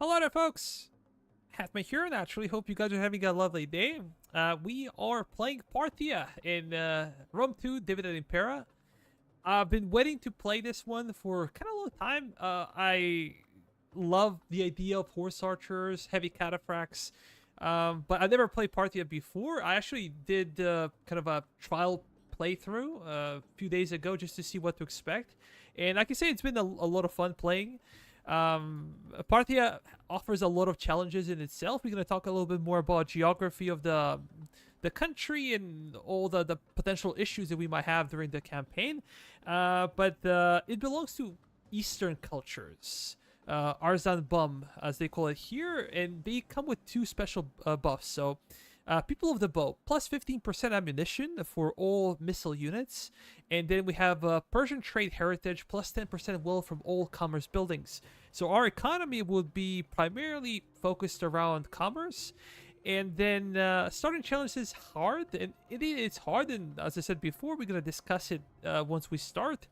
Hello there, folks. Hatman here, and actually hope you guys are having a lovely day. We are playing Parthia in Rome 2, Dividend Impera. I've been waiting to play this one for kind of a long time. I love the idea of horse archers, heavy cataphracts, but I never played Parthia before. I actually did kind of a trial playthrough a few days ago just to see what to expect, and I can say it's been a lot of fun playing. Parthia offers a lot of challenges in itself. We're going to talk a little bit more about geography of the country and all the potential issues that we might have during the campaign. But it belongs to Eastern cultures, Arzan Bum, as they call it here, and they come with two special buffs. So, people of the bow, plus 15% ammunition for all missile units. And then we have Persian trade heritage, plus 10% will from all commerce buildings. So our economy would be primarily focused around commerce. And then starting challenge is hard, and it's hard. And as I said before, we're going to discuss it once we start.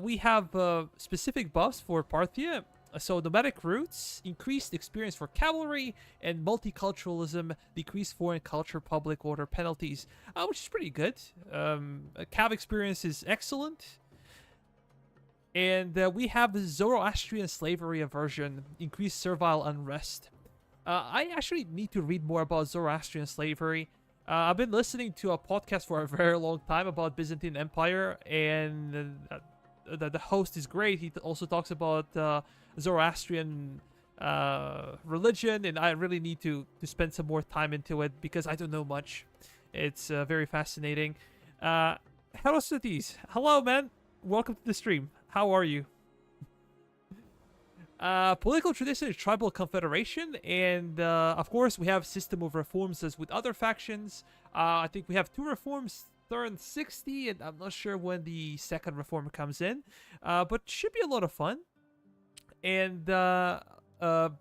We have specific buffs for Parthia. So nomadic routes, increased experience for cavalry, and multiculturalism, decreased foreign culture public order penalties, which is pretty good. Cav experience is excellent. And we have the Zoroastrian slavery aversion, increased servile unrest. I actually need to read more about Zoroastrian slavery. I've been listening to a podcast for a very long time about Byzantine Empire, and the host is great. He also talks about Zoroastrian religion, and I really need to spend some more time into it because I don't know much. It's very fascinating. Hello, Cities. Hello, man. Welcome to the stream. How are you? Political tradition is tribal confederation, and of course we have system of reforms as with other factions. I think we have two reforms turn 60, and I'm not sure when the second reform comes in, but should be a lot of fun. And we're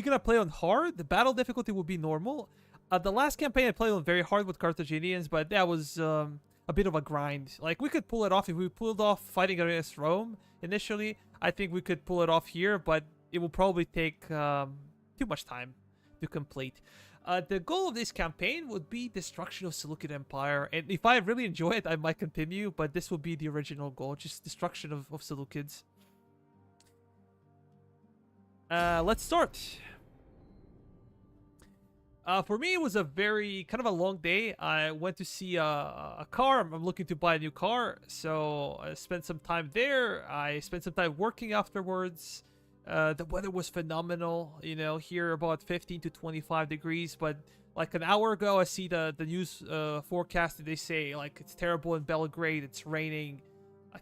gonna play on hard. The battle difficulty will be normal. The last campaign I played on very hard with Carthaginians, but that was a bit of a grind. Like, we could pull it off if we pulled off fighting against Rome initially. I think we could pull it off here, but it will probably take too much time to complete. The goal of this campaign would be destruction of Seleucid Empire, and if I really enjoy it, I might continue, but this will be the original goal, just destruction of Seleucids. Let's start. For me, it was a very kind of a long day. I went to see a car. I'm looking to buy a new car, so I spent some time there. I spent some time working afterwards. The weather was phenomenal. You know, here about 15 to 25 degrees, but like an hour ago, I see the news forecast, and they say like it's terrible in Belgrade. It's raining.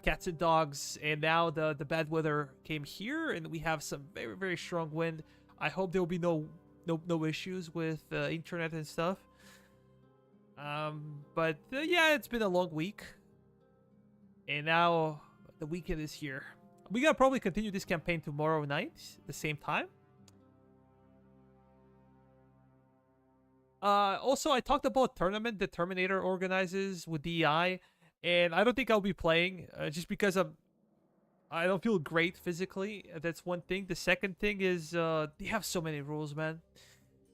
Cats and dogs, and now the bad weather came here, and we have some very, very strong wind. I hope there will be no issues with internet and stuff. But yeah, it's been a long week, and now the weekend is here. We're gonna probably continue this campaign tomorrow night at the same time. Also, I talked about tournament the Terminator organizes with DEI. And I don't think I'll be playing just because I don't feel great physically. That's one thing. The second thing is they have so many rules, man.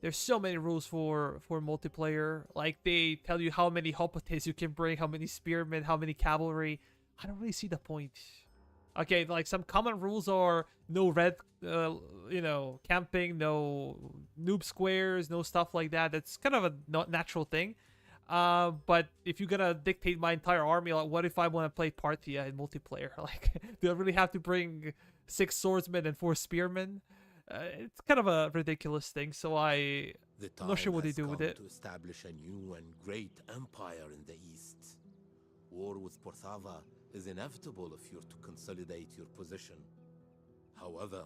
There's so many rules for multiplayer. Like, they tell you how many hoplites you can bring, how many spearmen, how many cavalry. I don't really see the point. Okay, like some common rules are no red, camping, no noob squares, no stuff like that. That's kind of a not natural thing. But if you're gonna dictate my entire army, like, what if I want to play Parthia in multiplayer? Like, do I really have to bring 6 swordsmen and 4 spearmen? It's kind of a ridiculous thing, so I'm not sure what they do with it. To establish a new and great empire in the east. War with Parthia is inevitable if you're to consolidate your position. However,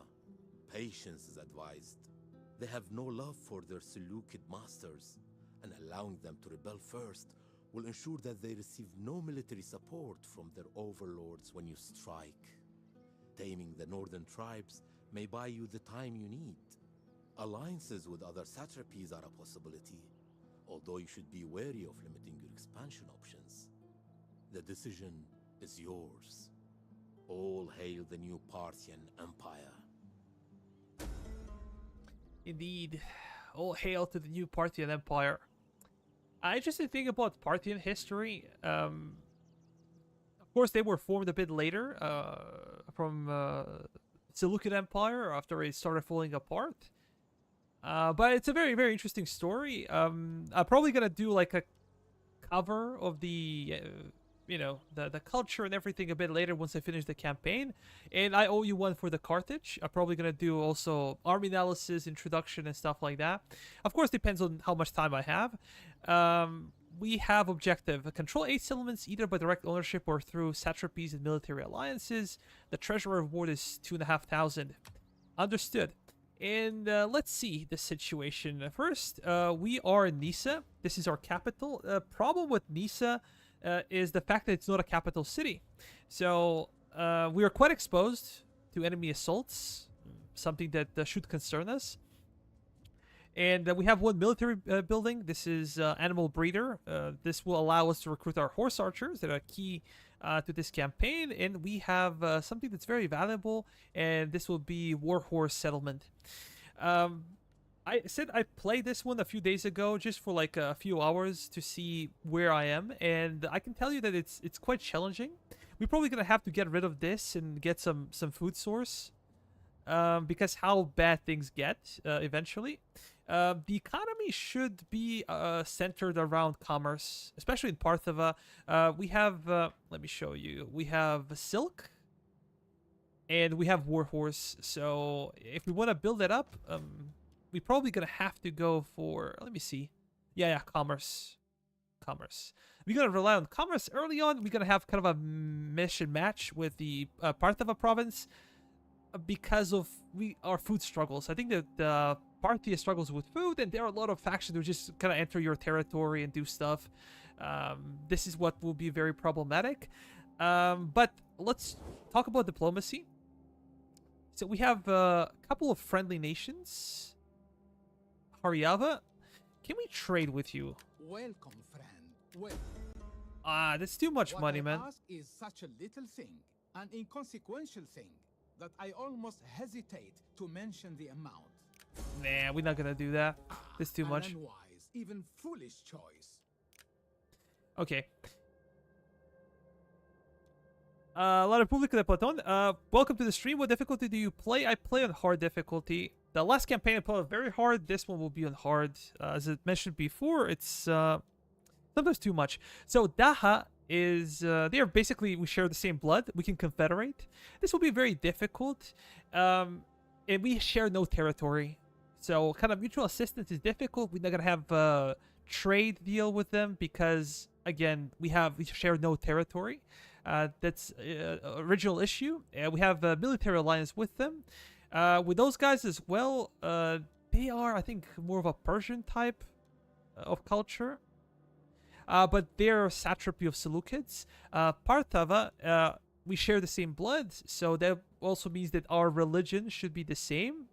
patience is advised. They have no love for their Seleucid masters, and allowing them to rebel first will ensure that they receive no military support from their overlords when you strike. Taming the northern tribes may buy you the time you need. Alliances with other satrapies are a possibility, although you should be wary of limiting your expansion options. The decision is yours. All hail the new Parthian Empire. Indeed. All hail to the new Parthian Empire. Interesting thing about Parthian history, of course, they were formed a bit later from Seleucid Empire after it started falling apart. But it's a very, very interesting story. I'm probably gonna do like a cover of the the culture and everything a bit later once I finish the campaign, and I owe you one for the Carthage. I'm probably gonna do also army analysis, introduction, and stuff like that. Of course, depends on how much time I have. We have objective: control 8 settlements either by direct ownership or through satrapies and military alliances. The treasure reward is 2,500. Understood. And let's see the situation. First, we are in Nisa. This is our capital. Problem with Nisa is the fact that it's not a capital city. So we are quite exposed to enemy assaults, something that should concern us. And we have one military building. This is Animal Breeder. This will allow us to recruit our horse archers that are key to this campaign. And we have something that's very valuable, and this will be Warhorse Settlement. I said I played this one a few days ago just for like a few hours to see where I am, and I can tell you that it's quite challenging. We're probably gonna have to get rid of this and get some food source, because how bad things get eventually. The economy should be centered around commerce, especially in Parthia. We have let me show you. We have silk, and we have warhorse. So if we want to build it up, we're probably gonna have to go for, let me see. Yeah, commerce. We're gonna rely on commerce early on. We're gonna have kind of a mission match with the Parthia province because of our food struggles. I think that Parthia struggles with food, and there are a lot of factions who just kind of enter your territory and do stuff. This is what will be very problematic. But let's talk about diplomacy. So we have a couple of friendly nations. Haryava, can we trade with you? Welcome, friend. That's too much money, man. What I ask is such a little thing, an inconsequential thing, that I almost hesitate to mention the amount. Nah, we're not gonna do that. That's too much. An unwise, even foolish choice. Okay. La Repubblica de Platon, welcome to the stream. What difficulty do you play? I play on hard difficulty. The last campaign I played on very hard. This one will be on hard. As I mentioned before, it's sometimes too much. So Daha is, they are basically, we share the same blood. We can confederate. This will be very difficult. And we share no territory. So kind of mutual assistance is difficult. We're not going to have a trade deal with them because, again, we share no territory. That's original issue. We have a military alliance with them. With those guys as well, they are, I think, more of a Persian type of culture. But they're satrapy of Seleucids. Parthia, we share the same blood, so that also means that our religion should be the same.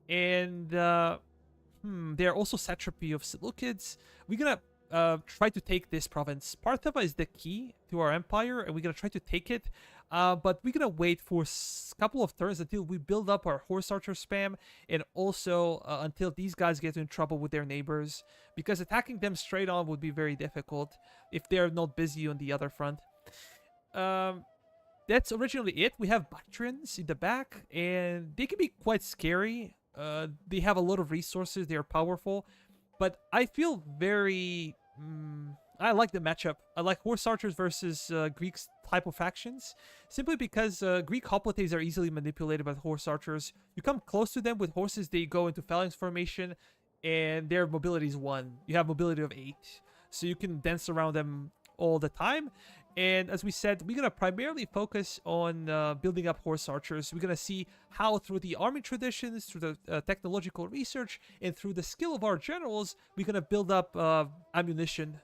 And they're also satrapy of Seleucids. We're gonna try to take this province. Parthia is the key to our empire, and we're gonna try to take it. But we're gonna wait for a couple of turns until we build up our horse archer spam, and also until these guys get in trouble with their neighbors, because attacking them straight on would be very difficult if they're not busy on the other front. That's originally it. We have Bactrians in the back, and they can be quite scary. They have a lot of resources. They are powerful, but I feel very... I like the matchup. I like horse archers versus Greeks type of factions, simply because Greek hoplites are easily manipulated by horse archers. You come close to them with horses, they go into phalanx formation, and their mobility is 1. You have mobility of 8, so you can dance around them all the time. And as we said, we're gonna primarily focus on building up horse archers. We're gonna see how through the army traditions, through the technological research, and through the skill of our generals, we're gonna build up ammunition.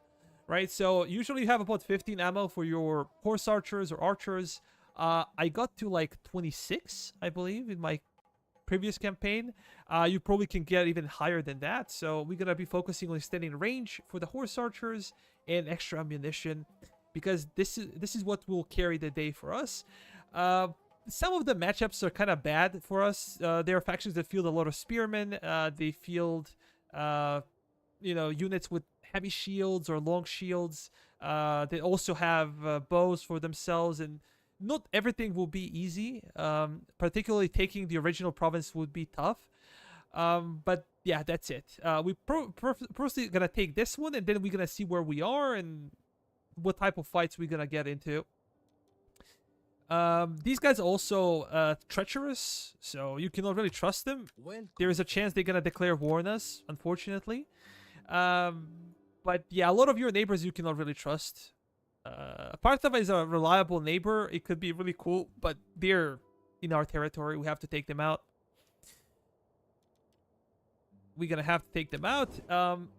Right, so usually you have about 15 ammo for your horse archers or archers. I got to like 26, I believe, in my previous campaign. You probably can get even higher than that. So we're gonna be focusing on extending range for the horse archers and extra ammunition, because this is what will carry the day for us. some of the matchups are kind of bad for us. There are factions that field a lot of spearmen. They field, units with heavy shields or long shields. They also have bows for themselves, and not everything will be easy. Particularly taking the original province would be tough. But yeah, that's it. We firstly gonna take this one, and then we're gonna see where we are and what type of fights we're gonna get into. These guys also treacherous, so you cannot really trust them. There is a chance they're gonna declare war on us, unfortunately. But yeah, a lot of your neighbors you cannot really trust. Parthia is a reliable neighbor. It could be really cool, but they're in our territory. We have to take them out. We're gonna have to take them out.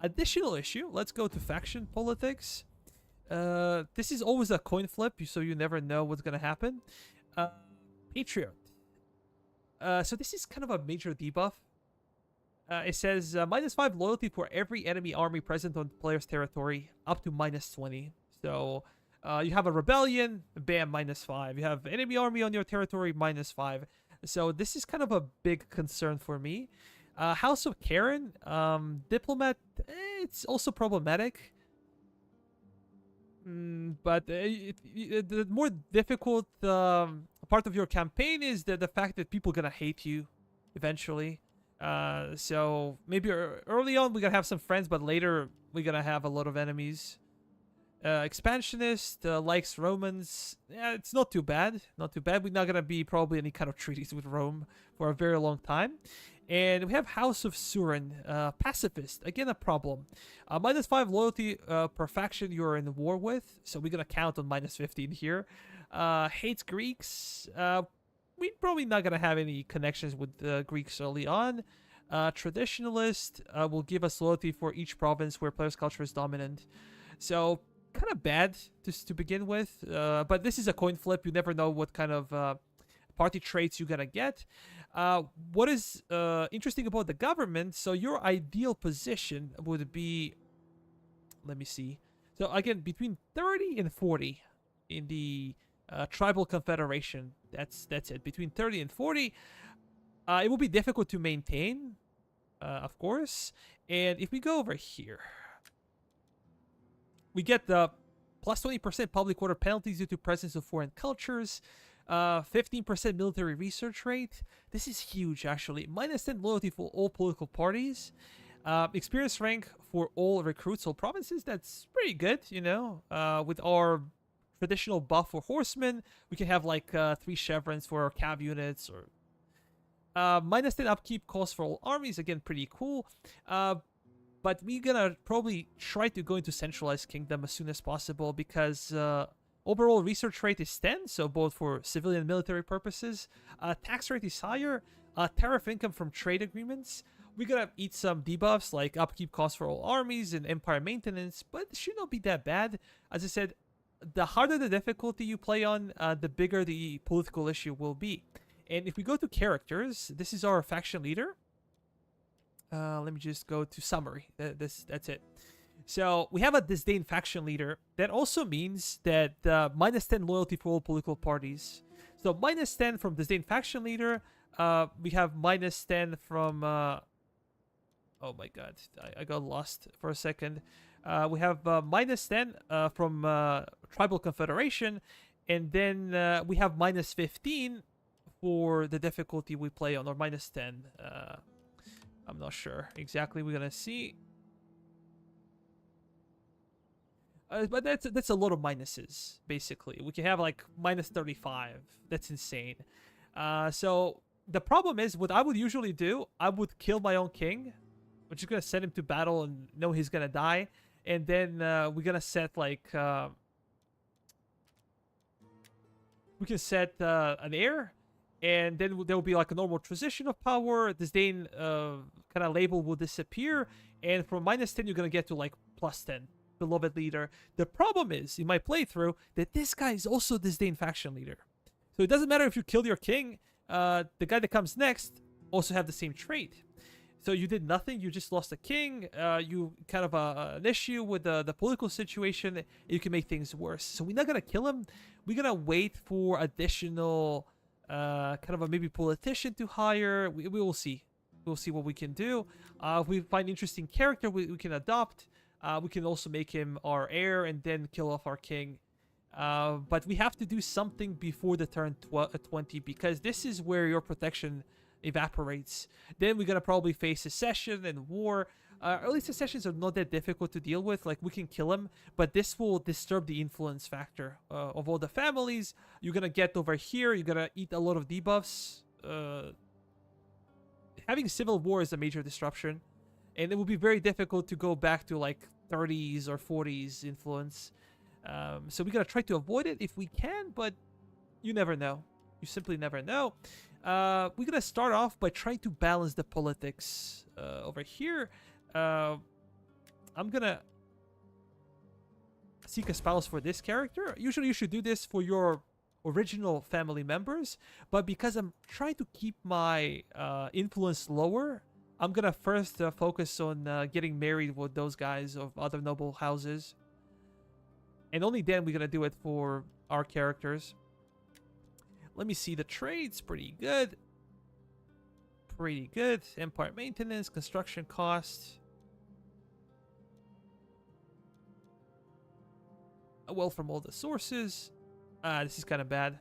Additional issue. Let's go to faction politics. This is always a coin flip, so you never know what's gonna happen. Patriot. So this is kind of a major debuff. It says -5 loyalty for every enemy army present on the player's territory, up to -20. So you have a rebellion, bam, -5. You have enemy army on your territory, -5. So this is kind of a big concern for me. House of Karen, diplomat, it's also problematic. But the more difficult part of your campaign is the fact that people are gonna hate you eventually. So maybe early on we're gonna have some friends, but later we're gonna have a lot of enemies. Expansionist likes Romans. Yeah, it's not too bad. Not too bad. We're not gonna be probably any kind of treaties with Rome for a very long time. And we have House of Surin, pacifist. Again, a problem. -5 loyalty per faction you're in war with. So we're gonna count on -15 here. Hates Greeks. We're probably not gonna have any connections with the Greeks early on. Traditionalist will give us loyalty for each province where players' culture is dominant. So kind of bad to begin with. But this is a coin flip. You never know what kind of party traits you're gonna get. What is interesting about the government, so your ideal position would be, let me see. So again, between 30 and 40 in the tribal confederation. That's it. Between 30 and 40, it will be difficult to maintain, of course. And if we go over here, we get the plus 20% public order penalties due to presence of foreign cultures. 15% military research rate. This is huge, actually. -10 loyalty for all political parties. Experience rank for all recruits, all provinces. That's pretty good, with our traditional buff for horsemen, we can have like 3 chevrons for our cav units, or -10 upkeep cost for all armies. Again, pretty cool. But we're gonna probably try to go into centralized kingdom as soon as possible, because overall research rate is 10, so both for civilian and military purposes. Tax rate is higher. Tariff income from trade agreements. We're gonna eat some debuffs like upkeep costs for all armies and empire maintenance, but it should not be that bad. As I said, the harder the difficulty you play on, the bigger the political issue will be. And if we go to characters, this is our faction leader. Let me just go to summary. That's it. So we have a disdain faction leader. That also means that -10 loyalty for all political parties. So -10 from disdain faction leader. We have -10 from. Oh my god, I got lost for a second. We have -10 from tribal confederation, and then we have -15 for the difficulty we play on, or -10. I'm not sure exactly. We're gonna see. But that's a lot of minuses, basically. We can have like -35. That's insane. So the problem is, what I would usually do, I would kill my own king. We're just gonna send him to battle and know he's gonna die, and then we're gonna set like we can set an heir, and then there will be like a normal transition of power. Disdain kind of label will disappear, and from -10 you're gonna get to like +10. Beloved leader. The problem is, in my playthrough, that this guy is also disdain faction leader. So it doesn't matter if you kill your king, the guy that comes next also have the same trait. So you did nothing, you just lost a king, you kind of an issue with the political situation, you can make things worse. So we're not gonna kill him, we're gonna wait for additional kind of a maybe politician to hire. We will see. We'll see what we can do. If we find interesting character, we can adopt. We can also make him our heir and then kill off our king. But we have to do something before the turn 20 because this is where your protection evaporates. Then we're gonna probably face secession and war. Early secessions are not that difficult to deal with. Like, we can kill him, but this will disturb the influence factor of all the families. You're gonna get over here. You're gonna eat a lot of debuffs. Having civil war is a major disruption, and it will be very difficult to go back to like 30s or 40s influence. So we gotta try to avoid it if we can, but you never know. You simply never know. We're gonna start off by trying to balance the politics over here. I'm gonna seek a spouse for this character. Usually you should do this for your original family members, but because I'm trying to keep my influence lower, I'm gonna first focus on getting married with those guys of other noble houses, and only then we're gonna do it for our characters. Let me see the trades. Pretty good. Pretty good. Empire maintenance, construction cost. Well, from all the sources. This is kind of bad.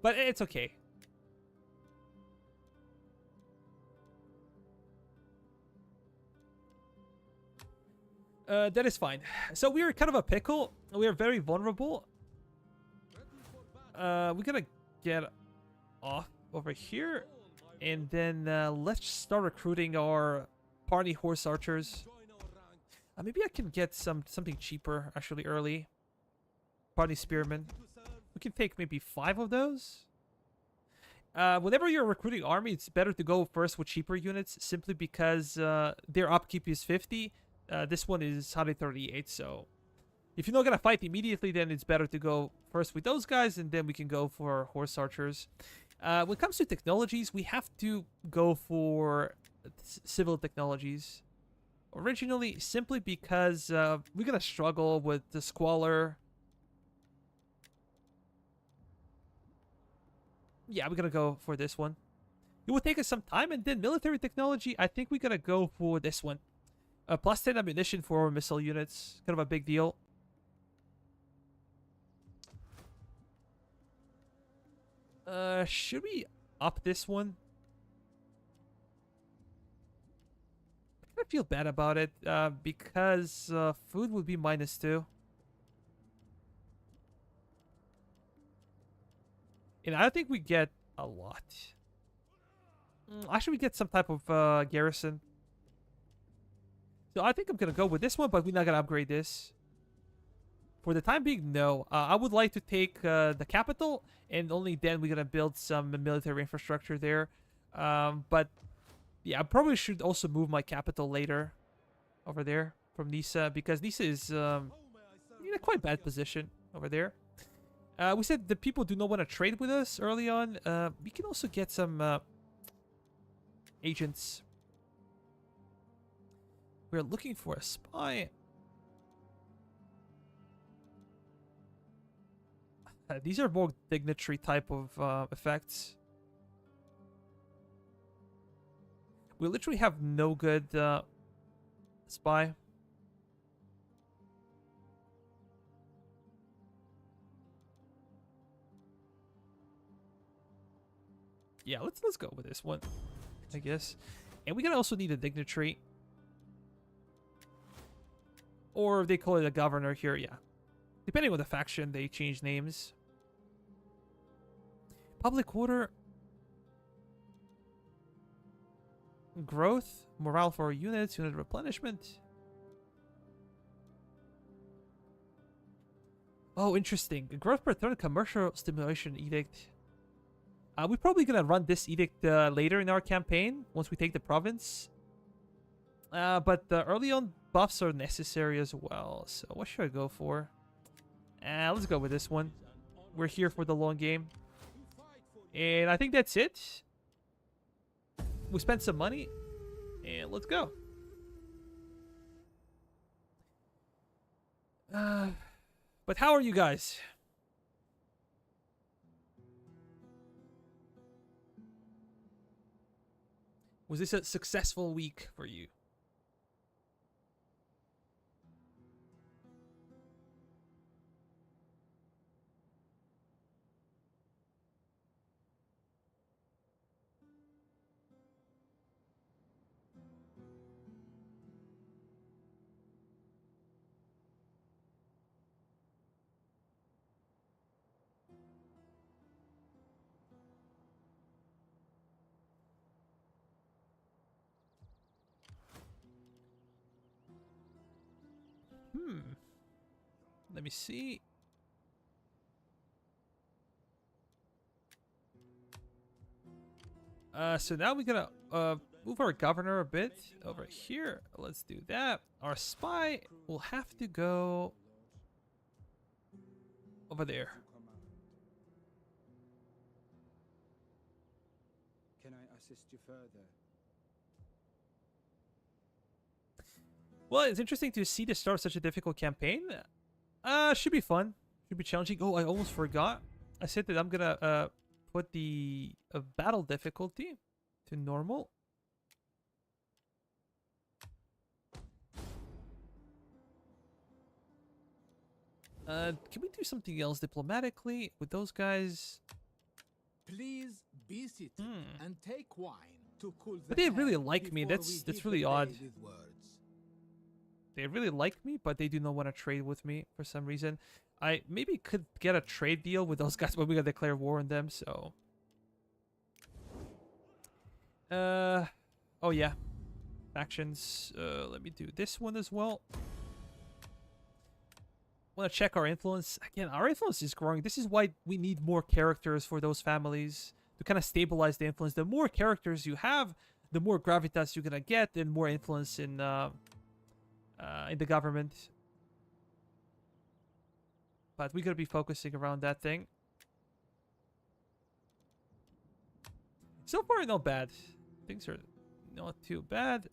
But it's okay. That is fine. So we are kind of a pickle. We are very vulnerable. We're gonna get off over here. And then let's start recruiting our party horse archers. Maybe I can get something cheaper actually early. Party spearmen. We can take maybe 5 of those. Whenever you're recruiting army, it's better to go first with cheaper units simply because their upkeep is 50. This one is 138, so if you're not gonna fight immediately, then it's better to go first with those guys, and then we can go for horse archers. When it comes to technologies, we have to go for civil technologies originally, simply because we're gonna struggle with the squalor. Yeah, we're gonna go for this one. It will take us some time, and then military technology, I think we're gonna go for this one. Plus 10 ammunition for missile units, kind of a big deal. Should we up this one? I feel bad about it, because food would be -2. And I think we get a lot. Actually, we get some type of garrison. So I think I'm going to go with this one, but we're not going to upgrade this. For the time being, no. I would like to take the capital, and only then we're going to build some military infrastructure there. But yeah, I probably should also move my capital later over there from Nisa, because Nisa is in a quite bad position over there. We said the people do not want to trade with us early on. We can also get some agents. We're looking for a spy. These are more dignitary type of effects. We literally have no good spy. Yeah, let's go with this one, I guess. And we're gonna also need a dignitary. Or they call it a governor here, yeah. Depending on the faction, they change names. Public order. Growth. Morale for units. Unit replenishment. Oh, interesting. Growth per turn. Commercial stimulation edict. We're probably going to run this edict later in our campaign. Once we take the province. But the early on buffs are necessary as well. So what should I go for? Let's go with this one. We're here for the long game. And I think that's it. We spent some money. And let's go. But how are you guys? Was this a successful week for you? Let me see. So now we're gonna move our governor a bit over here. Let's do that. Our spy will have to go over there. Can I assist you further? Well, it's interesting to see the start of such a difficult campaign. Should be fun. Should be challenging. Oh, I almost forgot. I said that I'm gonna put the battle difficulty to normal. Can we do something else diplomatically with those guys? Please be seated and take wine to cool the But they really head like me. before That's we hit really the odd. bay with words. They really like me, but they do not want to trade with me for some reason. I maybe could get a trade deal with those guys, but we gotta declare war on them, so. Oh yeah. Factions. Let me do this one as well. Want to check our influence. Again, our influence is growing. This is why we need more characters for those families to kind of stabilize the influence. The more characters you have, the more gravitas you're gonna get, and more influence in the government. But we gotta be focusing around that thing. So far, not bad. Things are not too bad.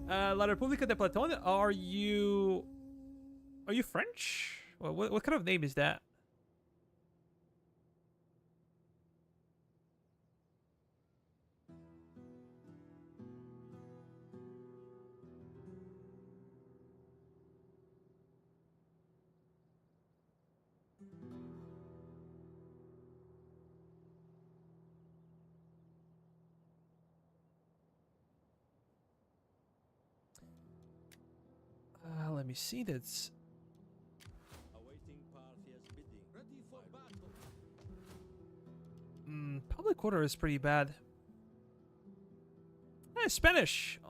La República de Platón, are you French? Well, what kind of name is that? Let me see. That's Awaiting Parthia's bidding. Ready for battle. public order is pretty bad. Spanish.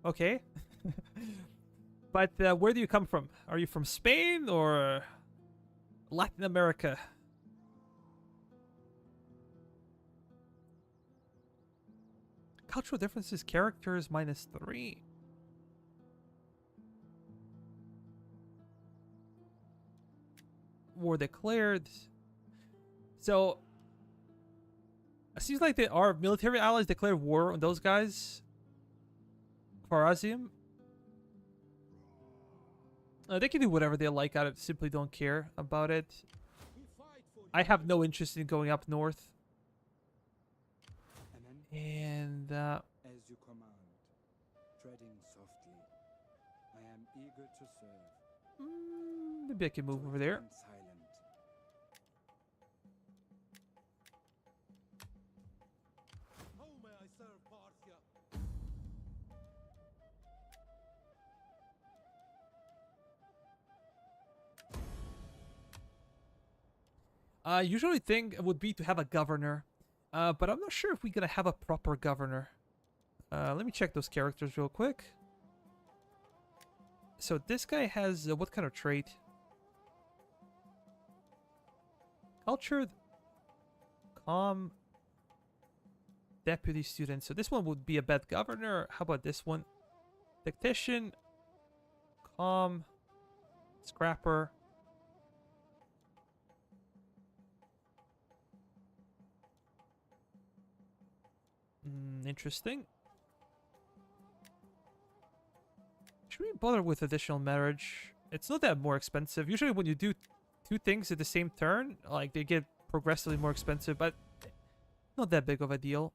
Okay. But where do you come from? Are you from Spain or Latin America? Cultural differences, characters -3. War declared. So it seems like our military allies declared war on those guys. Khwarazm. They can do whatever they like. I simply don't care about it. I have no interest in going up north. And As you command, treading softly. I am eager to serve. maybe I can move over there. Silent. How may I serve Parthia? Usually thing would be to have a governor. But I'm not sure if we're gonna have a proper governor. Let me check those characters real quick. So this guy has what kind of trait? Cultured, calm, deputy student. So this one would be a bad governor. How about this one? Tactician, calm, scrapper. Interesting. Should we bother with additional marriage? It's not that more expensive. Usually when you do two things at the same turn, like they get progressively more expensive, but not that big of a deal.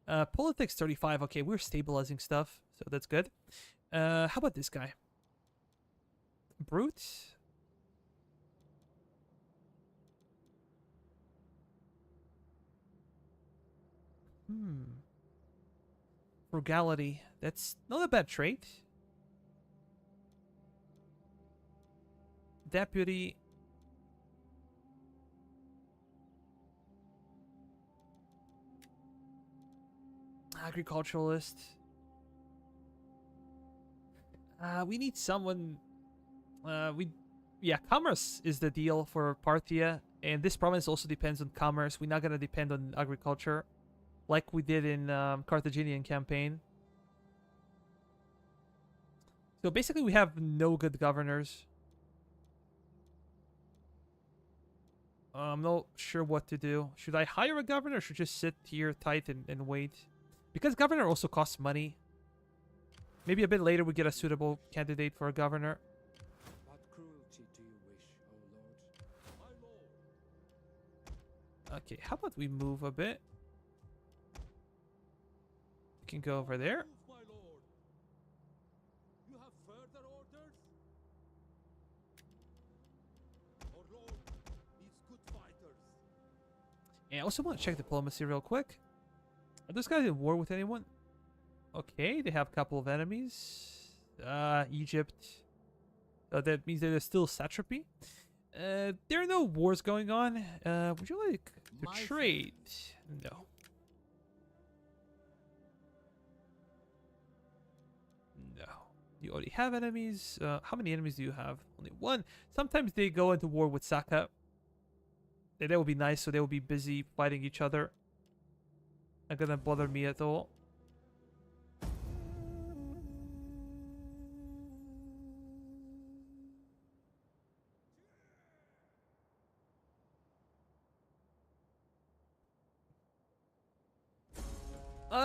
Politics 35. Okay, we're stabilizing stuff, so that's good. How about this guy? Brute? Frugality. That's not a bad trait. Deputy. Agriculturalist. We need someone. Yeah, commerce is the deal for Parthia, and this province also depends on commerce. We're not gonna depend on agriculture, like we did in Carthaginian campaign. So basically, we have no good governors. I'm not sure what to do. Should I hire a governor or should I just sit here tight and wait? Because governor also costs money. Maybe a bit later we get a suitable candidate for a governor. What cruelty do you wish, O Lord? My lord. Okay, how about we move a bit? We can go over there. Move, my lord. You have further orders? Our lord needs good fighters. And I also want to check diplomacy real quick. Are those guys in war with anyone? Okay, they have a couple of enemies. Egypt. That means that there's still satrapy. There are no wars going on. Would you like to My trade? No. No. You already have enemies. How many enemies do you have? Only one. Sometimes they go into war with Saka. That would be nice, so they will be busy fighting each other. Not gonna bother me at all.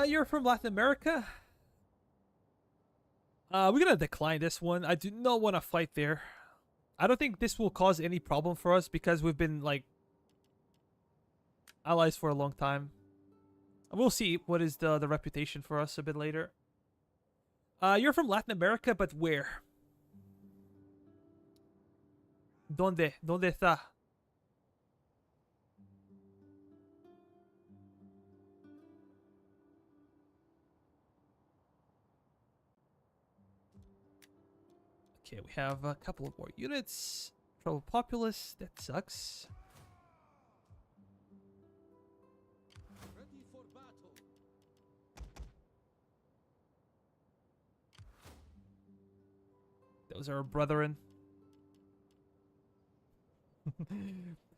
You're from Latin America? We're gonna decline this one. I do not want to fight there. I don't think this will cause any problem for us because we've been, like, allies for a long time. We'll see what is the reputation for us a bit later. You're from Latin America, but where? ¿Dónde? ¿Dónde está? Okay, we have a couple of more units. Trouble populace. That sucks. Ready for battle. Those are our brethren.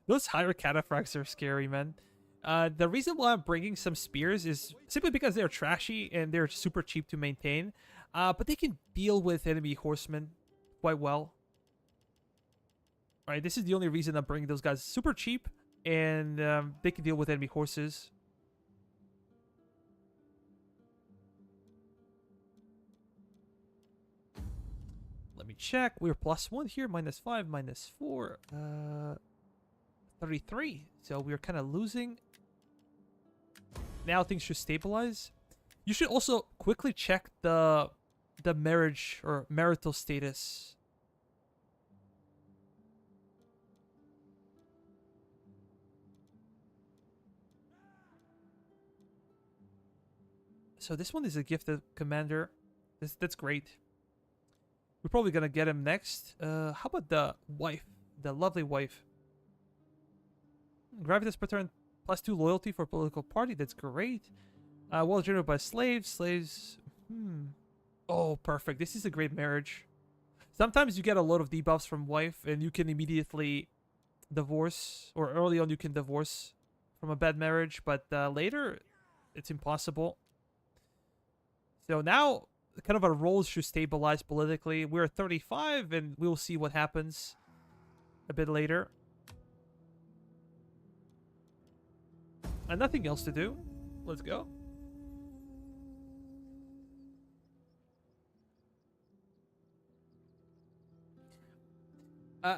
Those higher cataphracts are scary, man. The reason why I'm bringing some spears is simply because they're trashy and they're super cheap to maintain. But they can deal with enemy horsemen quite well. Alright, this is the only reason I'm bringing those guys. Super cheap, and they can deal with enemy horses. Let me check. We're +1 here, -5, -4, 33. So we're kind of losing. Now things should stabilize. You should also quickly check the marriage or marital status. So this one is a gifted commander. That's great. We're probably gonna get him next. How about the wife? The lovely wife. Gravitas per turn +2 loyalty for political party. That's great. Well generated by slaves. Slaves. Oh, perfect. This is a great marriage. Sometimes you get a lot of debuffs from wife and you can immediately divorce, or early on you can divorce from a bad marriage, but later it's impossible. So now kind of our roles should stabilize politically. We're at 35 and we'll see what happens a bit later. And nothing else to do. Let's go.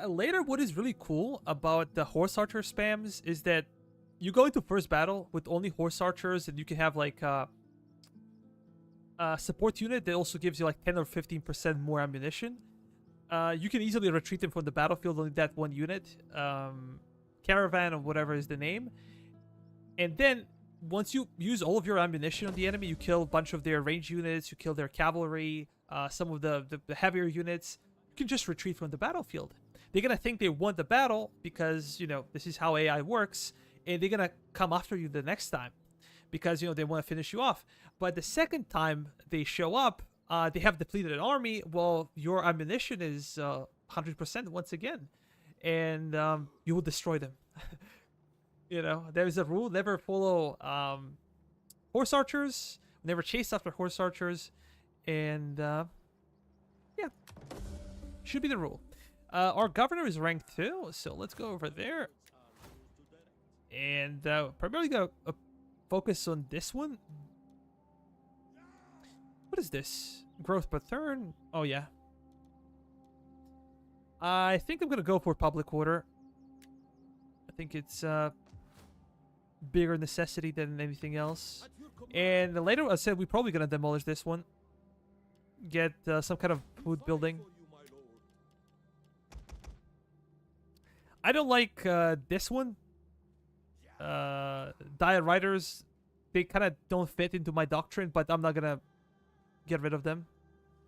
Later, what is really cool about the horse archer spams is that you go into first battle with only horse archers, and you can have like support unit that also gives you like 10 or 15% more ammunition. You can easily retreat them from the battlefield on that one unit, caravan or whatever is the name. And then once you use all of your ammunition on the enemy, you kill a bunch of their range units, you kill their cavalry, some of the heavier units. You can just retreat from the battlefield. They're gonna think they won the battle because, you know, this is how AI works, and they're gonna come after you the next time because, you know, they want to finish you off. But the second time they show up, they have depleted an army. Well, your ammunition is 100% once again, and you will destroy them. You know, there's a rule: never follow horse archers, never chase after horse archers, and yeah, should be the rule. Our governor is rank 2, so let's go over there, and primarily gonna focus on this one. What is this? Growth per turn? Oh, yeah. I think I'm going to go for public order. I think it's bigger necessity than anything else. And later, I said we're probably going to demolish this one. Get some kind of food building. I don't like this one. Diet Riders, they kind of don't fit into my doctrine, but I'm not going to get rid of them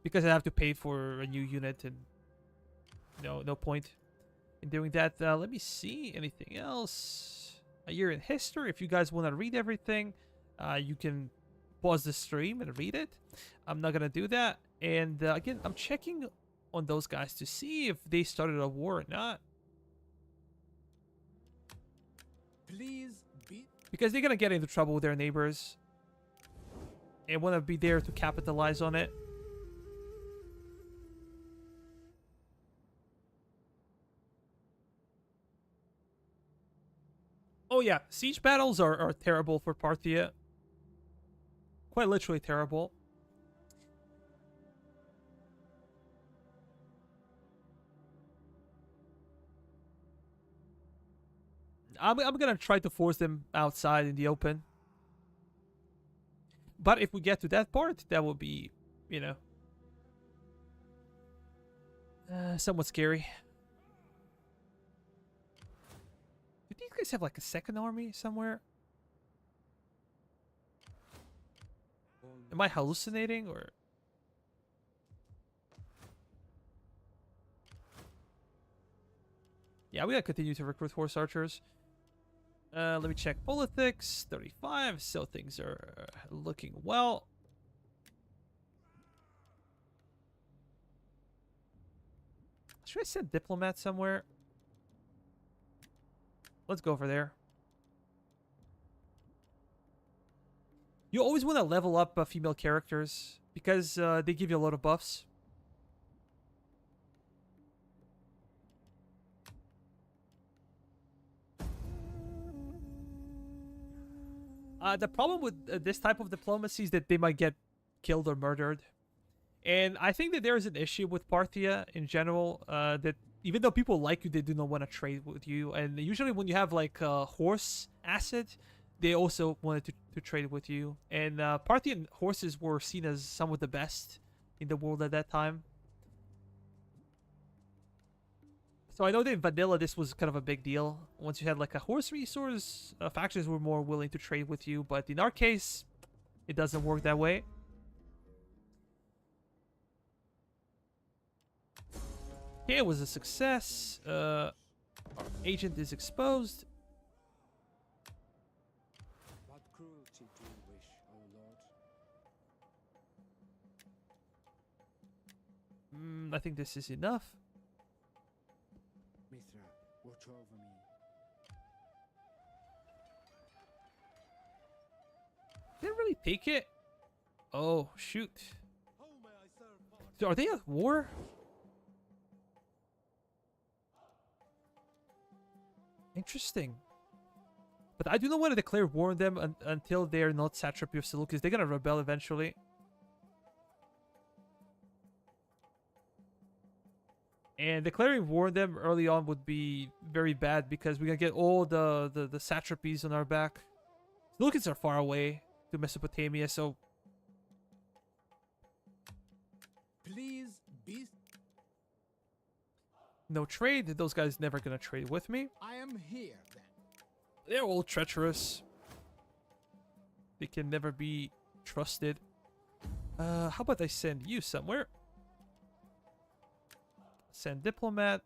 because I have to pay for a new unit, and no point in doing that. Let me see anything else. A year in history. If you guys want to read everything, you can pause the stream and read it. I'm not gonna do that. And again, I'm checking on those guys to see if they started a war or not, Please be. because they're gonna get into trouble with their neighbors and want to be there to capitalize on it. Oh yeah, siege battles are terrible for Parthia. Quite literally terrible. I'm gonna try to force them outside in the open. But if we get to that part, that will be, you know, somewhat scary. Do these guys have like a second army somewhere? Am I hallucinating, or? Yeah, we gotta continue to recruit horse archers. Let me check politics. 35, so things are looking well. Should I send diplomat somewhere? Let's go over there. You always want to level up female characters because they give you a lot of buffs. The problem with this type of diplomacy is that they might get killed or murdered. And I think that there is an issue with Parthia in general, that even though people like you, they do not want to trade with you. And usually when you have like a horse asset, they also wanted to trade with you. And Parthian horses were seen as some of the best in the world at that time. So I know that in vanilla this was kind of a big deal. Once you had like a horse resource, factions were more willing to trade with you. But in our case, it doesn't work that way. Okay, it was a success. Our agent is exposed. What cruelty do you wish, O Lord? I think this is enough. Mithra, watch over me. Didn't really take it. Oh, shoot. How may I serve Parthia? So are they at war? Interesting. But I do not want to declare war on them until they're not satrapy of Seleucus. They're gonna rebel eventually. And declaring war on them early on would be very bad because we're gonna get all the satrapies on our back. The Lucans are far away to Mesopotamia, so Please be. no trade. Those guys never gonna trade with me. I am here then. They're all treacherous. They can never be trusted. How about I send you somewhere? Send diplomat.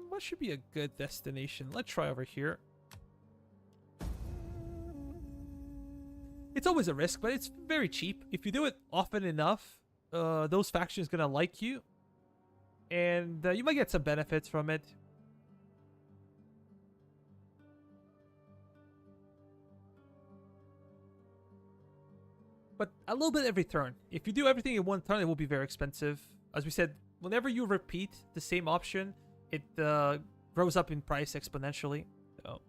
What should be a good destination? Let's try over here. It's always a risk, but it's very cheap. If you do it often enough, those factions gonna like you. And you might get some benefits from it. But a little bit every turn. If you do everything in one turn, it will be very expensive. As we said, whenever you repeat the same option, it grows up in price exponentially. So.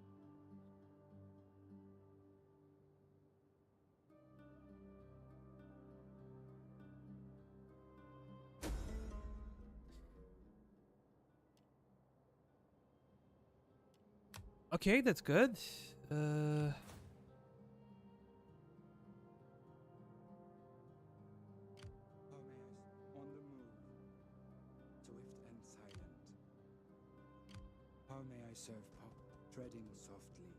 Okay, that's good. On the move, swift and silent. How may I serve Pop? Treading softly.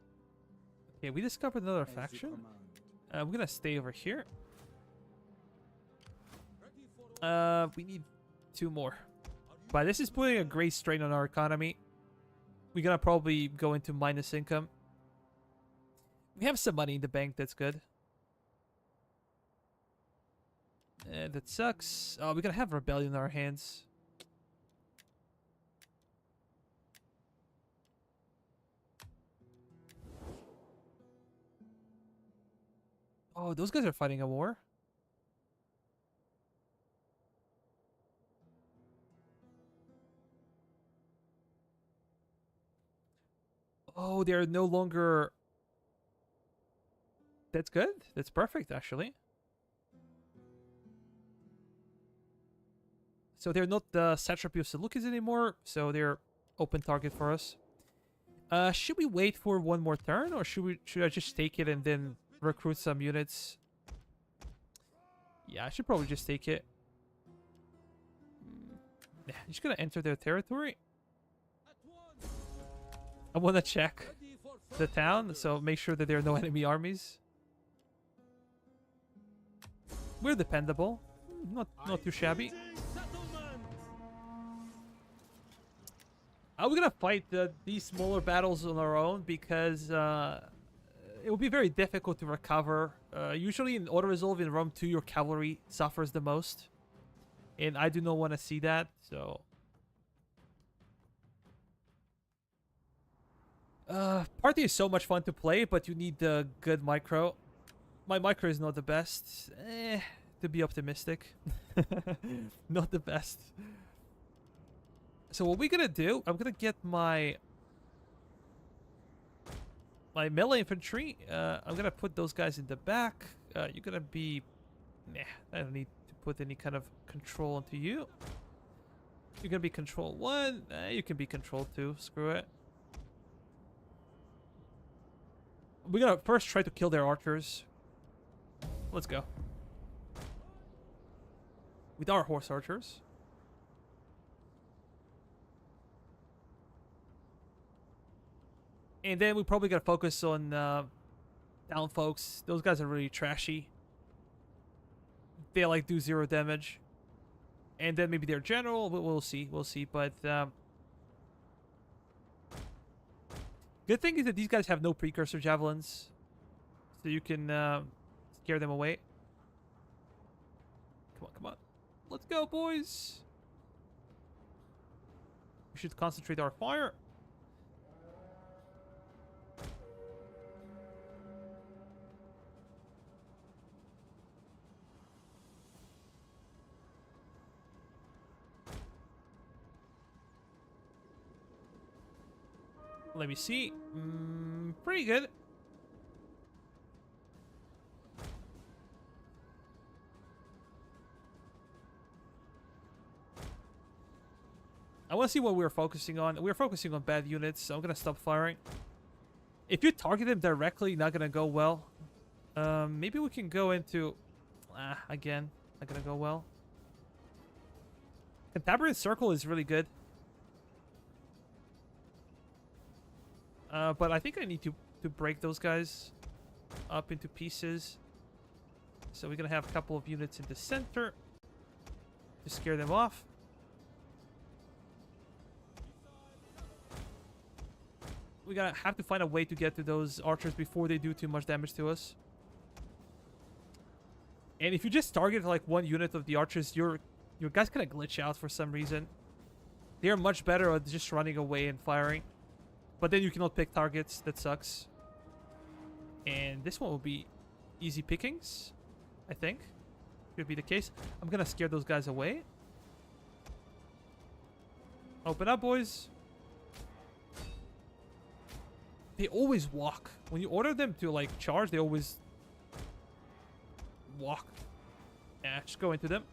Okay, we discovered another As you faction. command. We're gonna stay over here. We need 2 more. But this is putting a great strain on our economy. We're gonna probably go into minus income. We have some money in the bank, that's good. And that sucks. Oh, we're gonna have rebellion in our hands. Oh, those guys are fighting a war. Oh, they're no longer... That's good. That's perfect, actually. So they're not the satrapy of Seleucids anymore, so they're open target for us. Should we wait for one more turn, or should I just take it and then recruit some units? Yeah, I should probably just take it. Yeah, I'm just gonna enter their territory. I want to check the town, so make sure that there are no enemy armies. We're dependable. Not too shabby. We're gonna fight these smaller battles on our own because it will be very difficult to recover. Usually in auto-resolve in Rome 2, your cavalry suffers the most. And I do not want to see that, so... Parthia is so much fun to play, but you need the good micro. My micro is not the best. To be optimistic. Not the best. So what we're gonna do, I'm gonna get my melee infantry. I'm gonna put those guys in the back. You're gonna be... Nah, I don't need to put any kind of control onto you. You're gonna be control 1. You can be control 2. Screw it. We're gonna first try to kill their archers. Let's go. With our horse archers. And then we probably gotta focus on down folks. Those guys are really trashy. They like do 0 damage. And then maybe their general. We'll see. We'll see. But good thing is that these guys have no precursor javelins, so you can scare them away. Come on, come on. Let's go, boys. We should concentrate our fire. Let me see. Pretty good. I want to see what we're focusing on. We're focusing on bad units, so I'm gonna stop firing. If you target them directly, not gonna go well. Maybe we can go into... again, not gonna go well. Cantabrian Circle is really good. But I think I need to break those guys up into pieces. So we're gonna have a couple of units in the center to scare them off. We gotta have to find a way to get to those archers before they do too much damage to us. And if you just target like one unit of the archers, your guys kind of glitch out for some reason. They are much better at just running away and firing. But then you cannot pick targets. That sucks. And this one will be easy pickings, I think. Could be the case. I'm gonna scare those guys away. Open up, boys. They always walk. When you order them to like charge, they always walk. Yeah, just go into them.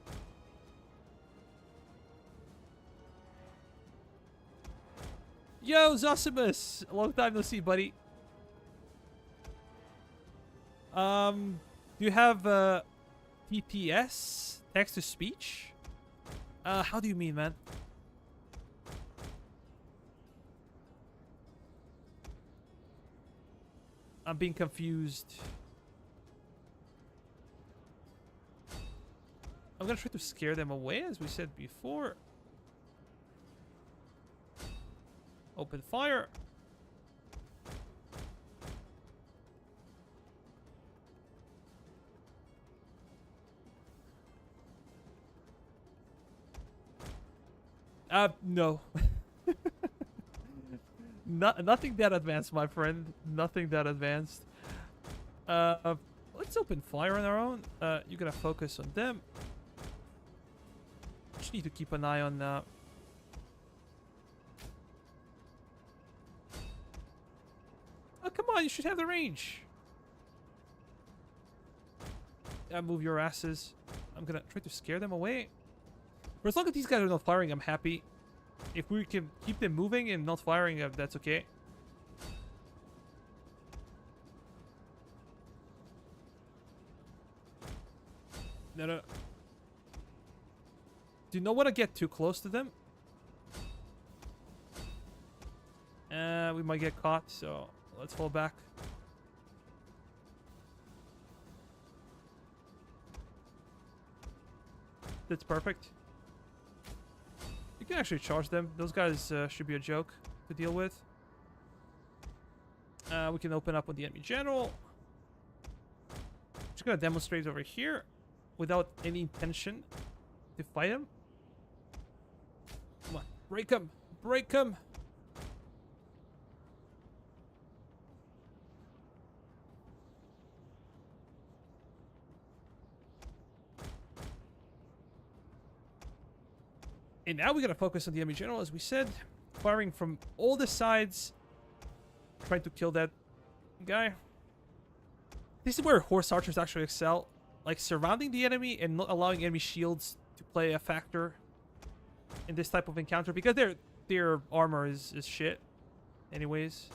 Yo, Zosimus! Long time no see, buddy. Do you have TTS? Text to speech? How do you mean, man? I'm being confused. I'm gonna try to scare them away, as we said before. Open fire. No. Nothing that advanced, my friend. Nothing that advanced. Let's open fire on our own. You're gonna focus on them. Just need to keep an eye on... Oh, come on, you should have the range. Move your asses. I'm gonna try to scare them away. For as long as these guys are not firing, I'm happy. If we can keep them moving and not firing, that's okay. No. Do not want to get too close to them. We might get caught, so let's fall back. That's perfect. You can actually charge them. Those guys should be a joke to deal with. We can open up with the enemy general. Just gonna demonstrate over here without any intention to fight him. Come on, break him! Break him! And now we gotta focus on the enemy general, as we said. Firing from all the sides. Trying to kill that guy. This is where horse archers actually excel. Like, surrounding the enemy and not allowing enemy shields to play a factor in this type of encounter. Because their armor is shit. Anyways.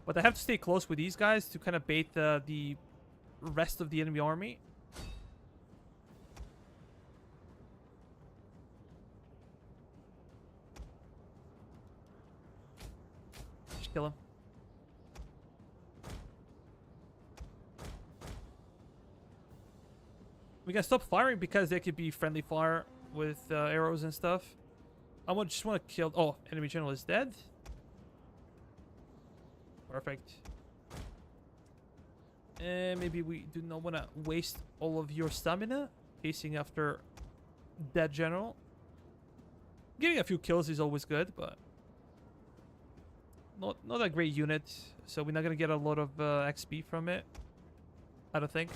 But I have to stay close with these guys to kind of bait the rest of the enemy army. Kill him. We can stop firing because they could be friendly fire with arrows and stuff. I just want to kill... Oh, enemy general is dead. Perfect. And maybe we do not want to waste all of your stamina chasing after that general. Getting a few kills is always good, but... Not a great unit, so we're not gonna get a lot of XP from it. I don't think.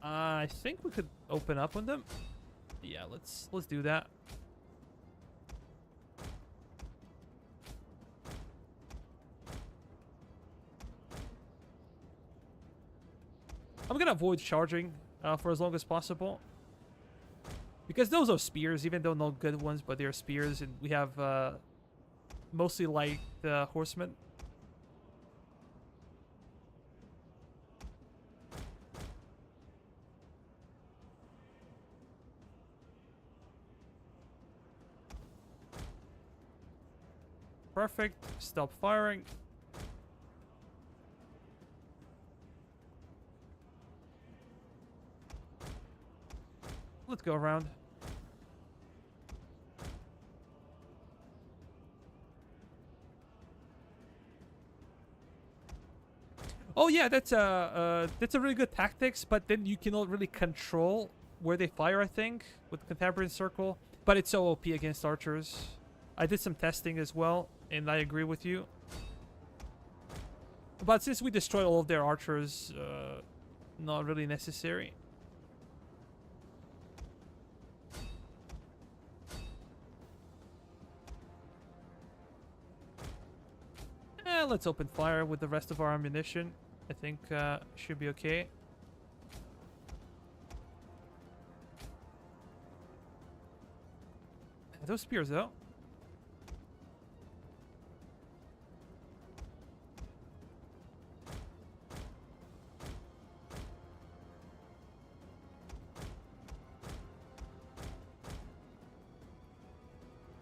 I think we could open up on them. Yeah, let's do that. I'm gonna avoid charging for as long as possible. Because those are spears, even though not good ones, but they're spears, and we have mostly like the horsemen. Perfect. Stop firing. Let's go around. Oh yeah, that's a really good tactics, but then you cannot really control where they fire, I think, with Contemporary Circle. But it's so OP against archers. I did some testing as well, and I agree with you. But since we destroyed all of their archers, not really necessary. Let's open fire with the rest of our ammunition. I think should be okay. Those spears though.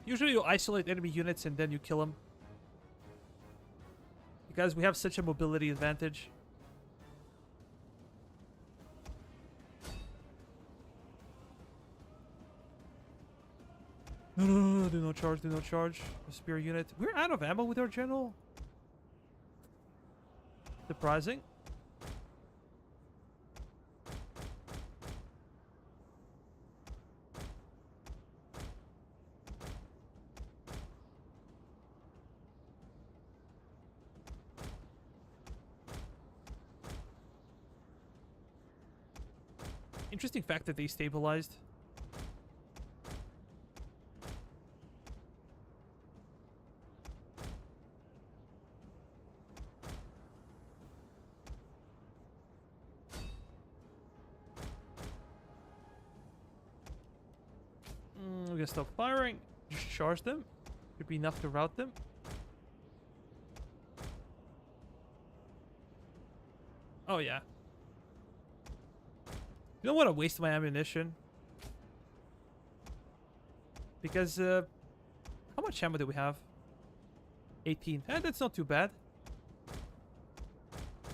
Usually you isolate enemy units and then you kill them. Because we have such a mobility advantage. No, do not charge, do not charge. A spear unit. We're out of ammo with our general. Surprising. Interesting fact that they stabilized. We're gonna stop firing. Just charge them. Should be enough to rout them. Oh yeah. You don't want to waste my ammunition. Because, how much ammo do we have? 18. That's not too bad.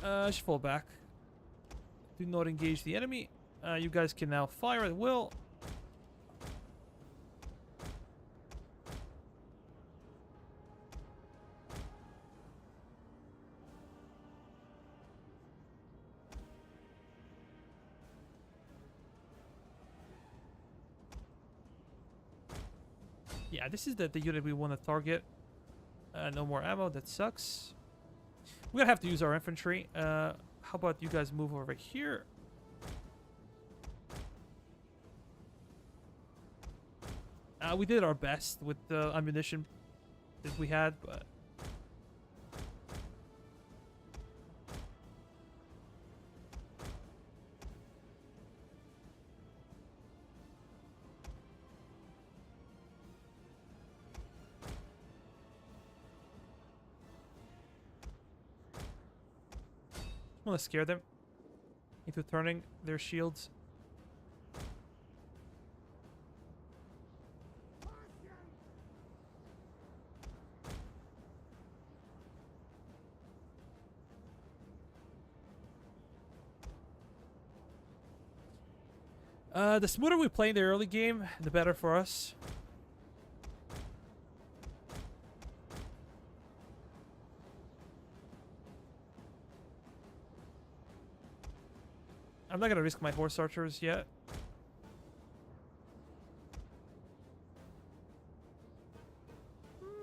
I should fall back. Do not engage the enemy. You guys can now fire at will. Yeah, this is the unit we want to target. No more ammo. That sucks. We're gonna have to use our infantry. How about you guys move over here? We did our best with the ammunition that we had, but... I want to scare them into turning their shields. The smoother we play in the early game, the better for us. I'm not gonna risk my horse archers yet.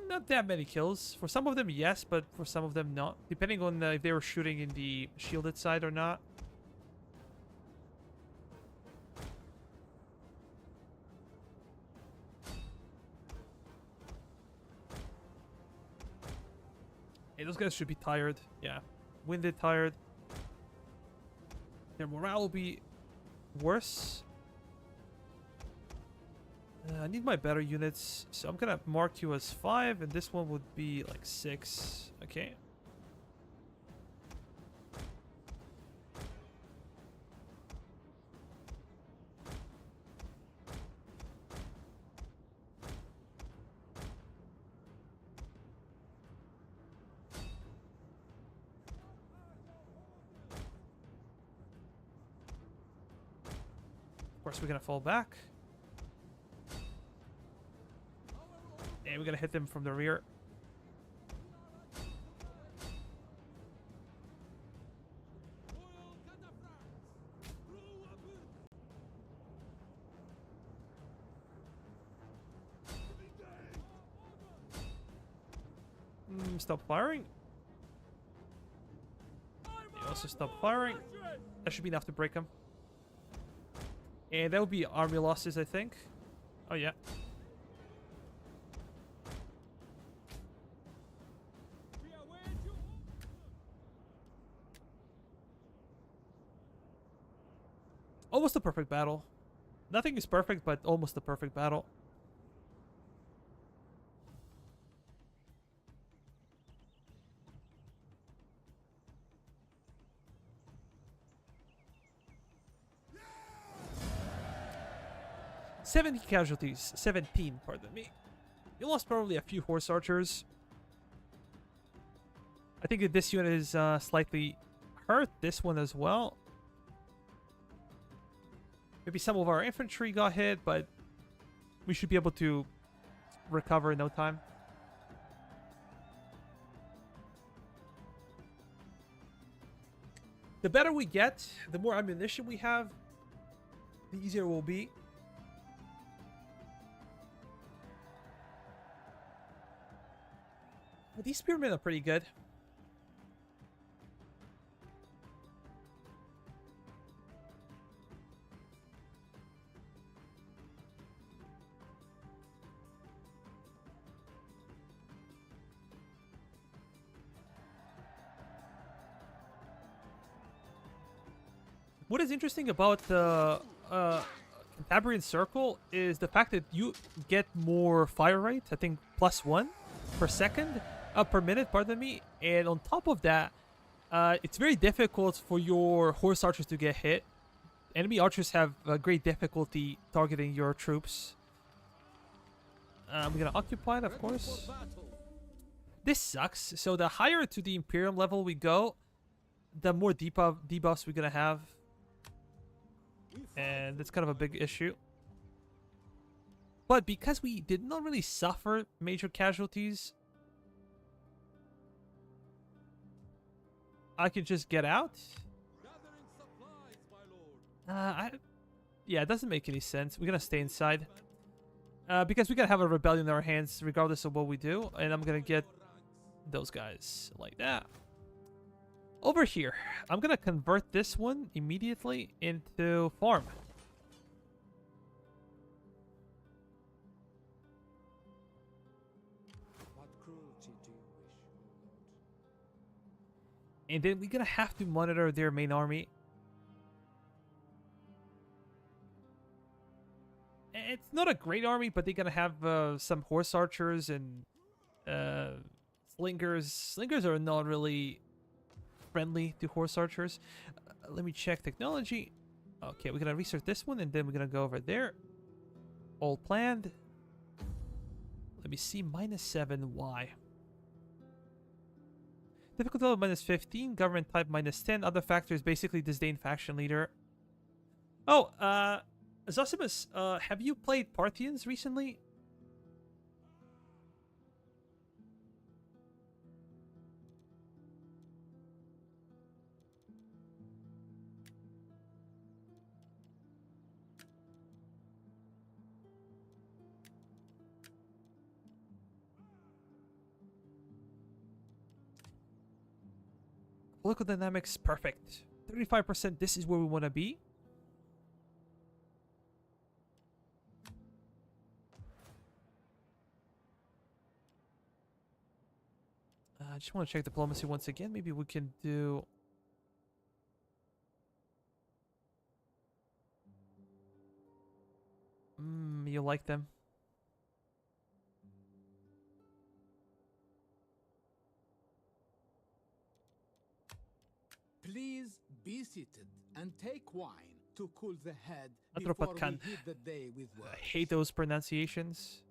Not that many kills. For some of them, yes, but for some of them, not. Depending on if they were shooting in the shielded side or not. Hey, those guys should be tired. Yeah. Winded, tired. Their morale will be worse. I need my better units, so I'm gonna mark you as 5, and this one would be like 6. Okay. Of course, we're gonna fall back. And we're gonna hit them from the rear. Stop firing. They also stop firing. That should be enough to break them. And that would be army losses, I think. Oh, yeah. Almost a perfect battle. Nothing is perfect, but almost a perfect battle. "70 casualties. 17, pardon me. You lost probably a few horse archers. I think that this unit is slightly hurt. This one as well. Maybe some of our infantry got hit, but we should be able to recover in no time. The better we get, the more ammunition we have, the easier it will be. But these spearmen are pretty good. What is interesting about the Cantabrian Circle is the fact that you get more fire rate. I think +1 per second, per minute, pardon me. And on top of that, it's very difficult for your horse archers to get hit. Enemy archers have great difficulty targeting your troops. We're gonna occupy it, of course. This sucks. So the higher to the Imperium level we go, the more debuffs we're gonna have. And that's kind of a big issue. But because we did not really suffer major casualties, I can just get out. Yeah, it doesn't make any sense. We're gonna stay inside. Because we're gonna have a rebellion in our hands regardless of what we do. And I'm gonna get those guys like that. Over here, I'm gonna convert this one immediately into farm. What cruelty do you wish, O Lord? And then we're gonna have to monitor their main army. It's not a great army, but they're gonna have some horse archers and slingers. Slingers are not really friendly to horse archers. Let me check technology. Okay, we're gonna research this one, and then we're gonna go over there. All planned. Let me see. -7. Why? Difficulty level -15. Government type -10. Other factors basically disdain faction leader. Oh, Zosimus, have you played Parthians recently? Political dynamics, perfect. 35%, this is where we want to be. I just want to check diplomacy once again. Maybe we can do... you like them. Please be seated and take wine to cool the head أترك before we كان. heat the day with I words. hate those pronunciations.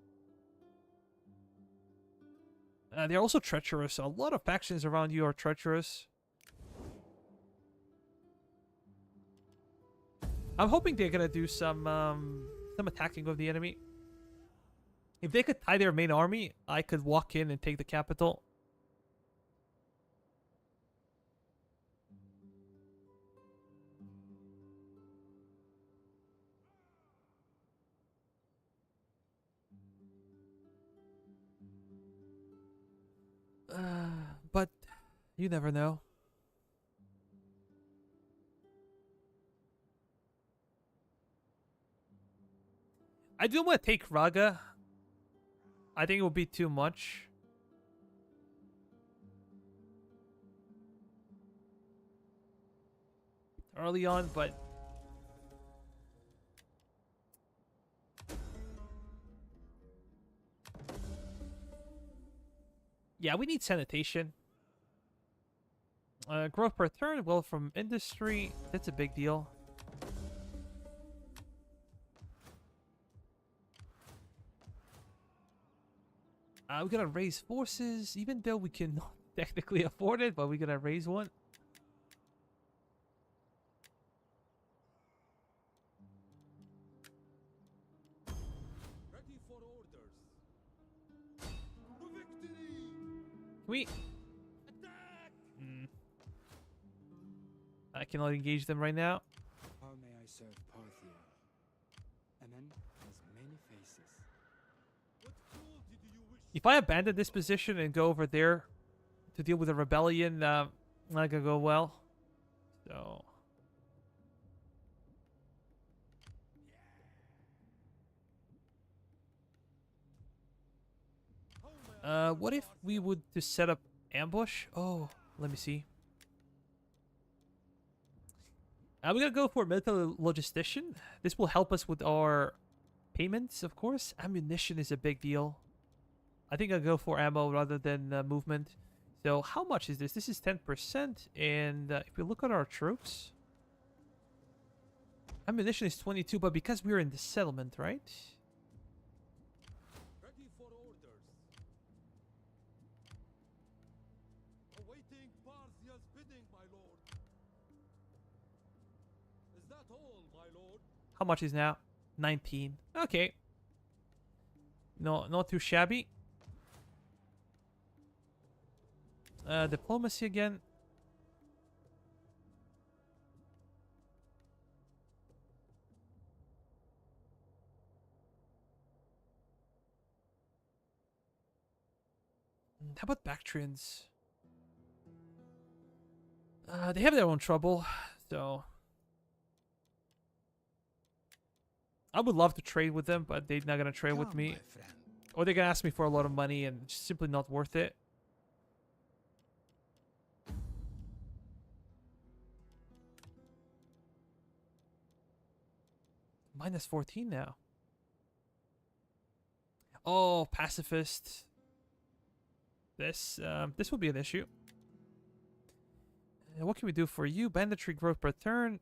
They're also treacherous. A lot of factions around you are treacherous. I'm hoping they're gonna do some attacking of the enemy. If they could tie their main army, I could walk in and take the capital. But you never know. I do want to take Raga. I think it would be too much. Early on, but yeah, we need sanitation. Growth per turn, wealth from industry. That's a big deal. We're gonna raise forces, even though we cannot technically afford it, but we're gonna raise one. Ready for orders. To victory! We Attack! I cannot engage them right now. How may I serve Parthia? MN has many faces. What cruelty do you wish? If I abandon this position and go over there to deal with a rebellion, not gonna go well. So what if we would just set up ambush? Oh, let me see. We're gonna go for military logistician. This will help us with our payments, of course. Ammunition is a big deal. I think I'll go for ammo rather than movement. So how much is this? This is 10%. And if we look at our troops, ammunition is 22, but because we're in the settlement, right? Ready for orders. Awaiting Parthia's bidding, my lord. Is that all, my lord? How much is now? 19. Okay. No, not too shabby. Diplomacy again. How about Bactrians? They have their own trouble, so I would love to trade with them, but they're not gonna trade with Come, me, my friend. or they're gonna ask me for a lot of money, and it's simply not worth it. Minus 14 now. Oh, pacifist. This will be an issue. What can we do for you? Banditry growth per turn.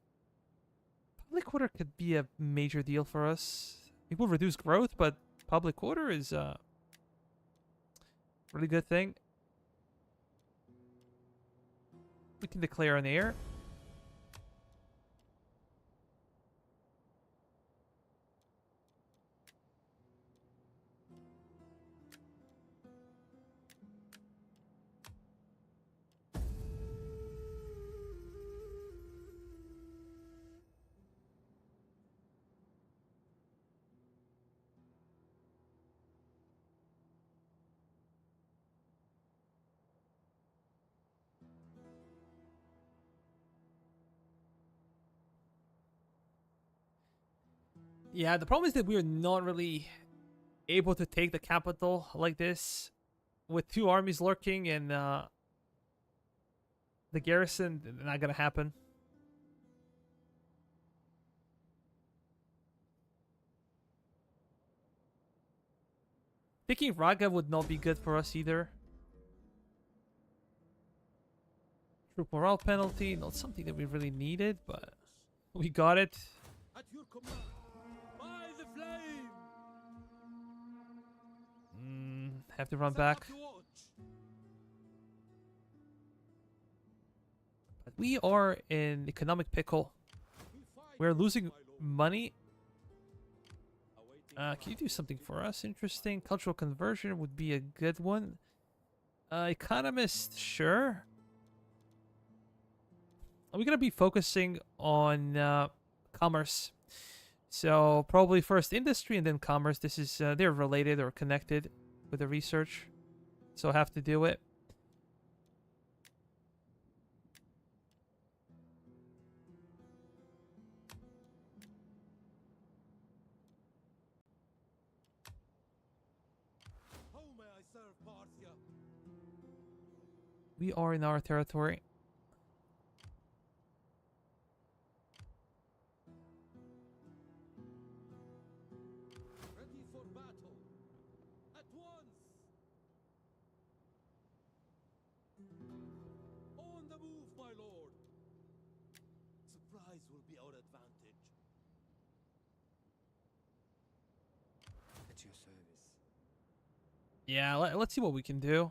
Public order could be a major deal for us. It will reduce growth, but public order is a really good thing. We can declare an heir. Yeah, the problem is that we're not really able to take the capital like this with two armies lurking and the garrison. Not gonna happen. Thinking Raga would not be good for us either. Troop morale penalty, not something that we really needed, but we got it. At your command. By the flame. Have to run Set back. up to watch. But we are in economic pickle. We fight We're you, losing my lord. money. Awaiting Can you do something for us? Interesting. Cultural conversion would be a good one. Economist, sure. We're gonna be focusing on commerce. So probably first industry and then commerce. This is they're related or connected with the research, so I have to do it. How may I serve Parthia? We are in our territory. Ready for battle. At once. On the move, my lord. Surprise will be our advantage. At your service. Yeah, let's see what we can do.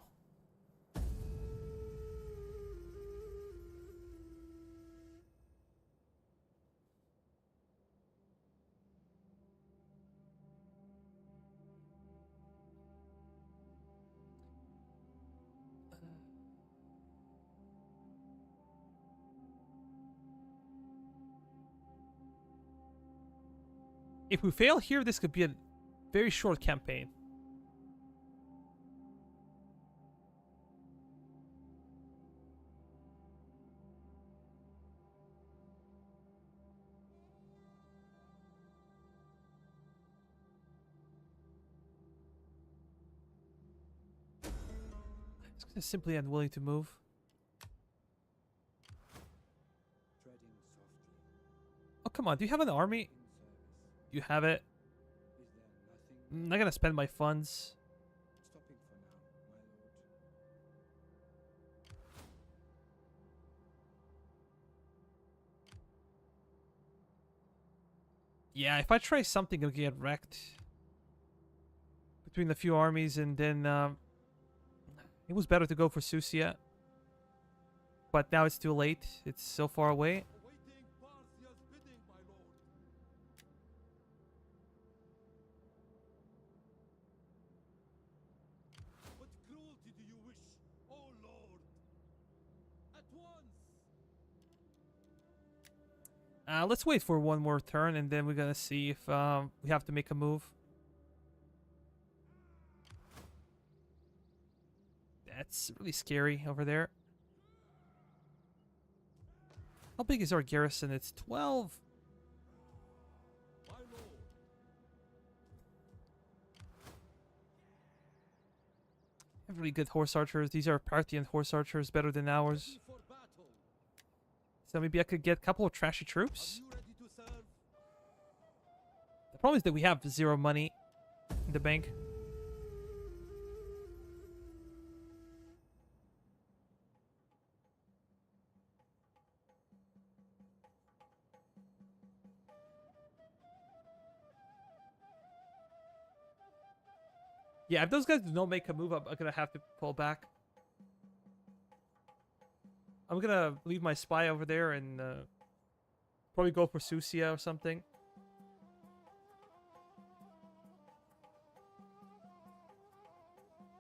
If we fail here, this could be a very short campaign. It's gonna simply unwilling to move. Treading softly. Oh, come on. Do you have an army? In service. You have it. Is there nothing I'm not gonna spend my funds. stopping for now, my lord? Yeah, if I try something, it'll get wrecked. Between the few armies, and then it was better to go for Susia. But now it's too late. It's so far away. Awaiting Parthia's bidding, my lord. What cruelty do you wish, oh lord? At once. Let's wait for one more turn, and then we're gonna see if we have to make a move. That's really scary over there. How big is our garrison? It's 12. My lord. Have really good horse archers. These are Parthian horse archers, better than ours. Ready for battle. So maybe I could get a couple of trashy Are troops. you ready to serve? The problem is that we have zero money in the bank. Yeah, if those guys do not make a move, I'm gonna have to pull back. I'm gonna leave my spy over there and probably go for Susia or something.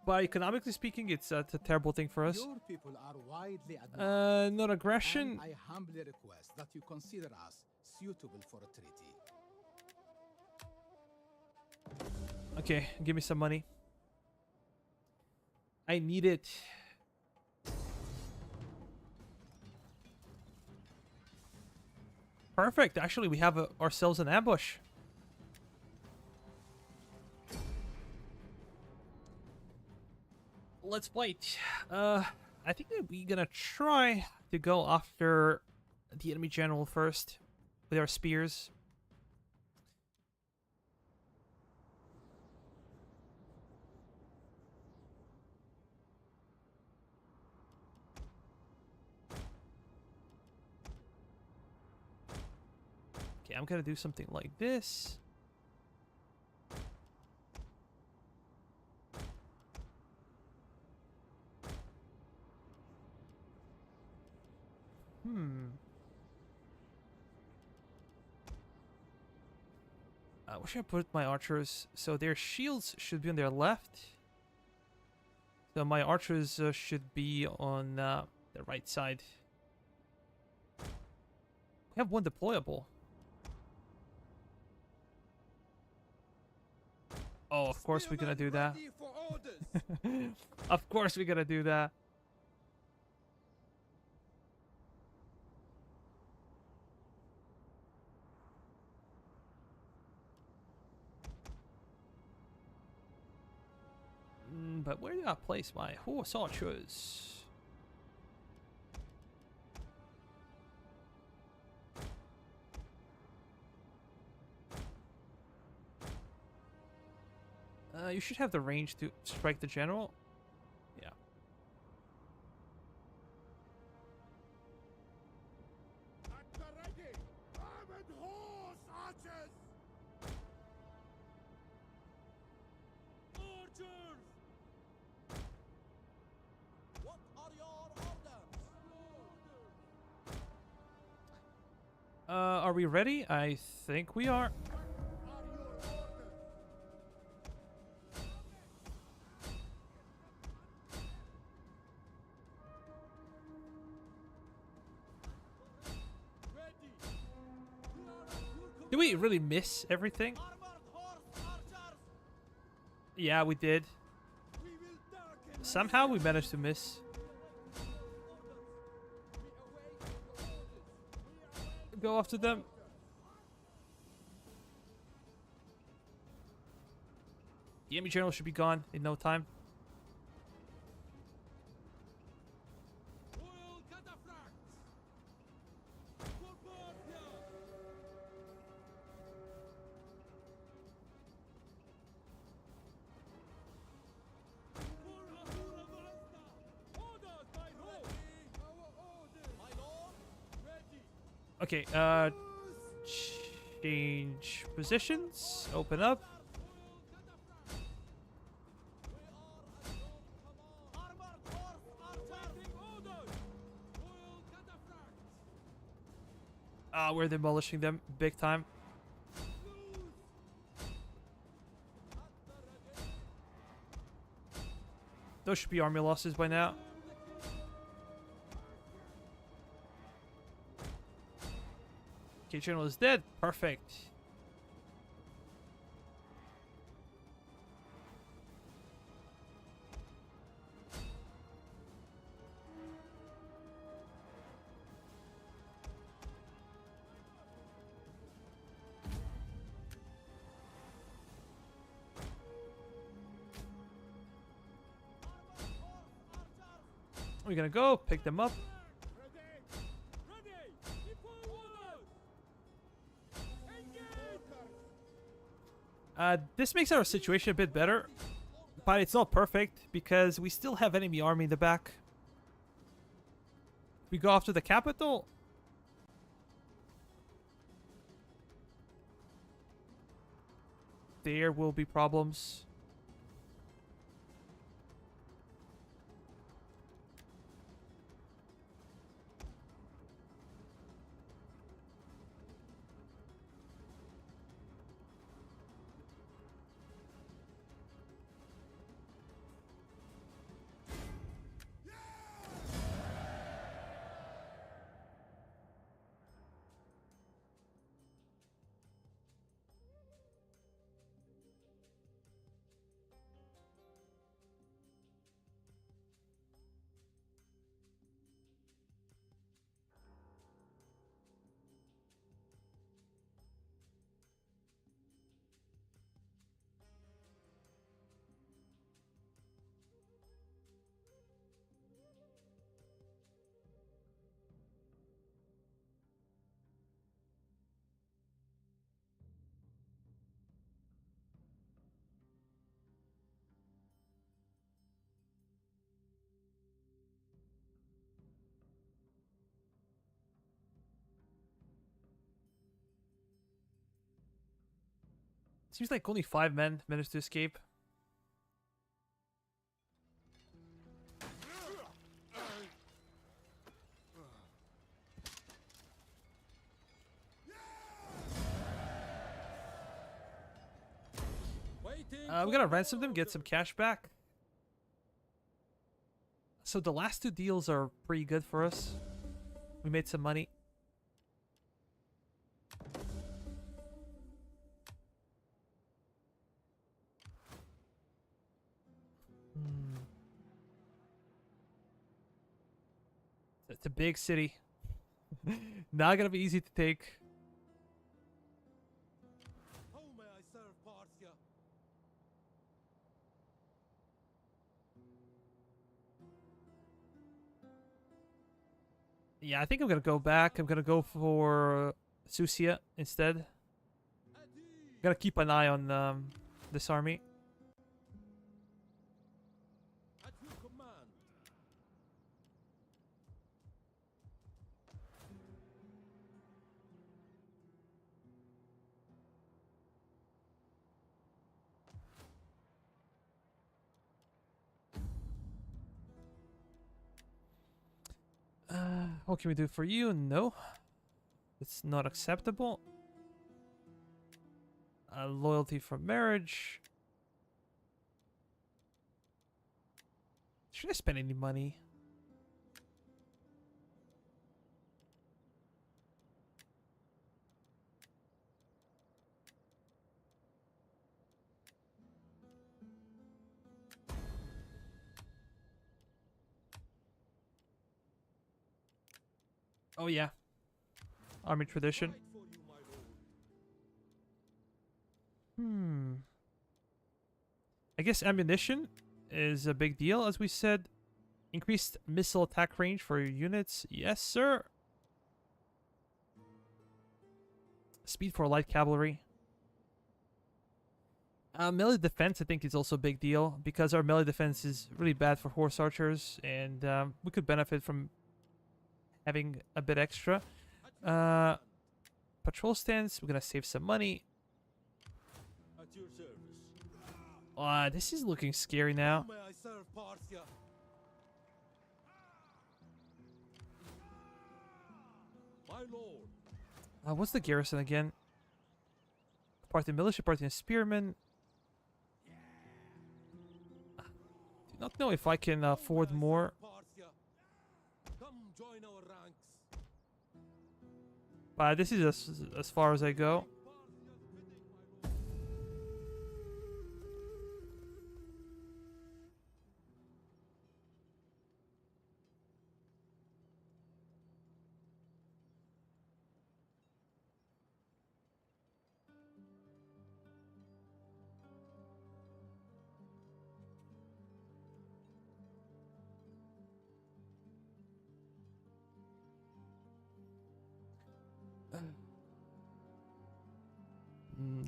But economically speaking, it's a terrible thing for us. Your people are widely admired. Not aggression. And I humbly request that you consider us suitable for a treaty. Okay, give me some money. I need it. Perfect. Actually, we have ourselves an ambush. Let's fight. I think that we're gonna try to go after the enemy general first with our spears. Okay, I'm gonna do something like this. Where should I put my archers? So their shields should be on their left. So my archers should be on the right side. We have one deployable. Oh, of course we're gonna do that. Ready for orders. Of course we're gonna do that. But where do I place my horse archers? You should have the range to strike the general. Yeah. At the ready. Armored horse archers. Archers. What are your orders? Are we ready? I think we are. Did we really miss everything? Yeah, we did. Somehow we managed to miss. Go after them. The enemy general should be gone in no time. Royal cataphracts. For Parthia. For Ahura Mazda. Orders, my lord. Our orders. My lord. Ready. Okay, change positions. Open up. We're demolishing them big time. Those should be army losses by now. Okay, general is dead. Perfect. We're gonna go pick them up. This makes our situation a bit better, but it's not perfect because we still have enemy army in the back. We go after the capital. There will be problems. Seems like only 5 men managed to escape. We gotta ransom them, get some cash back. So the last 2 deals are pretty good for us. We made some money. It's a big city. Not gonna be easy to take. How may I serve Parthia? Yeah, I think I'm gonna go back. I'm gonna go for Susia instead. Gotta keep an eye on this army. At your command. What can we do for you? No. It's not acceptable. Loyalty for marriage. Should I spend any money? Oh yeah. Army tradition. Fight for you, my lord. I guess ammunition is a big deal, as we said. Increased missile attack range for your units. Yes, sir. Speed for light cavalry. Melee defense, I think, is also a big deal because our melee defense is really bad for horse archers, and we could benefit from having a bit extra. Patrol stance, we're gonna save some money. At your service. This is looking scary now. How may I serve Parthia? My lord. What's the garrison again? Parthian militia, Parthian spearmen. Do not know if I can afford more. Parthia. Come join our ranks. This is as far as I go. Parthia's bidding, my lord.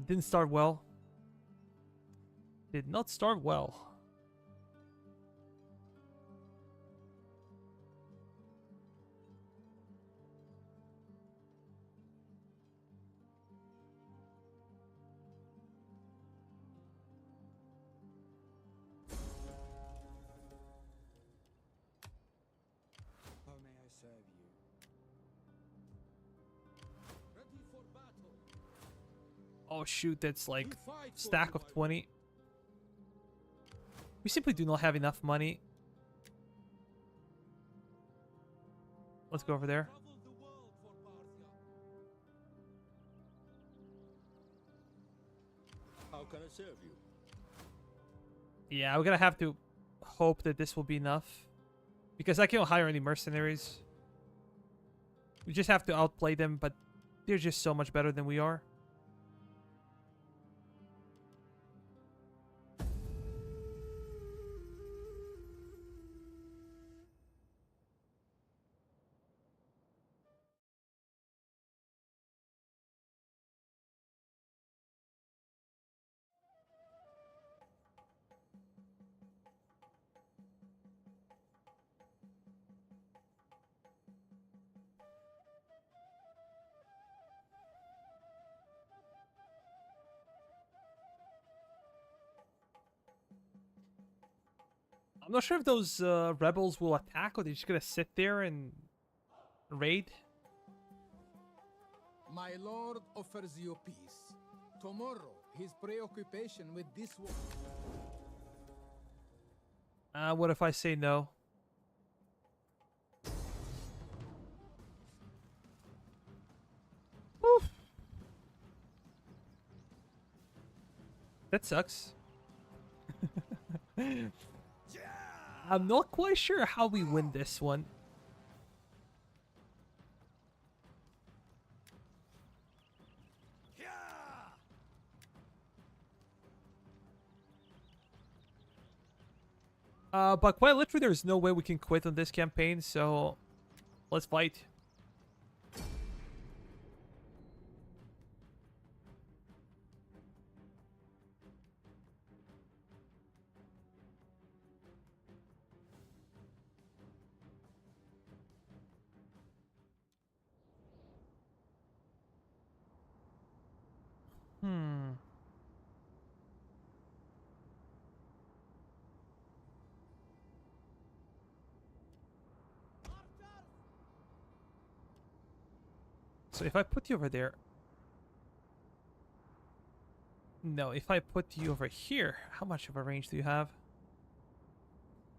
Didn't start well. Did not start well. How may I serve you? Ready for battle. Oh shoot, that's like We fight for stack you, of my lord. 20. We simply do not have enough money. Let's go over there. Travel the world for Parthia. How can I serve you? Yeah, we're gonna have to hope that this will be enough. Because I can't hire any mercenaries. We just have to outplay them, but they're just so much better than we are. I'm not sure if those rebels will attack or they're just gonna sit there and raid. My lord offers you peace. Tomorrow, his preoccupation with this war. What if I say no? Woof. That sucks. I'm not quite sure how we win this one. But quite literally, there's no way we can quit on this campaign, so let's fight. So if I put you over there... No, if I put you over here, how much of a range do you have?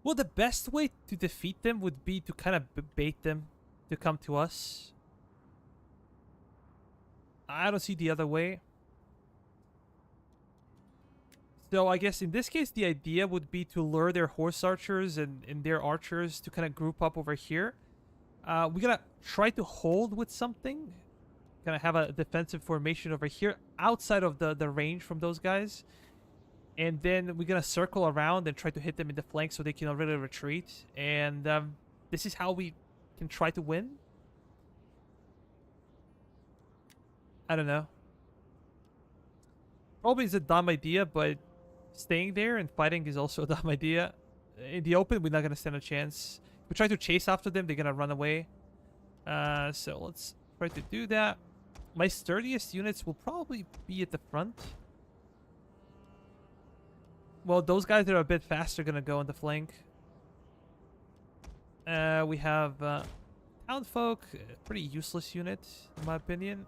Well, the best way to defeat them would be to kind of bait them to come to us. I don't see the other way. So I guess in this case, the idea would be to lure their horse archers and their archers to kind of group up over here. We're gonna try to hold with something. Gonna have a defensive formation over here outside of the range from those guys. And then we're gonna circle around and try to hit them in the flank so they can already retreat. And this is how we can try to win. I don't know. Probably is a dumb idea, but staying there and fighting is also a dumb idea. In the open, we're not gonna stand a chance. If we try to chase after them, they're gonna run away. So let's try to do that. My sturdiest units will probably be at the front. Well, those guys that are a bit faster are gonna go on the flank. We have Townfolk, a pretty useless unit, in my opinion.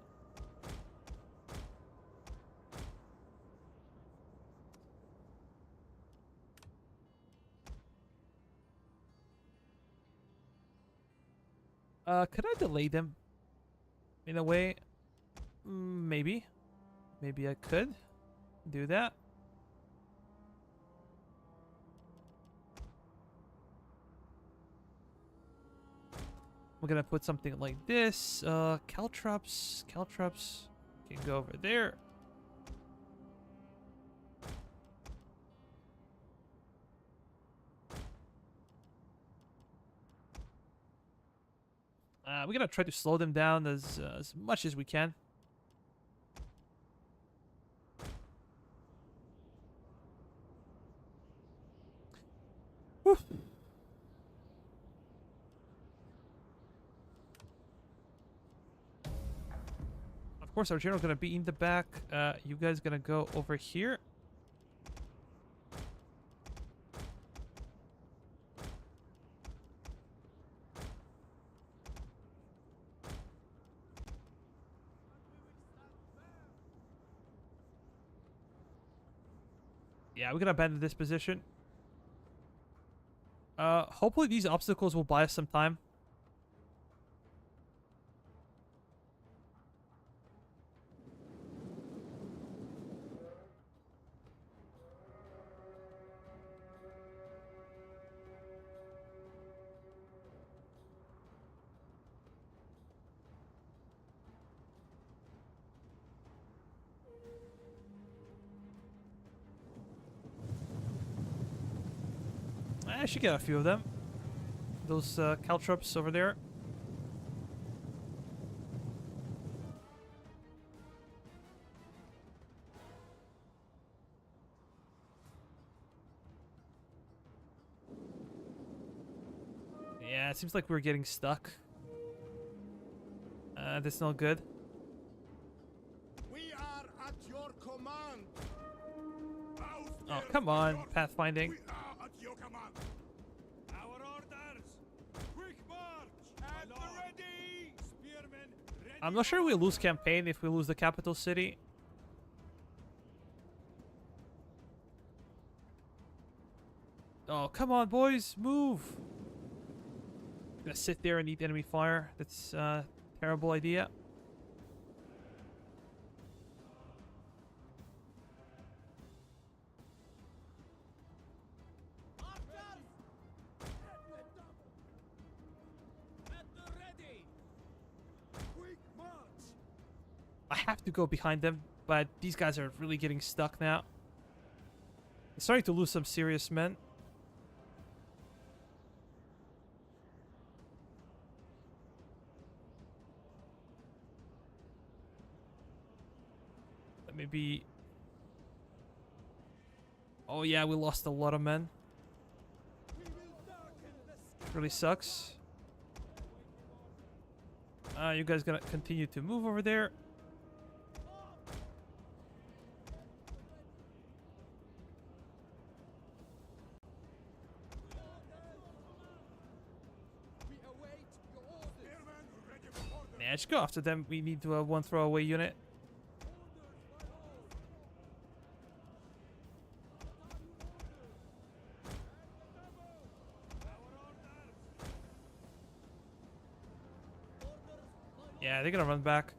Could I delay them? In a way? Maybe. Maybe I could do that. We're gonna put something like this. Caltrops can go over there. We're gonna try to slow them down as much as we can. Whew. Of course, our general's gonna be in the back. You guys gonna go over here. Yeah, we're gonna abandon this position. Hopefully these obstacles will buy us some time. I should get a few of them. Those caltrops over there. Yeah, it seems like we're getting stuck. That's not good. We are at your command. Oh, come on, pathfinding. We are at your command. I'm not sure we'll lose campaign if we lose the capital city. Oh, come on, boys, move! Gonna sit there and eat enemy fire. That's a terrible idea. I have to go behind them, but these guys are really getting stuck now. They're starting to lose some serious men. Maybe. Oh yeah, we lost a lot of men. Really sucks. You guys gonna continue to move over there. Yeah, just go after them. We need one throwaway unit. Yeah, they're gonna run back.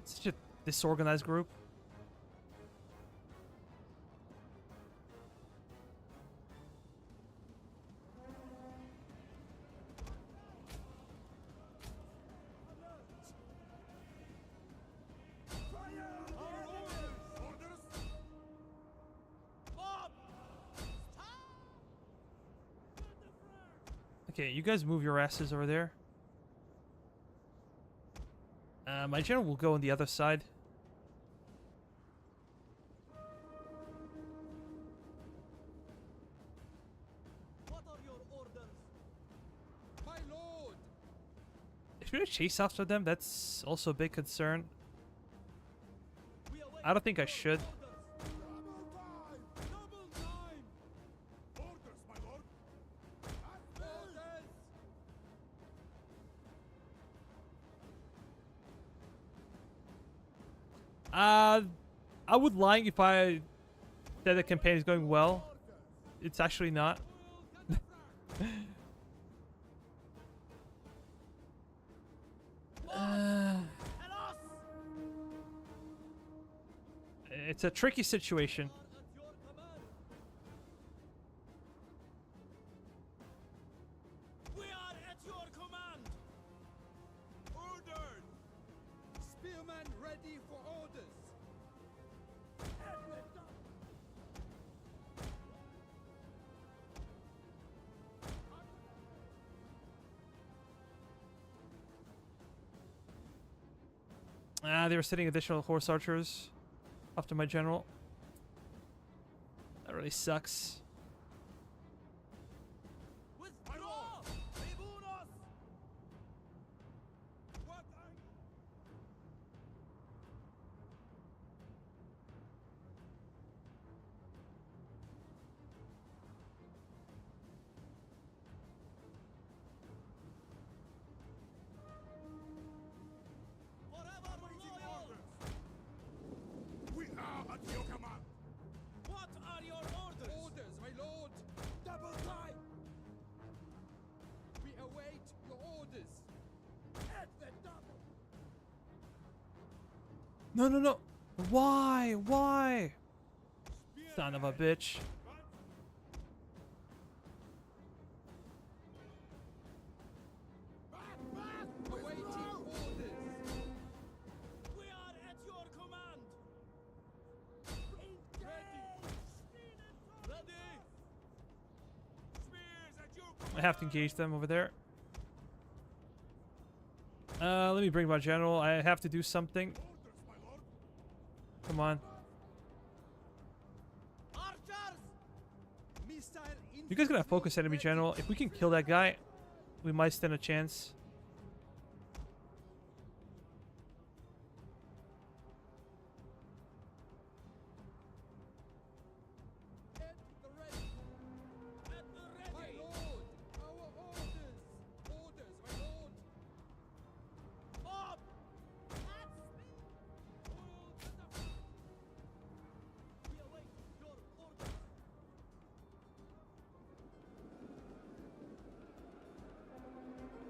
Such a disorganized group. Okay, you guys move your asses over there. My general will go on the other side. What are your orders? My lord! Should I chase after them? That's also a big concern. We await I don't think I should. orders. Double time! Orders, my lord! Orders! I would lie if I said the campaign is going well. It's actually not. It's a tricky situation. At your command. We are at your command. Ordered. Spearmen ready for orders. They were sending additional horse archers after my general. That really sucks. Withdraw! Tribunos! What Forever loyal! We are at your command. What are your orders? Orders, my lord! Double time! We await your orders. At the double! No, no, no. Why? Why? Son of a bitch. Awaiting orders. We are at your command. Engage! I have to engage them over there. Let me bring my general. I have to do something. Come on. You guys gonna focus enemy general. If we can kill that guy, we might stand a chance.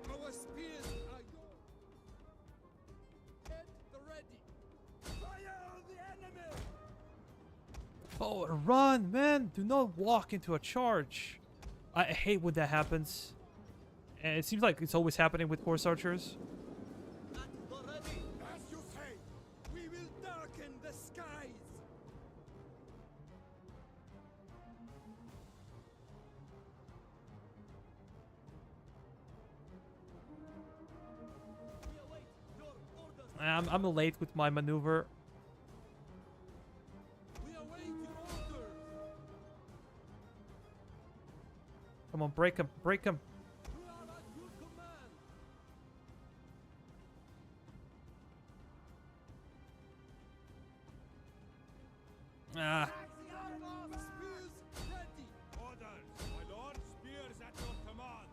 Our spears are yours. At the ready. Fire on the enemy. Oh, run, man! Do not walk into a charge. I hate when that happens. And it seems like it's always happening with horse archers. At the ready. As you say, we will darken the skies. We await your orders. I'm late with my maneuver. We await your orders. Come on, break him, break him. We are at your command. Ah, Spears ready. Orders, my lord. Spears at your command.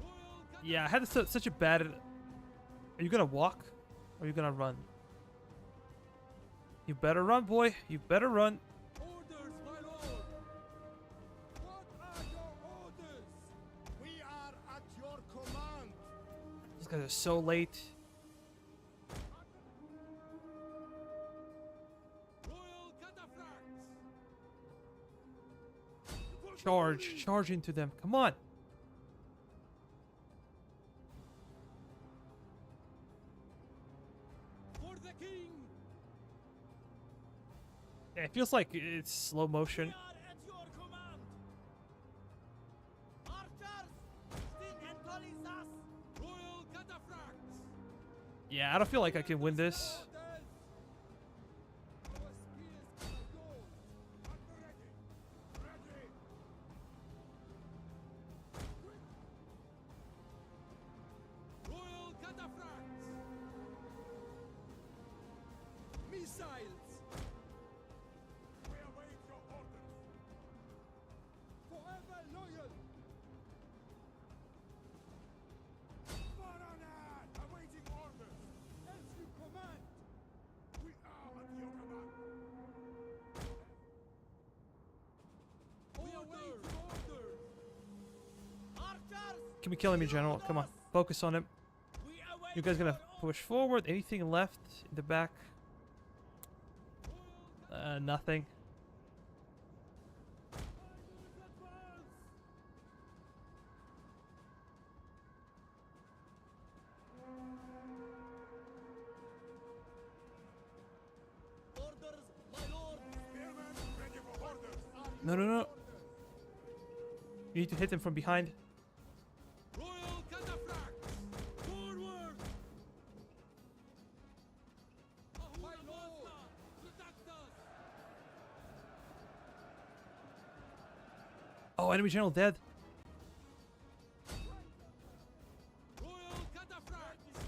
Royal yeah, I had such a bad... Are you gonna walk? Or are you gonna run? You better run, boy. You better run. orders, my lord. What are your orders? We are at your command. These guys are so late. Royal cataphracts. Charge. Charge into them. Come on. For the king. Yeah, it feels like it's slow motion. We are at your command. Archers, sting and collies. Royal cataphracts. Yeah, I don't feel like I can win this. Orders. Our spears are yours. At the ready. Ready. Royal cataphracts. Missiles. We await your orders. Forever loyal. Baronet, awaiting orders. As you command. We are at your command. We await your orders. Archers. Can we kill him, General? Come on. Focus on him. We await You guys gonna push forward? Anything left in the back? Nothing. Orders, my lord. Spearmen, ready for orders. No, no, no. You need to hit him from behind. Royal cataphracts. Forward. My lord. Protect us. Oh, enemy general dead. Royal cataphracts.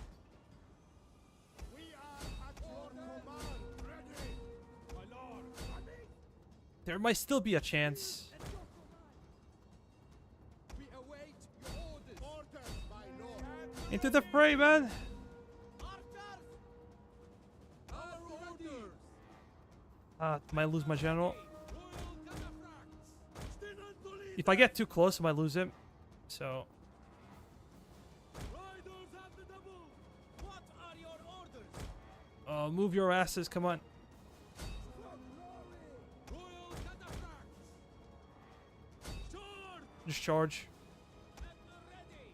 We are at your command. Ready. My lord. There might still be a chance. We await your orders. Orders, my lord. Into the fray, man. Archers. Our orders. Might lose my general. Royal cataphracts. Sting and collies. If I get too close, I might lose him. So, Riders at the double. What are your orders? move your asses. Come on. Royal cataphracts. Charge. Just charge. At the ready.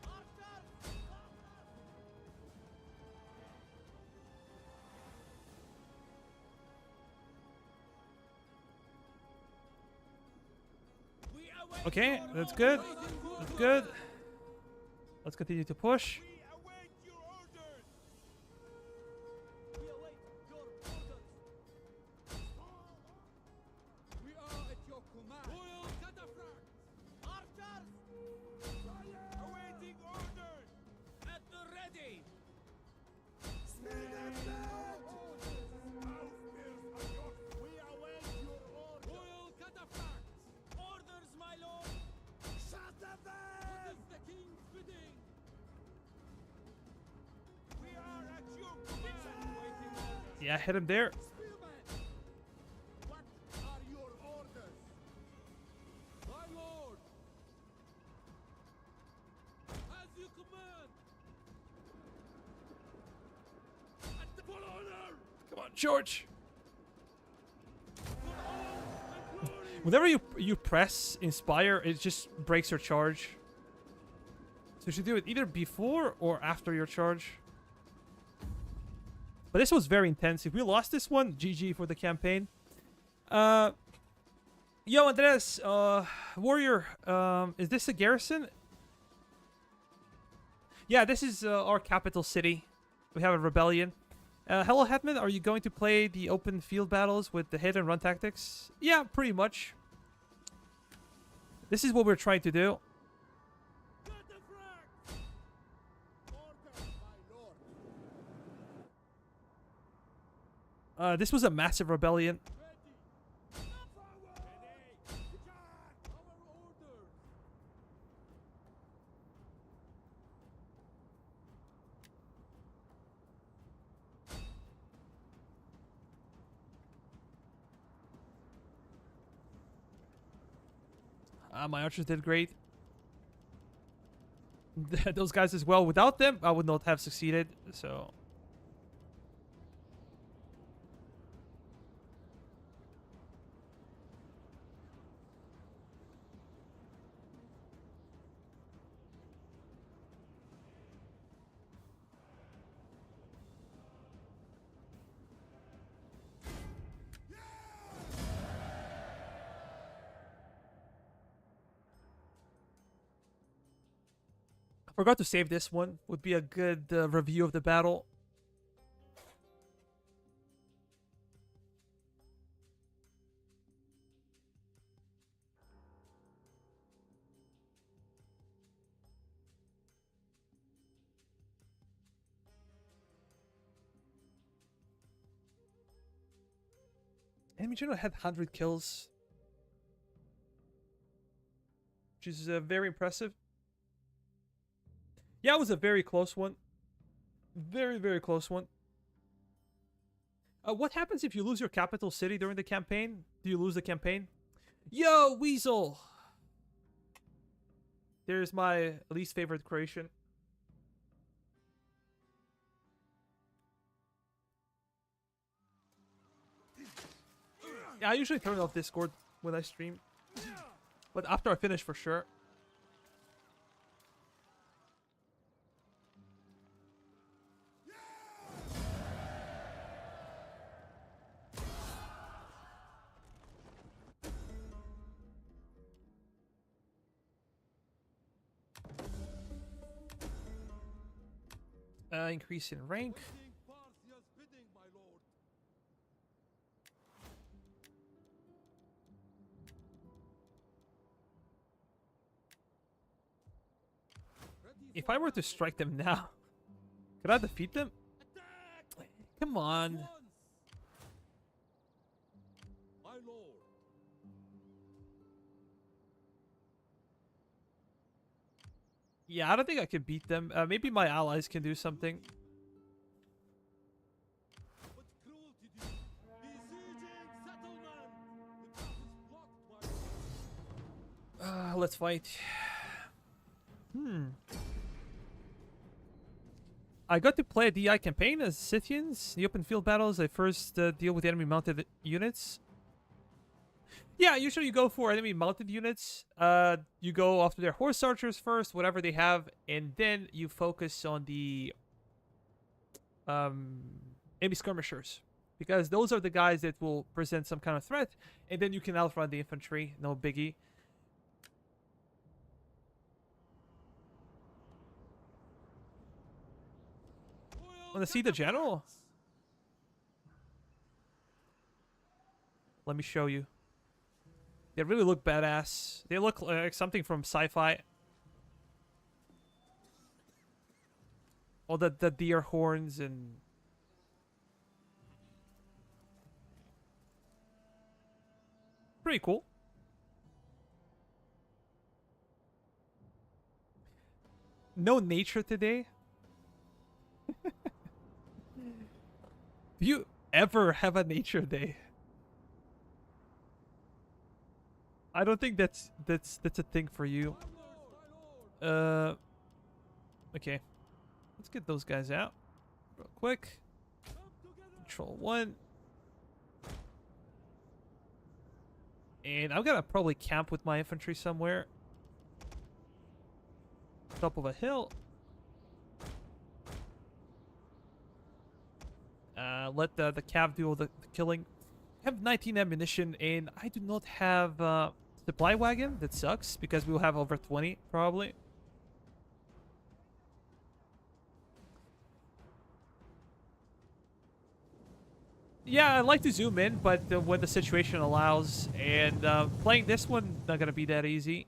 Archers. Okay, that's good. That's good. Let's continue to push. We await your orders. We are at your command. Royal cataphracts. Archers. Awaiting orders. At the ready. We await your orders. Royal cataphracts. Orders, my lord. Shut the What is the king's bidding? We are at your command. Waiting orders. Yeah, hit him there. Spearman. What are your orders? My lord. As you command. At the full honor. Come on, George. Whenever you press inspire, it just breaks your charge. So you should do it either before or after your charge. But this was very intense. If we lost this one, GG for the campaign. Yo, Andres, Warrior, is this a garrison? Yeah, this is our capital city. We have a rebellion. Hello, Hetman. Are you going to play the open field battles with the hit and run tactics? Yeah, pretty much. This is what we're trying to do. Cataphracts. Orders, my lord. This was a massive rebellion. Ready. Forward. Ready. Our orders. My archers did great. Those guys as well. Without them, I would not have succeeded. So. I forgot to save this one. Would be a good review of the battle. Enemy general had 100 kills, which is very impressive. Yeah, it was a very close one. Very, very close one. What happens if you lose your capital city during the campaign? Do you lose the campaign? Yo, Weasel! There's my least favorite Croatian. Yeah, I usually turn off Discord when I stream. But after I finish, for sure. Increase in rank. Waiting Parthia's bidding, my lord. Ready If for I were to battle. strike them now, could I defeat them? Attack! Come on. Once. My lord. Yeah, I don't think I can beat them. Maybe my allies can do something. What cruelty do you? Besieging settlement! The path is blocked, my lord. Let's fight. I got to play a D.E.I. campaign as Scythians. The open field battles, I first deal with enemy mounted units. Yeah, usually you go for enemy mounted units. You go after their horse archers first, whatever they have, and then you focus on the enemy skirmishers, because those are the guys that will present some kind of threat, and then you can outrun the infantry. No biggie. Want to see the general? Let me show you. They really look badass. They look like something from sci-fi. All the deer horns and... Pretty cool. No nature today? Do you ever have a nature day? I don't think that's a thing for you. Okay. Let's get those guys out real quick. Control 1. And I'm gonna probably camp with my infantry somewhere. Top of a hill. Let the cav do all the killing. I have 19 ammunition and I do not have supply wagon. That sucks because we'll have over 20 probably. Yeah, I like to zoom in, but when the situation allows, and playing this one not gonna be that easy.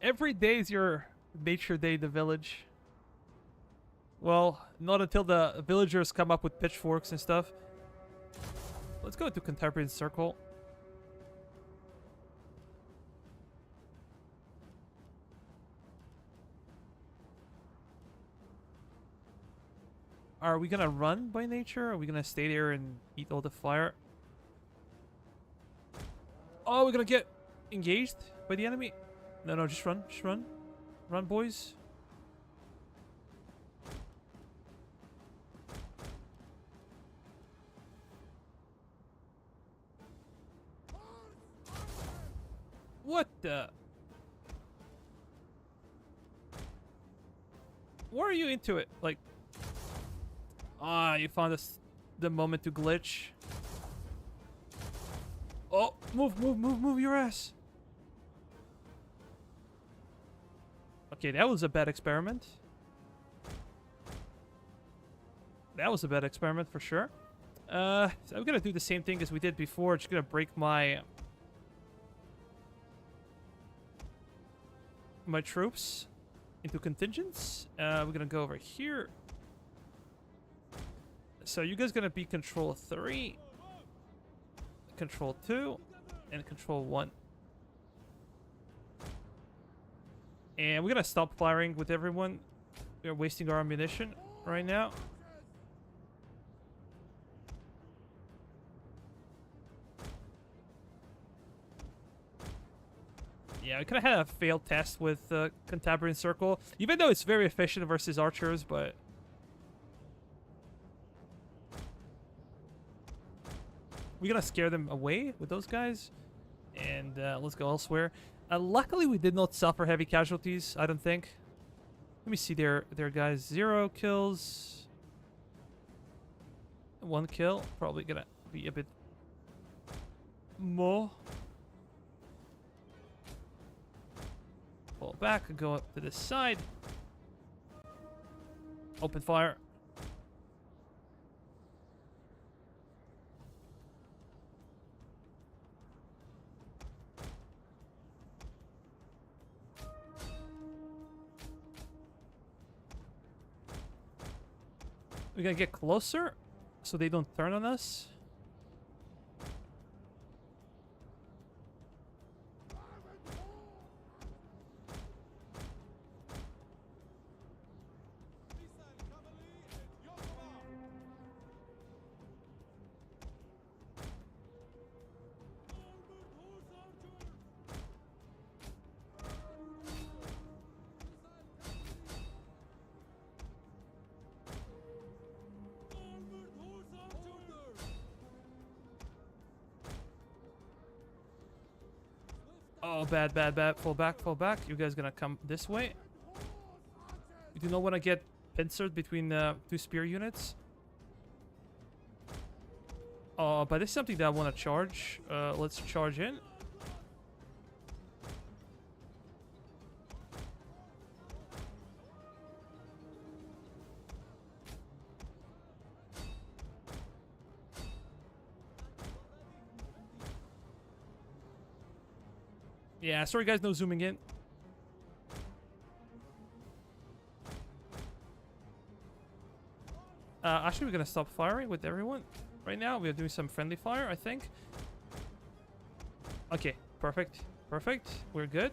Every day is your nature day in the village. Well, not until the villagers come up with pitchforks and stuff. Let's go to Contemporary Circle. Are we gonna run by nature? Or are we gonna stay there and eat all the fire? Oh, we're gonna get engaged by the enemy? No, no, just run. Just run. Run, boys. What the? Why are you into it? Like, you found the moment to glitch. Oh, move your ass. Okay, that was a bad experiment. That was a bad experiment for sure. So I'm gonna do the same thing as we did before. Just gonna break my troops into contingents. We're gonna go over here. So you guys gonna be control 3, control 2, and control 1. And we're gonna stop firing with everyone. We're wasting our ammunition right now. Yeah, I kind of had a failed test with Cantabrian Circle, even though it's very efficient versus archers, but... We're gonna scare them away with those guys, and let's go elsewhere. Luckily, we did not suffer heavy casualties, I don't think. Let me see their guys. 0 kills. 1 kill. Probably gonna be a bit more. Pull back and go up to this side. Open fire. We're gonna get closer so they don't turn on us. Oh, bad. Fall back. You guys gonna come this way. We do not want to get pincered between two spear units. But this is something that I want to charge. Let's charge in. Yeah, sorry guys, no zooming in. Actually, we're gonna stop firing with everyone right now. We are doing some friendly fire, I think. Okay, perfect, perfect. We're good.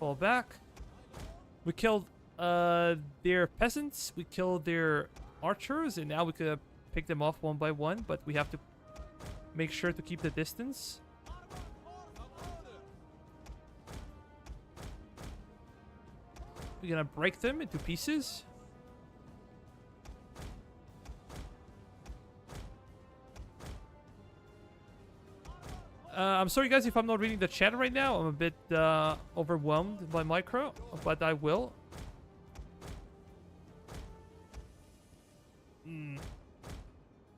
Fall back. We killed their peasants. We killed their archers, and now we could pick them off one by one. But we have to make sure to keep the distance. We're gonna break them into pieces. I'm sorry guys if I'm not reading the chat right now. I'm a bit overwhelmed by micro, but I will.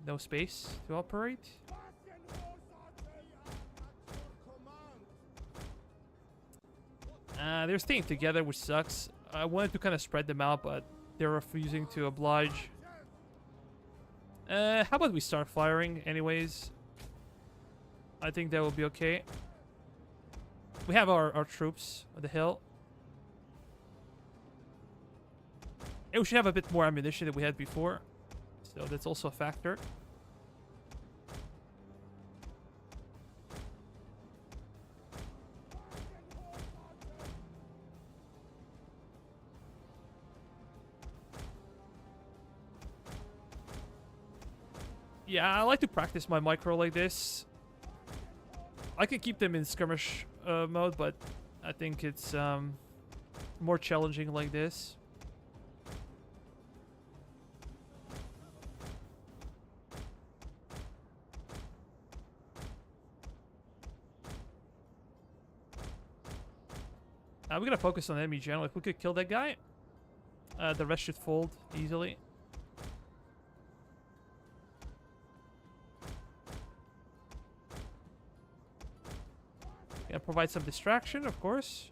No space to operate. They're staying together, which sucks. I wanted to kind of spread them out, but they're refusing to oblige. How about we start firing anyways? I think that will be okay. We have our troops on the hill. And we should have a bit more ammunition than we had before. So that's also a factor. Yeah, I like to practice my micro like this. I can keep them in skirmish mode, but I think it's more challenging like this. We're gonna focus on enemy general. If we could kill that guy, the rest should fold easily. Gonna provide some distraction, of course.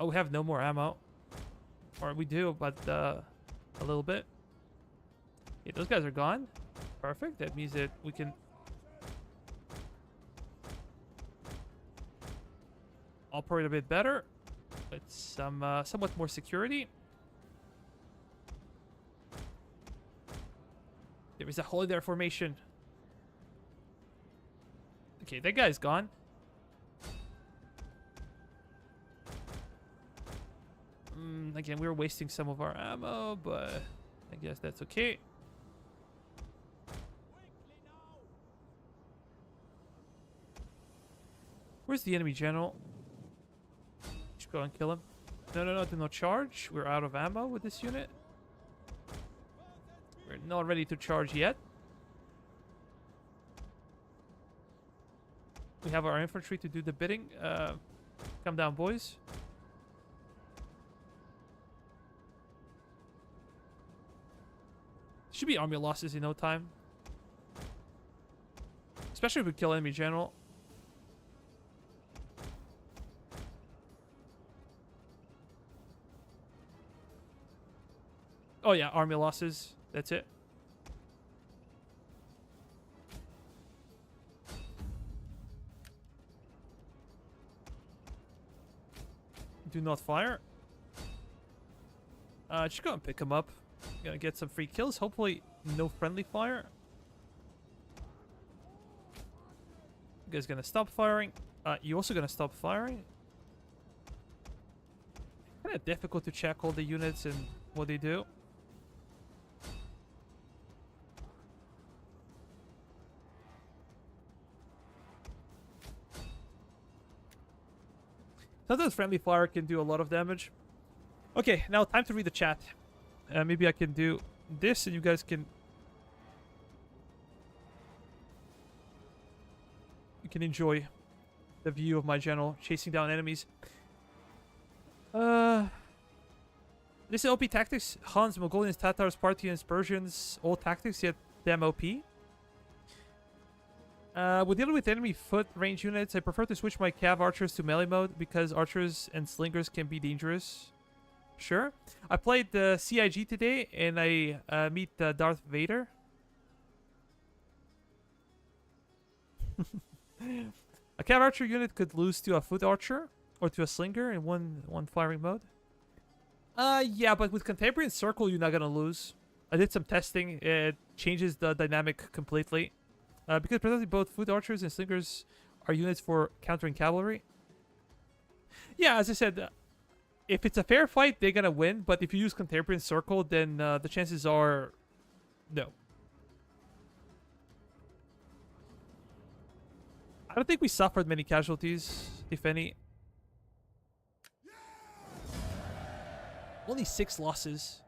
Oh, we have no more ammo. Or we do, but a little bit. Yeah, those guys are gone. Perfect. That means that we can operate a bit better. With some somewhat more security. There is a hole in their formation. Okay, that guy's gone. Again, we were wasting some of our ammo, but I guess that's okay. Where's the enemy general? Just go and kill him. No, do not charge. We're out of ammo with this unit. We're not ready to charge yet. We have our infantry to do the bidding. Come down, boys. Should be army losses in no time. Especially if we kill enemy general. Oh yeah, army losses. That's it. Do not fire. Just go and pick him up. Gonna get some free kills. Hopefully, no friendly fire. You guys gonna stop firing. You also gonna stop firing. Kind of difficult to check all the units and what they do. Sometimes friendly fire can do a lot of damage. Okay, now time to read the chat. Maybe I can do this and you guys can can enjoy the view of my general chasing down enemies. This is OP tactics. Huns, Mongolians, Tatars, Parthians, Persians, all tactics, yet damn OP. When dealing with enemy foot range units, I prefer to switch my cav archers to melee mode because archers and slingers can be dangerous. Sure. I played the CIG today and I meet Darth Vader. A cav archer unit could lose to a foot archer or to a slinger in one firing mode. Yeah, but with Contemporary Circle, you're not gonna lose. I did some testing. It changes the dynamic completely. Because precisely both foot archers and slingers are units for countering cavalry. Yeah, as I said, if it's a fair fight, they're gonna win. But if you use Contemporary Circle, then the chances are no. I don't think we suffered many casualties, if any. Only 6 losses.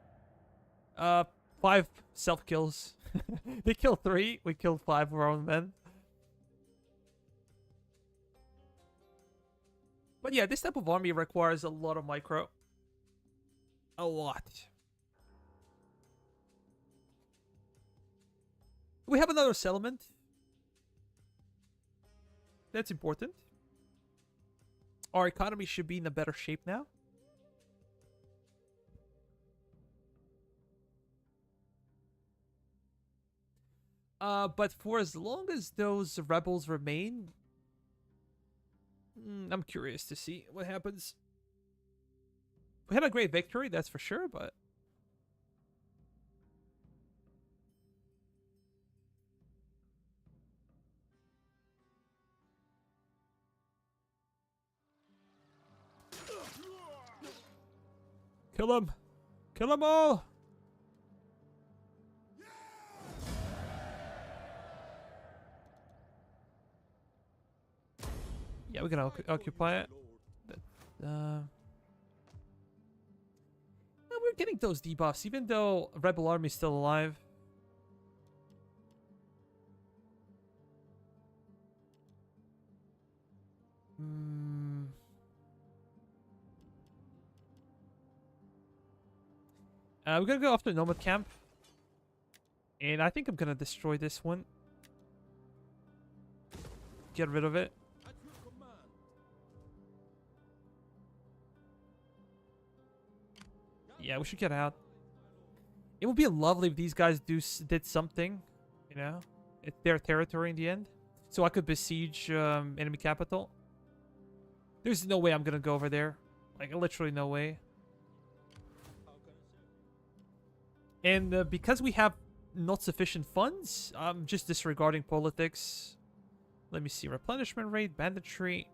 5 self-kills. They killed 3. We killed 5 of our own men. But yeah, this type of army requires a lot of micro. A lot. We have another settlement. That's important. Our economy should be in a better shape now. But for as long as those rebels remain, I'm curious to see what happens. We had a great victory, that's for sure, but... Kill him! Kill them all! Yeah, we're gonna occupy it. We're getting those debuffs, even though Rebel Army is still alive. We're gonna go after Nomad Camp. And I think I'm gonna destroy this one. Get rid of it. Yeah, we should get out. It would be lovely if these guys did something, you know? It's their territory in the end. So I could besiege enemy capital. There's no way I'm gonna go over there. Like, literally no way. And because we have not sufficient funds, I'm just disregarding politics. Let me see. Replenishment rate, banditry.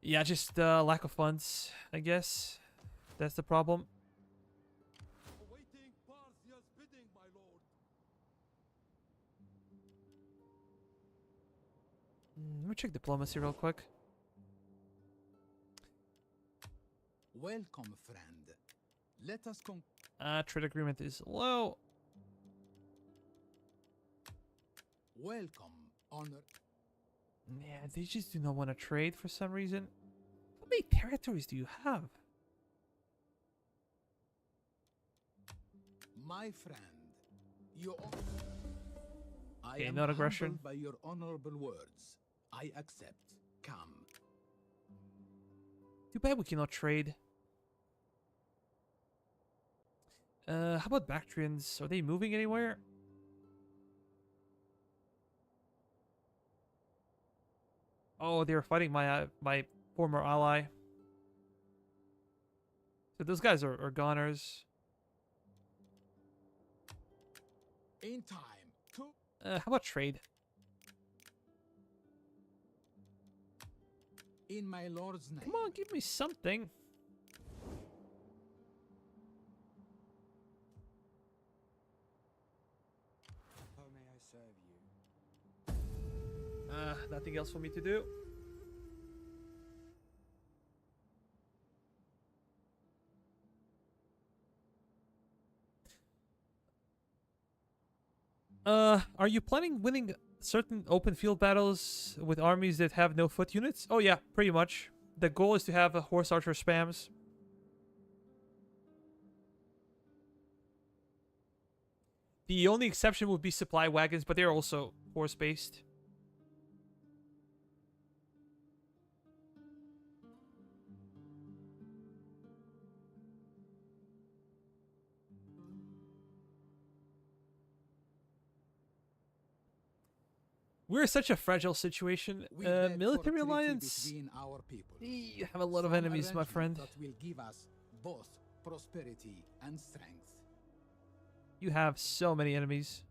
Yeah, just lack of funds, I guess. That's the problem. Awaiting Parthia's bidding, my lord. Let me check diplomacy real quick. Welcome, friend. Let us Trade agreement is low. welcome, honor. Yeah, they just do not want to trade for some reason. How many territories do you have? My friend, you. I Okay, am not aggression. humbled by your honorable words. I accept. Come. Too bad we cannot trade. How about Bactrians? Are they moving anywhere? Oh, they're fighting my my former ally. So those guys are goners. In time. To How about trade? in my lord's name. Come on, give me something. How may I serve you? Nothing else for me to do. Are you planning winning certain open field battles with armies that have no foot units? Oh yeah, pretty much. The goal is to have a horse archer spams. The only exception would be supply wagons, but they're also horse-based. We're in such a fragile situation. We beg for Military treaty alliance. between our people. You have a lot of Some enemies, my arrangement friend. That will give us both prosperity and strength. You have so many enemies.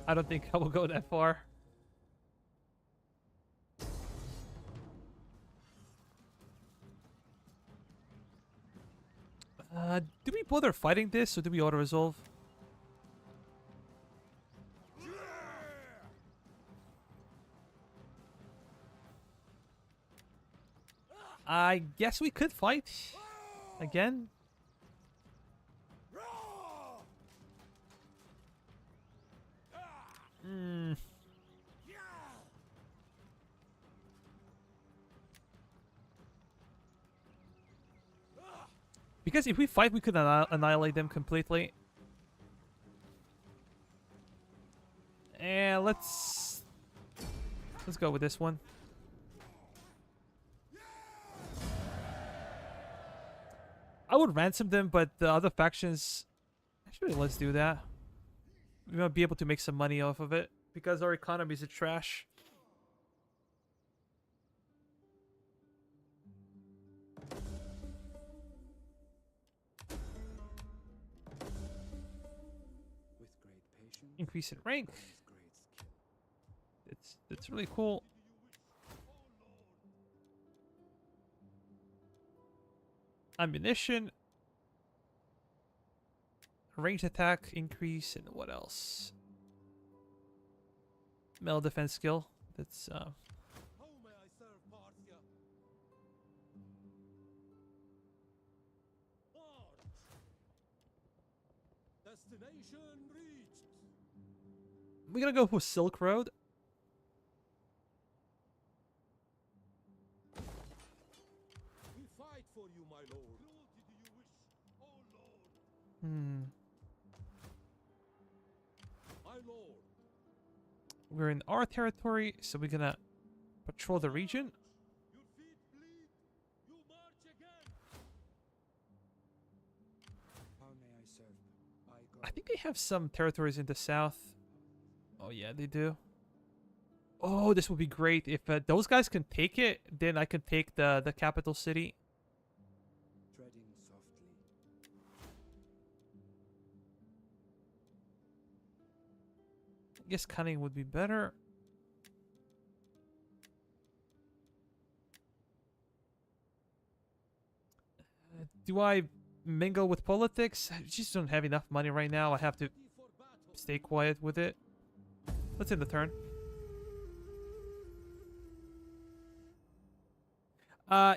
I don't think I will go that far. Do we bother fighting this or do we auto-resolve? I guess we could fight again. Hmm. Because if we fight, we could annihilate them completely. And let's go with this one. I would ransom them, but the other factions... Actually, let's do that. We might be able to make some money off of it. Because our economy is trash. With great patience Increase in rank. comes great skill. It's really cool. Ammunition. Range attack increase, and what else? Melee defense skill. That's How may I serve Parthia? March! Destination reached! we're gonna go for Silk Road. We fight for you, my lord. Cruelty do you wish, oh lord? My lord. We're in our territory, so we're gonna patrol the region. Your feet bleed. You march again. How may I serve? I think they have some territories in the south. Oh yeah, they do. Oh, this would be great if those guys can take it. Then I can take the capital city. Treading softly. I guess cunning would be better. Do I mingle with politics? I just don't have enough money right now. I have to For battle. stay quiet with it. Let's end the turn.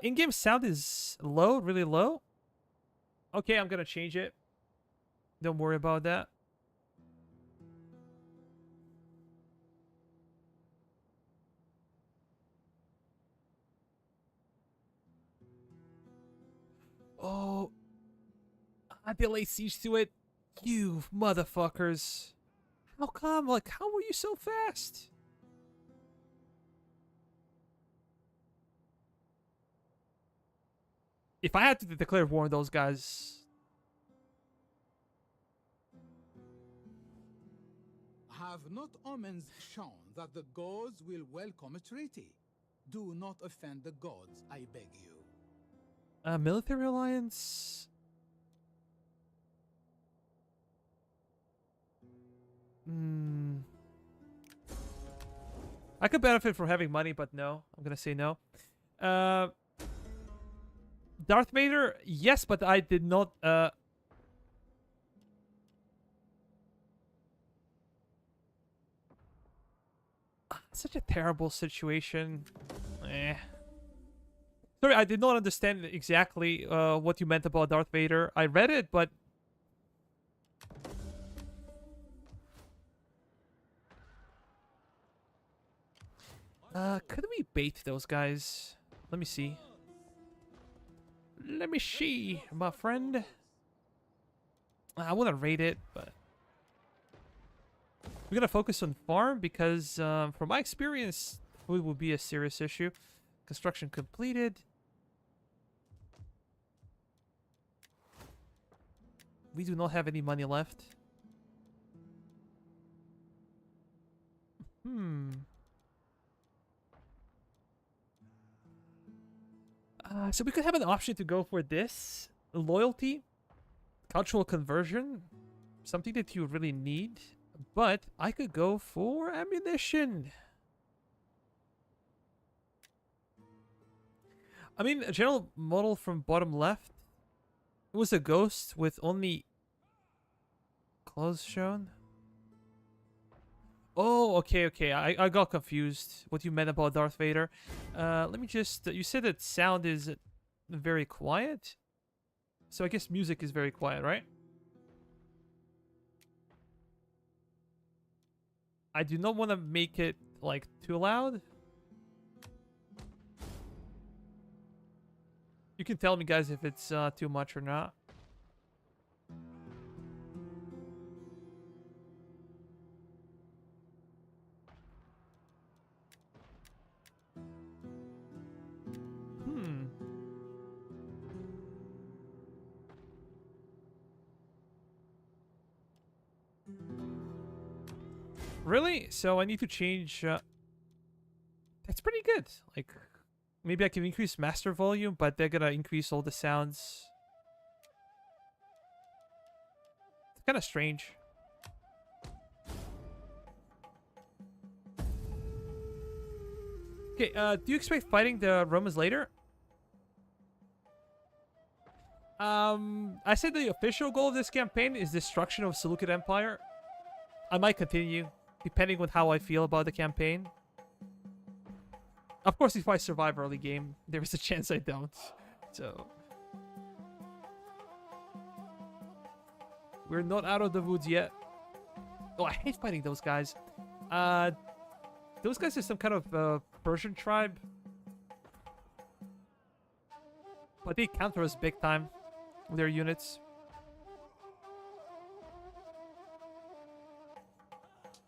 In-game sound is low, really low. Okay, I'm gonna change it. Don't worry about that. Oh, I delayed siege to it. You motherfuckers. How come? Like, how were you so fast? If I had to declare war on those guys... Have not omens shown that the gods will welcome a treaty? Do not offend the gods, I beg you. Military alliance? I could benefit from having money, but no. I'm gonna say no. Darth Vader, yes, but I did not. Such a terrible situation. Sorry, I did not understand exactly what you meant about Darth Vader. I read it, but Could we bait those guys? Let me see. Let me see, my friend. I want to raid it, but we're gonna focus on farm because, from my experience, food will be a serious issue. Construction completed. We do not have any money left. So we could have an option to go for this. Loyalty. Cultural conversion. Something that you really need. But I could go for ammunition. I mean, a general model from bottom left. It was a ghost with only clothes shown. Oh, okay. I got confused. What you meant about Darth Vader. Let me just... You said that sound is very quiet. So I guess music is very quiet, right? I do not want to make it, like, too loud. You can tell me, guys, if it's too much or not. Really? So I need to change... That's pretty good. Like, maybe I can increase master volume, but they're gonna increase all the sounds. It's kind of strange. Okay, do you expect fighting the Romans later? I said the official goal of this campaign is destruction of Seleucid Empire. I might continue, depending on how I feel about the campaign. Of course, if I survive early game, there is a chance I don't. So... We're not out of the woods yet. Oh, I hate fighting those guys. Those guys are some kind of Persian tribe. But they counter us big time with their units.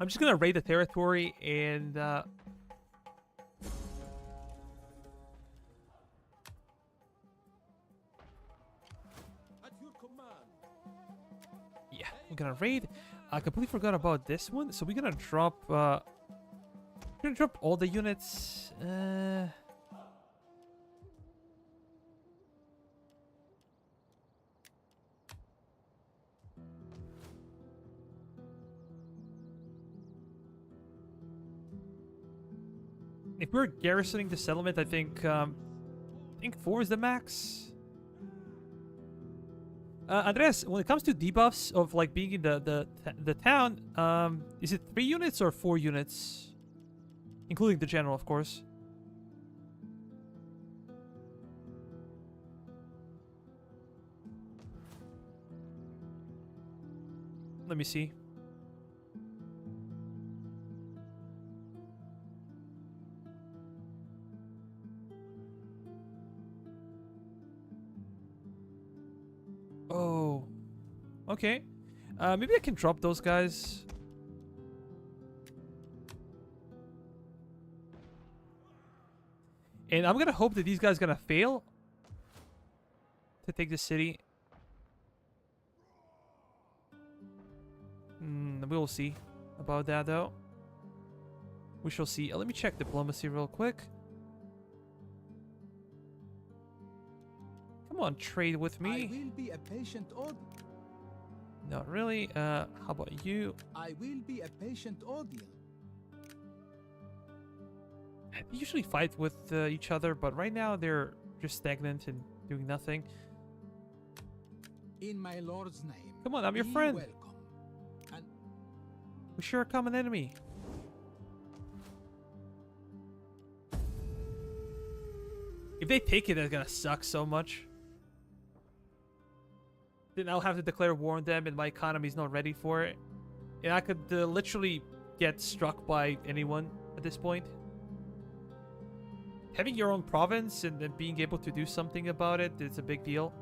I'm just gonna raid the territory and At your command. yeah, we're gonna raid. I completely forgot about this one, so we're gonna drop all the units. If we're garrisoning the settlement, I think 4 is the max. Andreas, when it comes to debuffs of like being in the town, is it 3 units or 4 units, including the general, of course? Let me see. Oh, okay. Maybe I can drop those guys. And I'm gonna hope that these guys gonna fail to take the city. We'll see about that, though. We shall see. Let me check diplomacy real quick. Come on, trade with me. I will be a patient audience. Not really. How about you? I will be a patient audience. They usually fight with each other, but right now they're just stagnant and doing nothing. In my lord's name. Come on, I'm your be friend. Welcome. And We share a common enemy. If they take it, it's gonna suck so much. Then I'll have to declare war on them, and my economy's not ready for it. And I could literally get struck by anyone at this point. having your own province and then being able to do something about it, it's a big deal.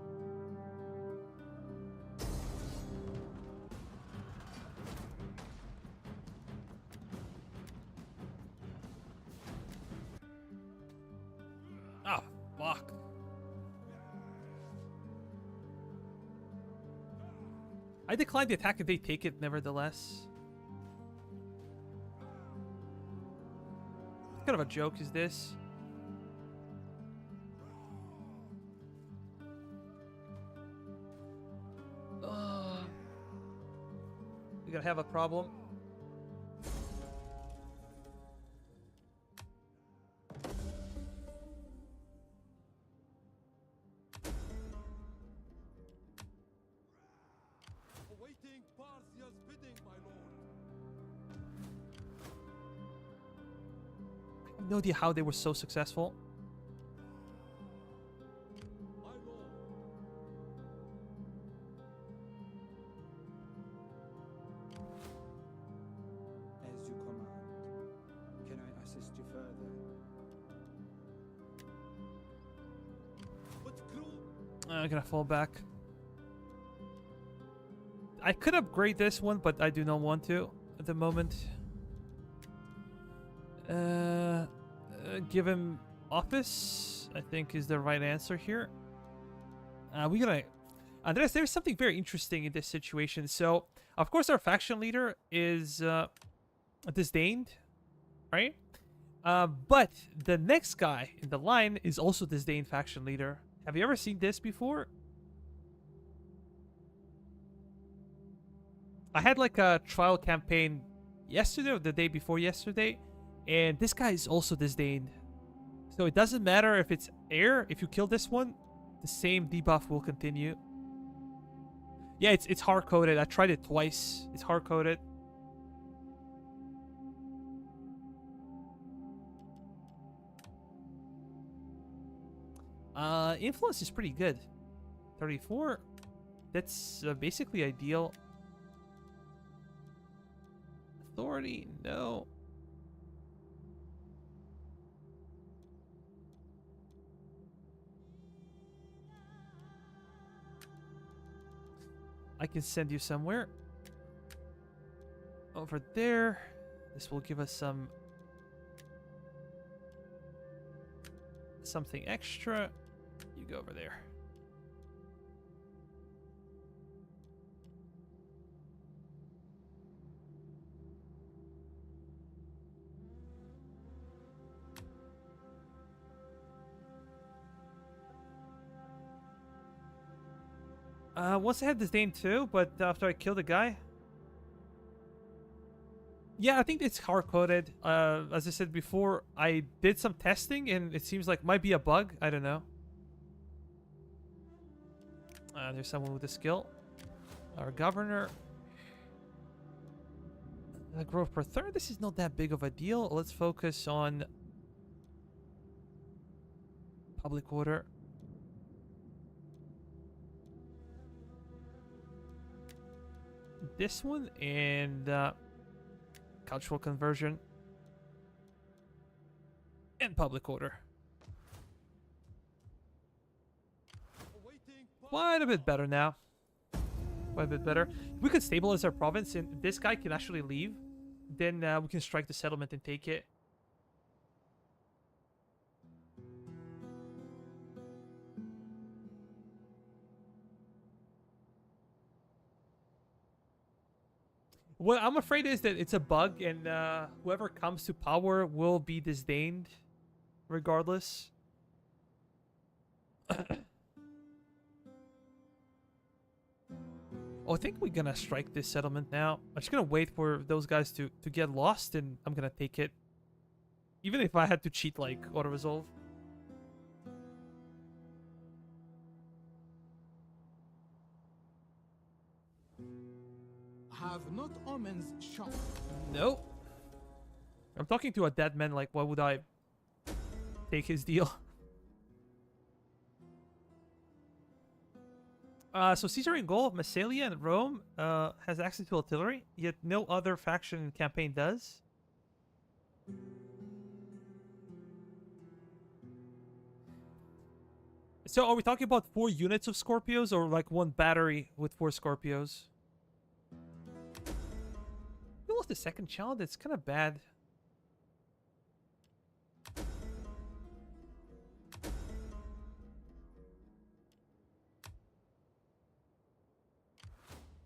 Ah, fuck. I declined the attack if they take it, nevertheless. What kind of a joke is this? We're gonna have a problem. Awaiting Parthia's bidding, my lord. I have no idea how they were so successful. My lord. As you command. Can I assist you further? But crew, I'm gonna fall back. I could upgrade this one, but I do not want to at the moment. Give him office, I think, is the right answer here. We're gonna... there's something very interesting in this situation. So, of course, our faction leader is disdained, right? But the next guy in the line is also disdained faction leader. Have you ever seen this before? I had like a trial campaign yesterday or the day before yesterday, and this guy is also disdained. So it doesn't matter if it's air. If you kill this one, the same debuff will continue. Yeah, it's hard-coded. I tried it twice. It's hard-coded. Influence is pretty good. 34. That's basically ideal. Authority, no. I can send you somewhere. Over there. This will give us something extra. You go over there. Once I had this name too, but after I killed the guy. Yeah, I think it's hard-coded. As I said before, I did some testing and it seems like might be a bug. I don't know. There's someone with a skill. Our governor. Growth per third. This is not that big of a deal. Let's focus on public order. This one and cultural conversion and public order. awaiting Quite a bit better now. Quite a bit better. We could stabilize our province and this guy can actually leave. Then we can strike the settlement and take it. What I'm afraid is that it's a bug and whoever comes to power will be disdained regardless. Oh, I think we're gonna strike this settlement now. I'm just gonna wait for those guys to get lost and I'm gonna take it. Even if I had to cheat like auto-resolve. Have not omens shown? Nope. I'm talking to a dead man, like why would I take his deal? So Caesar in Gaul, Massalia and Rome has access to artillery, yet no other faction in campaign does. So are we talking about 4 units of Scorpios or like one battery with 4 Scorpios? We lost the second child. That's kind of bad.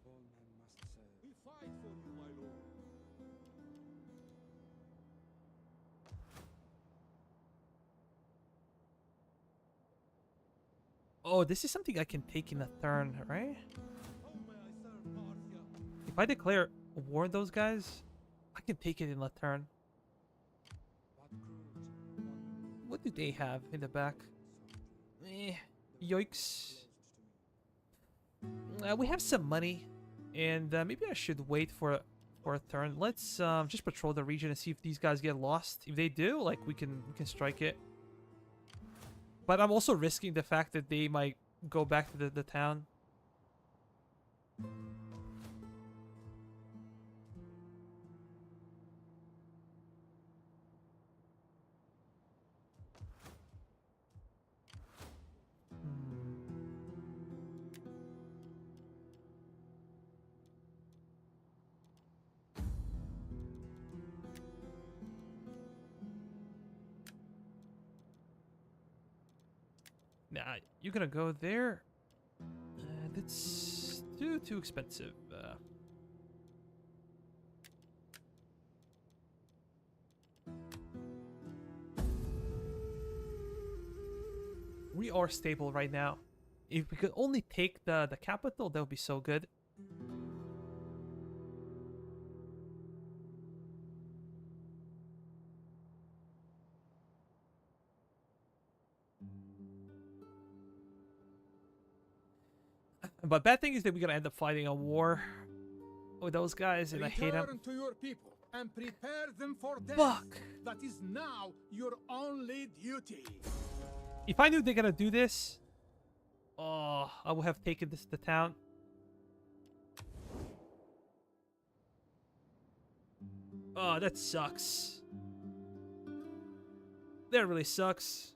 All men must serve. We fight for you, my lord. Oh, this is something I can take in a turn, right? How may I serve Parthia? If I declare war on those guys, I can take it in a turn. What cruelty, wonder, What do they have in the back? softly. Yikes. Closed to me. We have some money, and maybe I should wait for a turn. Let's just patrol the region and see if these guys get lost. If they do, like we can strike it. But I'm also risking the fact that they might go back to the town. Nah, you're gonna go there. That's too expensive. We are stable right now. If we could only take the capital, that would be so good. But bad thing is that we're gonna end up fighting a war with those guys, and I hate them. Return to your people and prepare them for death. Fuck. That is now your only duty. If I knew they're gonna do this, oh, I would have taken this to town. Oh, that sucks. That really sucks.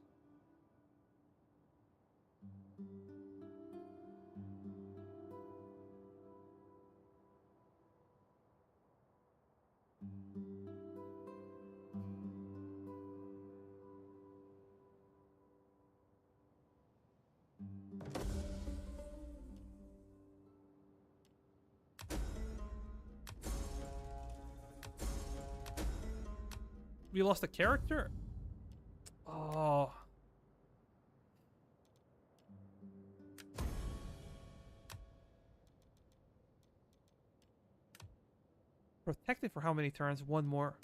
We lost a character? Oh. Protected for how many turns? One more.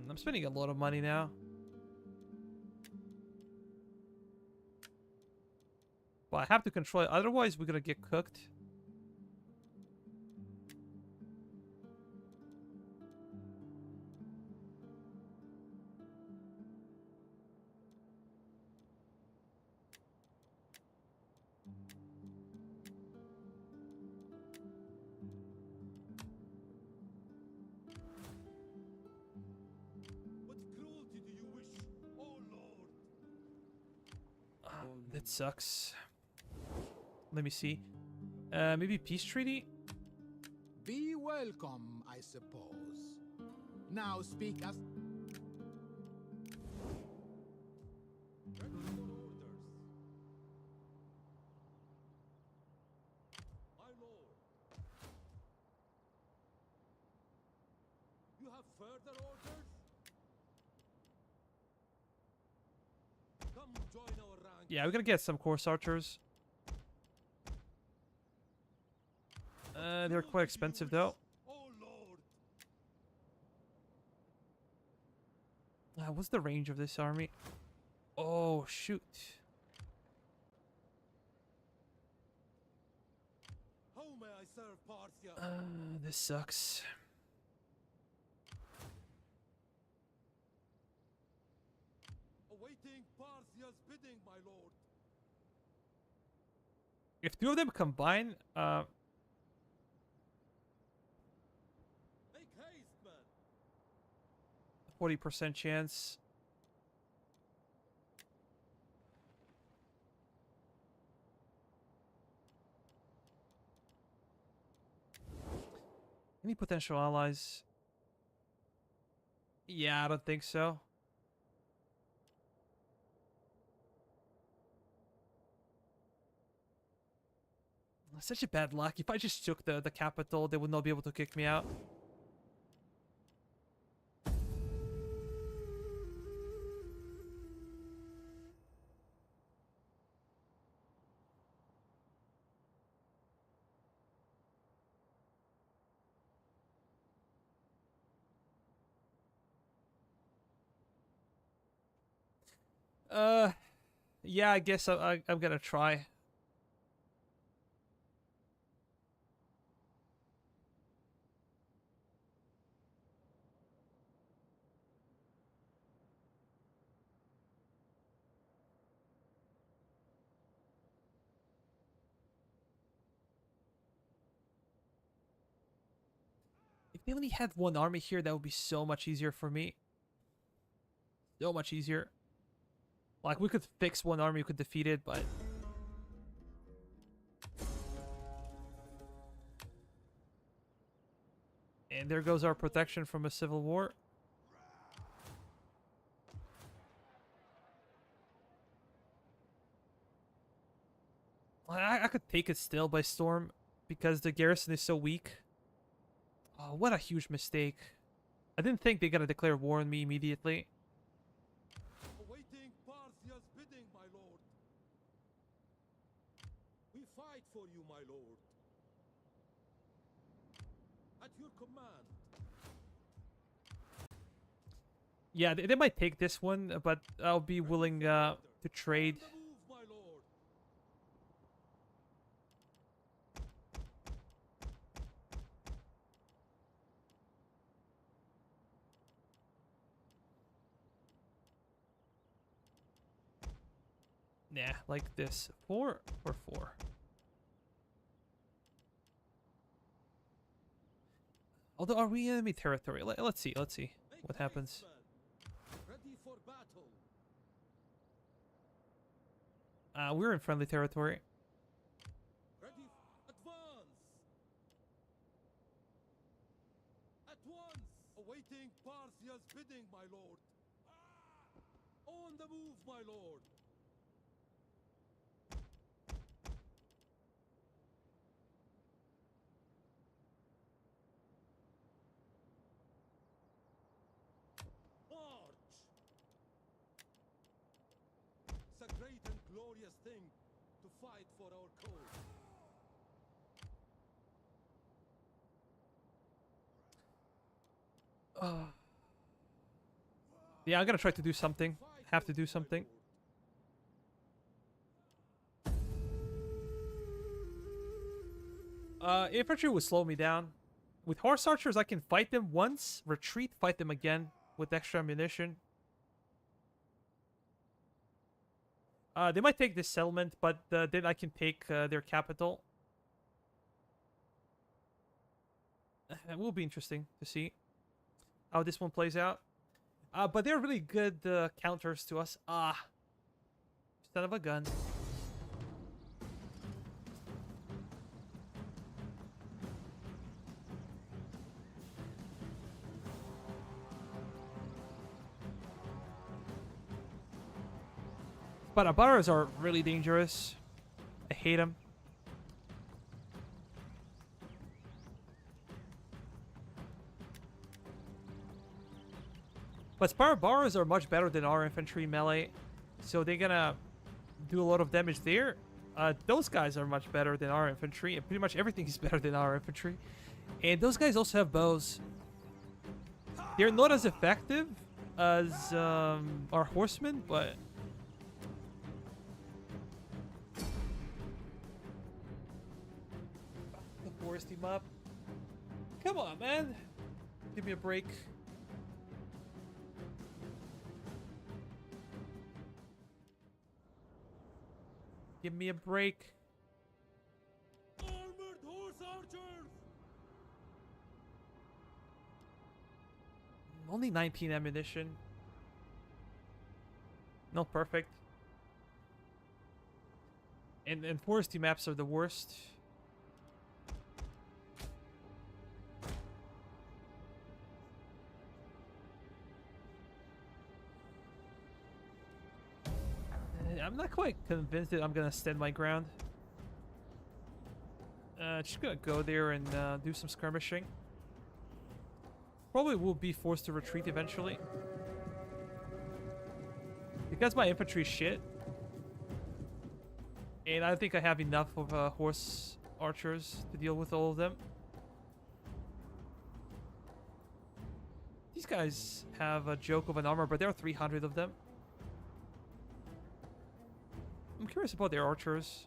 I'm spending a lot of money now. But I have to control it, otherwise we're gonna get cooked. What cruelty do you wish, oh lord? That sucks. Let me see. Maybe peace treaty? Be welcome, I suppose. Now speak as... Ready for orders. My lord. You have further orders? Come join our ranks. Yeah, we're gonna get some course archers. They're quite expensive though. Oh lord. What's the range of this army? Oh, shoot. How may I serve Parthia? This sucks. Awaiting Parthia's bidding, my lord. If two of them combine, Make haste, man. 40% chance. Any potential allies? Yeah, I don't think so. Such a bad luck. If I just took the capital, they would not be able to kick me out. Yeah, I guess I'm gonna try. If they only had one army here, that would be so much easier for me. So much easier. Like, we could fix one army, we could defeat it, but... And there goes our protection from a civil war. I could take it still by storm because the garrison is so weak. Oh, what a huge mistake. I didn't think they gotta declare war on me immediately. Awaiting Parthia's bidding, my lord. We fight for you, my lord. At your command. Yeah, they might take this one, but I'll be willing to trade. On the move, my lord. Nah, like this. 4 or 4. Although, are we enemy territory? Let's see. Let's see what happens. Ready for battle. We're in friendly territory. Ready. Advance. At once. Awaiting Parthia's bidding, my lord. On the move, my lord. March. It's a great and glorious thing to fight for our cause. Yeah, I'm gonna try to do something. Have to do something. Infantry would slow me down. With horse archers, I can fight them once, retreat, fight them again with extra ammunition. They might take this settlement, but then I can take their capital. It will be interesting to see how this one plays out. But they're really good counters to us. Son of a gun. But Abaras are really dangerous. I hate them. But Sparabaras are much better than our infantry melee, so they're gonna do a lot of damage there. Those guys are much better than our infantry, and pretty much everything is better than our infantry. And those guys also have bows. They're not as effective as our horsemen, but... The forest team up. Come on, man. Give me a break. Give me a break. Armored horse archers! Only 19 ammunition. Not perfect. And foresty maps are the worst. I'm not quite convinced that I'm gonna stand my ground. Just gonna go there and do some skirmishing. Probably will be forced to retreat eventually. Because my infantry is shit. And I think I have enough of horse archers to deal with all of them. These guys have a joke of an armor, but there are 300 of them. I'm curious about their archers.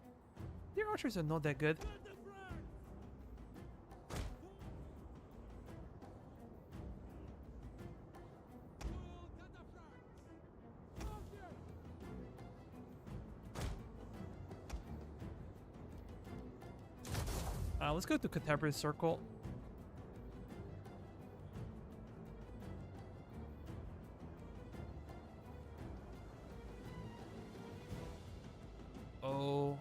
Their archers are not that good. Let's go to Contemporary Circle. Oh.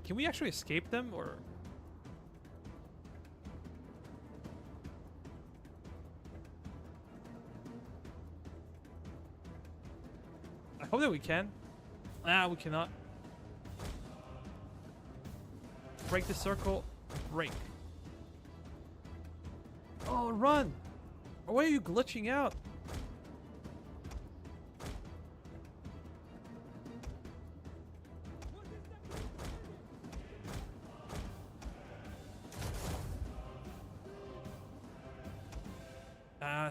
Can we actually escape them, or? I hope that we can. We cannot. Break the circle. Break. Oh, run! Why are you glitching out?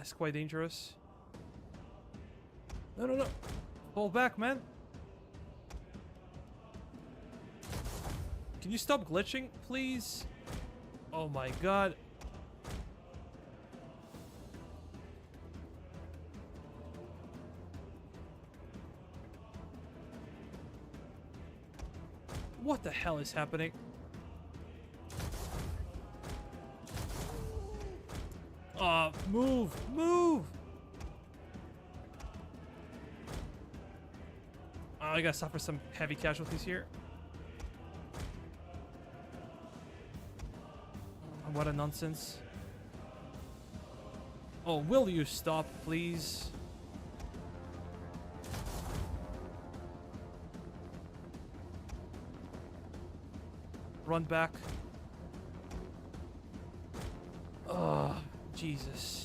It's quite dangerous. No, no, no. Fall back, man. Can you stop glitching, please? Oh my god. What the hell is happening? Move! Move! Oh, I gotta suffer some heavy casualties here. What a nonsense. Oh, will you stop, please? Run back. Oh, Jesus.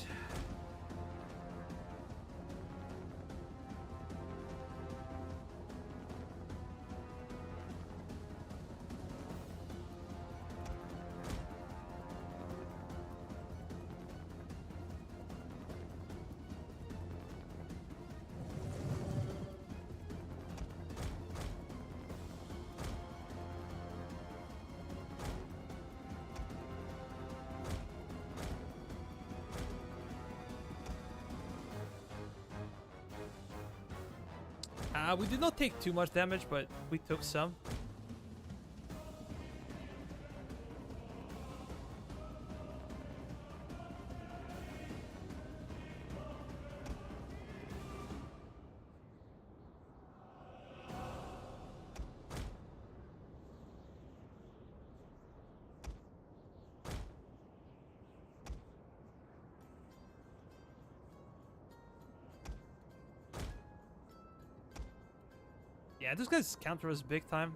We did not take too much damage, but we took some. Yeah, those guys counter us big time.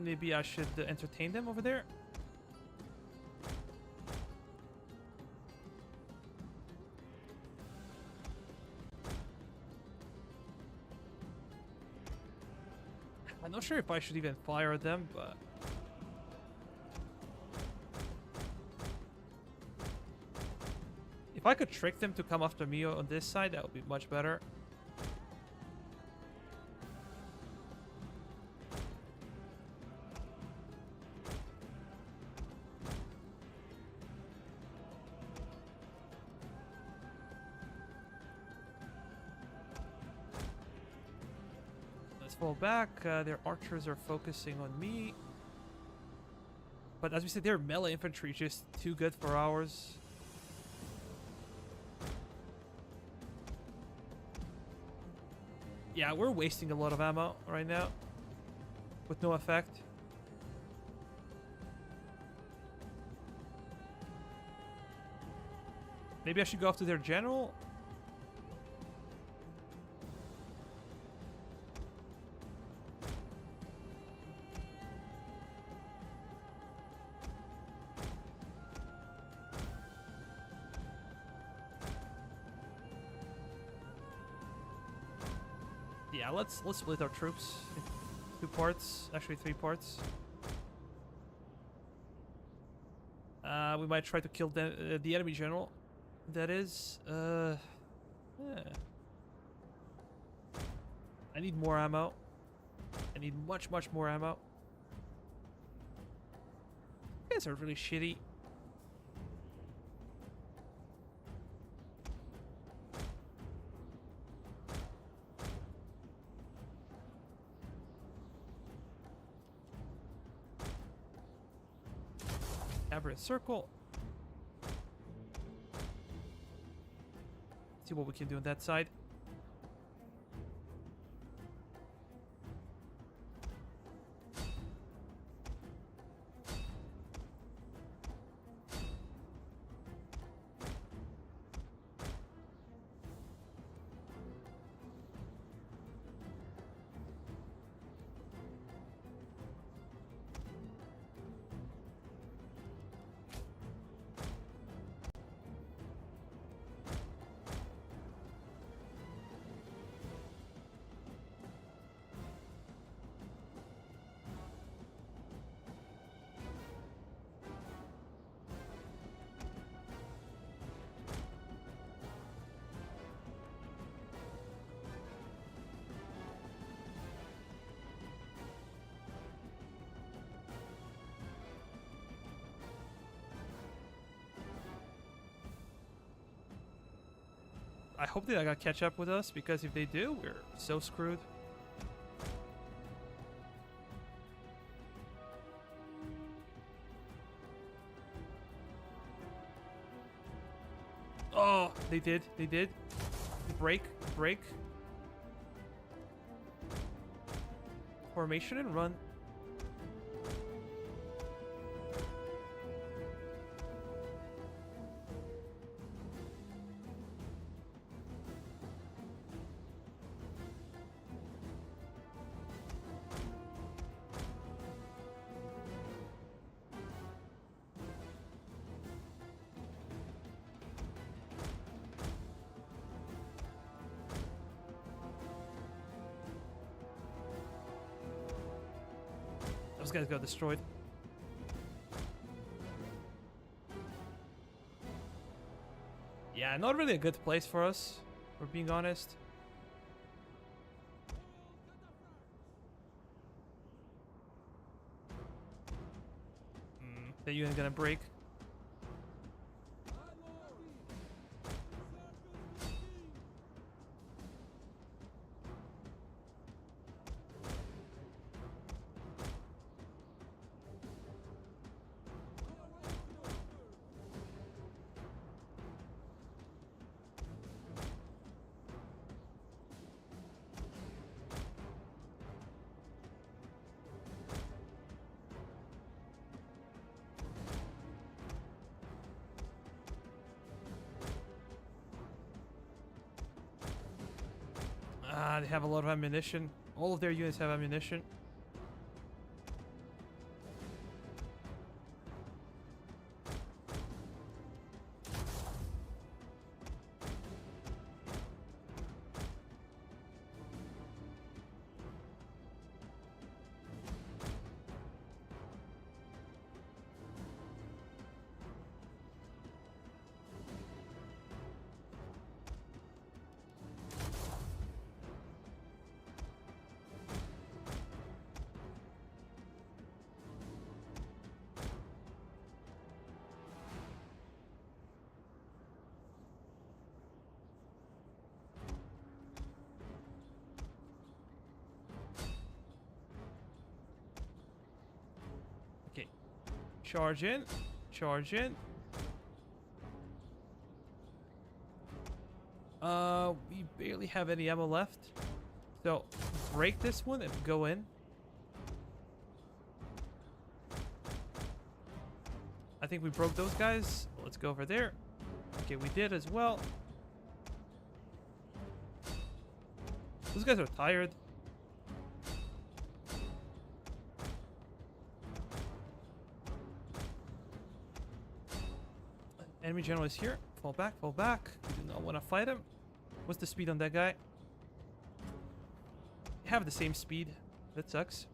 Maybe I should entertain them over there. I'm not sure if I should even fire at them, but... if I could trick them to come after me on this side, that would be much better. fall back. Their archers are focusing on me. But as we said, their melee infantry is just too good for ours. Yeah, we're wasting a lot of ammo right now. With no effect. Maybe I should go after their general? Yeah, let's split our troops in 2 parts, actually 3 parts. We might try to kill the enemy general. That is, yeah. I need more ammo. I need much more ammo. You guys are really shitty. Cabaret circle. See what we can do on that side. I hope they're gonna catch up with us, because if they do, we're so screwed. Oh, they did. They did. Break. Break. Formation and run. Those guys got destroyed. Yeah, not really a good place for us, if we're being honest. The unit gonna break. They have a lot of ammunition. All of their units have ammunition. Charge in. Charge in. We barely have any ammo left. So, break this one and go in. I think we broke those guys. Let's go over there. Okay, we did as well. Those guys are tired. Enemy general is here. Fall back, fall back. We do not want to fight him. What's the speed on that guy? Have the same speed. That sucks.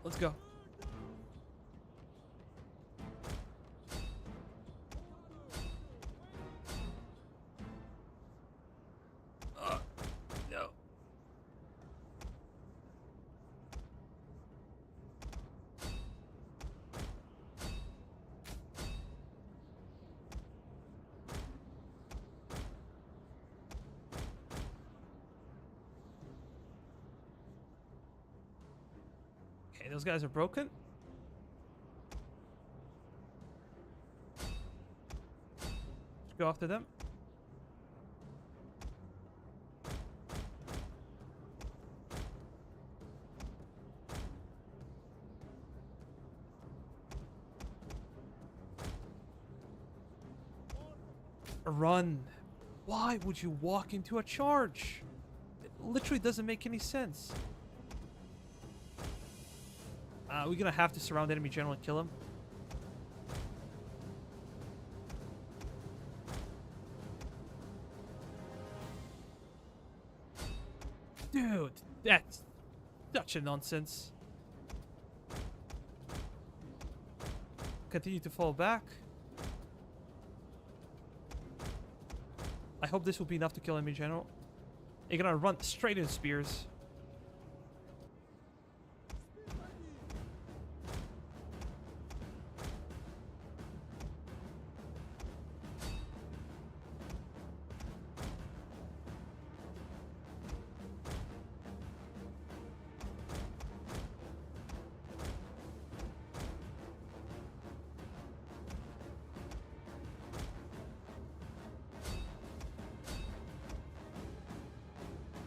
Let's go. No. Okay, those guys are broken. Let's go after them. Run. Why would you walk into a charge? It literally doesn't make any sense. We're gonna have to surround enemy general and kill him. Dude, that's such a nonsense. Continue to fall back. I hope this will be enough to kill enemy general. You're gonna run straight into spears.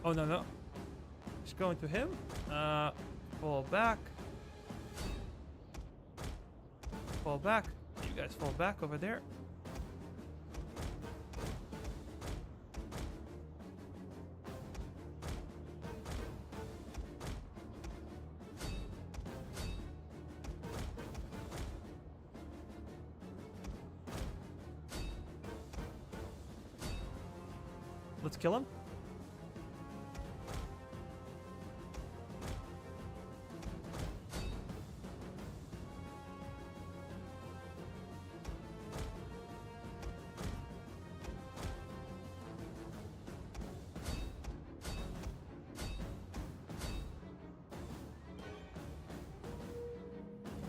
Oh, no, no. Just going to him. Fall back. Fall back. You guys fall back over there. Let's kill him.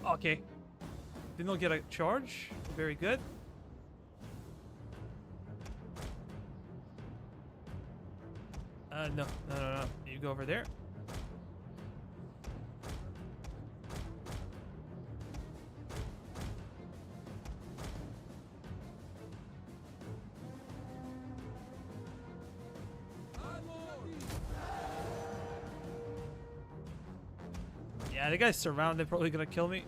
Okay. Did not get a charge. Very good. No. You go over there. Yeah, the guy's surrounded. Probably gonna kill me.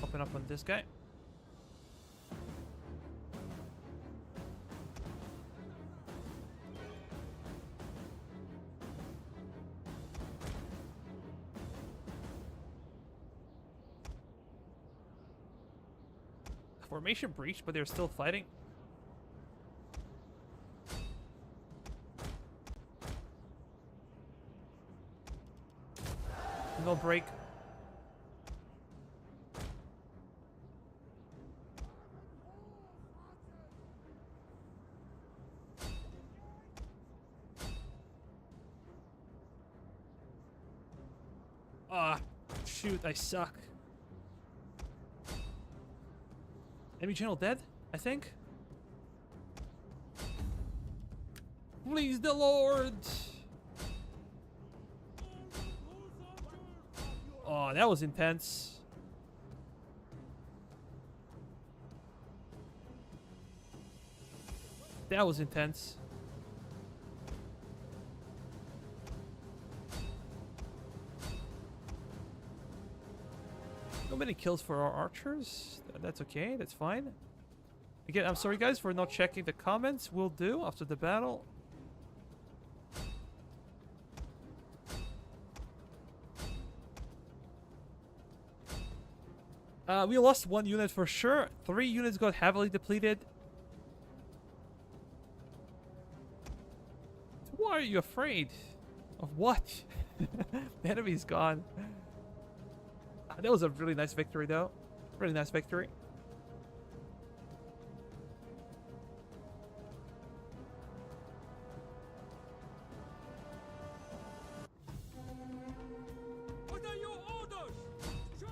Open up on this guy. Formation breached, but they're still fighting. No break. Shoot, I suck. Enemy general dead, I think. Please the Lord. Oh, that was intense. That was intense. No many kills for our archers. That's okay. That's fine. Again, I'm sorry guys for not checking the comments. We'll do after the battle. We lost 1 unit for sure. 3 units got heavily depleted. Why are you afraid? Of what? The enemy's gone. That was a really nice victory though. Really nice victory. What are your orders? Sure.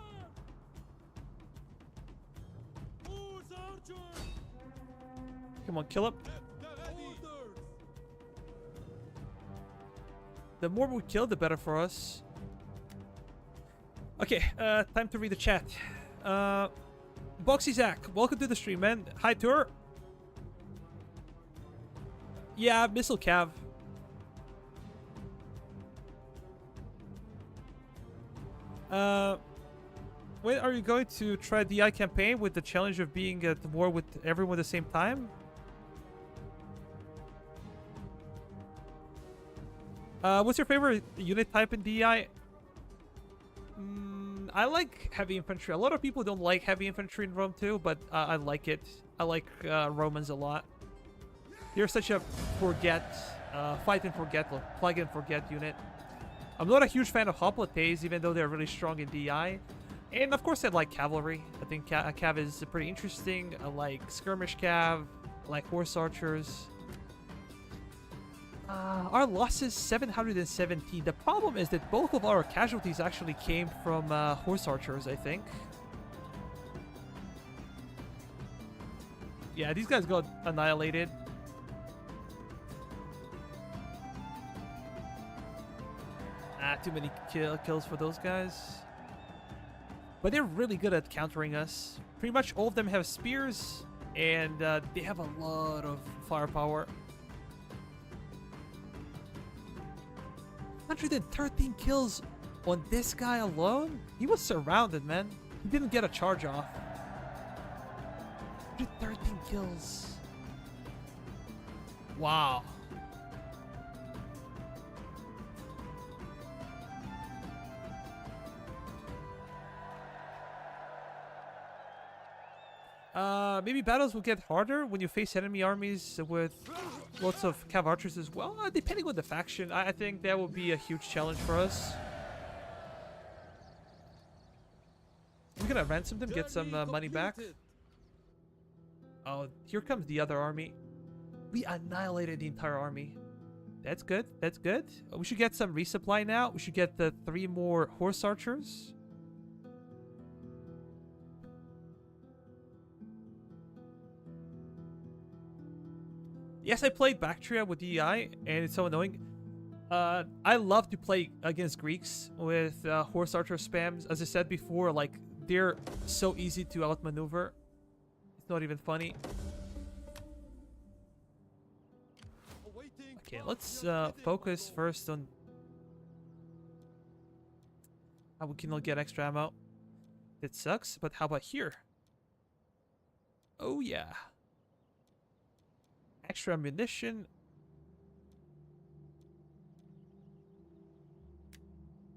Who's archer? Come on, kill him. Orders. The more we kill, the better for us. Okay, time to read the chat. Boxy Zach, welcome to the stream, man. Hi, Tour. Yeah, Missile Cav. When are you going to try D.E.I campaign with the challenge of being at war with everyone at the same time? What's your favorite unit type in D.E.I? I like heavy infantry. A lot of people don't like heavy infantry in Rome 2, but I like it. I like Romans a lot. They're such a fight and forget, plug and forget unit. I'm not a huge fan of hoplites, even though they're really strong in D.E.I. And of course I like cavalry. I think cav is pretty interesting. I like skirmish cav. I like horse archers. Our loss is 717. The problem is that both of our casualties actually came from horse archers, I think. Yeah, these guys got annihilated. Too many kills for those guys. But they're really good at countering us. Pretty much all of them have spears, and they have a lot of firepower. 113 kills on this guy alone? He was surrounded, man. He didn't get a charge off. 113 kills. Wow. Maybe battles will get harder when you face enemy armies with lots of cav archers as well. Depending on the faction, I think that will be a huge challenge for us. We're gonna ransom them, get some money back. Oh, here comes the other army. We annihilated the entire army. That's good. That's good. We should get some resupply now. We should get the 3 more horse archers. Yes, I played Bactria with D.E.I, and it's so annoying. I love to play against Greeks with horse archer spams. As I said before, like, they're so easy to outmaneuver. It's not even funny. Okay, let's focus first on how we can get extra ammo. It sucks, but how about here? Oh yeah. Extra ammunition.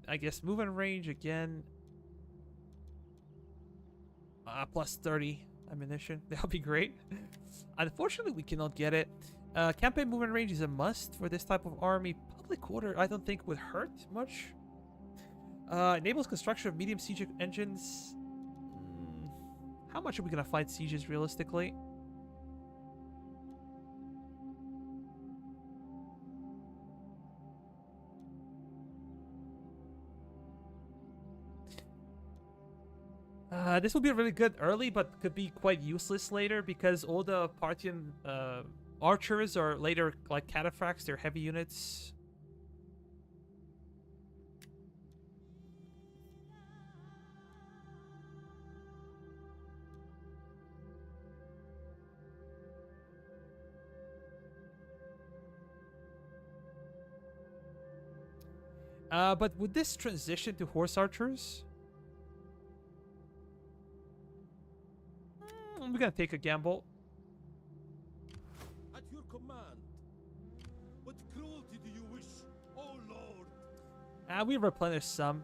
I guess movement range again. Plus 30 ammunition. That'll be great. Unfortunately, we cannot get it. Campaign movement range is a must for this type of army. Public order, I don't think would hurt much. Enables construction of medium siege engines. How much are we gonna fight sieges realistically? This will be really good early, but could be quite useless later because all the Parthian archers are later like cataphracts. They're heavy units. But would this transition to horse archers? We're gonna take a gamble. At your command. What cruelty do you wish, oh lord? We replenished some.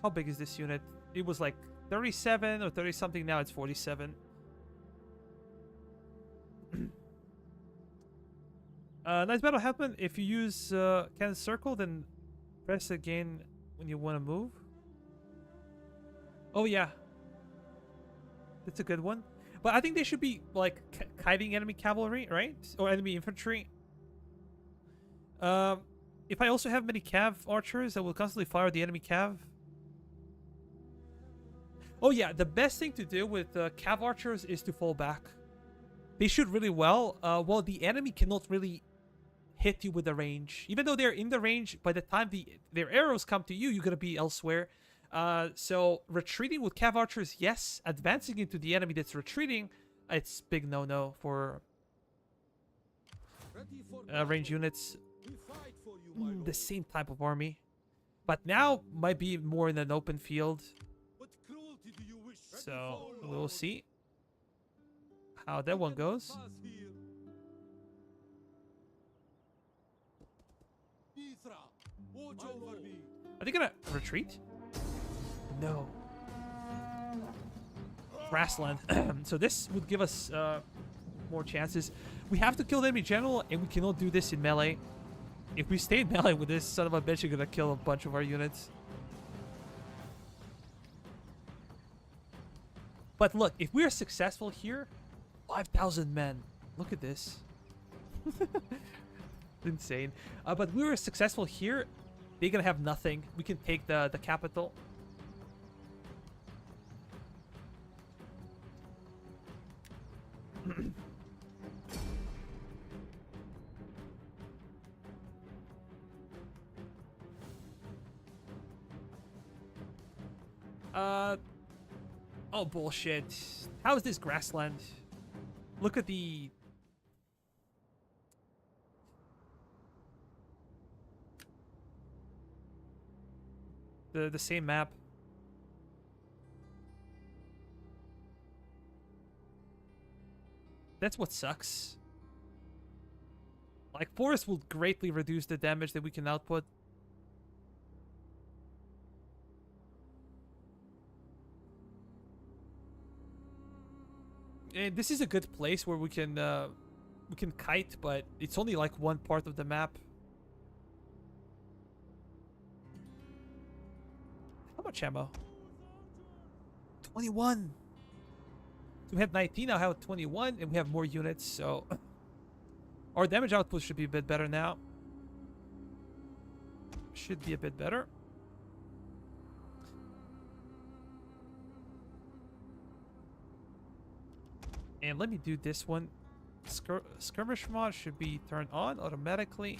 How big is this unit? It was like 37 or 30 something. Now it's 47. Nice battle happen. If you use cannon circle, then press again when you want to move. Oh yeah, that's a good one. But I think they should be like kiting enemy cavalry, right? Or enemy infantry. If I also have many cav archers that will constantly fire the enemy cav. Oh yeah, the best thing to do with cav archers is to fall back. They shoot really well. Well, the enemy cannot really hit you with the range. Even though they're in the range, by the time their arrows come to you, you're gonna be elsewhere. So retreating with cav archers, yes. Advancing into the enemy that's retreating, it's big no-no for range units. We fight for you, my lord. The same type of army. But now might be more in an open field. What cruelty do you wish? So we'll see how that one goes. Pass here. Mithra, watch over me. Are they gonna retreat? No. Grassland. So this would give us more chances. We have to kill the enemy general, and we cannot do this in melee. If we stay in melee with this son of a bitch, you're gonna kill a bunch of our units. But look, if we are successful here, 5,000 men. Look at this. Insane. But we were successful here, they're gonna have nothing. We can take the capital. Oh bullshit. How is this grassland? Look at the same map. That's what sucks. Like, forest will greatly reduce the damage that we can output. And this is a good place where we can kite, but it's only like one part of the map. How much ammo? 21. So we have 19, now have 21, and we have more units, so our damage output should be a bit better now. Should be a bit better. And let me do this one. Skirmish mod should be turned on automatically.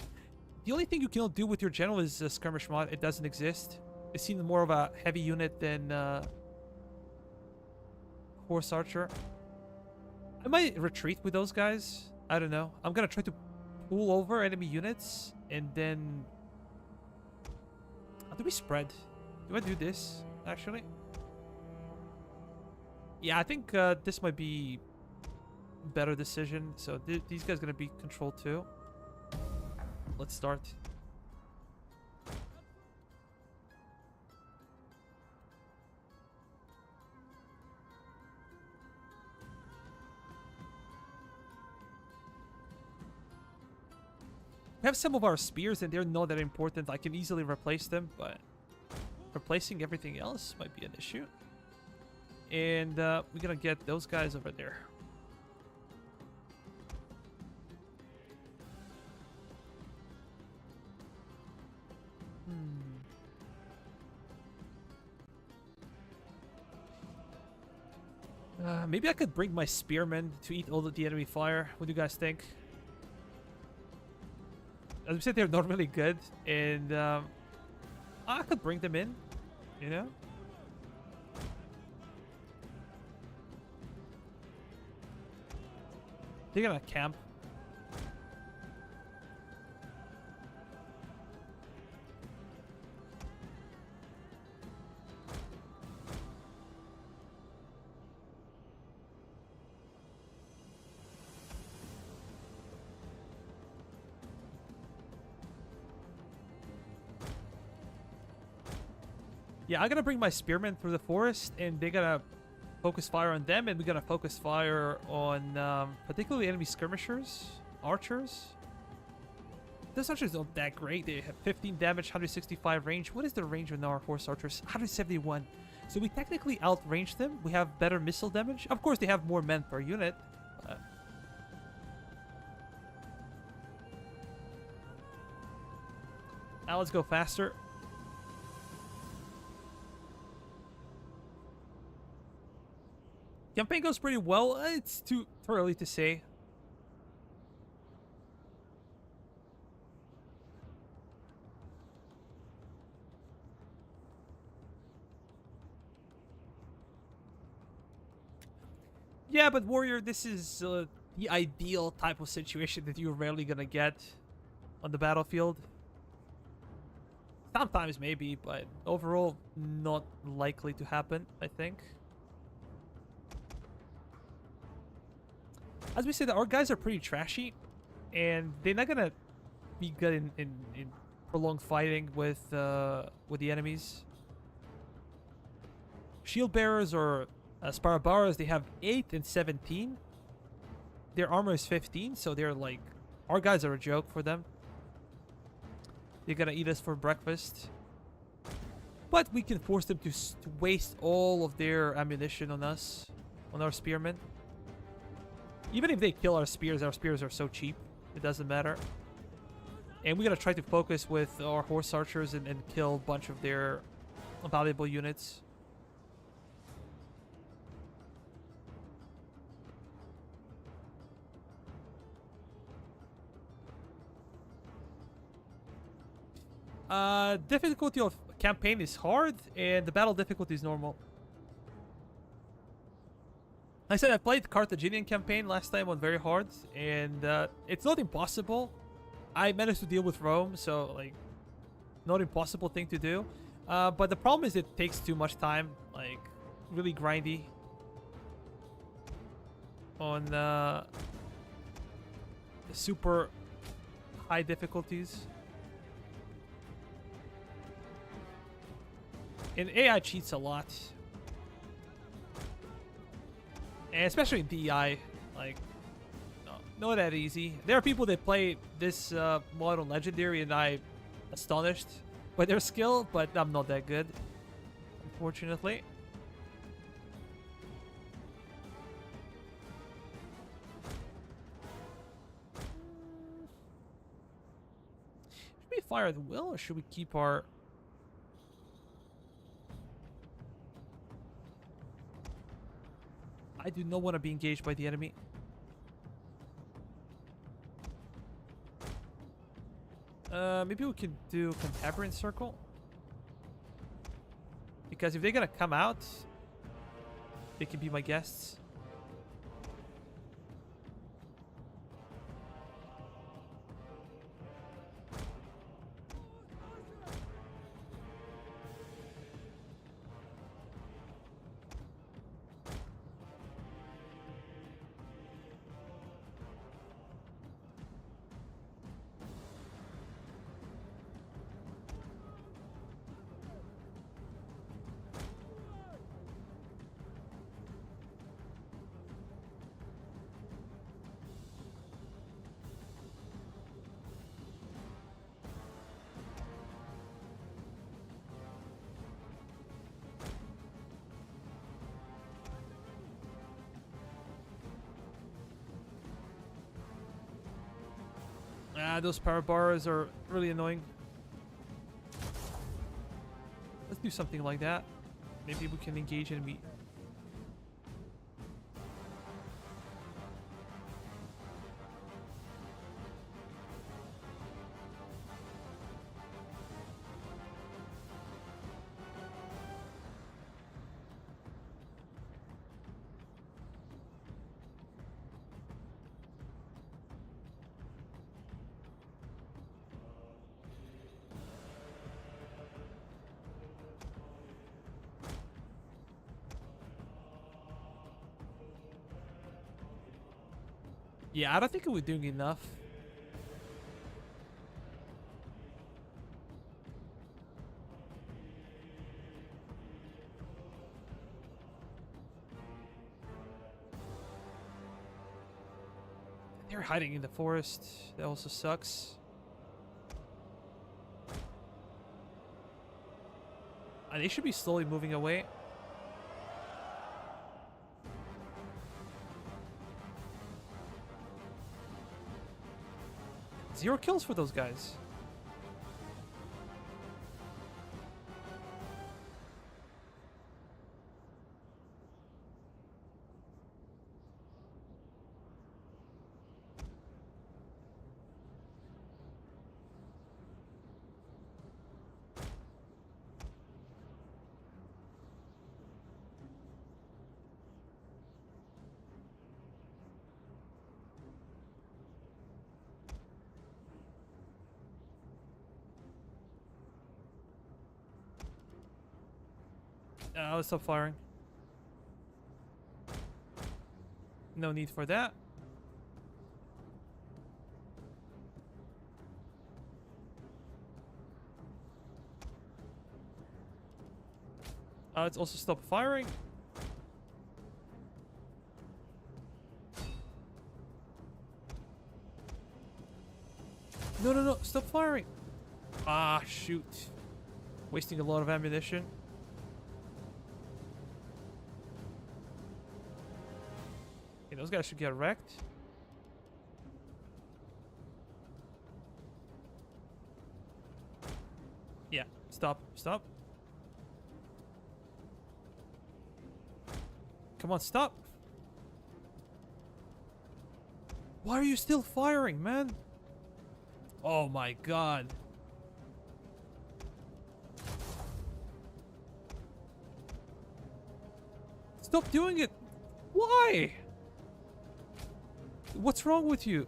The only thing you cannot do with your general is skirmish mod. It doesn't exist. It seems more of a heavy unit than horse archer. I might retreat with those guys. I don't know. I'm gonna try to pull over enemy units and then... How do we spread? Do I do this, actually? Yeah, I think this might be a better decision. So these guys gonna be controlled too. Let's start. We have some of our spears and they're not that important. I can easily replace them, but replacing everything else might be an issue. And we're gonna get those guys over there. Maybe I could bring my spearmen to eat all of the enemy fire. What do you guys think? As we said, they're not really good, and I could bring them in, you know? They're gonna camp. Yeah, I'm gonna bring my spearmen through the forest, and they're gonna focus fire on them, and we're gonna focus fire on particularly enemy skirmishers, archers. Those archers aren't that great. They have 15 damage, 165 range. What is the range on our horse archers? 171. So we technically outrange them. We have better missile damage. Of course, they have more men per unit. Now let's go faster. Campaign goes pretty well. It's too early to say. Yeah, but Warrior, this is the ideal type of situation that you're rarely gonna get on the battlefield. Sometimes maybe, but overall not likely to happen, I think. As we said, our guys are pretty trashy, and they're not gonna be good in prolonged fighting with the enemies. Shield bearers or Sparabaras, they have 8 and 17. Their armor is 15, so they're like, our guys are a joke for them. They're gonna eat us for breakfast. But we can force them to waste all of their ammunition on us, on our spearmen. Even if they kill our spears are so cheap. It doesn't matter. And we're gonna try to focus with our horse archers and kill a bunch of their valuable units. Difficulty of campaign is hard, and the battle difficulty is normal. I said I played Carthaginian campaign last time on very hard, and it's not impossible. I managed to deal with Rome, so like, not impossible thing to do. But the problem is it takes too much time, like really grindy on the super high difficulties. And AI cheats a lot. And especially in DEI, like, no, not that easy. There are people that play this mod on Legendary and I'm astonished by their skill, but I'm not that good, unfortunately. Should we fire at will, or should we keep our... I do not want to be engaged by the enemy. Maybe we can do Cantabrian Circle. Because if they're gonna come out, they can be my guests. Those power bars are really annoying. Let's do something like that. Maybe we can engage enemy. Yeah, I don't think we're doing enough. They're hiding in the forest. That also sucks. And they should be slowly moving away. Zero kills for those guys. Let's stop firing. No need for that. Let's also stop firing. No, no, no. Stop firing. Ah, shoot. Wasting a lot of ammunition. Okay, those guys should get wrecked. Yeah, stop, stop. Come on, stop. Why are you still firing, man? Oh my god. Stop doing it. Why? What's wrong with you?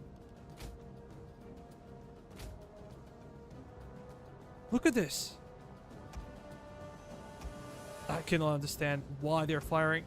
Look at this. I cannot understand why they're firing.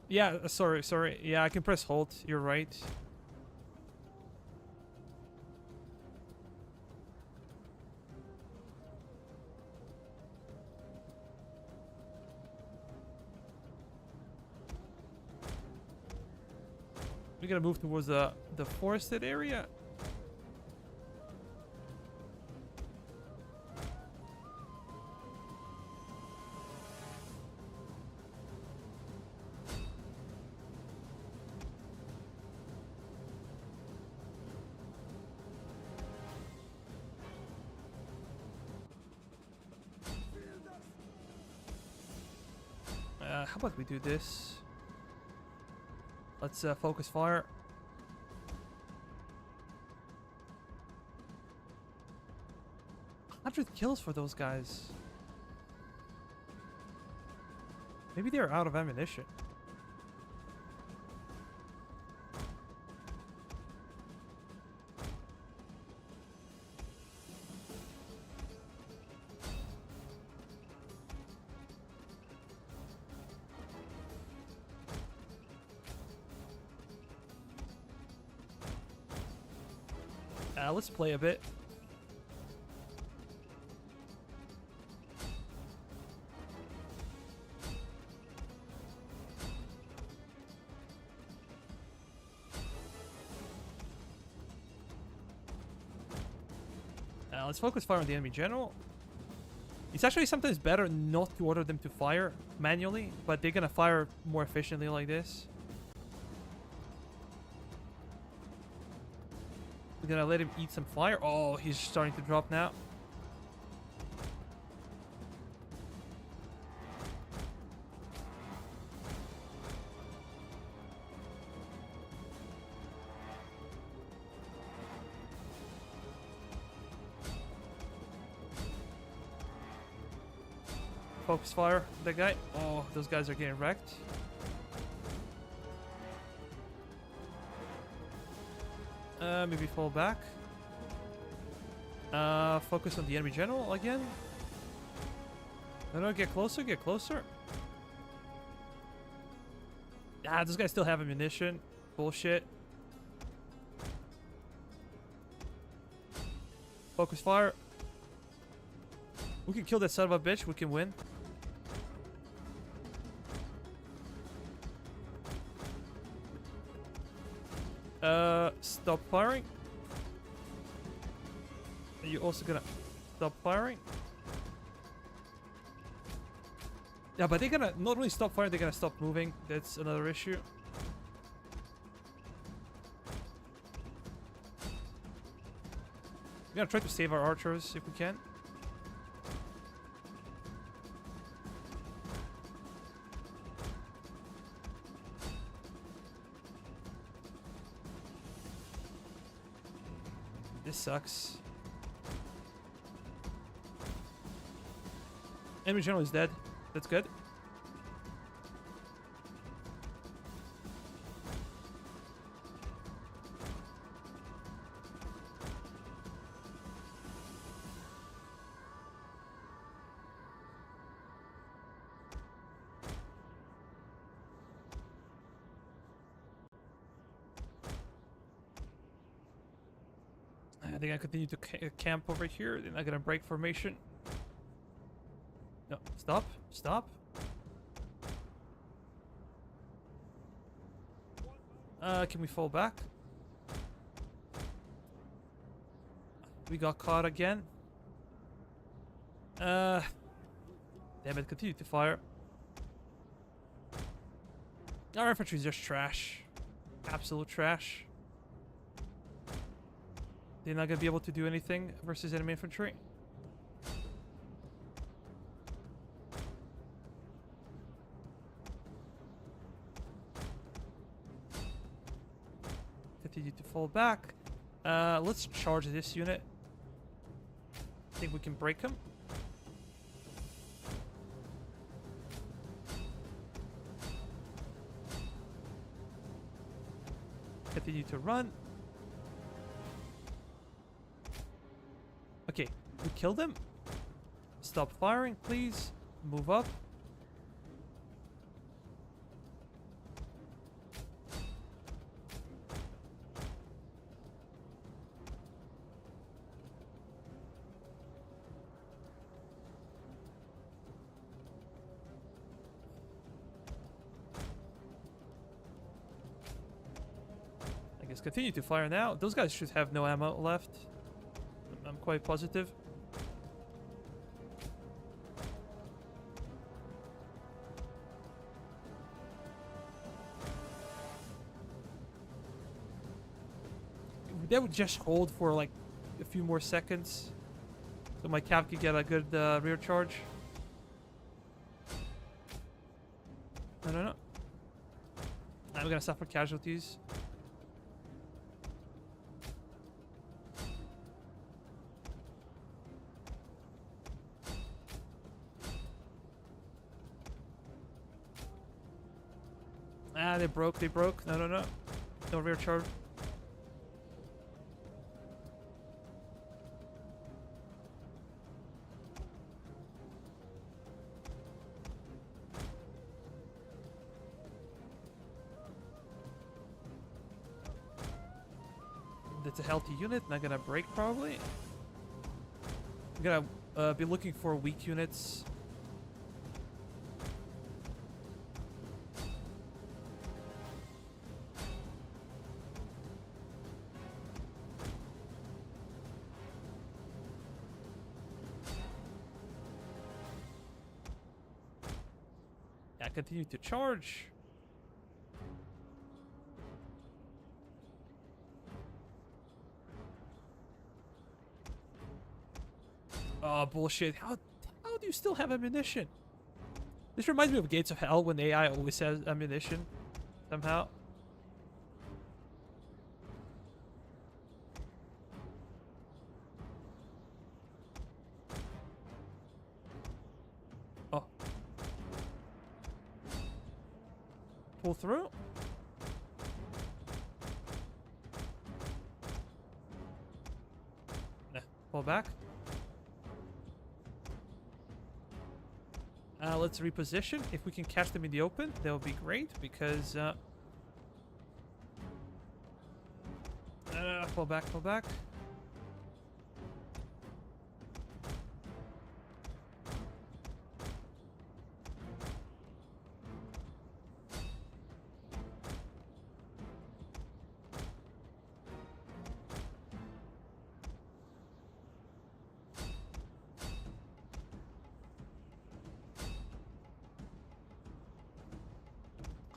Yeah, sorry. Yeah, I can press hold. You're right. We're gonna move towards the forested area. How about we do this? Let's focus fire. $100 kills for those guys. Maybe they're out of ammunition. Let's play a bit. Let's focus fire on the enemy general. It's actually sometimes better not to order them to fire manually, but they're gonna fire more efficiently like this. We're gonna let him eat some fire. Oh, he's starting to drop now. Focus fire. That guy. Oh, those guys are getting wrecked. Maybe fall back. Focus on the enemy general again. No, get closer, get closer. Ah, those guys still have ammunition. Bullshit. Focus fire. We can kill that son of a bitch. We can win. Stop firing. Are you also gonna stop firing? Yeah, but they're gonna not only stop firing, they're gonna stop moving. That's another issue. We're gonna try to save our archers if we can. This sucks. Enemy general is dead. That's good. I think I continue to camp over here. They're not gonna break formation. No, stop, stop. Can we fall back? We got caught again. Damn it, continue to fire. Our infantry is just trash. Absolute trash. They're not gonna be able to do anything versus enemy infantry. Continue to fall back. Let's charge this unit. I think we can break him. Continue to run. Okay, we killed him. Stop firing, please. Move up. I guess continue to fire now. Those guys should have no ammo left. I'm quite positive. They would just hold for like a few more seconds so my cap could get a good rear charge. No. I'm gonna suffer casualties. Ah, they broke. No. No rear charge. That's a healthy unit, not gonna break probably. I'm gonna be looking for weak units. Yeah, continue to charge. Oh, bullshit. How do you still have ammunition? This reminds me of Gates of Hell when AI always has ammunition. Somehow. Oh, pull through. Nah, pull back. Let's reposition. If we can catch them in the open, that would be great because... pull back, pull back.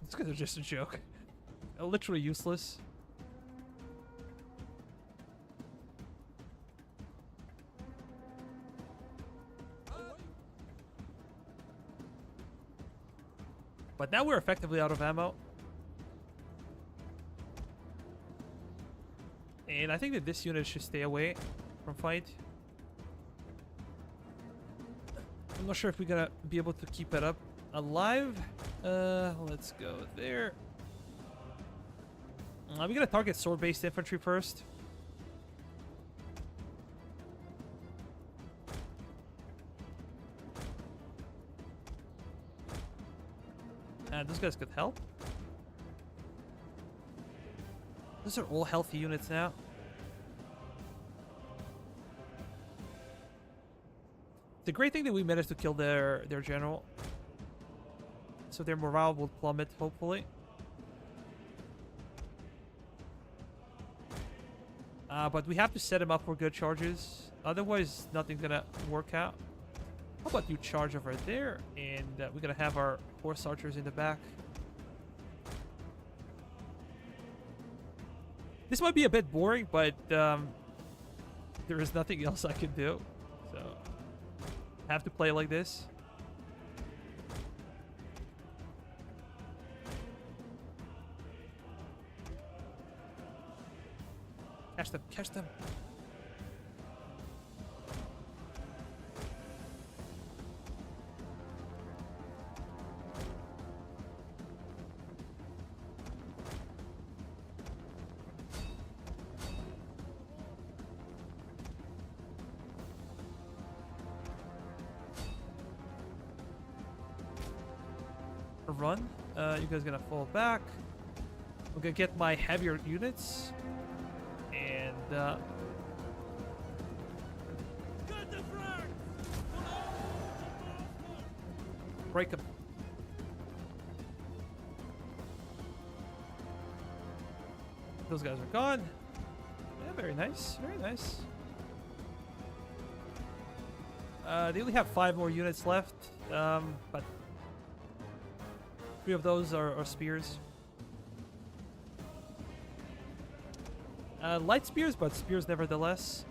These guys are just a joke. Literally useless. But now we're effectively out of ammo. And I think that this unit should stay away from fight. I'm not sure if we're gonna be able to keep it up alive. Let's go there. We're gonna target sword-based infantry first. Those guys could help. Those are all healthy units now. It's a great thing that we managed to kill their general. So their morale will plummet, hopefully. But we have to set them up for good charges. Otherwise, nothing's gonna work out. How about you charge over there? And we're gonna have our horse archers in the back. This might be a bit boring, but there is nothing else I can do. So, I have to play like this. Catch them, catch them. Run. You guys gonna fall back. We're gonna get my heavier units and break them. Those guys are gone. Yeah, very nice, very nice. They only have 5 more units left, but 3 of those are spears. Light spears, but spears nevertheless.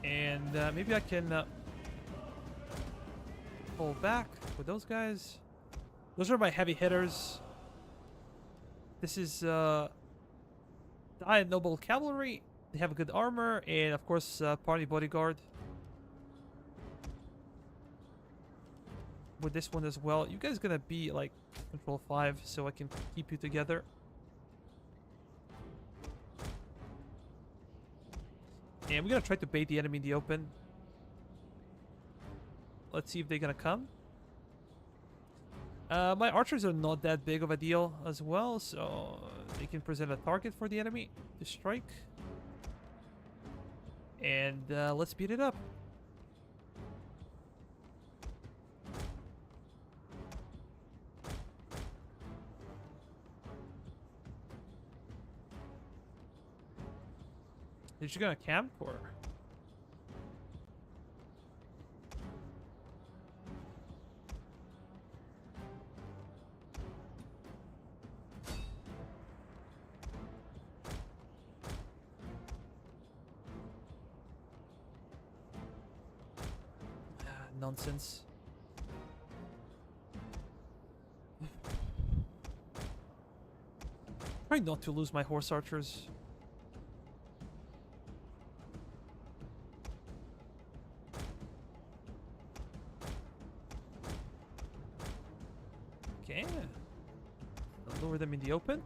And maybe I can pull back with those guys. Those are my heavy hitters. This is D.E.I. Noble Cavalry. They have a good armor, and of course, Party Bodyguard. With this one as well. You guys gonna be like control 5 so I can keep you together. And we're gonna try to bait the enemy in the open. Let's see if they're gonna come. My archers are not that big of a deal as well, so they can present a target for the enemy to strike. And let's beat it up. Is she gonna camp or? Nonsense. Try not to lose my horse archers. Okay. Lure them in the open.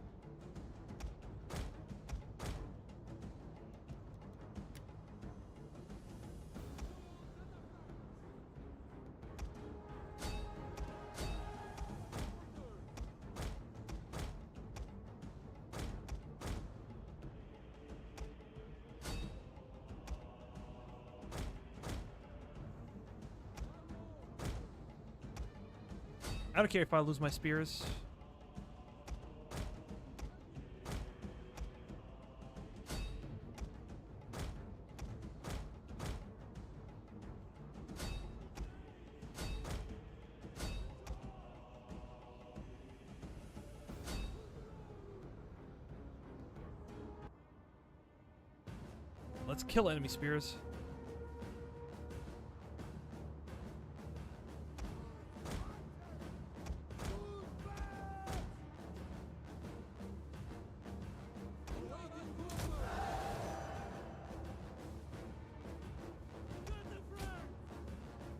I don't care if I lose my spears. Let's kill enemy spears.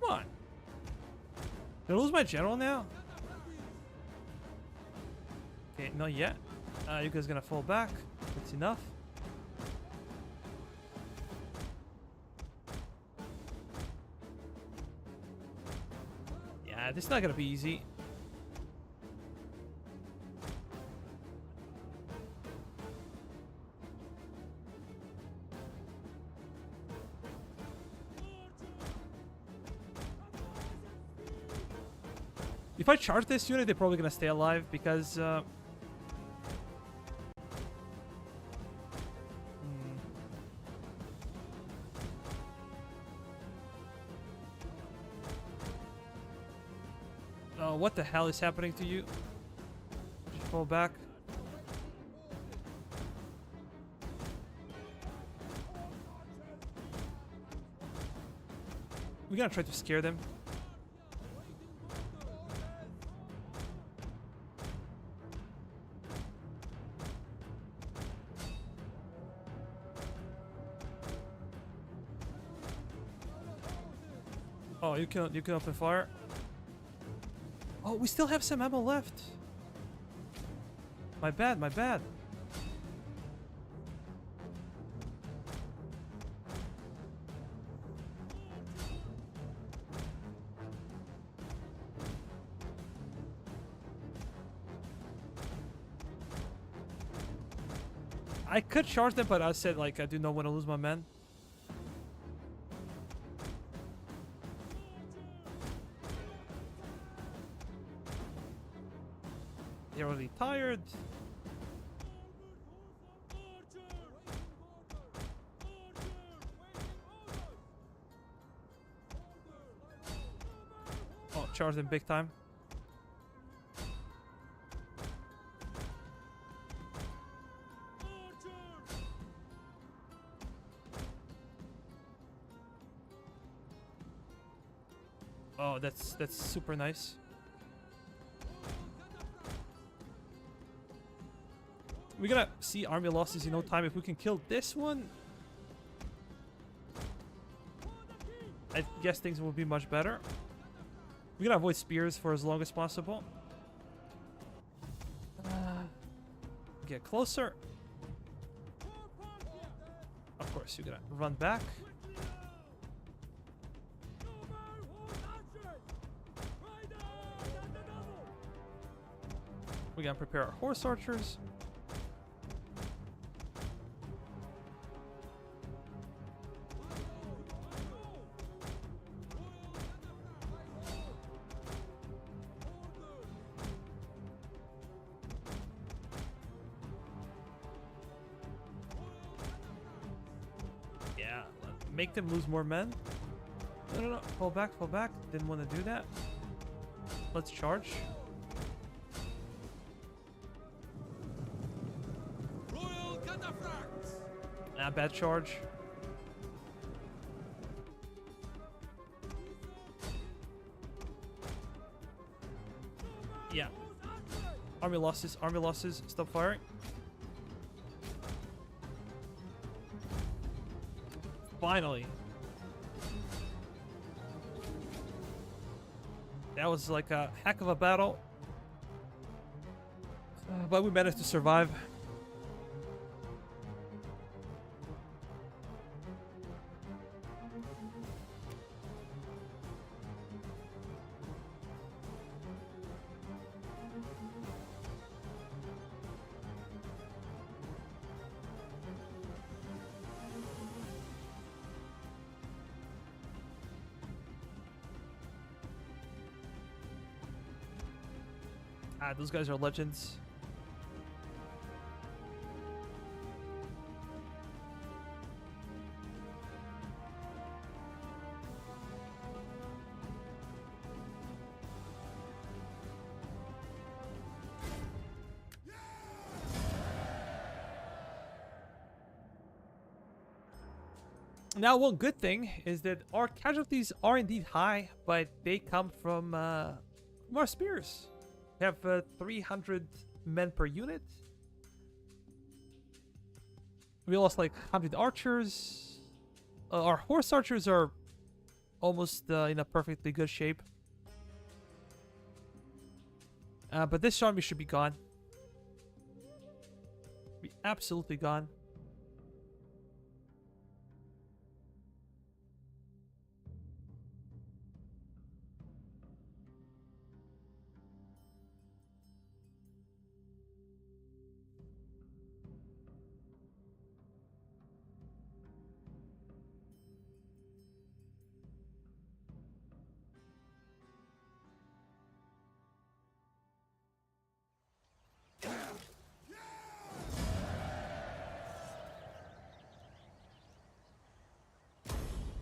Come on. Did I lose my general now? Okay, not yet. You guys gonna fall back. That's enough. Yeah, this is not gonna be easy. If I charge this unit, they're probably gonna stay alive because oh, what the hell is happening to you? Just fall back. We're gonna try to scare them. Oh, you can open fire. Oh, we still have some ammo left. My bad, my bad. I could charge them, but I said like I do not want to lose my men. They're already tired. Oh, charge them big time. Oh, that's super nice. We're gonna see army losses in no time. If we can kill this one, I guess things will be much better. We're gonna avoid spears for as long as possible. Get closer. Of course, you're gonna run back. We're gonna prepare our horse archers. Yeah, make them lose more men. No, fall back, fall back. Didn't want to do that. Let's charge. Bad charge. Yeah. Army losses, army losses. Stop firing. Finally. That was like a heck of a battle. But we managed to survive. Ah, those guys are legends. Now, one good thing is that our casualties are indeed high, but they come from our spears. We have 300 men per unit. We lost like 100 archers. Our horse archers are almost in a perfectly good shape. But this army should be gone. Be absolutely gone.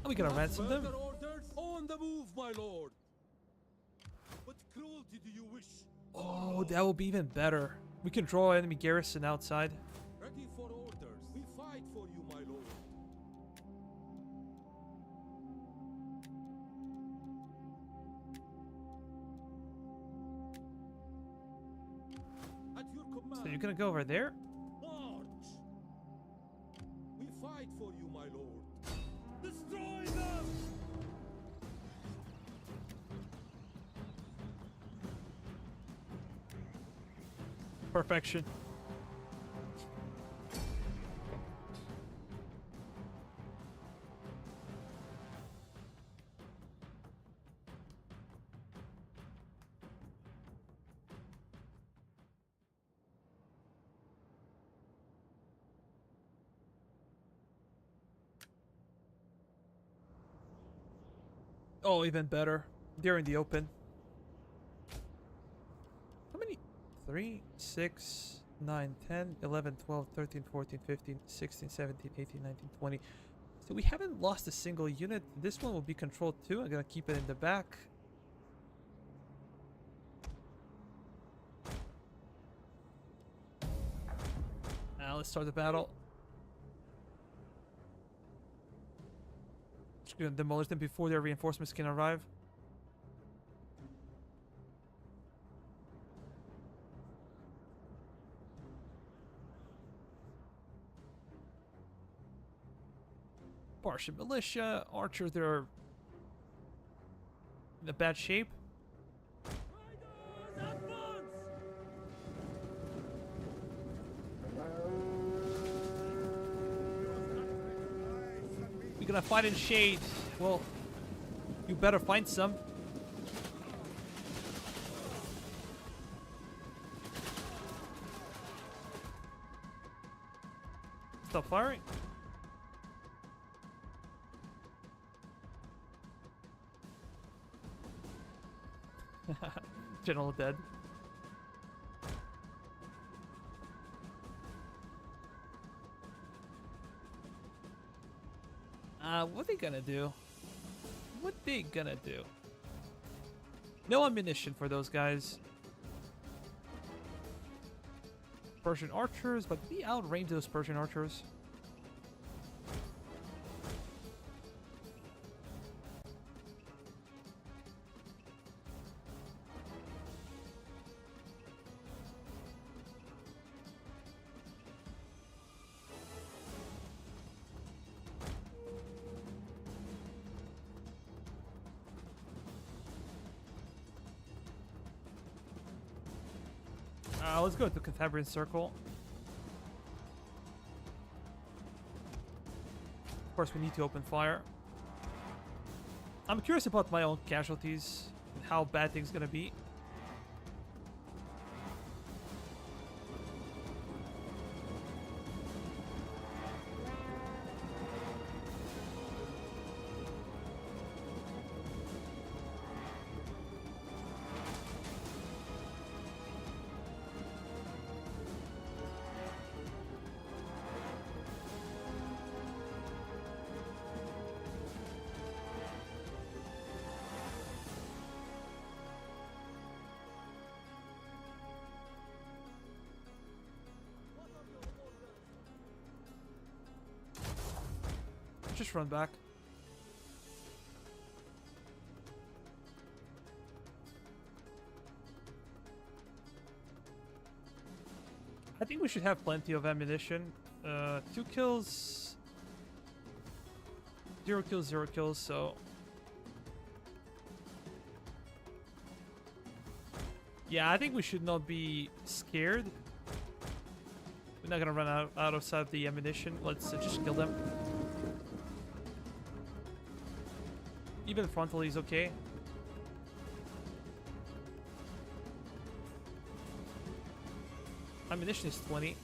Are we gonna ransom them? Further orders on the move, my lord. What cruelty do you wish? Oh, that will be even better. We can draw enemy garrison outside. Ready for orders. We fight for you, my lord. At your command. So you're gonna go over there? March. We fight for you, my lord. Destroy them. Perfection. Oh, even better. They're in the open. How many? 3, 6, 9, 10, 11, 12, 13, 14, 15, 16, 17, 18, 19, 20. So we haven't lost a single unit. This one will be controlled too. I'm gonna keep it in the back. Now let's start the battle. Just gonna demolish them before their reinforcements can arrive. Partial militia, archers, they're in a bad shape. We're gonna fight in shade. Well, you better find some. Stop firing. General dead. What they gonna do? What they gonna do? No ammunition for those guys. Persian archers, but we outrange those Persian archers. Let's go to Cantabrian Circle. Of course, we need to open fire. I'm curious about my own casualties and how bad things gonna be. Just run back. I think we should have plenty of ammunition. 2 kills, 0 kills, 0 kills, so... Yeah, I think we should not be scared. We're not gonna run out of the ammunition. Let's just kill them. Even frontally is okay. Ammunition is 20.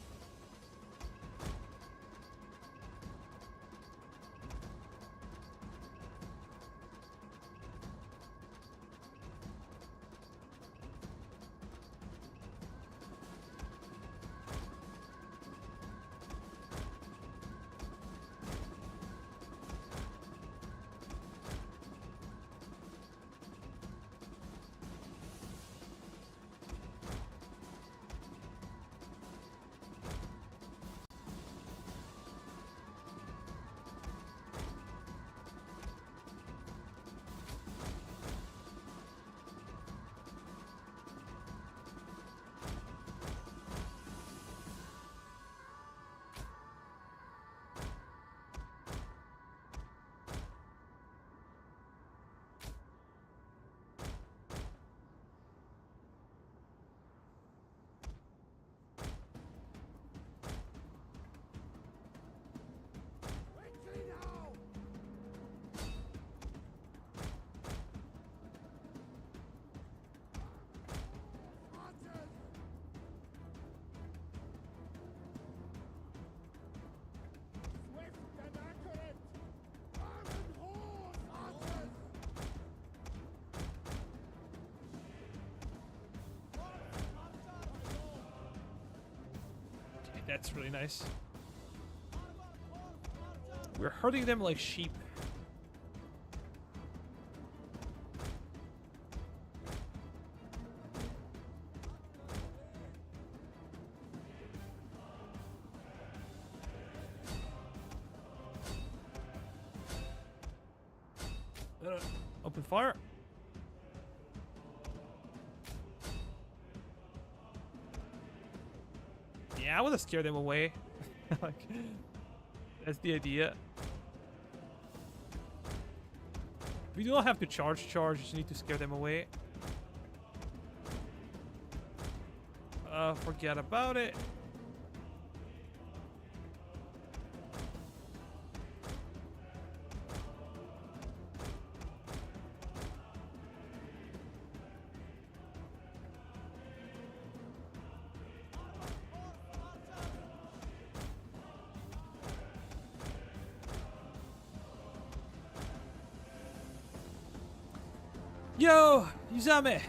That's really nice. We're hurting them like sheep. Open fire. Yeah, I want to scare them away. Like, that's the idea. We do not have to charge, just need to scare them away. Forget about it. Yo, Yuzame.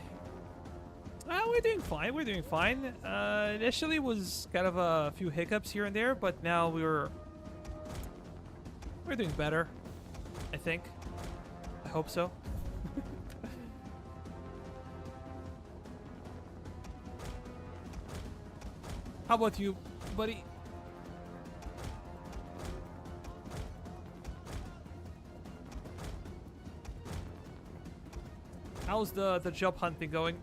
We're doing fine. We're doing fine. Initially was kind of a few hiccups here and there, but now we're doing better. I think. I hope so. How about you, buddy? How's the job hunting going?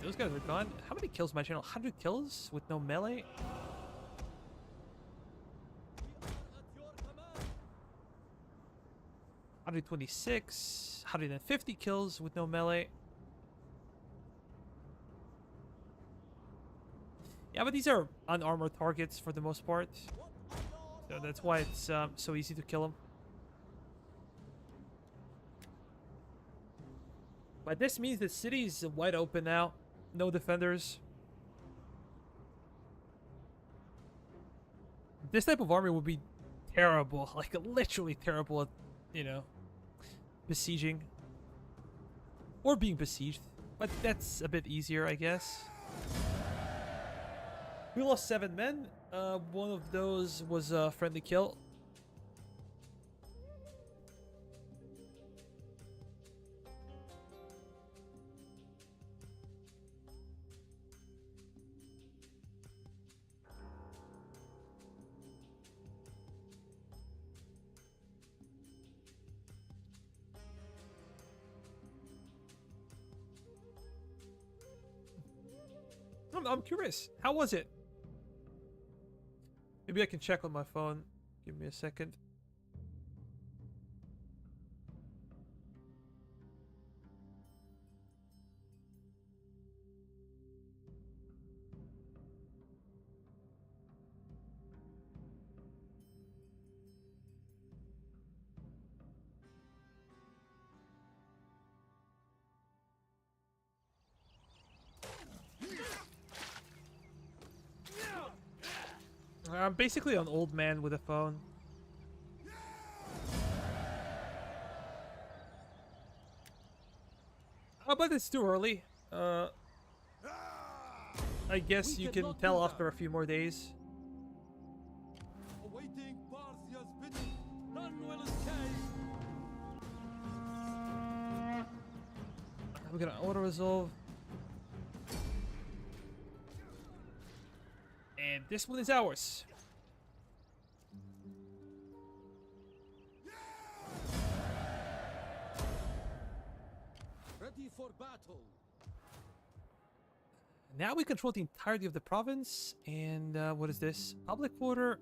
those guys are gone. How many kills my channel? 100 kills with no melee? 126, 150 kills with no melee. Yeah, but these are unarmored targets for the most part. So that's why it's so easy to kill them. But this means the city's wide open now. No defenders. This type of army would be terrible. Like, literally terrible at, you know, besieging. Or being besieged. But that's a bit easier, I guess. We lost 7 men. One of those was a friendly kill. I'm curious. How was it? Maybe I can check on my phone. Give me a second. I'm basically an old man with a phone. Oh, but it's too early. I guess you can tell after a few more days. Awaiting Parthia's bidding, none will escape. I'm gonna auto-resolve. And this one is ours. Ready for battle. Now we control the entirety of the province. And what is this? Public order.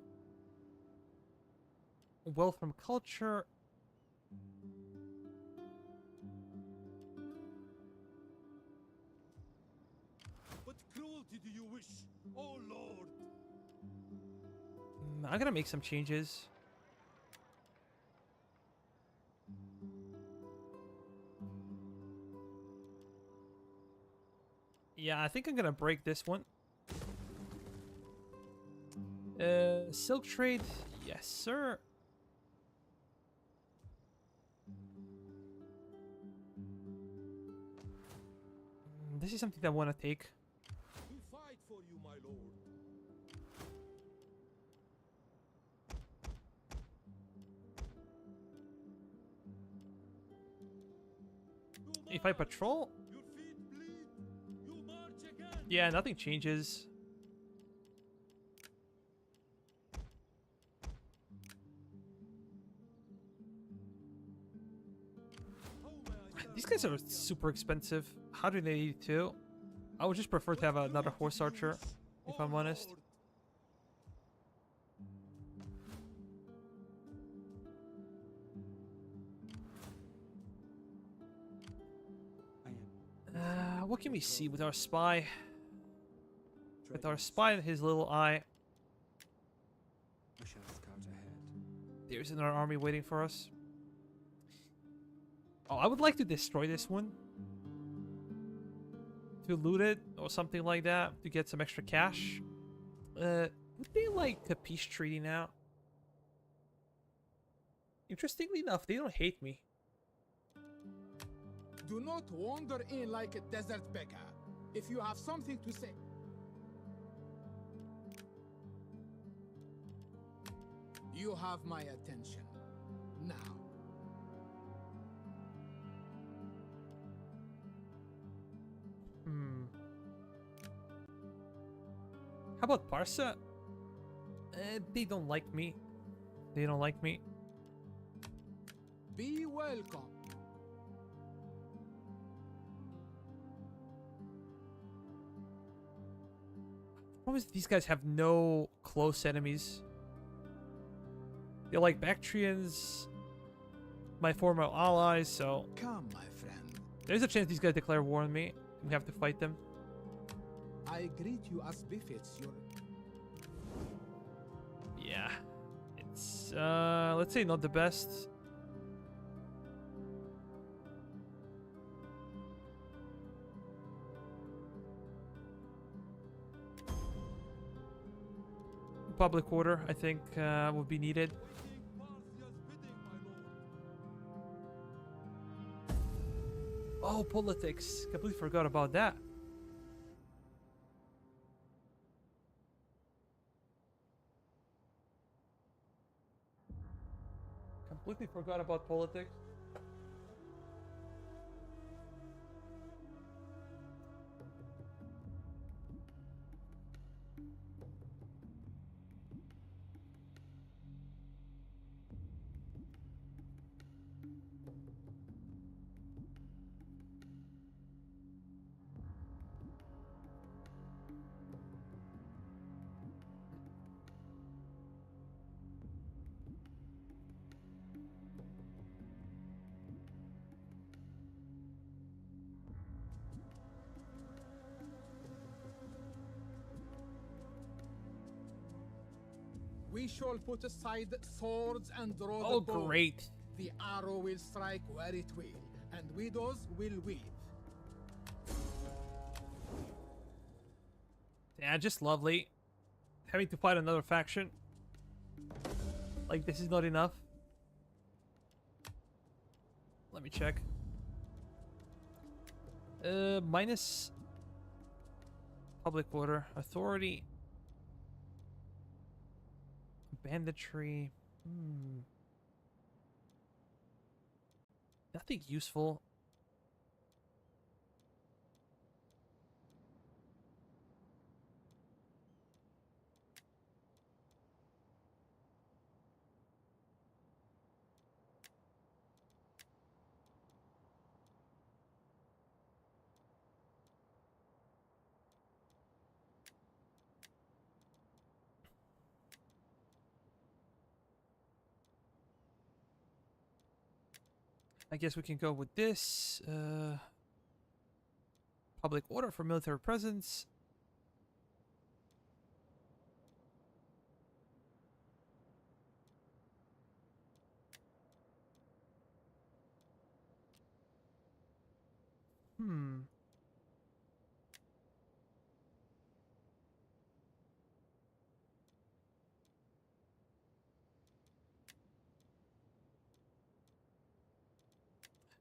Wealth from culture. What cruelty do you wish, oh Lord? I'm gonna make some changes. Yeah, I think I'm gonna break this one. Silk trade, yes, sir. This is something that I want to take. We fight for you, my lord. If I patrol, Your feet bleed. You march again. yeah, nothing changes. How may I serve These guys are super expensive. 182. I would just prefer to have another horse archer, if I'm honest. Lord? I am. What can we see with our spy? With our spy and his little eye, I shall scout ahead. there's another army waiting for us. Oh, I would like to destroy this one. To loot it, or something like that, to get some extra cash. Would they like a peace treaty now? Interestingly enough, they don't hate me. Do not wander in like a desert beggar. If you have something to say. You have my attention. Now. How about Parsa? They don't like me. They don't like me. Be welcome. Problem is these guys have no close enemies. They're like Bactrians, my former allies, so Come, my friend. there's a chance these guys declare war on me. We have to fight them. I greet you as befits your... Yeah. It's, let's say not the best. Public order, I think, would be needed. Waiting Parthia's bidding, my lord. Oh, politics. Completely forgot about that. Completely forgot about politics. We shall put aside swords and draw Oh, the bow. great. The arrow will strike where it will, and widows will weep. Yeah, just lovely. Having to fight another faction. Like, this is not enough. Let me check. Minus public order, authority, banditry. Nothing useful. I guess we can go with this. Public order for military presence.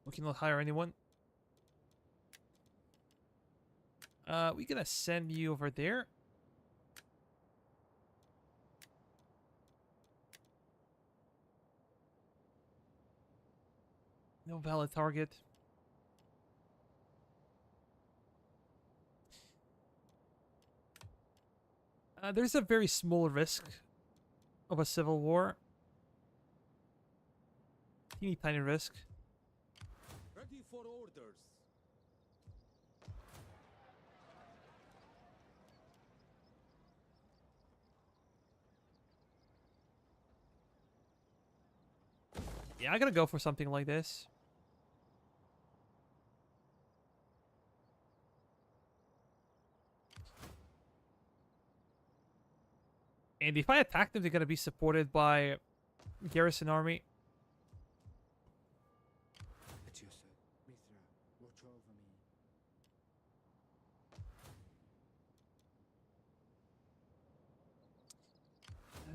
We cannot hire anyone. We gonna send you over there. No valid target. There's a very small risk of a civil war. Teeny tiny risk. Ready for orders. Yeah, I gotta go for something like this. And if I attack them, they're gonna be supported by garrison army. At your service. Mithra, watch over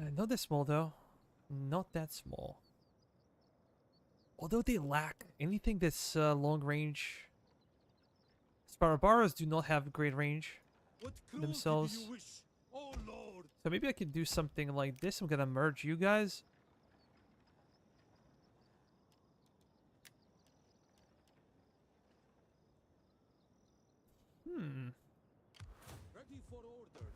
me. Not that small though. Not that small. Although they lack anything that's long range. Sparabaras do not have great range What cruelty themselves. do you wish? Oh lord. So maybe I could do something like this. I'm gonna merge you guys. Ready for orders.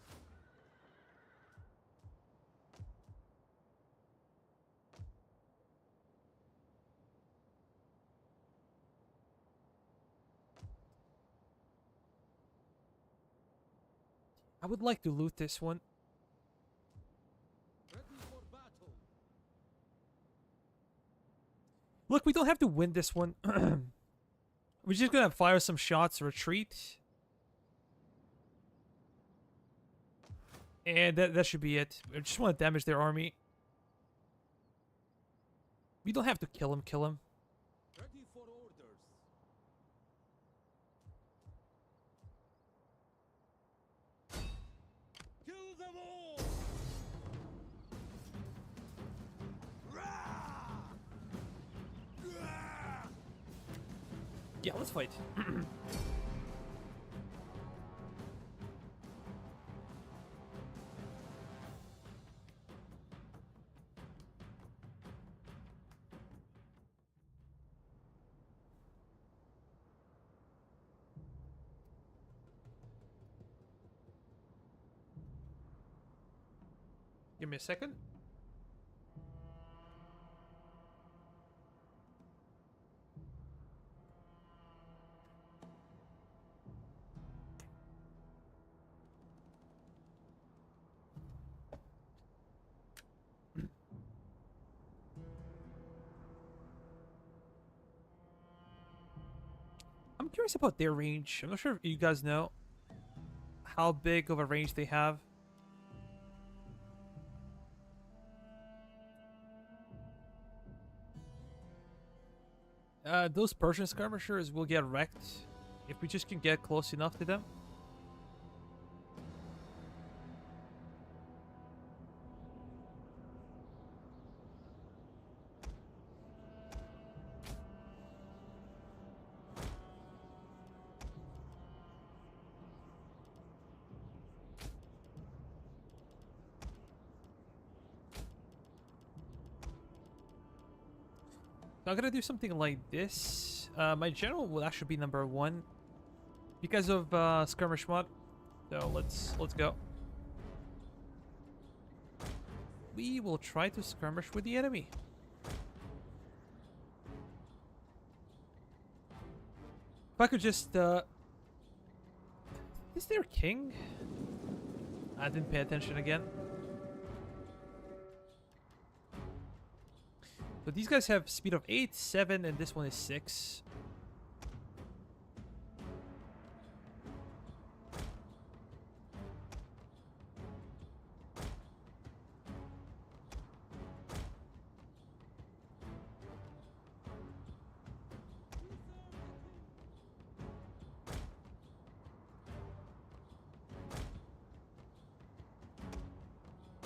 I would like to loot this one. Ready for battle. Look, we don't have to win this one. We're just gonna fire some shots, retreat. And that should be it. I just want to damage their army. We don't have to kill him, Ready for orders. Kill them all! Yeah, let's fight. Give me a second. I'm curious about their range. I'm not sure if you guys know how big of a range they have. Those Persian skirmishers will get wrecked if we just can get close enough to them. So I'm gonna do something like this. My general will actually be number 1 because of skirmish mod. So let's go. We will try to skirmish with the enemy. If I could just is there king? I didn't pay attention again. So these guys have speed of 8, 7, and this one is 6.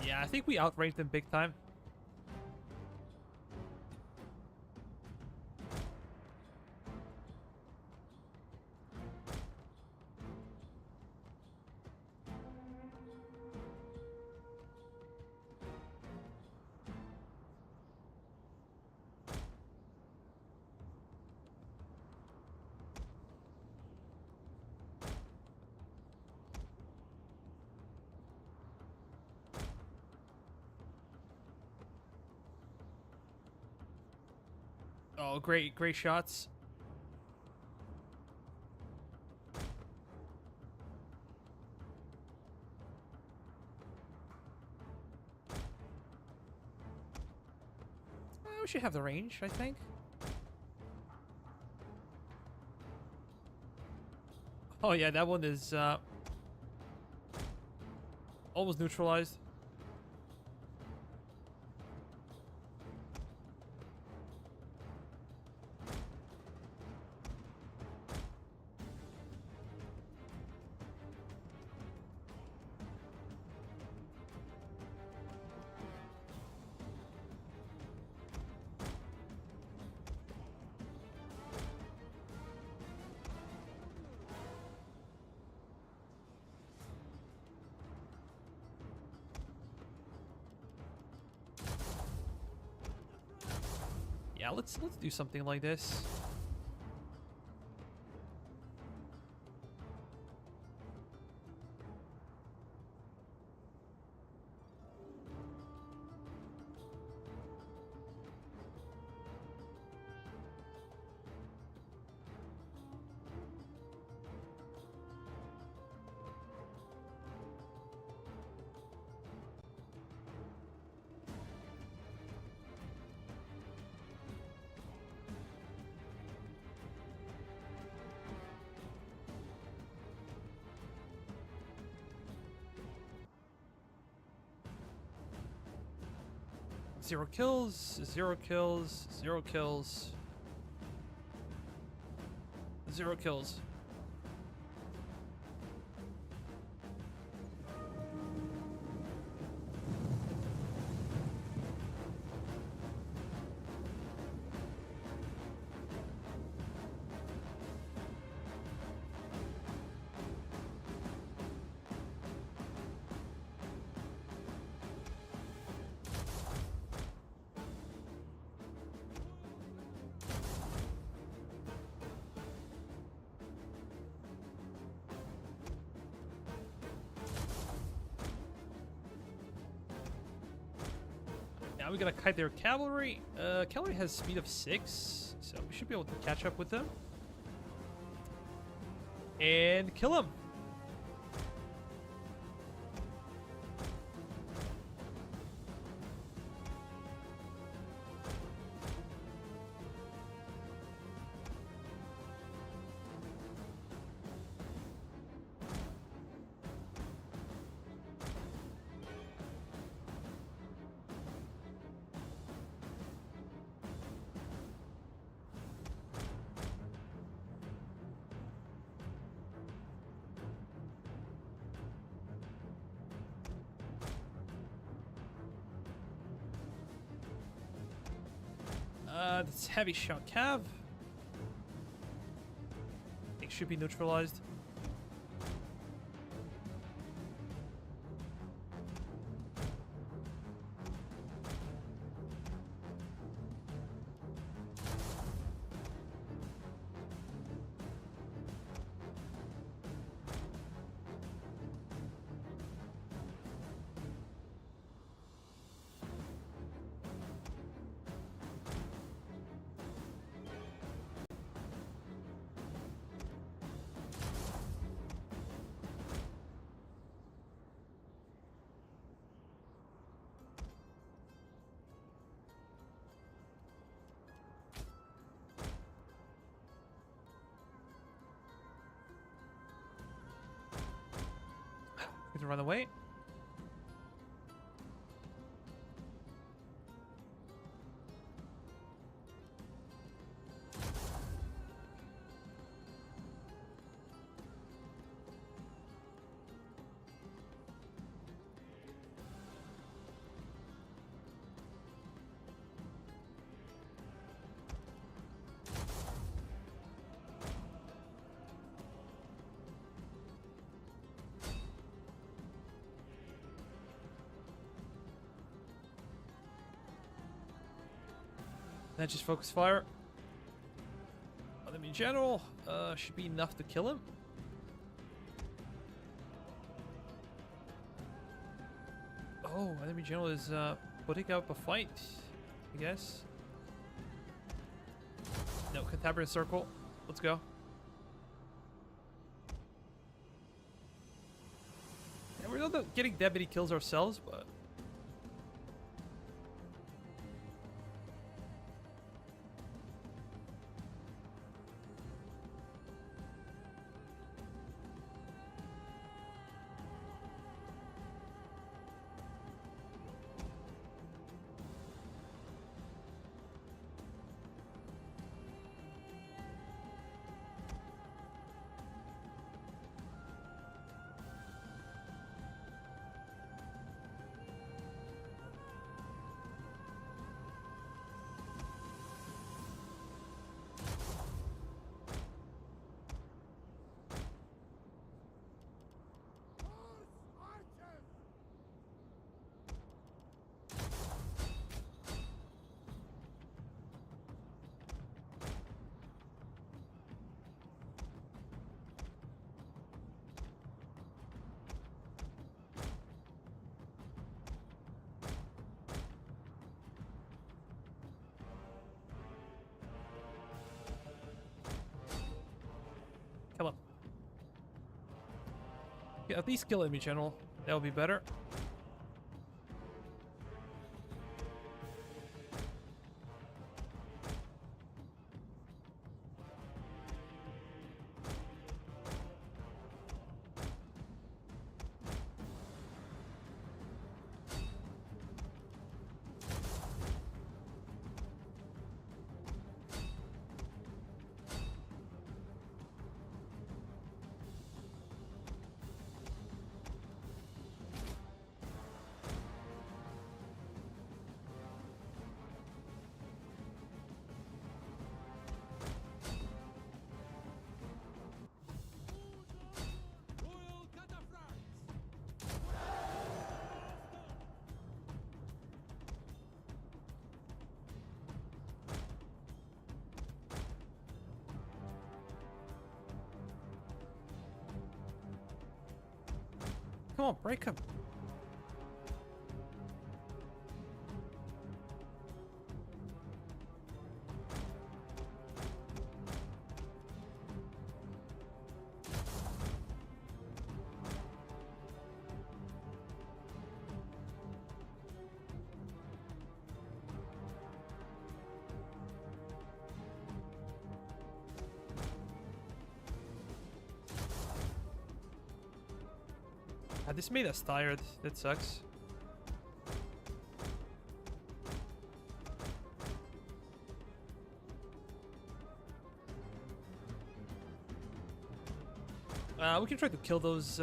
Yeah, I think we outranked them big time. Oh, great shots. We should have the range, I think. Oh yeah, that one is almost neutralized. Yeah, let's do something like this. 0 kills, 0 kills, 0 kills, 0 kills. Now we gotta kite their cavalry. Cavalry has speed of 6, so we should be able to catch up with them. And kill them. This heavy shot cav. It should be neutralized. To run away. Then just focus fire. Enemy general should be enough to kill him. Oh, enemy general is putting up a fight, I guess. No, Cantabrian circle. Let's go. And we're not getting that many kills ourselves, but kill him. Yeah, at least kill enemy general. That would be better. Come on, break him. This made us tired. That sucks. We can try to kill those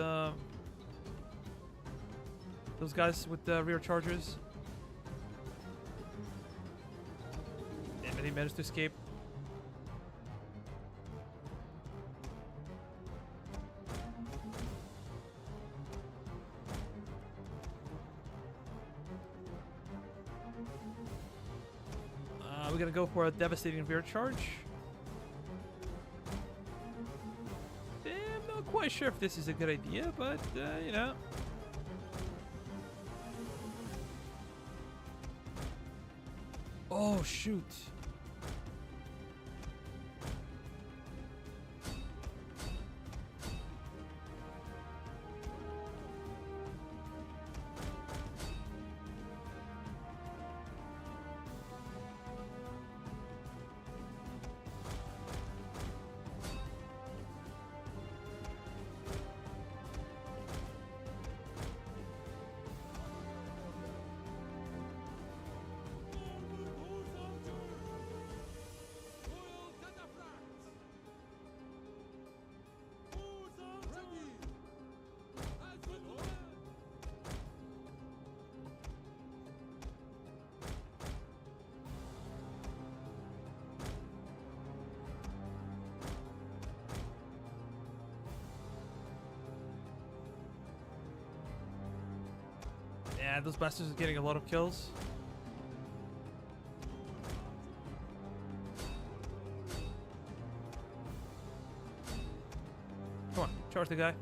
guys with the rear chargers. Damn it, he managed to escape. We're gonna go for a devastating rear charge. I'm not quite sure if this is a good idea, but you know. Oh shoot. Yeah, those bastards are getting a lot of kills. Come on, charge the guy.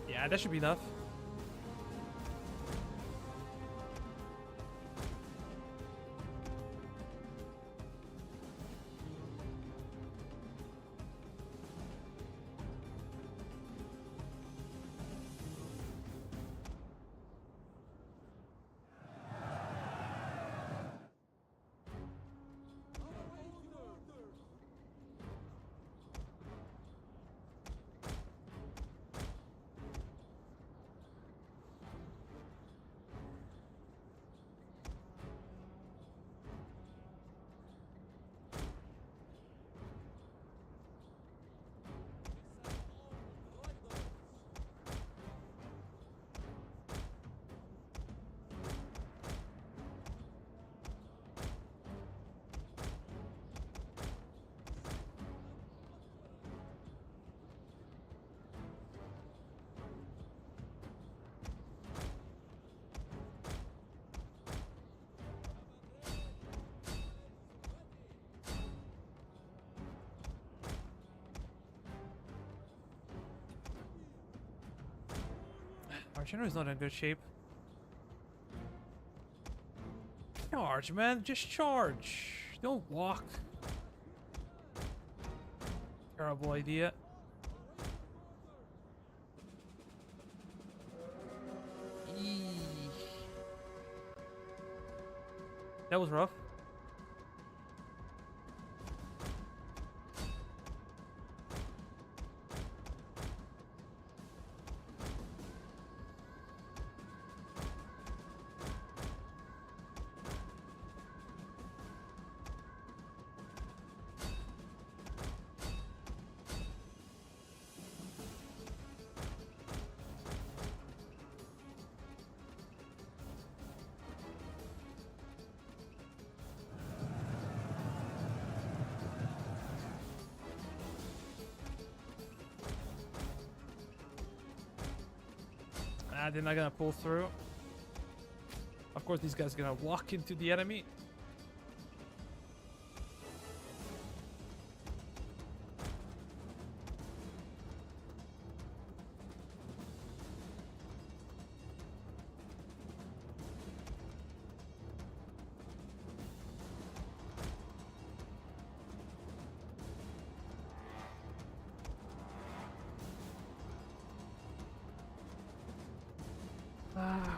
Yeah, that should be enough. Our general is not in good shape. Charge, man. Just charge. Don't walk. Terrible idea. Eee. That was rough. They're not gonna pull through. Of course, these guys are gonna walk into the enemy.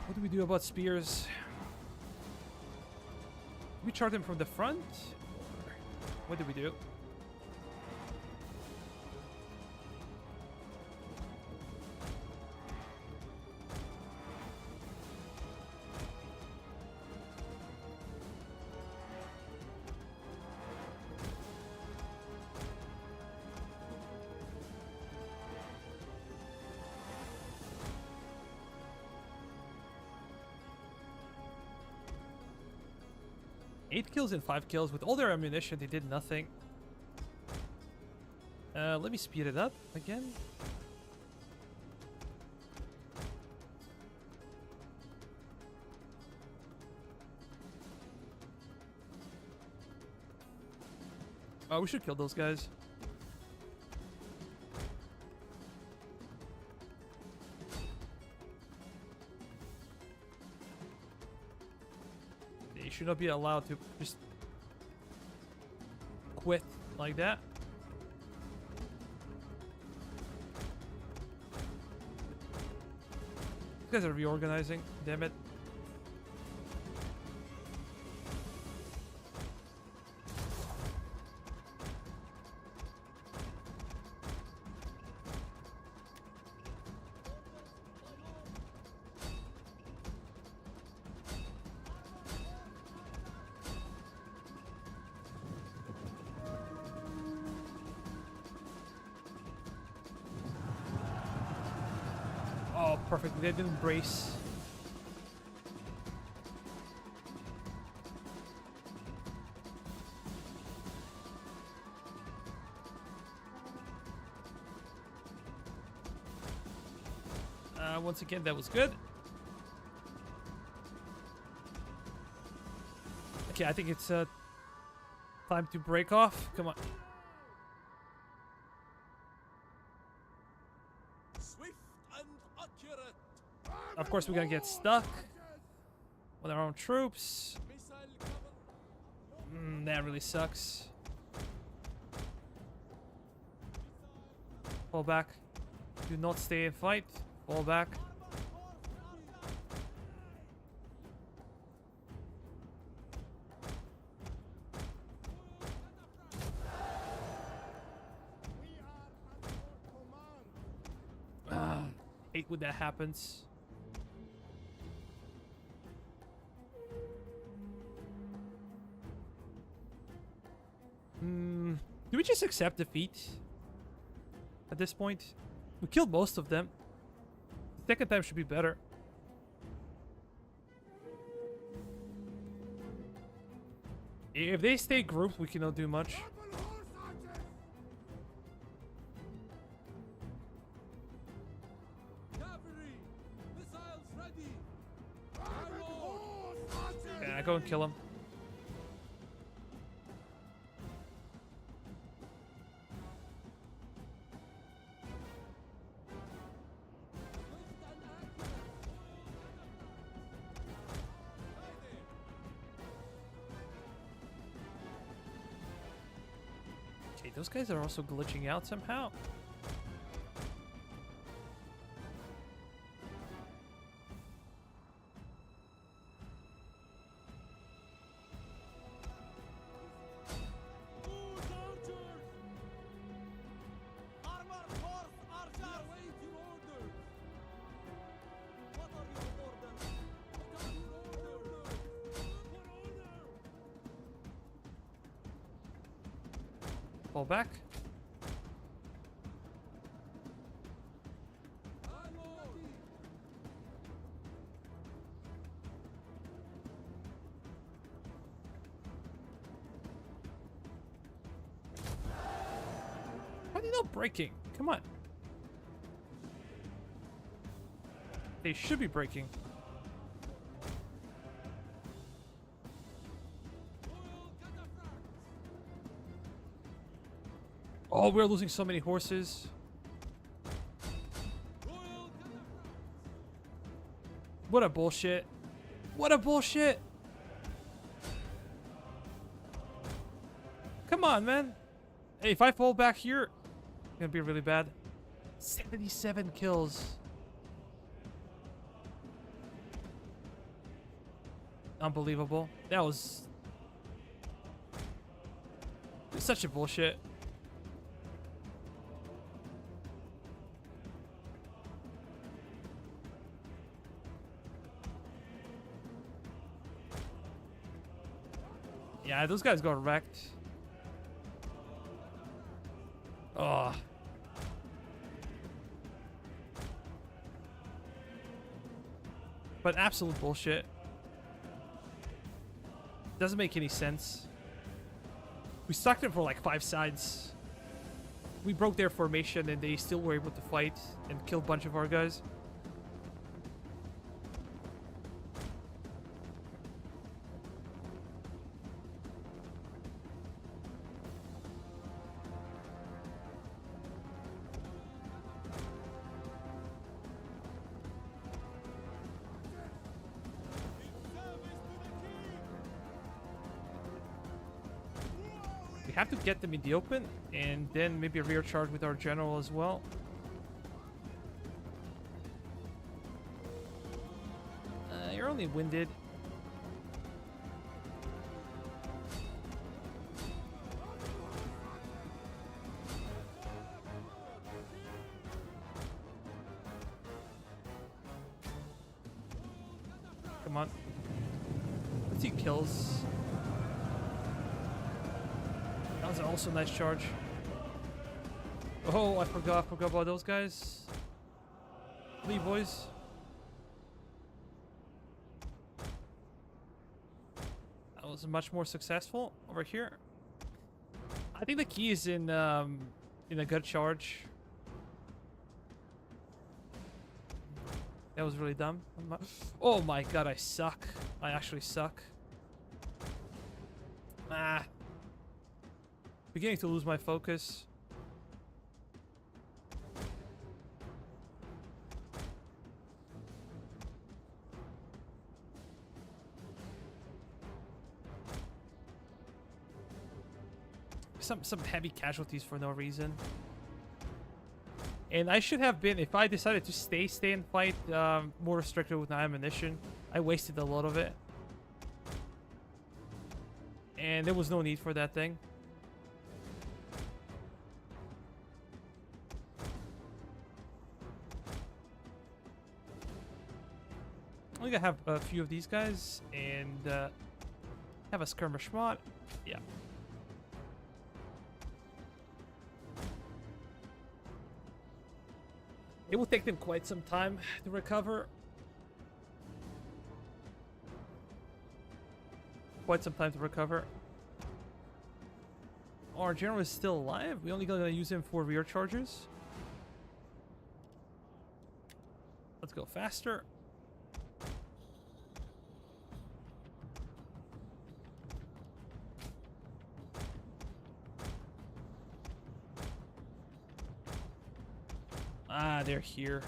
What do we do about spears? Do we charge them from the front? Or what do we do? Eight kills and 5 kills. With all their ammunition, they did nothing. Let me speed it up again. Oh, we should kill those guys. They should not be allowed to just quit like that. These guys are reorganizing. Damn it. Oh, perfect. They didn't brace. Once again, that was good. Okay, I think it's time to break off. Come on. Swift and accurate. Of course, we're gonna get stuck with our own troops. Missile cover. That really sucks. Fall back. Do not stay and fight. Fall back. Hate when that happens. Do we just accept defeat at this point? We killed most of them. The second time should be better. If they stay grouped, we cannot do much. Cavalry. Missiles ready. Yeah, go and kill him. Okay, those guys are also glitching out somehow. Fall back. Why are they not breaking? Come on. They should be breaking. Oh, we're losing so many horses. What a bullshit. What a bullshit. Come on, man. Hey, if I fall back here, it's gonna be really bad. 77 kills. Unbelievable. That was such a bullshit. Yeah, those guys got wrecked. Oh. But absolute bullshit. Doesn't make any sense. We stuck them for like 5 sides. We broke their formation and they still were able to fight and kill a bunch of our guys. We have to get them in the open and then maybe a rear charge with our general as well. You're only winded. Come on. Let's see kills. That was also a nice charge. Oh, I forgot about those guys. Leave, boys. That was much more successful over here. I think the key is in a good charge. That was really dumb. Oh my god, I suck. I actually suck. Ah. Beginning to lose my focus. Some heavy casualties for no reason. And I should have been, if I decided to stay and fight, more restricted with my ammunition. I wasted a lot of it. And there was no need for that thing. I think I have a few of these guys and have a skirmish mod. Yeah. It will take them quite some time to recover. Our general is still alive. We only gonna use him for rear charges. Let's go faster. Ah, they're here.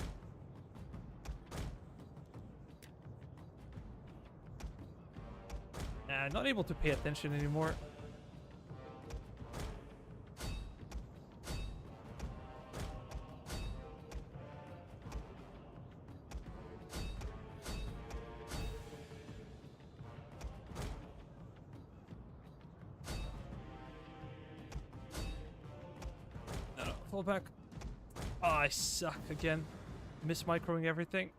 Not able to pay attention anymore. No, fall back. Oh, I suck again. Miss-microing everything.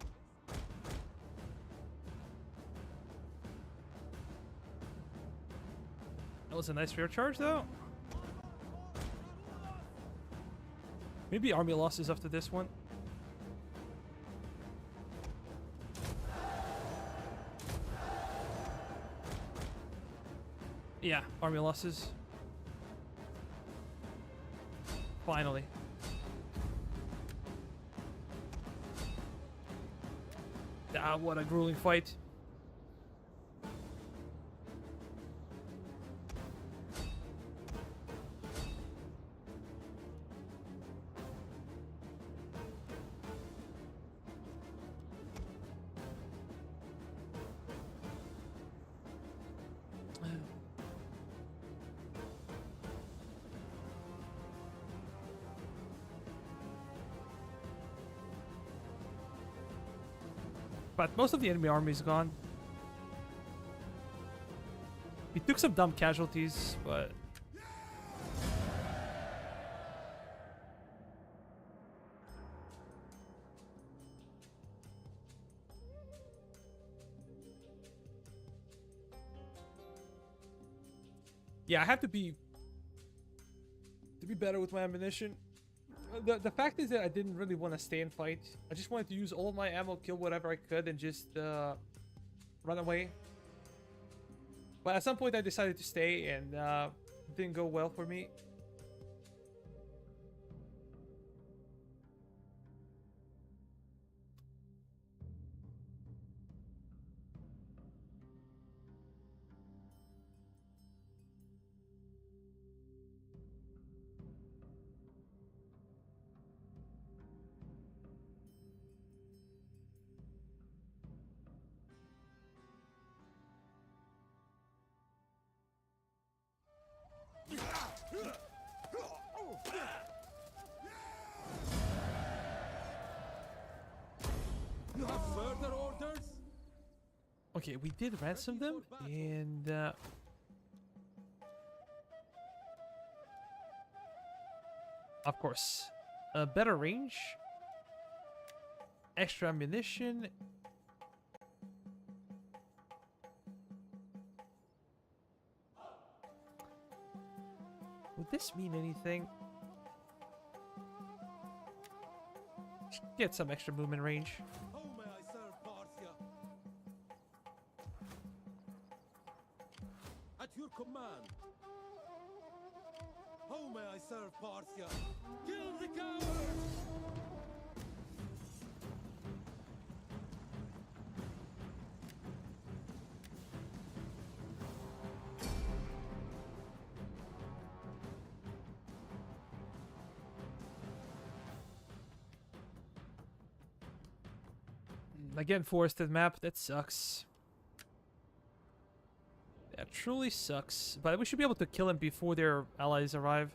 That was a nice rear charge, though. Maybe army losses after this one. Yeah, army losses. Finally. Ah, what a grueling fight. But most of the enemy army is gone. Took some dumb casualties, but yeah, I have to be better with my ammunition. The fact is that I didn't really want to stay and fight. I just wanted to use all my ammo, kill whatever I could, and just run away. But at some point I decided to stay, and it didn't go well for me. You have further orders? Okay, we did ransom them, and of course, a better range, extra ammunition. Would this mean anything? Get some extra movement range. How may I serve Parthia? At your command. How may I serve Parthia? Kill the cowards! Again, forested map. That sucks. That truly sucks. But we should be able to kill them before their allies arrive.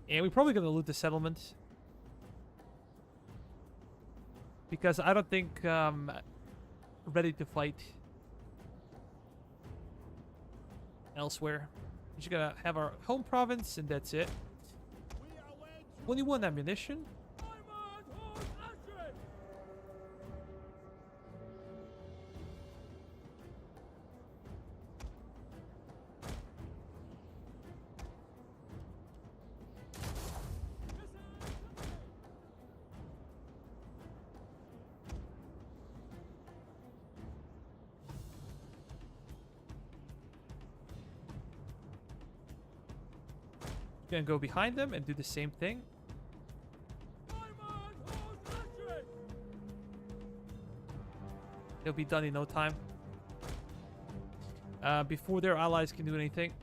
And we're probably going to loot the settlement. Because I don't think ready to fight elsewhere. We're just gonna have our home province, and that's it. 21 ammunition. Gonna go behind them and do the same thing. It'll be done in no time. Before their allies can do anything.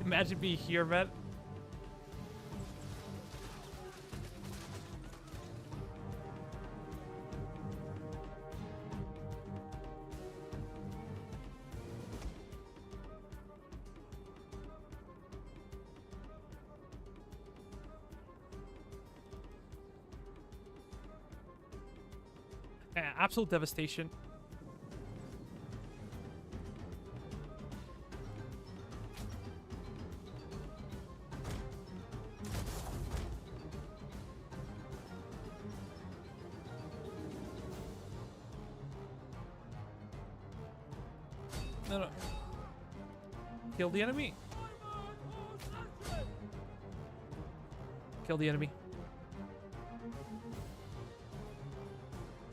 Imagine being here, man. Absolute devastation. No, no. Kill the enemy. Kill the enemy.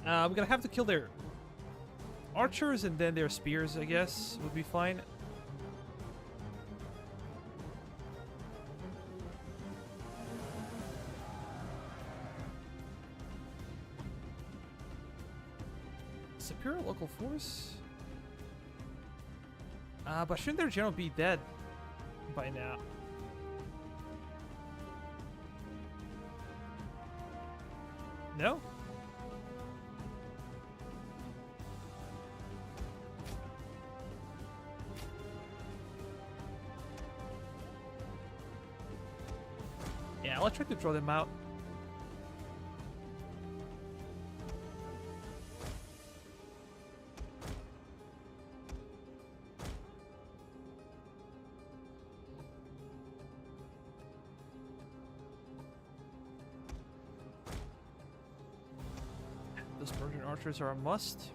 We're gonna have to kill their archers, and then their spears, I guess, would be fine. Superior local force? But shouldn't their general be dead by now? No? Yeah, I'll try to draw them out. Those Persian archers are a must.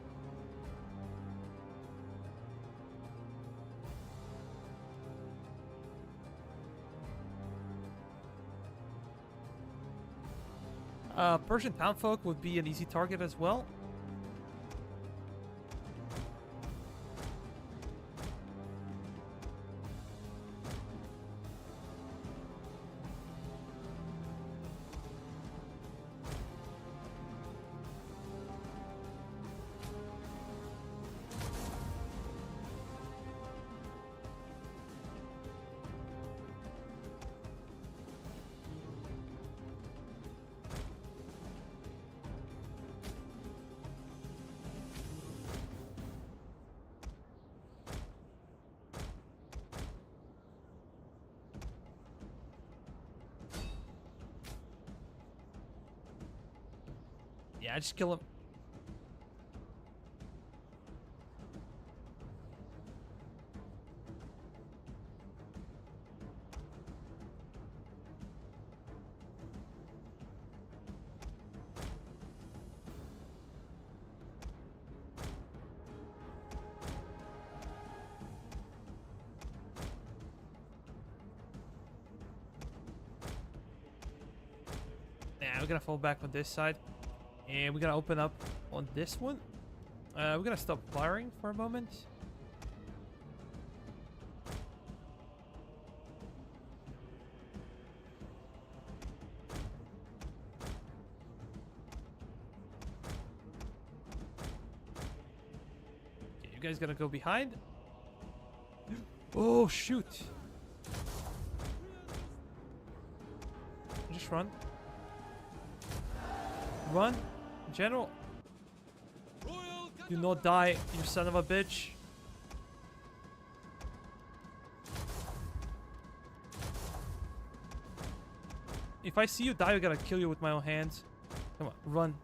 Persian townfolk would be an easy target as well. Yeah, just kill him. We're gonna fall back on this side. And we're gonna open up on this one. We're gonna stop firing for a moment. Okay, you guys gonna go behind? Oh shoot! Just run. Run, General. Do not die, you son of a bitch. If I see you die, I gotta kill you with my own hands. Come on, run.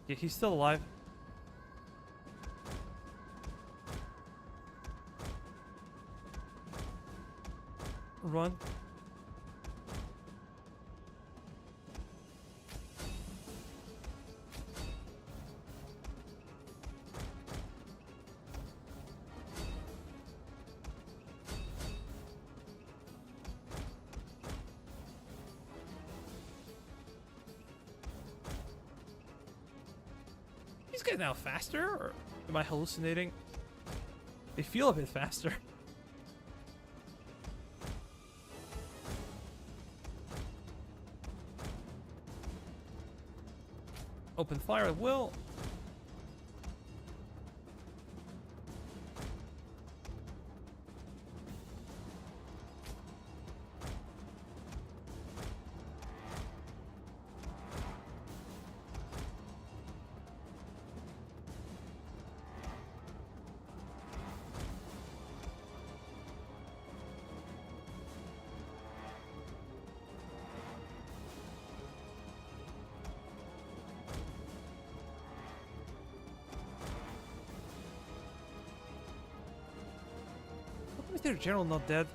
Yeah, he's still alive. Run. These guys now faster, or am I hallucinating? They feel a bit faster. Open fire at will. How is their general not dead?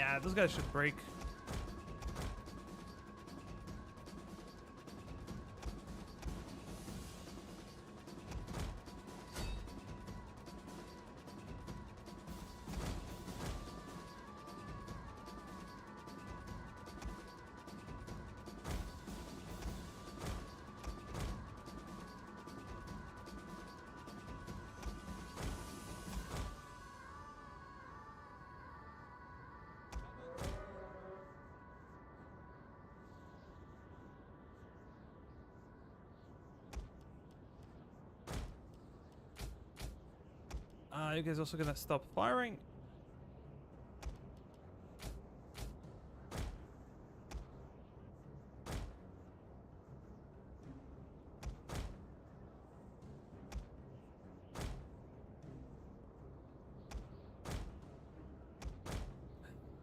Yeah, those guys should break. You guys also gonna stop firing?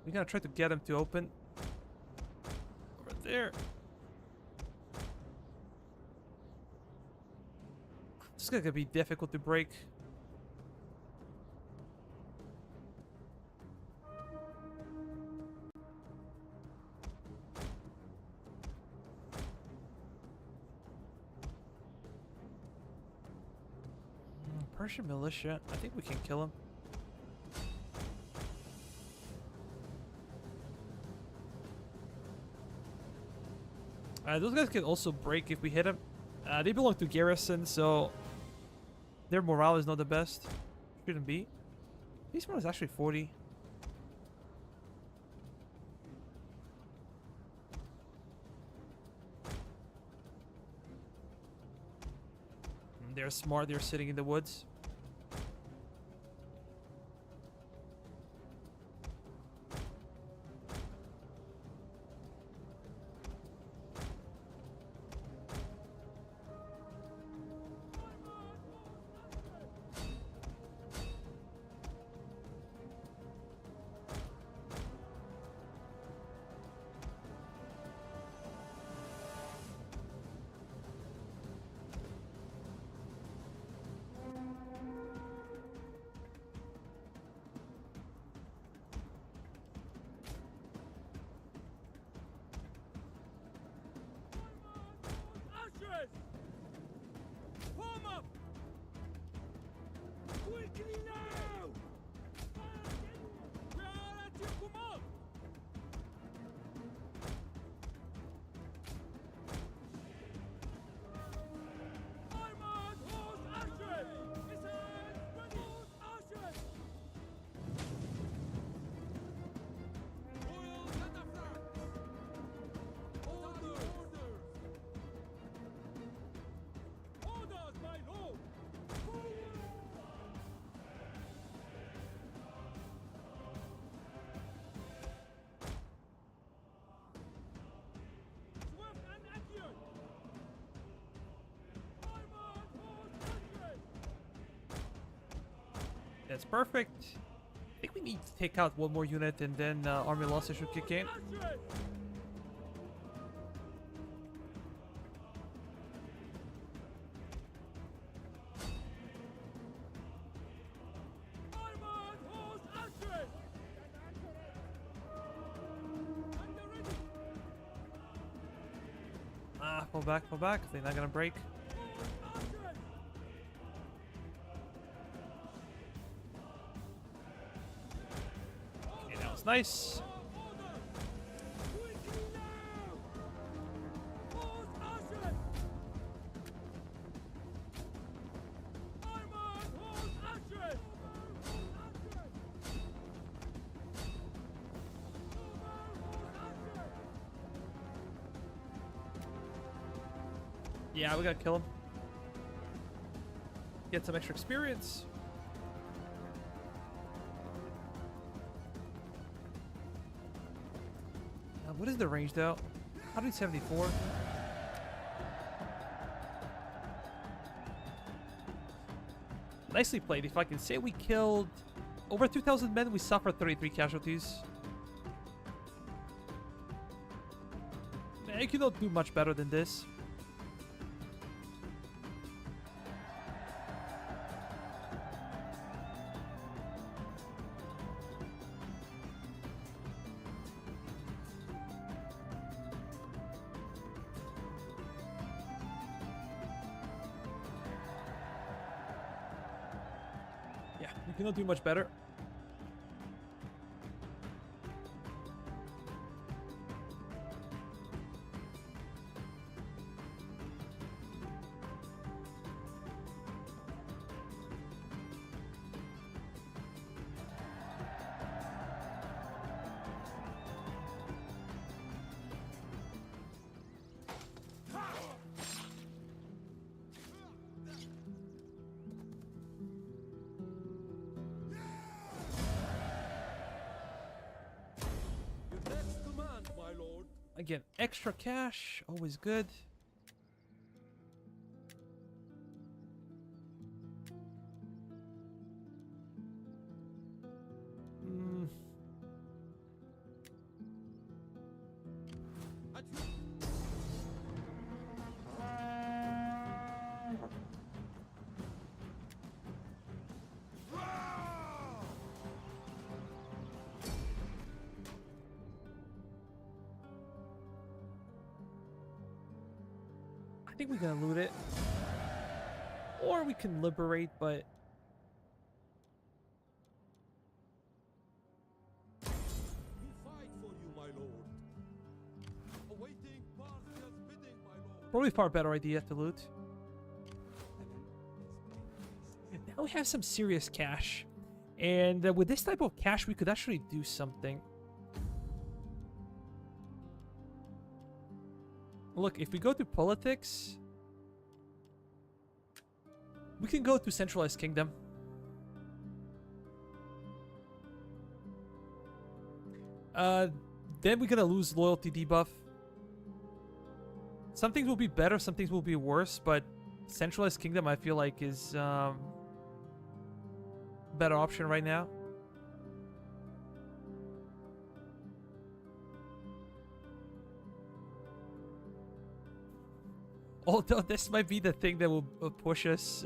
We're gonna try to get him to open. Over there. This is gonna be difficult to break. Persian militia. I think we can kill him. Those guys can also break if we hit them. They belong to garrison, so their morale is not the best. Shouldn't be. This one is actually 40. They're smart. They're sitting in the woods. Ashes! Form up! Quickly now! We are at your command! Armored horse ashes! Missiles ready! Ashes! Royal cataphracts! Orders! Orders, my lord! Swift and accurate! Armored horse ashes! That's perfect. I think we need to take out one more unit and then army losses should kick in. Ashes! Armored horse ashes! Under ready! Fall back, fall back. They're not gonna break. Horse ashes! Okay, that was nice. Order! Quickly now! Horse ashes! Armored horse ashes! Yeah, we gotta kill him. Get some extra experience. What is the range though? 174. Nicely played. If I can say we killed over 2,000 men, we suffered 33 casualties. I cannot do much better than this. Cannot do much better. Your next command, my lord. Again, extra cash, always good. Mm, At your I think we're gonna loot it. Or we can liberate, but we fight for you, my lord. Awaiting Parthia's bidding, my lord. probably far better idea to loot. Now we have some serious cash. And with this type of cash, we could actually do something. Look, if we go to politics, we can go to centralized kingdom. Then we're gonna lose loyalty debuff. Some things will be better, some things will be worse, but centralized kingdom I feel like is better option right now. Although this might be the thing that will push us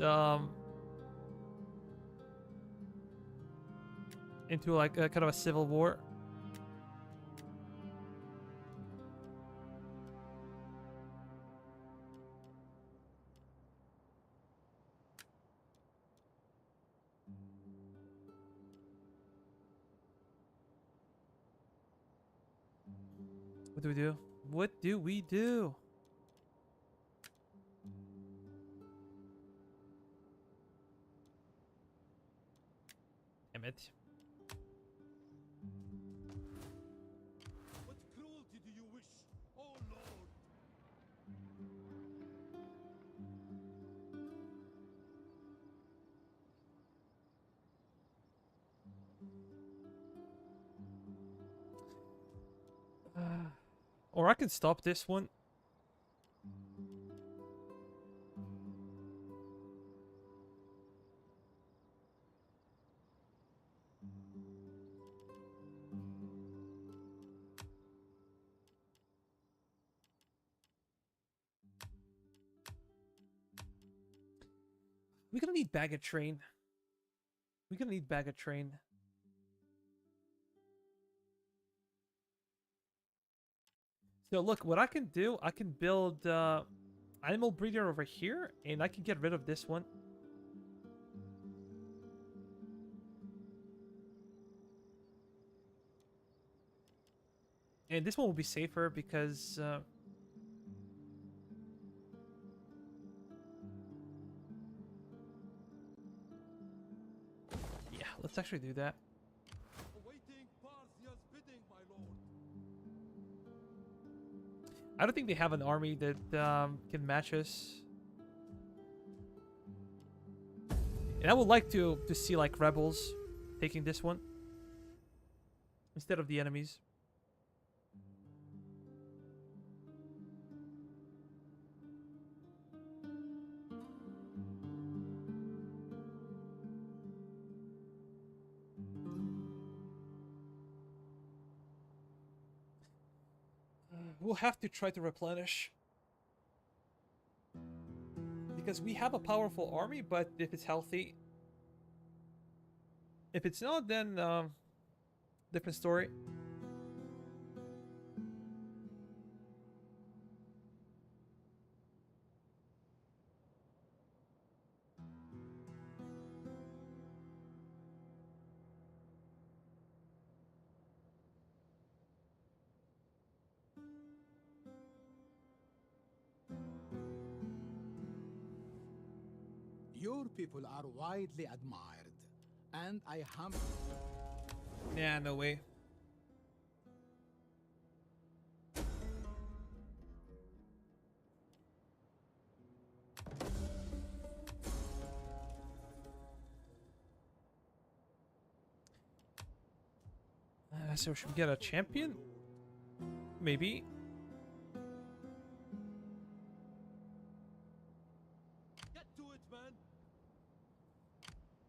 into like a kind of a civil war. What do we do? What do we do? Damn it. What cruelty do you wish, oh lord? Or I can stop this one. We're gonna need bag a train. We're gonna need bag a train. So look, what I can do, I can build animal breeder over here, and I can get rid of this one. And this one will be safer because yeah, let's actually do that. Awaiting Parthia's bidding, my lord. I don't think they have an army that can match us. And I would like to see like rebels taking this one instead of the enemies. We'll have to try to replenish. Because we have a powerful army, but if it's healthy... If it's not, then... different story. Your people are widely admired, and I humbly... Yeah, no way. So should we get a champion? Maybe. Get to it, man!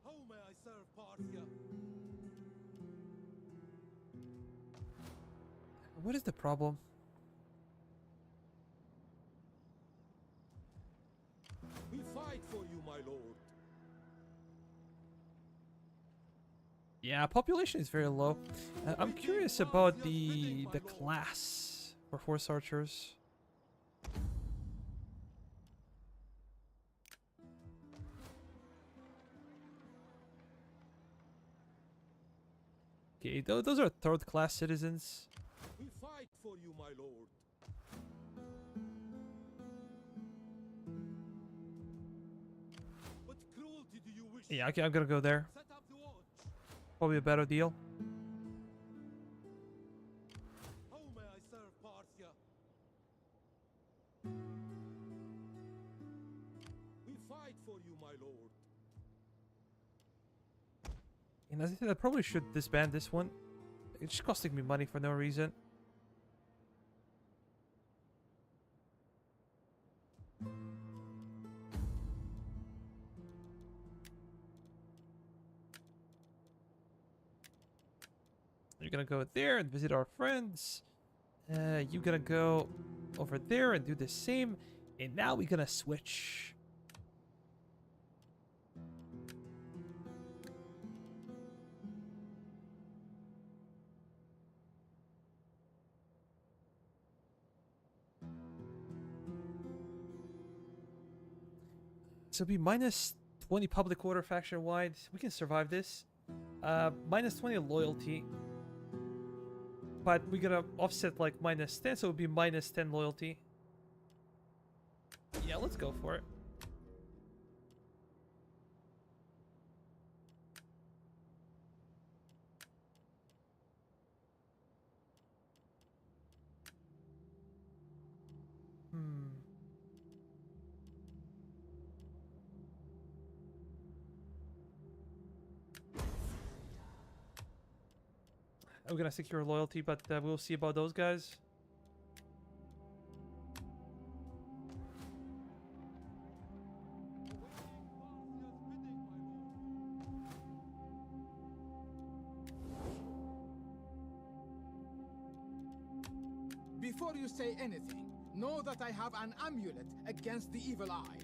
How may I serve Parthia? What is the problem? We fight for you, my lord. Yeah, population is very low. I'm curious about the class for horse archers. Okay, those are third class citizens. We fight for you, my lord. What cruelty do you wish? Yeah, okay, I'm gonna go there. Set up the watch. Probably a better deal. How may I serve Parthia? We fight for you, my lord. And as I said, I probably should disband this one. It's just costing me money for no reason. You're gonna go there and visit our friends. You're gonna go over there and do the same. And now we're gonna switch. So it'll be minus 20 public order faction wide. We can survive this. Minus 20 loyalty. But we're gonna offset like minus 10, so it'll be minus 10 loyalty. Yeah, let's go for it. I'm gonna secure loyalty, but we'll see about those guys. Before you say anything, know that I have an amulet against the evil eye.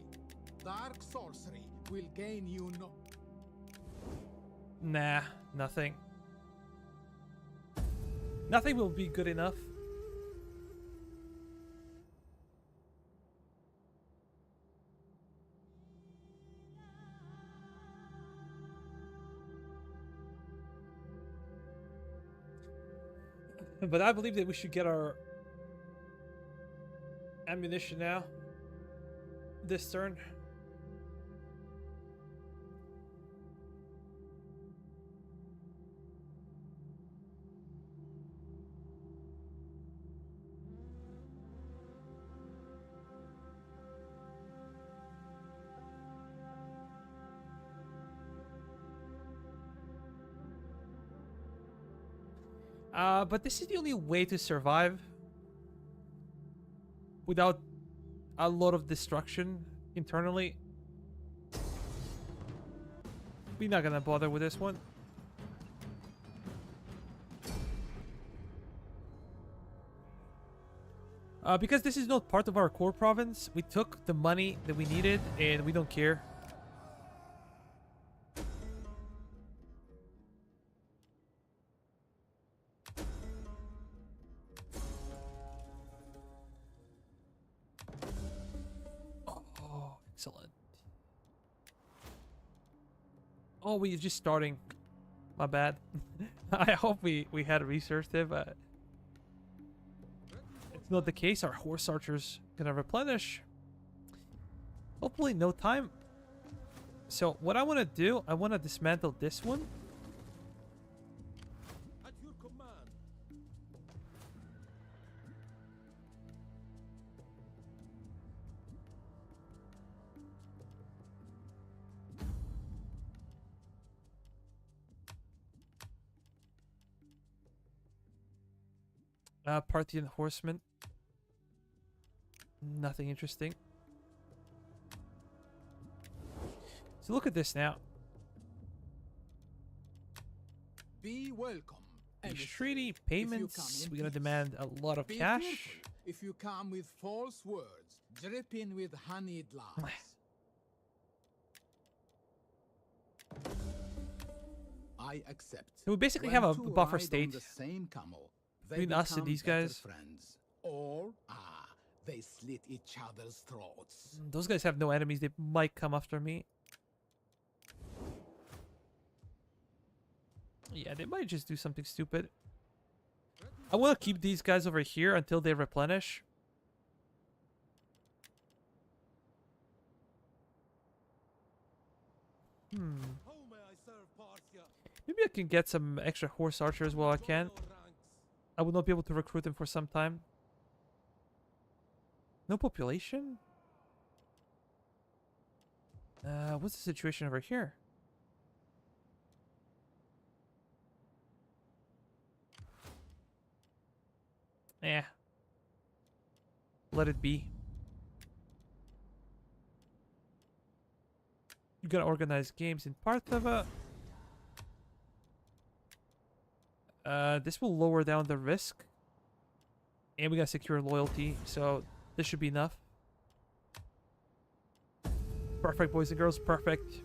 Dark sorcery will gain you no... Nah, nothing. Nothing will be good enough. But I believe that we should get our ammunition now. This turn. But this is the only way to survive without a lot of destruction internally. We're not gonna bother with this one. Because this is not part of our core province, we took the money that we needed and we don't care. Excellent. Oh, we're just starting. My bad. I hope we had researched it, but it's not the case. Our horse archers gonna replenish. Hopefully no time. So what I want to do, I want to dismantle this one. At your command. Parthian horsemen. Nothing interesting. So look at this now. Be welcome. These emissary. treaty If you come payments, in we're gonna peace. demand a lot of Be cash. fearful if you come with false words, dripping with honeyed lies. I accept. So we basically When have a two buffer ride on state the same camel, they between us and become these better guys. friends. Or they slit each other's throats. Those guys have no enemies. They might come after me. Yeah, they might just do something stupid. I want to keep these guys over here until they replenish. How may I serve Parthia? Maybe I can get some extra horse archers while I can. Join our ranks. I will not be able to recruit them for some time. No population? What's the situation over here? Eh. Let it be. You gotta organize games in Parthia. This will lower down the risk. And we gotta secure loyalty, so this should be enough. Perfect, boys and girls, perfect.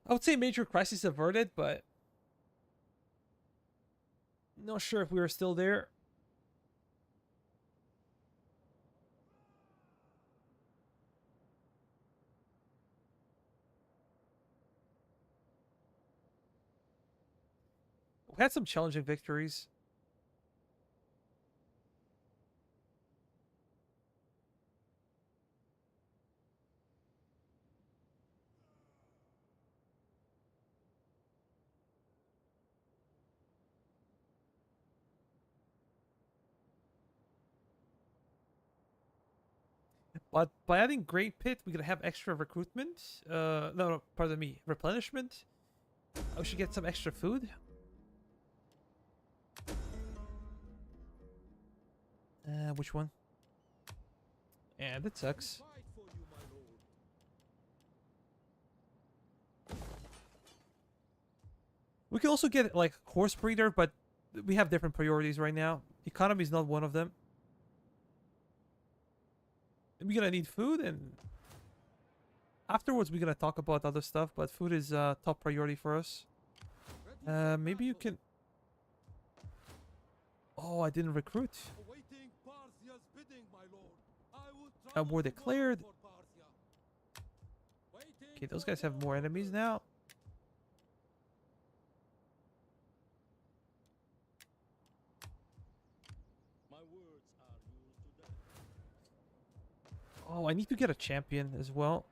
I would say major crisis averted, but not sure if we were still there. We had some challenging victories. But by adding Great Pit, we're gonna have extra recruitment. No, pardon me, replenishment. We should get some extra food. Which one? Yeah, that sucks. Fight for you, my lord. We can also get like horse breeder, but we have different priorities right now. Economy is not one of them. We're gonna need food, and afterwards we're gonna talk about other stuff, but food is top priority for us. Maybe you can... Oh, I didn't recruit. Awaiting Parthia's bidding, my lord. I will War travel declared. tomorrow for Parthia. Waiting Okay, those for guys have more your enemies orders. now. My words are used to death. Oh, I need to get a champion as well.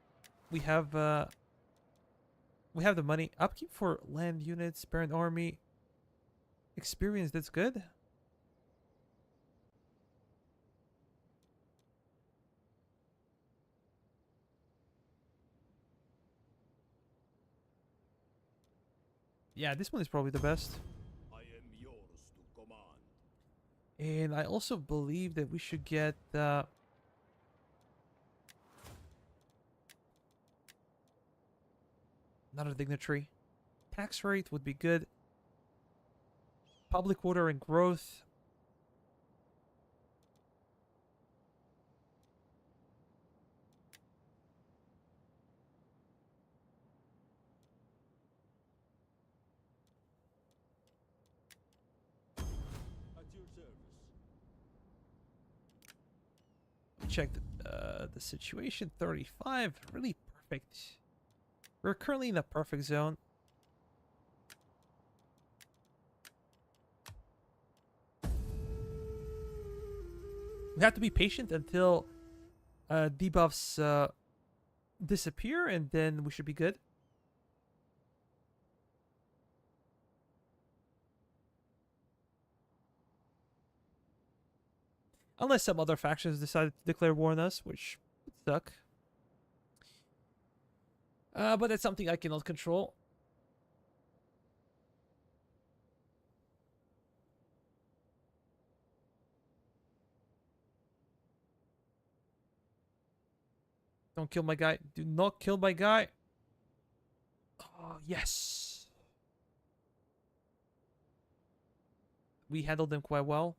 We have the money. Upkeep for land units, parent army. Experience, that's good. Yeah, this one is probably the best. I am yours to command. And I also believe that we should get another dignitary. Tax rate would be good. Public order and growth. At your service. Check the situation. 35, really perfect. We're currently in a perfect zone. We have to be patient until debuffs disappear, and then we should be good. Unless some other factions decide to declare war on us, which would suck. But that's something I cannot control. Don't kill my guy. Do not kill my guy. Oh, yes. We handled them quite well.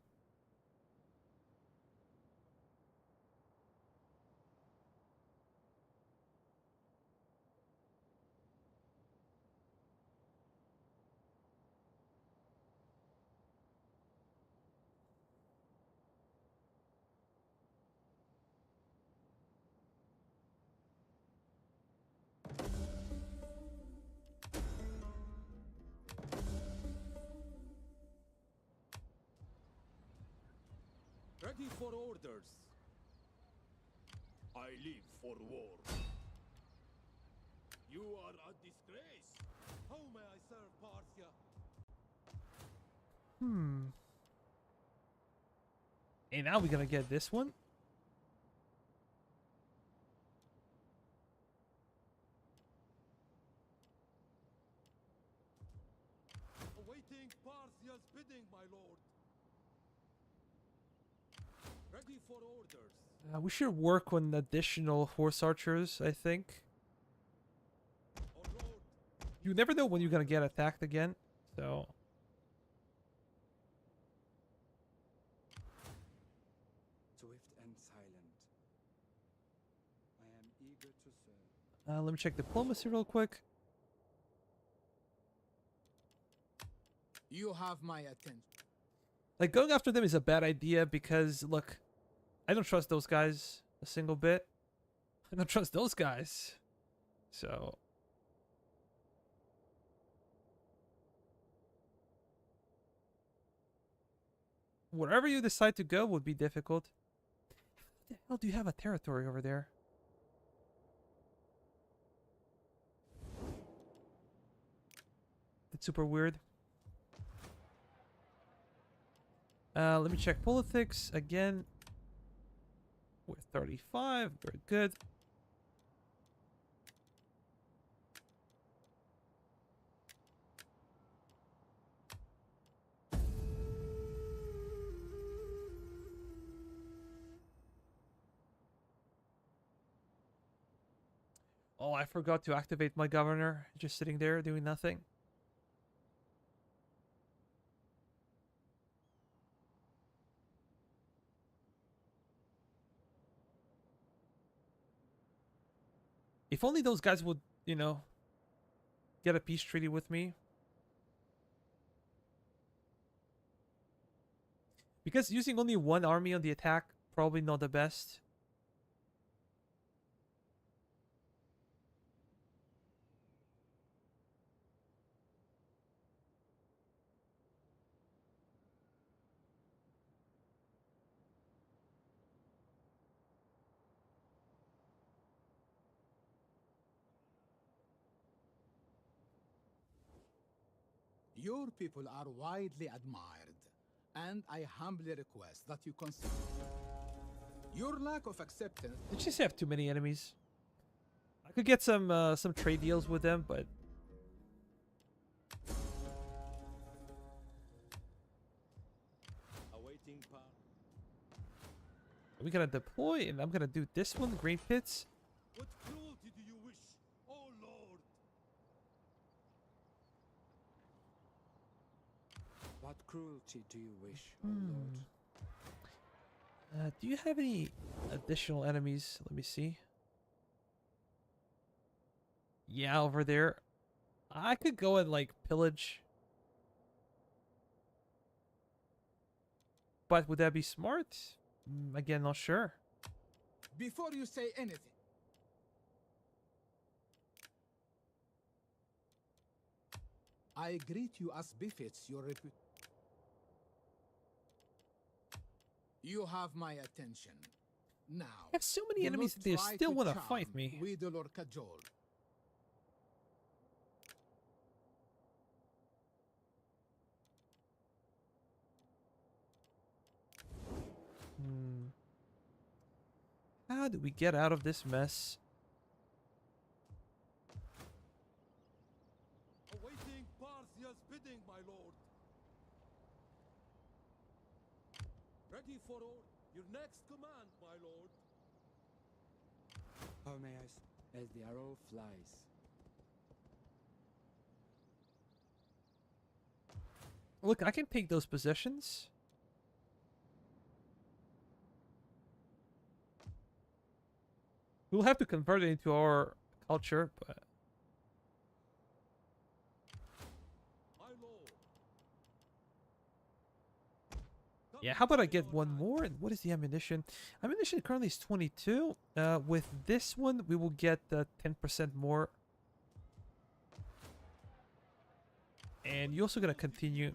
Ready for orders. I live for war. You are a disgrace. How may I serve Parthia? And now we're gonna get this one. Awaiting Parthia's bidding, my lord. Ready for orders. We should work on additional horse archers, I think. On road. You never know when you're gonna get attacked again, so... Swift and silent. I am eager to serve. let me check diplomacy real quick. You have my attention. Like, going after them is a bad idea because, look, I don't trust those guys a single bit. I don't trust those guys. So... wherever you decide to go would be difficult. How the hell do you have a territory over there? That's super weird. Let me check politics again. We're 35. Very good. Oh, I forgot to activate my governor. Just sitting there doing nothing. If only those guys would, you know, get a peace treaty with me. Because using only one army on the attack, probably not the best. Your people are widely admired, and I humbly request that you consider. Your lack of acceptance. They just have too many enemies. I could get some trade deals with them, but Awaiting power. we're gonna deploy, and I'm gonna do this one, Green Pits. What cruelty do you wish, oh lord? What cruelty do you wish, O Lord? Do you have any additional enemies? Let me see. Yeah, over there. I could go and, like, pillage. But would that be smart? Again, not sure. Before you say anything, I greet you as befits your reputation. You have my attention. Now, I have so many do enemies not that they try still to want to charm, fight me. wheedle or cajole. How do we get out of this mess? Awaiting Parthia's bidding, my lord. Ready for your next command, my lord. How may I as the arrow flies? Look, I can take those possessions. We'll have to convert it into our culture, but My lord. yeah, how about I get one more? And what is the ammunition? Ammunition currently is 22. With this one, we will get 10% more. And you're also gonna continue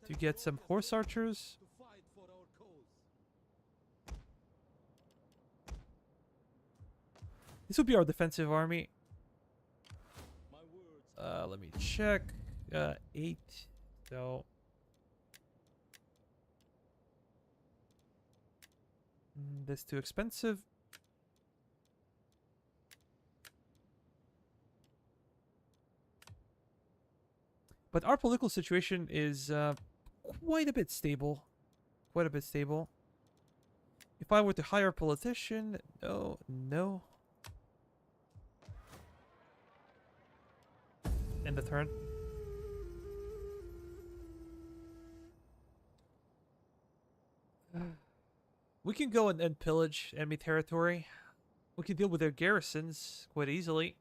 to get some horse archers. To fight for our cause. This will be our defensive army. My words. Let me check. 8. So. That's too expensive. But our political situation is quite a bit stable. Quite a bit stable. If I were to hire a politician, no. End the turn. We can go and pillage enemy territory. We can deal with their garrisons quite easily.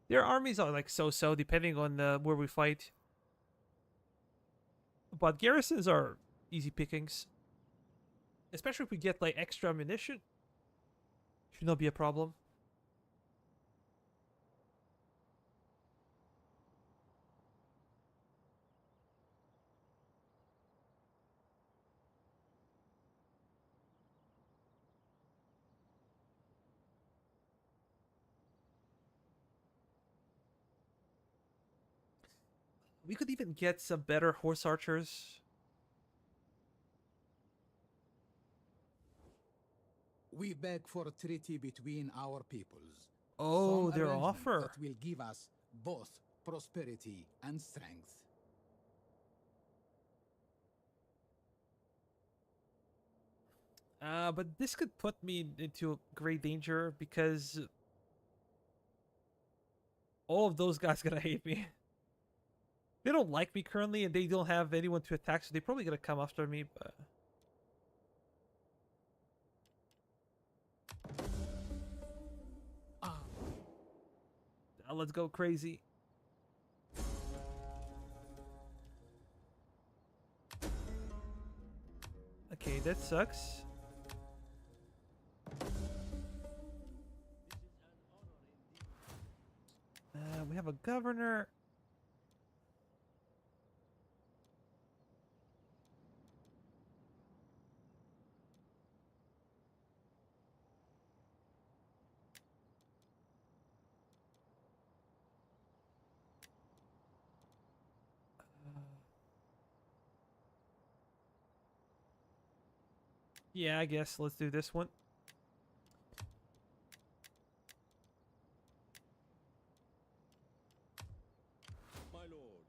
Their armies are like so-so, depending on where we fight. But garrisons are easy pickings. Especially if we get like extra ammunition. Should not be a problem. We could even get some better horse archers. We beg for a treaty between our peoples. Oh, Some their arrangement offer. that will give us both prosperity and strength. But this could put me into great danger because all of those guys gonna hate me. They don't like me currently, and they don't have anyone to attack, so they're probably gonna come after me. But let's go crazy. Okay, that sucks. We have a governor. Yeah, I guess let's do this one. My lord.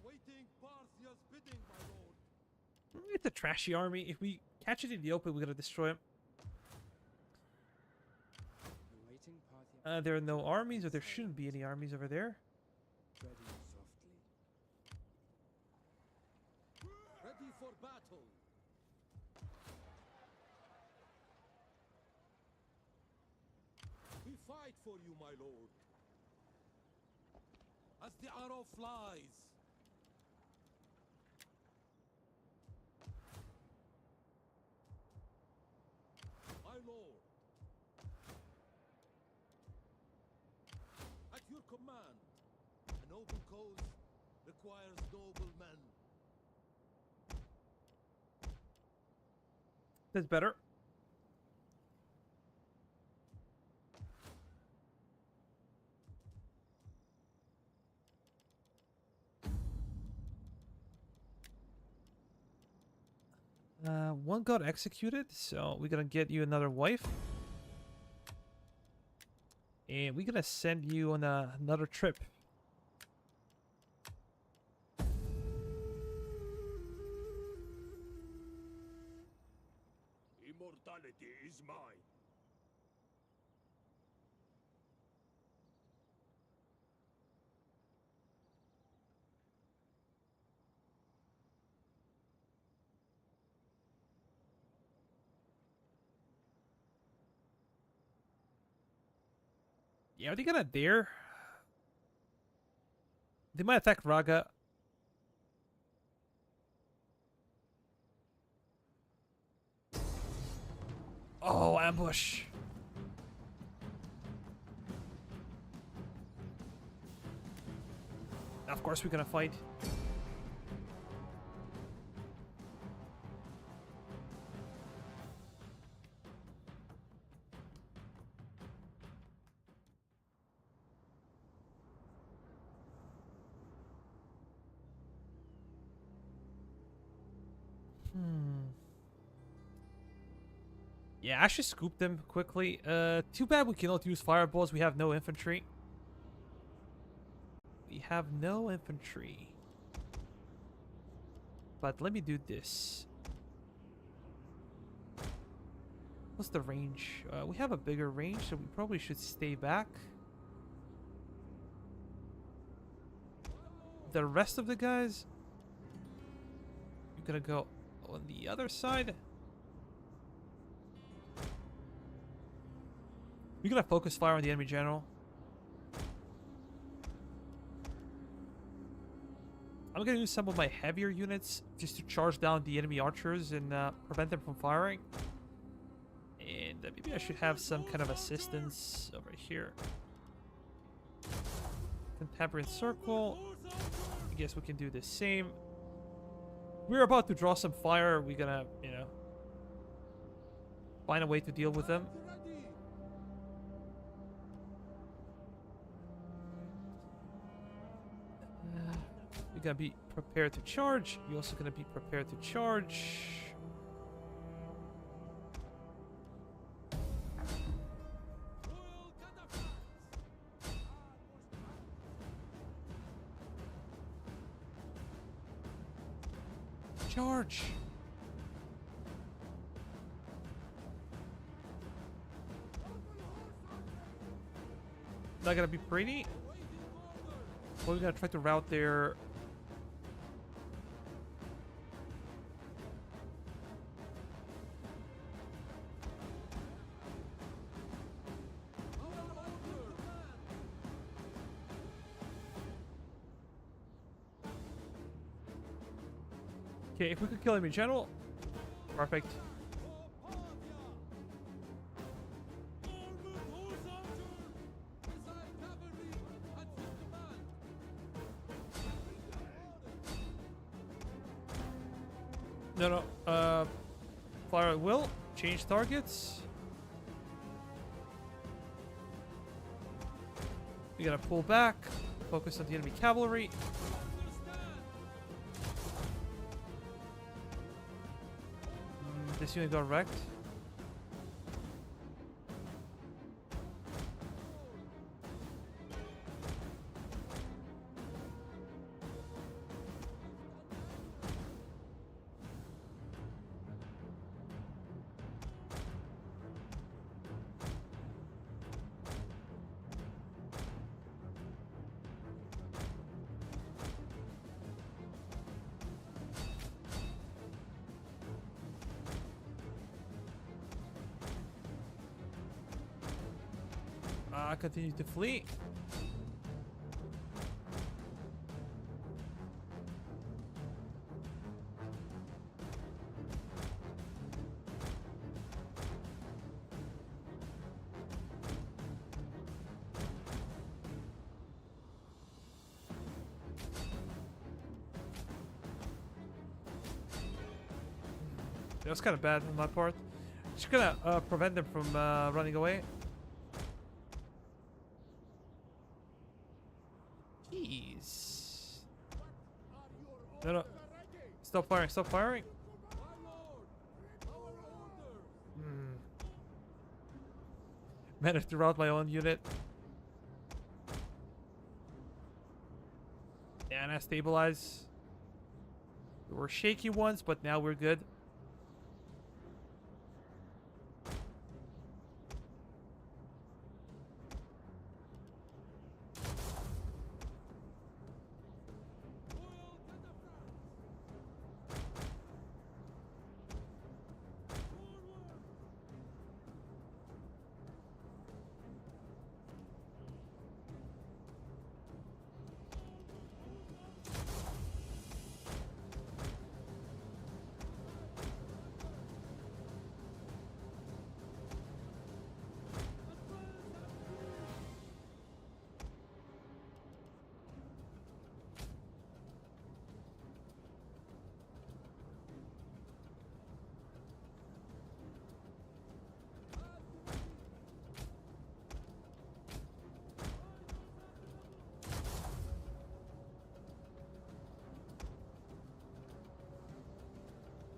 Awaiting Parthia's bidding, my lord. It's a trashy army. If we catch it in the open, we're gonna destroy him. Awaiting Parthia. There are no armies, or there shouldn't be any armies over there. Treading softly. Ready for battle. We fight for you, my lord. As the arrow flies. My lord. At your command. A noble cause requires noble men. That's better. One got executed, so we're gonna get you another wife. And we're gonna send you on another trip. Immortality is mine. Yeah, are they gonna dare? They might attack Raga. Oh, ambush. Of course we're gonna fight. Yeah, I should scoop them quickly. Too bad we cannot use fireballs. We have no infantry. We have no infantry. But let me do this. What's the range? We have a bigger range, so we probably should stay back. The rest of the guys, you're gonna go on the other side. We're gonna focus fire on the enemy general. I'm gonna use some of my heavier units just to charge down the enemy archers and prevent them from firing. And maybe I should have some kind of assistance over here. Contemporary circle. I guess we can do the same. We're about to draw some fire. We're gonna, you know, find a way to deal with them. You're gonna be prepared to charge. You're also gonna be prepared to charge. Charge. Not gonna be pretty. Well, we're gonna try to route their. Okay, if we could kill him in general, perfect. No, fire at will, change targets. We gotta pull back, focus on the enemy cavalry. This unit got wrecked. Continue to flee. That was kind of bad on my part. Just gonna prevent them from running away. Jeez. No, no. Stop firing, stop firing. Managed to rout my own unit. Yeah, and I stabilize. We were shaky once, but now we're good.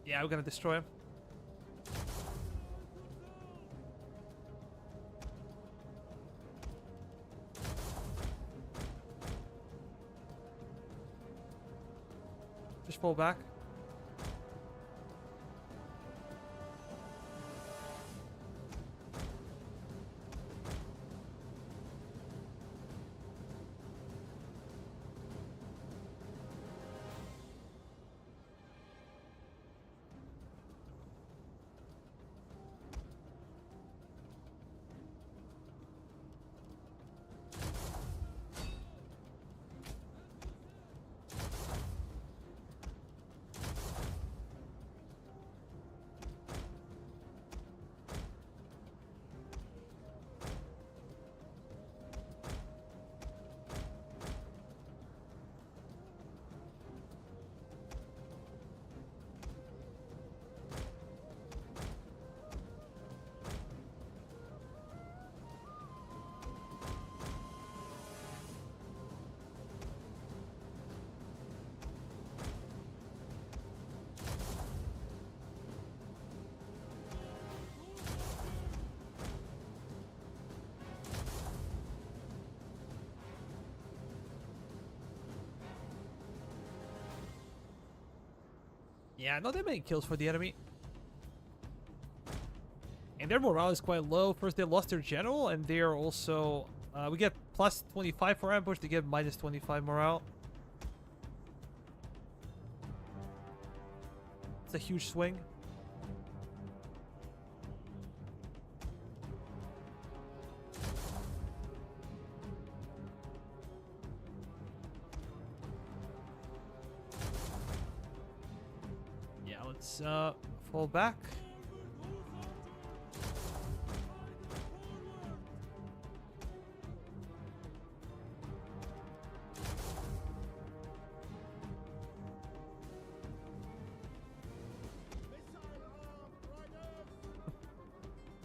Yeah, we're gonna destroy him. Just fall back. Yeah, not that many kills for the enemy. And their morale is quite low. First, they lost their general, and they're also... we get plus 25 for ambush, they get minus 25 morale. It's a huge swing. Yeah, let's fall back.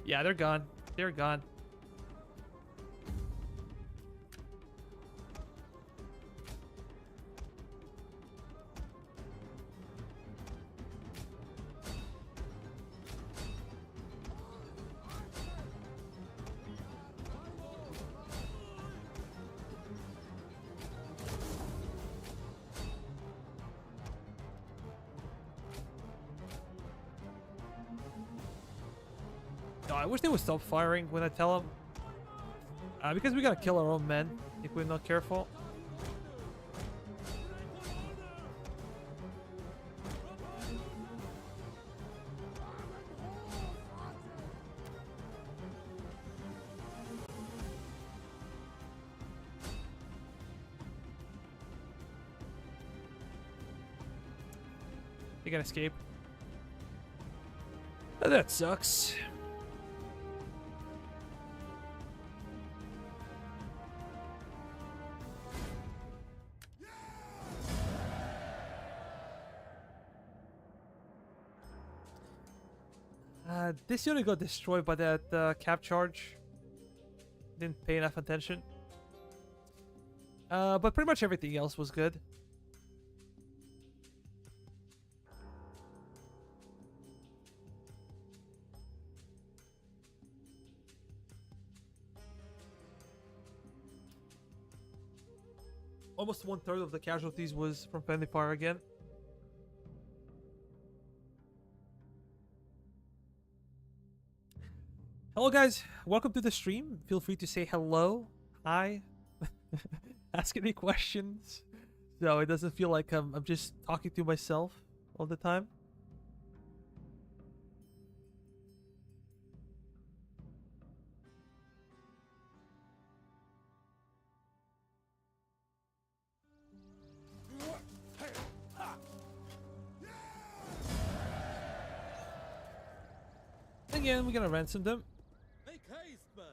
Yeah, they're gone. They're gone. Oh, I wish they would stop firing when I tell them. Because we gotta kill our own men if we're not careful. They can escape. Oh, that sucks. This unit got destroyed by that cap charge. Didn't pay enough attention. But pretty much everything else was good. Almost 1/3 of the casualties was from friendly fire again. Hello guys, welcome to the stream. Feel free to say hello, hi, ask any questions, so it doesn't feel like I'm just talking to myself all the time. Again, we're gonna ransom them. Make haste, man!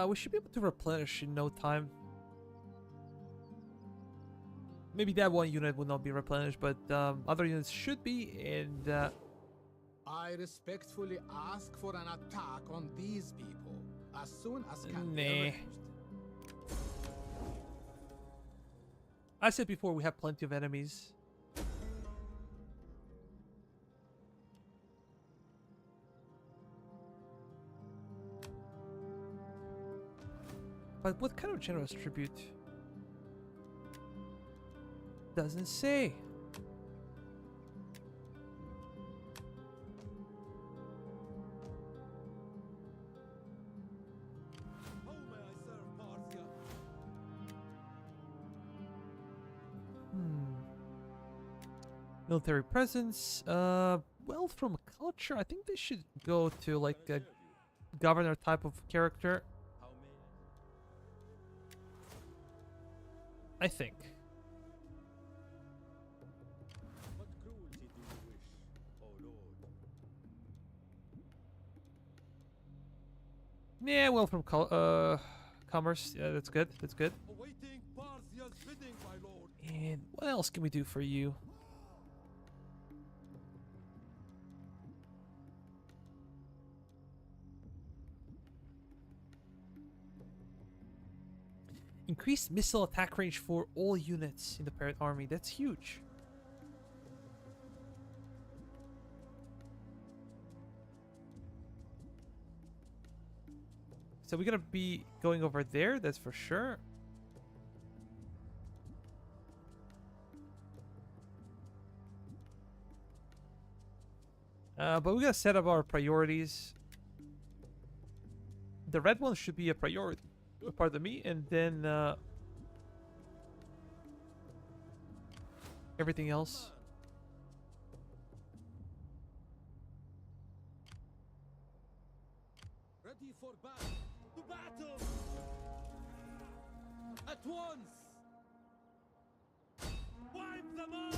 We should be able to replenish in no time. Maybe that one unit will not be replenished, but other units should be, and I respectfully ask for an attack on these people as soon as can be Nah. arranged. I said before we have plenty of enemies. But what kind of generous tribute? Doesn't say. How may I serve Parthia? Military presence. Wealth from culture. I think they should go to like a governor type of character. How may I think. What cruelty do you wish, oh lord? Yeah, wealth from commerce. Yeah, that's good. That's good. Awaiting Parthia's bidding, my lord. And what else can we do for you? Increased missile attack range for all units in the parent army. That's huge. So we're gonna be going over there, that's for sure. But we gotta set up our priorities. The red one should be a priority. Pardon me, and then everything else. Ready for battle. To battle! At once! Wipe them out!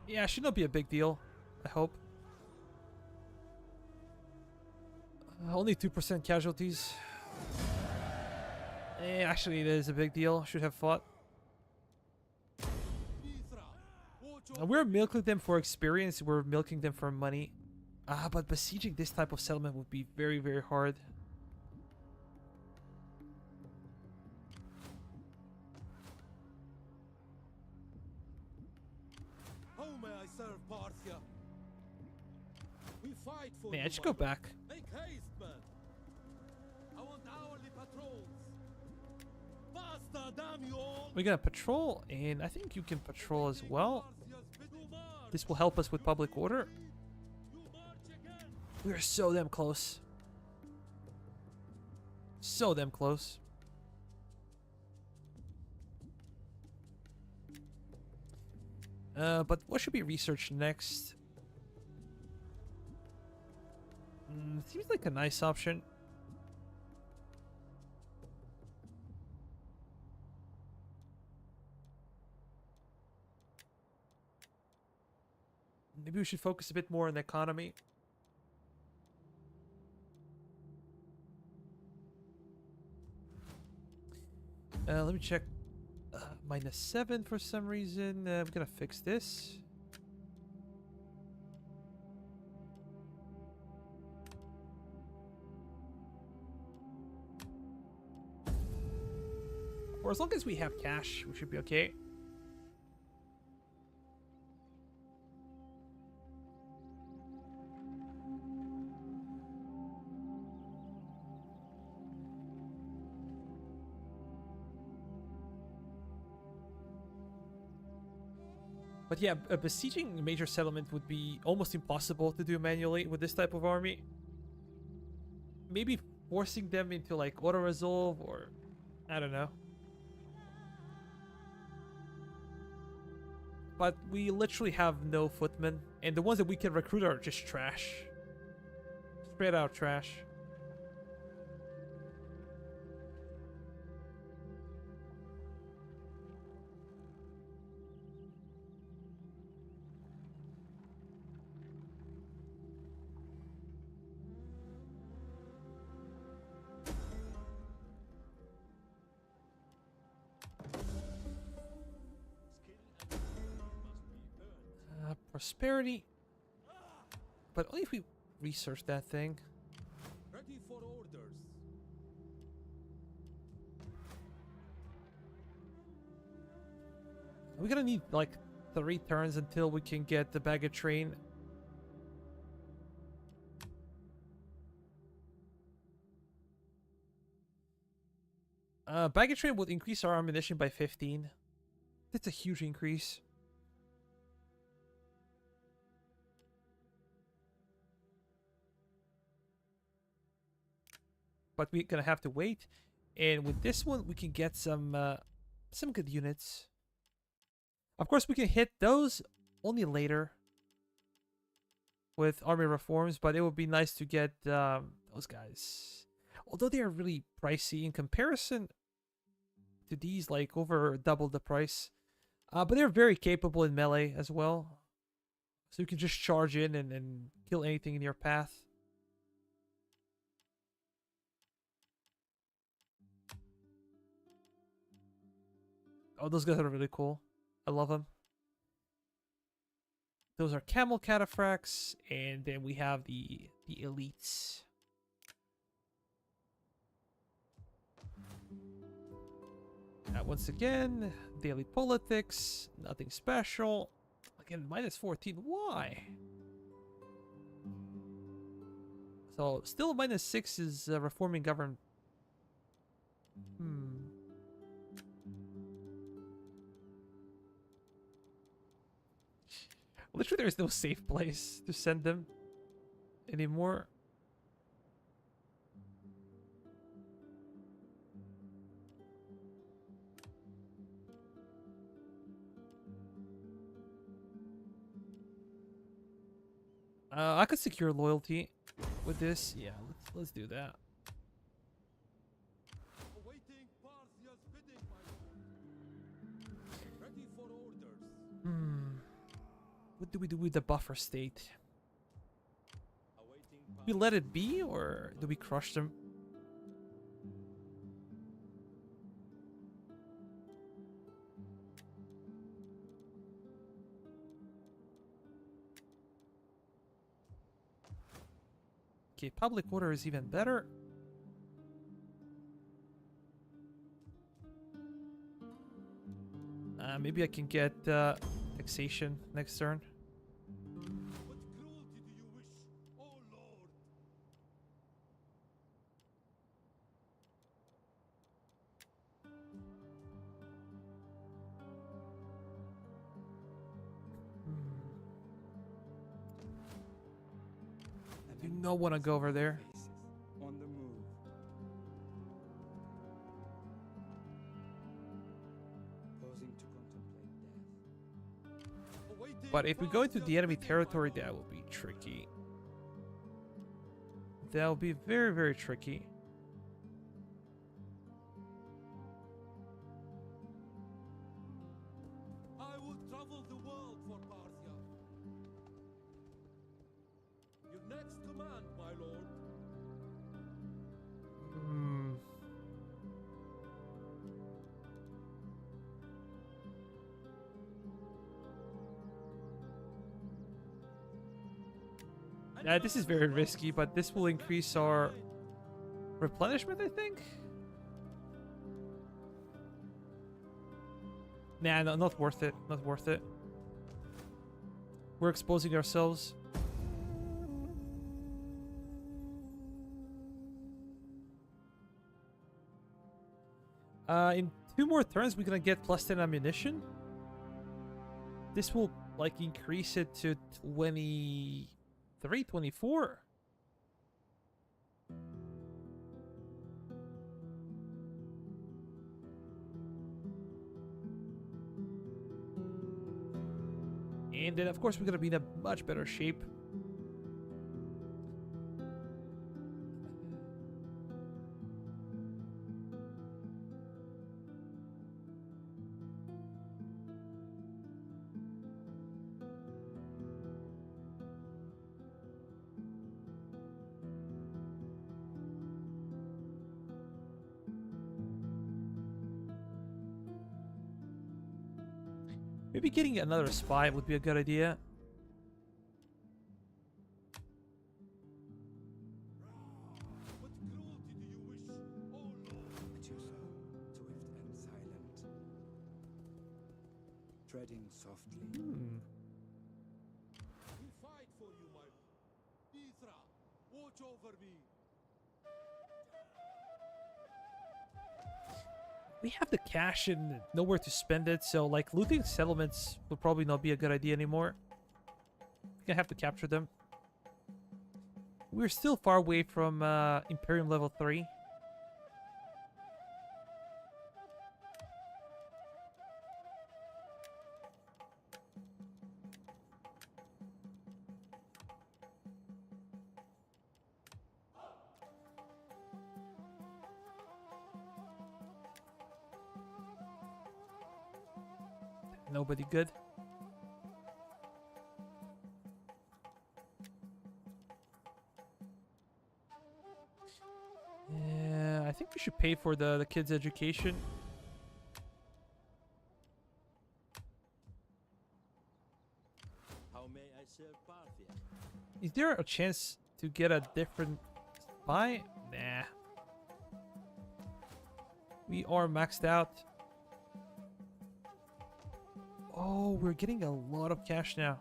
Yeah, should not be a big deal, I hope. Only 2% casualties. Actually, it is a big deal. Should have fought. Mithra, watch We're milking them for experience. We're milking them for money. But besieging this type of settlement would be very, very hard. How may I serve Parthia? We fight for Man, you, just my go lord. back. Make haste, man! I want hourly patrols! Faster, damn you all! We're gonna patrol, and I think you can patrol as well. Parthia's bidding march! This will help us with public order. You march again! We're so damn close. So damn close. But what should be researched next? Seems like a nice option. Maybe we should focus a bit more on the economy. Let me check. -7 for some reason. I'm gonna fix this. Or as long as we have cash, we should be okay. But yeah, besieging a major settlement would be almost impossible to do manually with this type of army. Maybe forcing them into like auto-resolve or... I don't know. But we literally have no footmen. And the ones that we can recruit are just trash. Straight out trash. Prosperity. But only if we research that thing. Ready for orders. We're gonna need like 3 turns until we can get the baggage train. Baggage train would increase our ammunition by 15. That's a huge increase. But we're gonna have to wait, and with this one we can get some good units. Of course, we can hit those only later with army reforms, but it would be nice to get those guys. Although they are really pricey in comparison to these, like over double the price. But they're very capable in melee as well, so you can just charge in and kill anything in your path. Oh, those guys are really cool. I love them. Those are camel cataphracts, and then we have the elites. Once again, daily politics, nothing special. Again, -14. Why? So still -6 is reforming government. Literally, there is no safe place to send them anymore. I could secure loyalty with this. Yeah, let's do that. Awaiting Parthia's bidding, my lord. Ready for orders. What do we do with the buffer state? Awaiting Do we let it be, or do we crush them? Okay, public order is even better. Maybe I can get taxation next turn. What cruelty do you wish, oh lord? I do not want to go over there. On the move. Pausing to contemplate death. Awaiting But if we go into Parthia's the enemy bidding, my territory, lord. that will be tricky. That'll be very, very tricky. I would travel the world for Parthia. Your next command, my lord. Hmm. Yeah, this is very risky, but this will increase our replenishment, I think. Nah, no, not worth it. Not worth it. We're exposing ourselves. In 2 more turns, we're gonna get plus 10 ammunition. This will, like, increase it to 23, 24. And then, of course, we're gonna be in a much better shape. Maybe getting another spy would be a good idea. What cruelty do you wish, oh lord? Actusa, swift and silent. Treading softly. Hmm. We fight for you, my lord. Mithra, watch over me. We have the cash and nowhere to spend it, so like looting settlements will probably not be a good idea anymore. We're gonna have to capture them. We're still far away from Imperium level 3. Nobody good. Yeah, I think we should pay for the kids' education. How may I serve Parthia? Is there a chance to get a different spy? Nah. We are maxed out. Oh, we're getting a lot of cash now.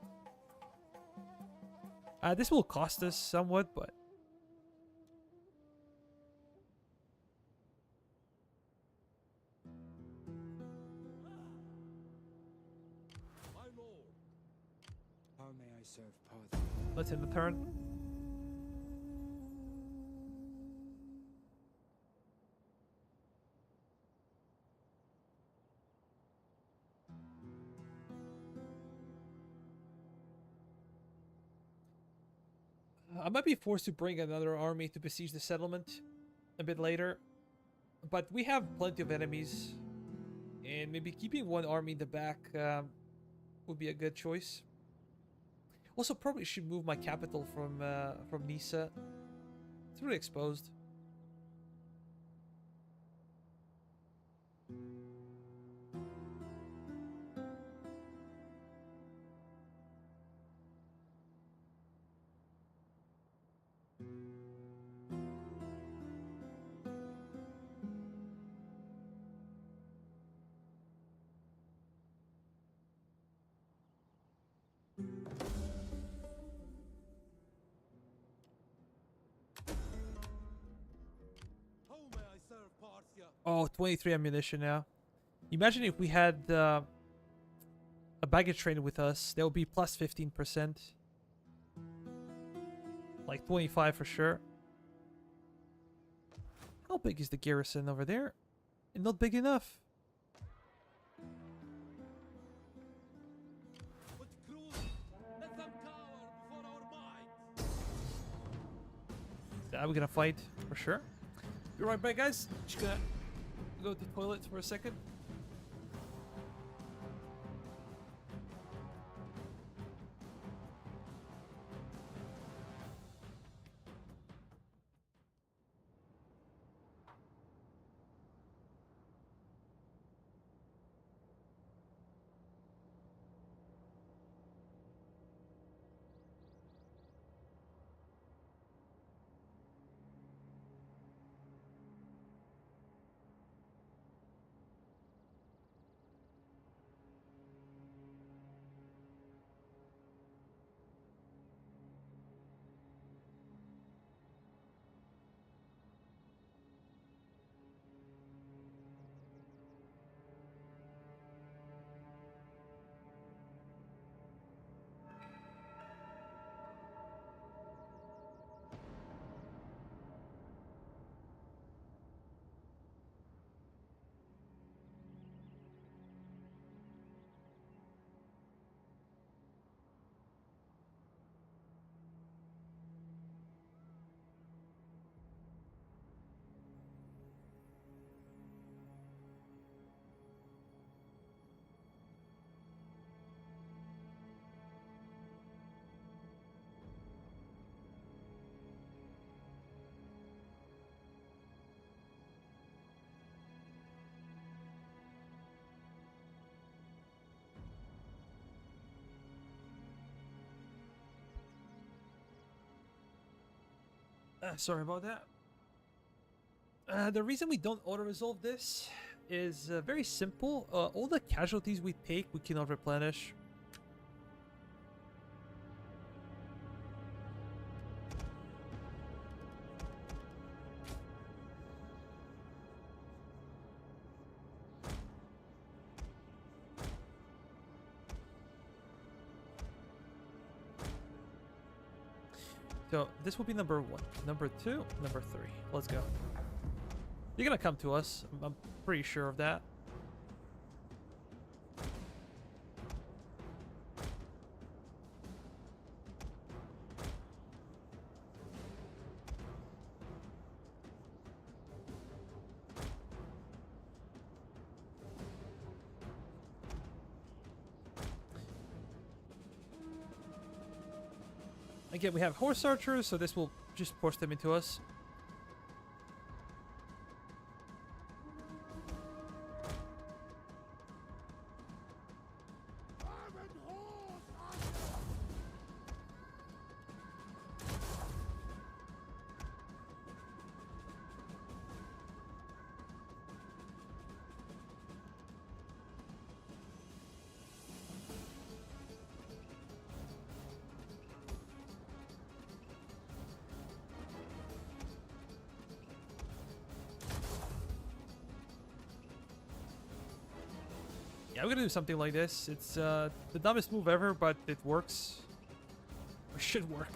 This will cost us somewhat, but... My lord. How may I serve Parthia? Let's end the turn. I might be forced to bring another army to besiege the settlement a bit later, but we have plenty of enemies, and maybe keeping one army in the back would be a good choice. Also, probably should move my capital from Nisa. It's really exposed. How may I serve Parthia? Oh, 23 ammunition now. Imagine if we had a baggage train with us. That would be plus 15%. Like 25 for sure. How big is the garrison over there? Not big enough. What cruelty? Let them cower before our might. We're gonna fight for sure. Be right back, guys. Just gonna go to the toilet for a second. Sorry about that. The reason we don't auto-resolve this is very simple. All the casualties we take, we cannot replenish. So this will be number 1, number 2, number 3. Let's go. You're gonna come to us. I'm pretty sure of that. Again, we have horse archers, so this will just push them into us. Yeah, we're gonna do something like this. It's the dumbest move ever, but it works. Or should work.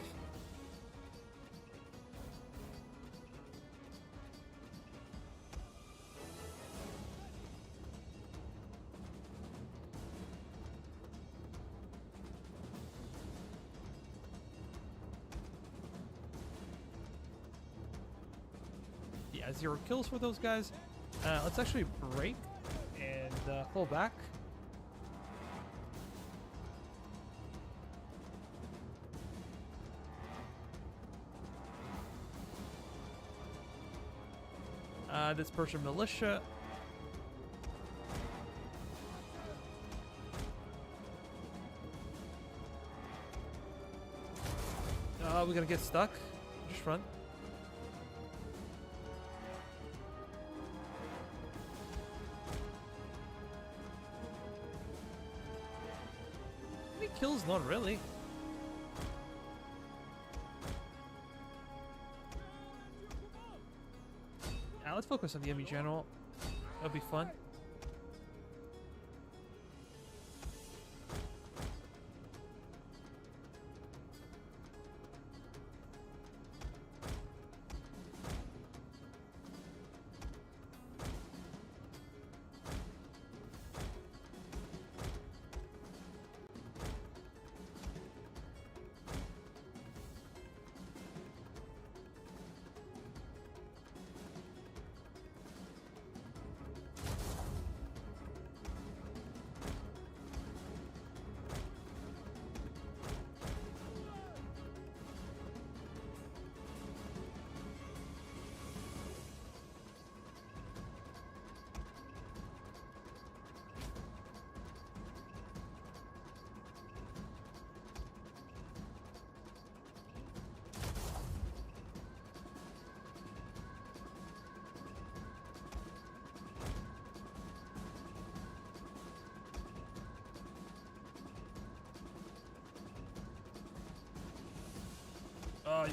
Yeah, 0 kills for those guys. Let's actually break and pull back. This Persian militia. We're gonna get stuck. Just run. Any kills? Not really. Let's focus on the enemy general. That'll be fun.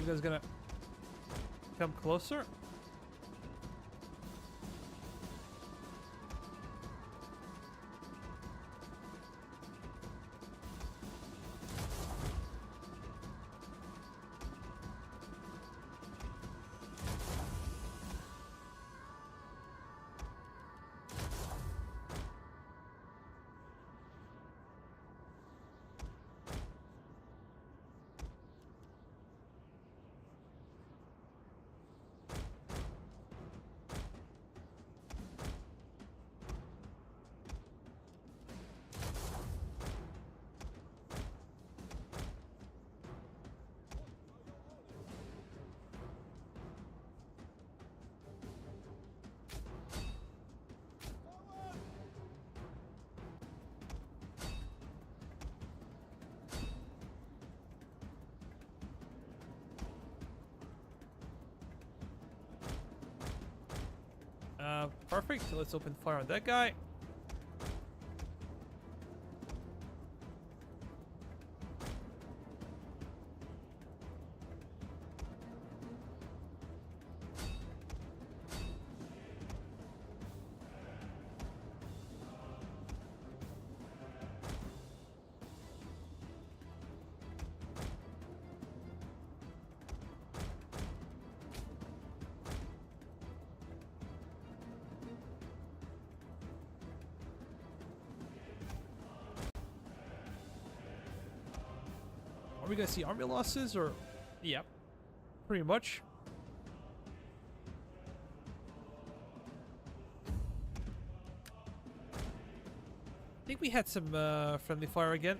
you guys gonna come closer? Perfect. So let's open fire on that guy. Are we gonna see army losses or? Yep, pretty much. I think we had some friendly fire again.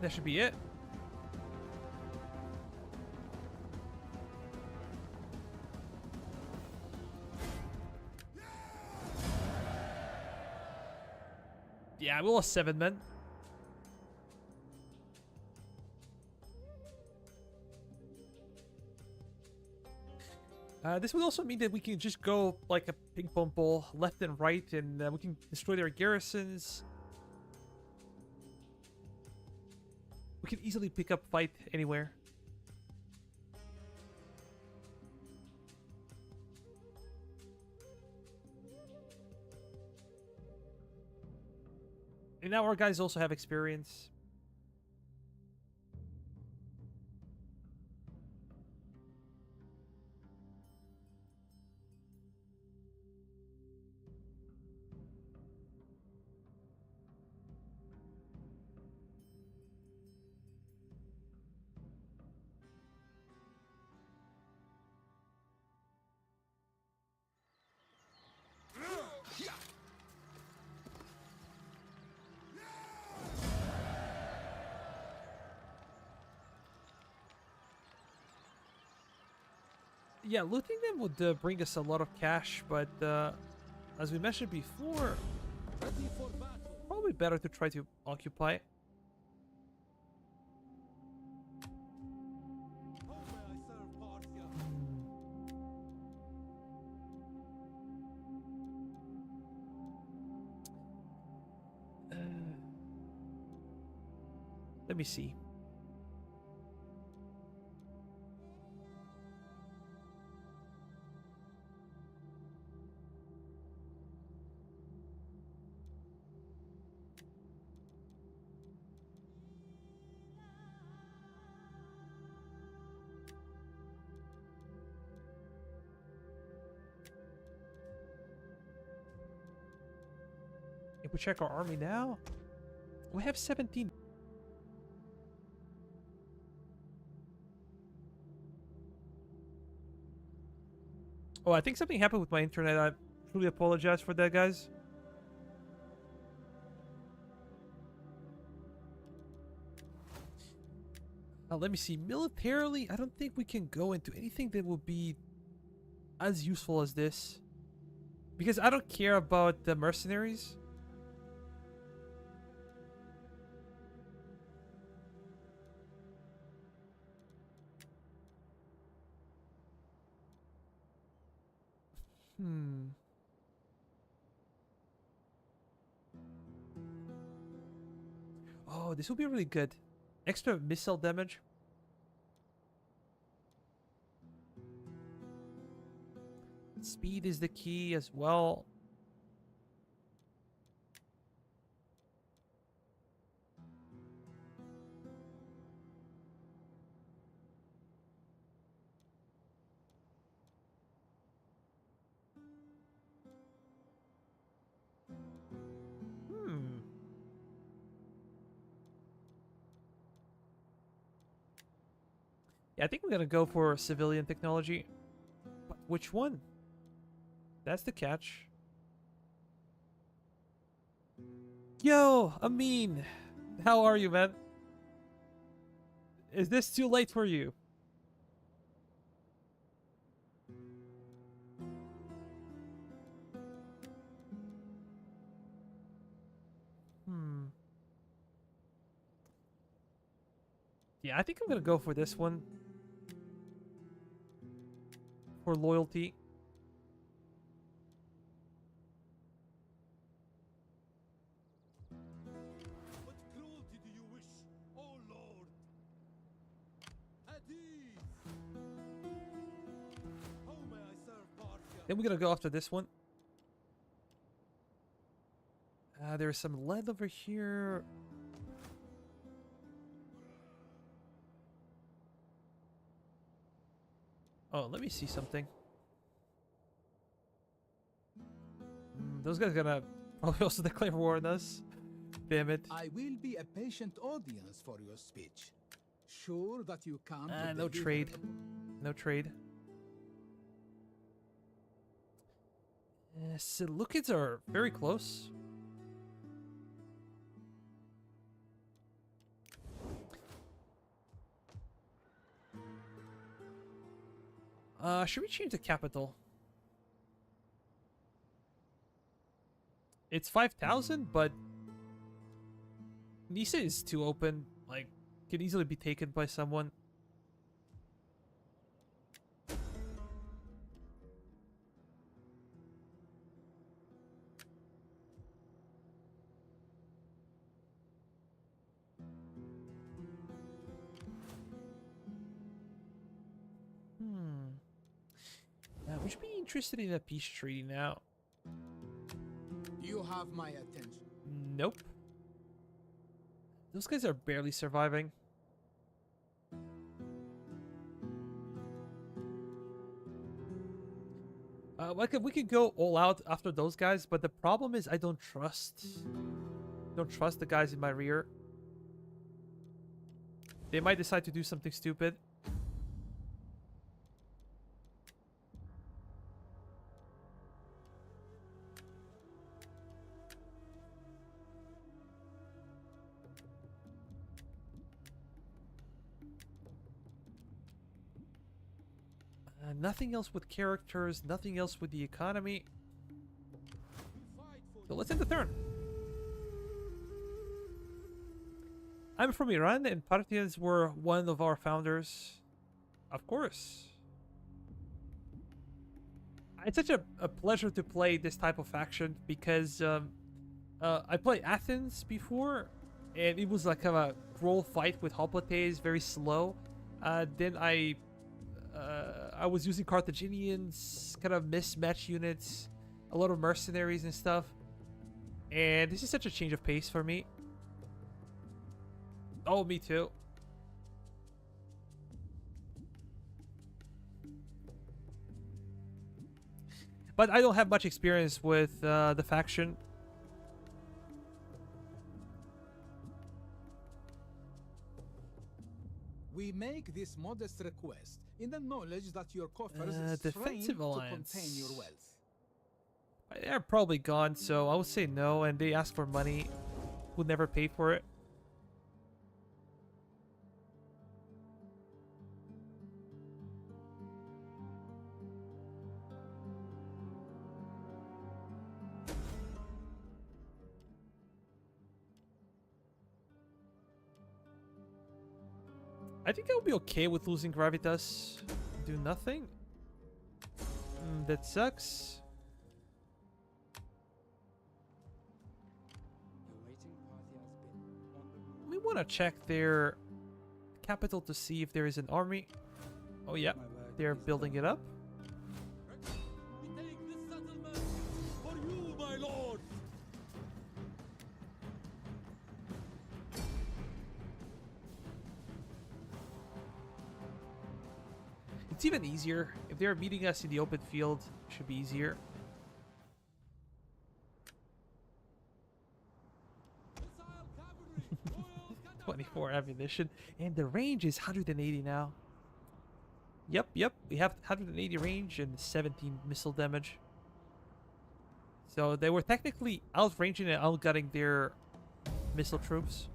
That should be it. Yeah, we lost 7 men. This would also mean that we can just go like a ping pong ball left and right, and we can destroy their garrisons. We can easily pick up fight anywhere. And now our guys also have experience. Yeah, looting them would bring us a lot of cash, but as we mentioned before, Ready for battle. probably better to try to occupy. How may I serve Parthia? Let me see. If we check our army now, We have 17. Oh, I think something happened with my internet. I truly apologize for that, guys. Let me see. Militarily, I don't think we can go into anything that will be as useful as this. Because I don't care about the mercenaries. Oh, this will be really good. Extra missile damage. Speed is the key as well. Yeah, I think we're gonna go for civilian technology. But which one? That's the catch. Yo, Amin! How are you, man? Is this too late for you? Yeah, I think I'm gonna go for this one. For loyalty. What cruelty do you wish, oh Lord? At ease! How may I serve Parthia? Then we're gonna go after this one. There's some lead over here. Oh, let me see something. Those guys are gonna probably also declare war on us. Damn it. I will be a patient audience for your speech. Sure that you can't. No trade. No trade. Seleucids are very close. Should we change the capital? It's 5,000, but Nisa is too open. Like, can easily be taken by someone. Would you be interested in a peace treaty now? You have my attention. Nope. Those guys are barely surviving. We could go all out after those guys, but the problem is I don't trust the guys in my rear. They might decide to do something stupid. Nothing else with characters, nothing else with the economy. So let's end the turn. I'm from Iran, and Parthians were one of our founders. Of course. It's such a pleasure to play this type of faction because I played Athens before, and it was like kind of a cruel fight with hoplites, very slow. Then I was using Carthaginians, kind of mismatched units, a lot of mercenaries and stuff. And this is such a change of pace for me. Oh, me too. But I don't have much experience with the faction. We make this modest request in the knowledge that your coffers strain defensive to alliance. contain your wealth. They're probably gone, so I would say no, and they ask for money. Would never pay for it. I think I would be okay with losing Gravitas. Do nothing. That sucks. Awaiting Parthia's bin on the move. We want to check their capital to see if there is an army. Oh yeah, My work they're is building done. it up. We take this settlement for you, my lord. It's even easier. If they're meeting us in the open field, it should be easier. Missile cavalry, royal catapult. 24 ammunition. And the range is 180 now. Yep. We have 180 range and 17 missile damage. So they were technically outranging and outgutting their missile troops.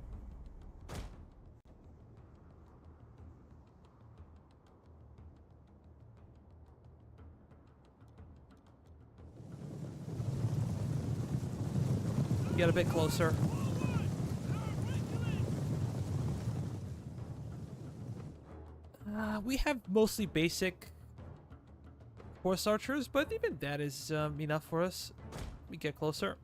Get a bit closer. We have mostly basic horse archers, but even that is enough for us. We get closer.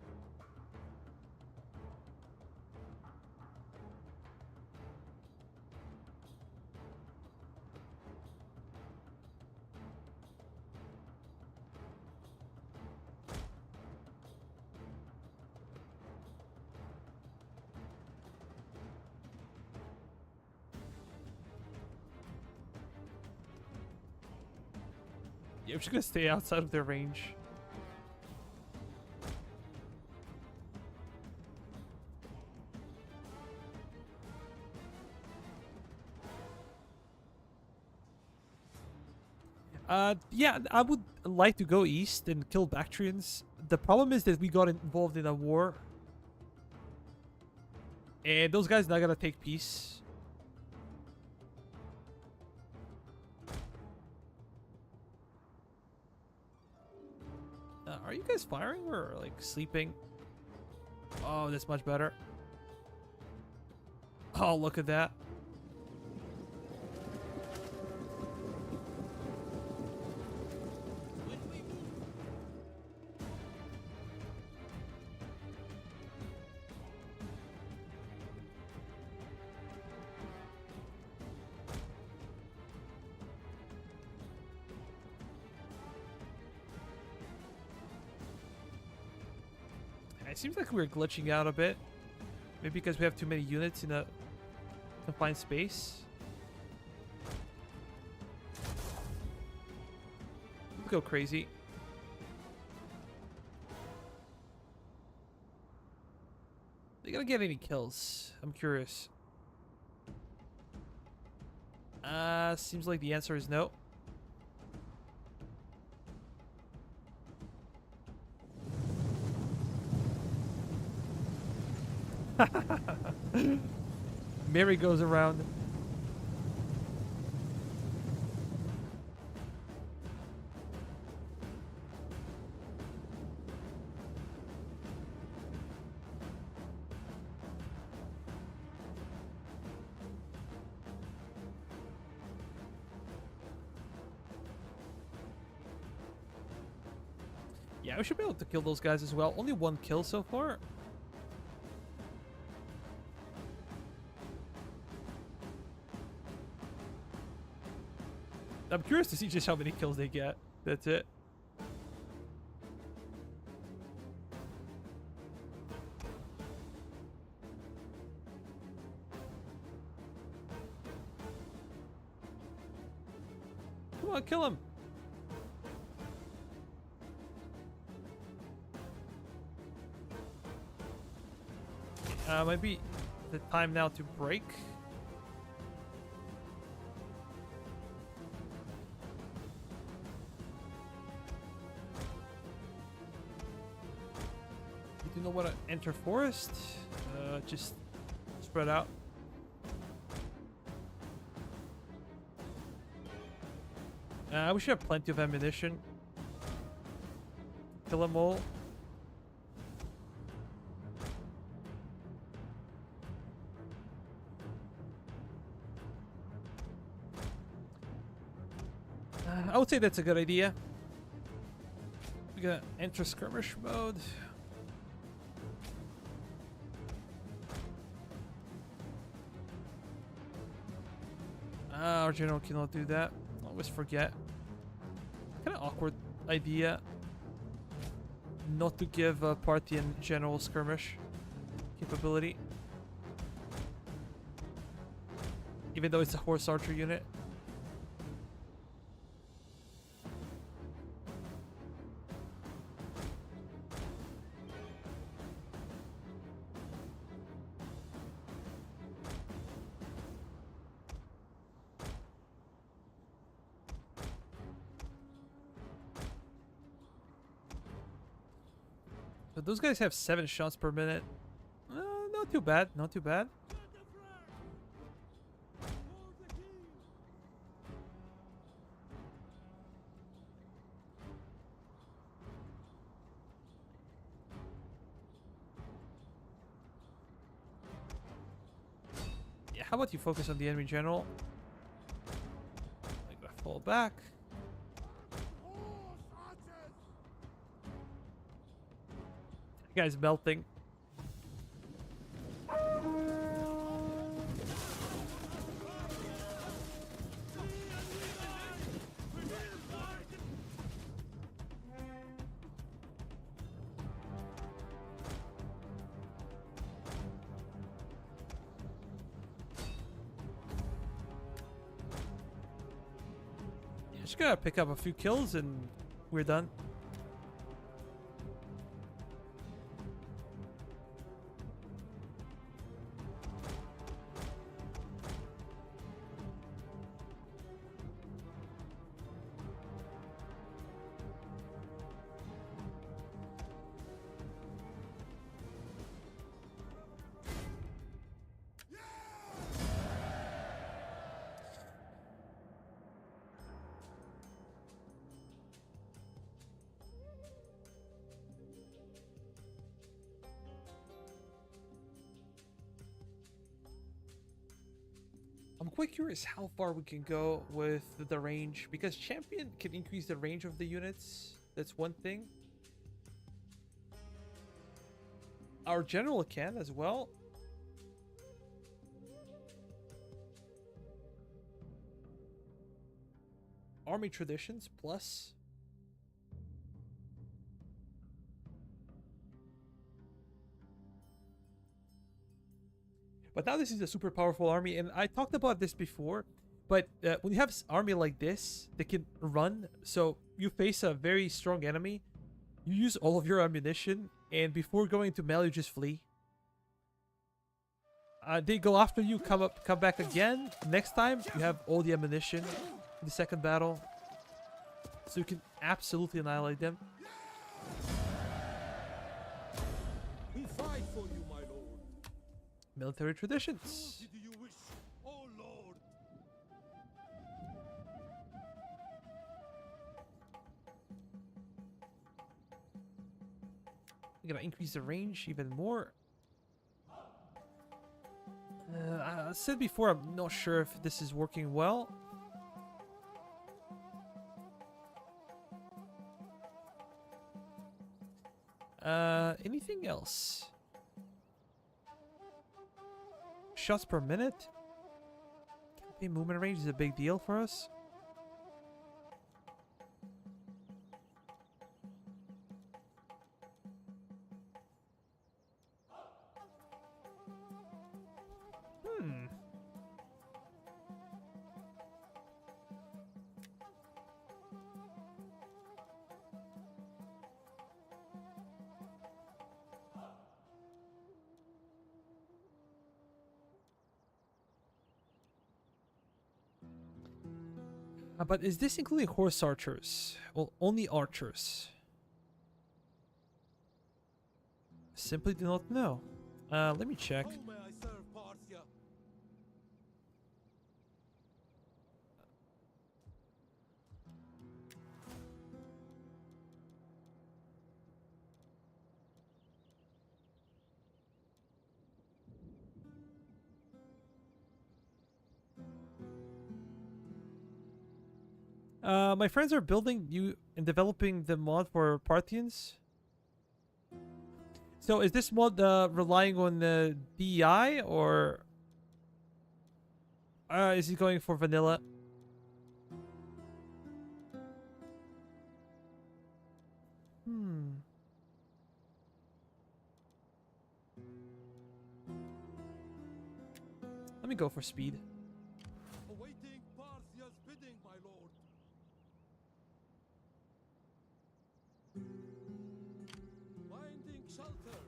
Yeah, we're just gonna stay outside of their range. Yeah, I would like to go east and kill Bactrians. The problem is that we got involved in a war. And those guys not gonna take peace. Are you guys firing or like sleeping? Oh, that's much better. Oh, look at that. It seems like we're glitching out a bit. Maybe because we have too many units in a confined space. Let's go crazy. They gonna get any kills? I'm curious. Seems like the answer is no. Mary goes around. Yeah, we should be able to kill those guys as well. Only one kill so far. I'm curious to see just how many kills they get. That's it. Come on, kill him. Might be the time now to break. don't want to enter forest. Just spread out. We should have plenty of ammunition. Kill them all. I would say that's a good idea. We're gonna enter skirmish mode. Our general cannot do that. I always forget. Kind of awkward idea not to give Parthian general skirmish capability, even though it's a horse archer unit. So those guys have 7 shots per minute. Not too bad, not too bad. Yeah, how about you focus on the enemy general? I gotta fall back. That guy's melting. Just gotta pick up a few kills and we're done. I'm quite curious how far we can go with the range, because champion can increase the range of the units. That's one thing. Our general can as well. Army traditions plus. But now this is a super powerful army, and I talked about this before, but when you have an army like this, they can run, so you face a very strong enemy, you use all of your ammunition, and before going into melee, you just flee. They go after you, come back again. Next time, you have all the ammunition in the second battle, so you can absolutely annihilate them. We fight for you, my lord. Military traditions. Did you wish, oh lord? I'm gonna increase the range even more. I said before, I'm not sure if this is working well. Anything else? Shots per minute? Campaign movement range is a big deal for us. But is this including horse archers? Well, only archers. simply do not know. Let me check. How may I serve Parthia? My friends are building you and developing the mod for Parthians. So is this mod relying on the DEI or is he going for vanilla? Let me go for speed. Awaiting Parthia's bidding, my lord. Finding shelter.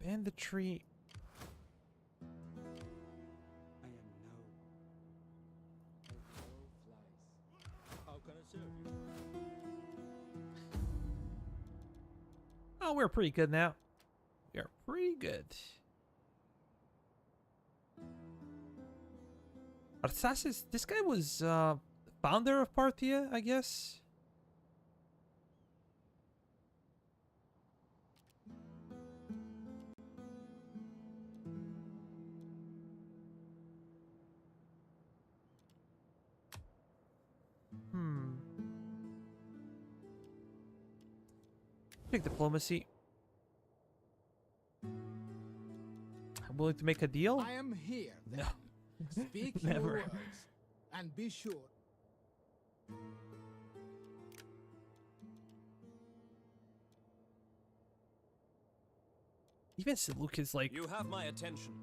Banditry. I am no. A crow flies. How can I serve you? Oh, we're pretty good now. We are pretty good. Arsasis, this guy was founder of Parthia, I guess. Pick diplomacy. I'm willing to make a deal. I am here, then. No. Speak Never. your words, and be sure. Even Seluk is like, You have my attention.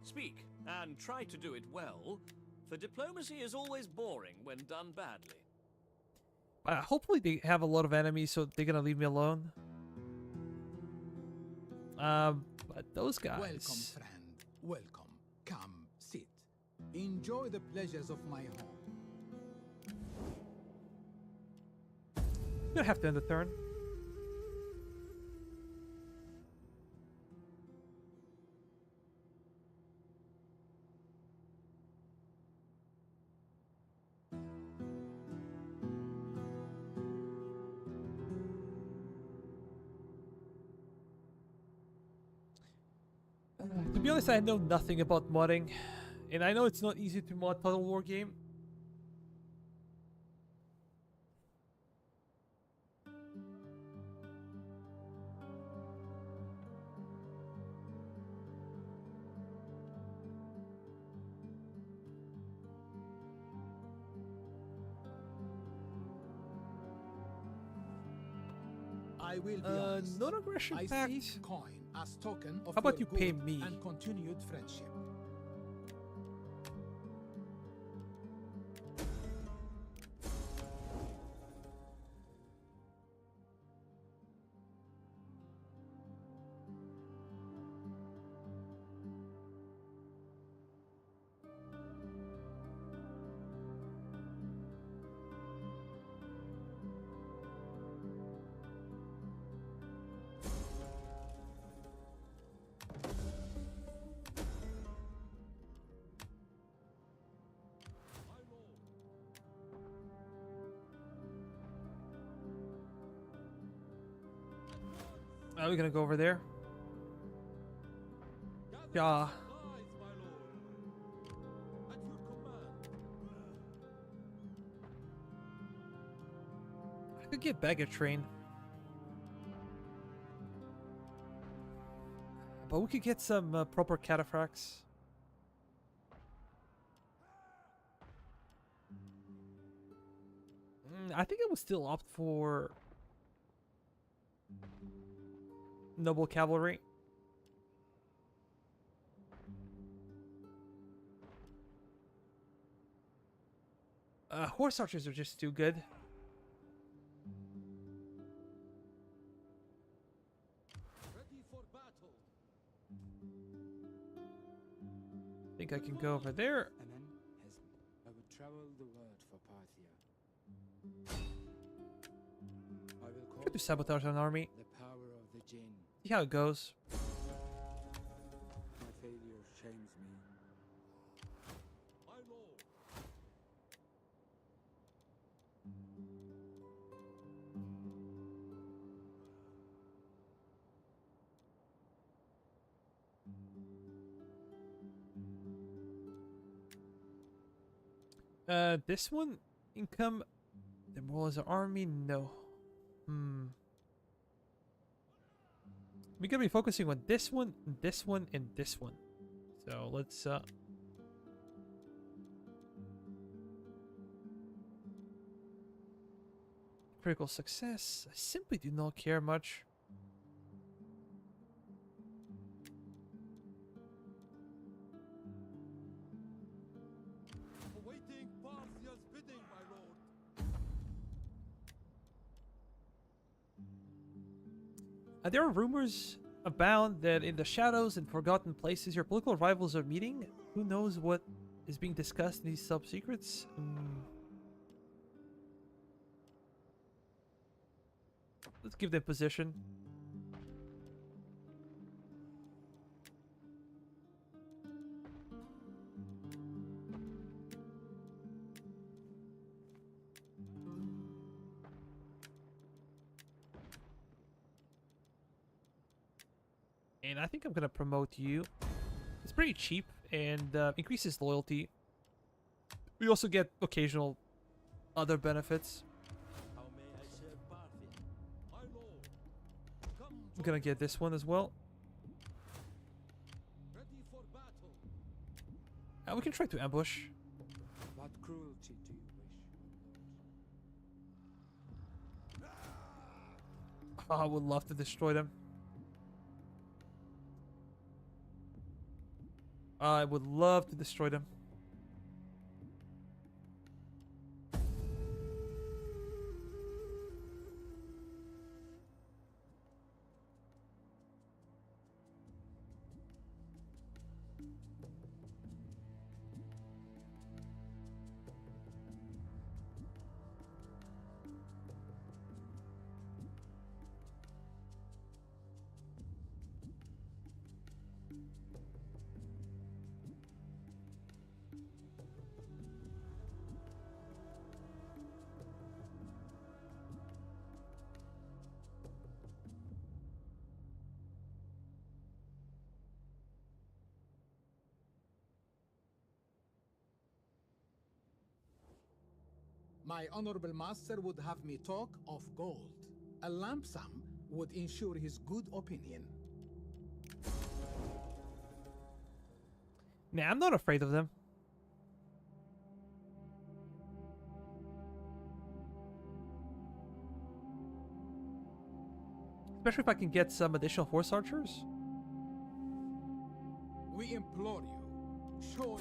Speak, and try to do it well, for diplomacy is always boring when done badly. hopefully they have a lot of enemies, so they're gonna leave me alone. But those guys. Welcome, friend. Welcome. Come, sit. Enjoy the pleasures of my home. You don't have to end the turn. To be honest, I know nothing about modding, and I know it's not easy to mod Total War game. I will be honest. Non-aggression I pact. seek coin as token of How about your you pay good me? and continued friendship. Are we gonna go over there? Yeah. Supplies, my lord. At your command. I could get baggage train. But we could get some proper cataphracts. I think I would still opt for noble cavalry. Horse archers are just too good. Ready for battle. I think I can go over there. CEMN has me. I would travel the world for Parthia. to sabotage an army. The power of the Jinn. See how it goes. My failure shames me. My lord. This one, income, demoralize the army, no. We're gonna be focusing on this one, and this one, and this one. So let's critical success. I simply do not care much. Awaiting Parthia's bidding, my lord. There are rumors abound that in the shadows and forgotten places your political rivals are meeting. Who knows what is being discussed in these sub-secrets? Let's give them position. And I think I'm gonna promote you. It's pretty cheap and increases loyalty. We also get occasional other benefits. How may I serve Parthia? My lord. Come I'm gonna get this one as well. ready for battle. We can try to ambush. What cruelty do you wish? Oh, I would love to destroy them. I would love to destroy them. My honorable master would have me talk of gold. A lamp sum would ensure his good opinion. Nah, I'm not afraid of them. Especially if I can get some additional horse archers. We implore you, show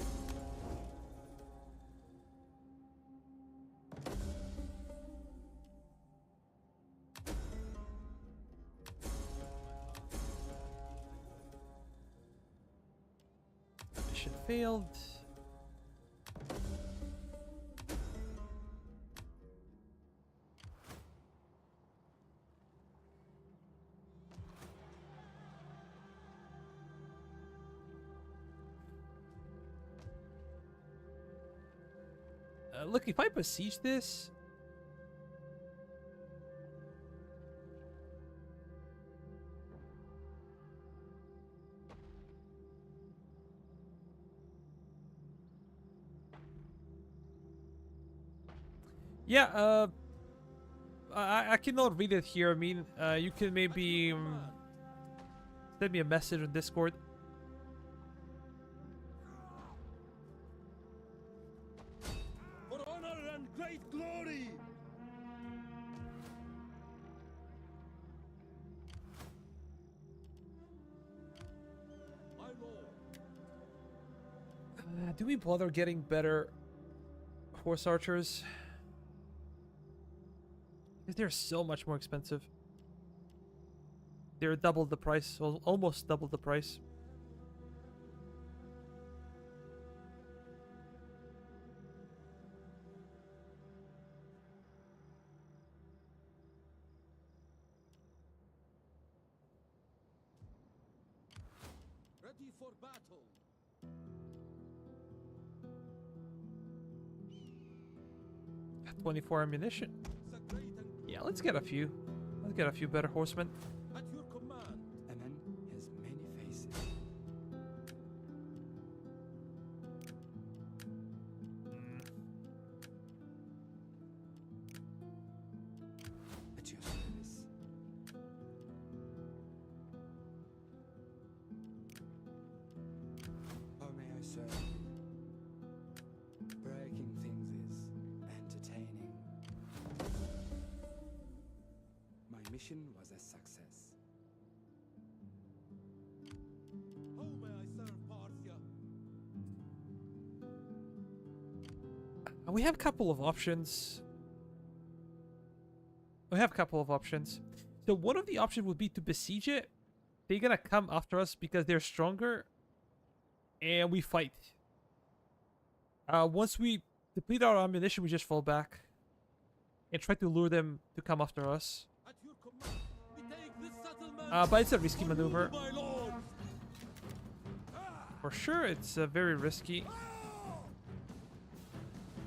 Mission failed. Look, if I besiege this, yeah, I cannot read it here. I mean, you can maybe send me a message on Discord. For honor and great glory! My lord. Do we bother getting better horse archers? Because they're so much more expensive. They're double the price, almost double the price. ready for battle. 24 ammunition. The great and Yeah, let's get a few. Let's get a few better horsemen. at your command. Amen has many faces. At your service. How may I serve you? Breaking things is entertaining. My mission was a success. How may I serve Parthia? We have a couple of options. So one of the options would be to besiege it. They're gonna come after us because they're stronger. And we fight. Once we deplete our ammunition, we just fall back. And try to lure them to come after us. At your command. We take this settlement. But it's a risky for you, maneuver. my lord. For sure, it's very risky.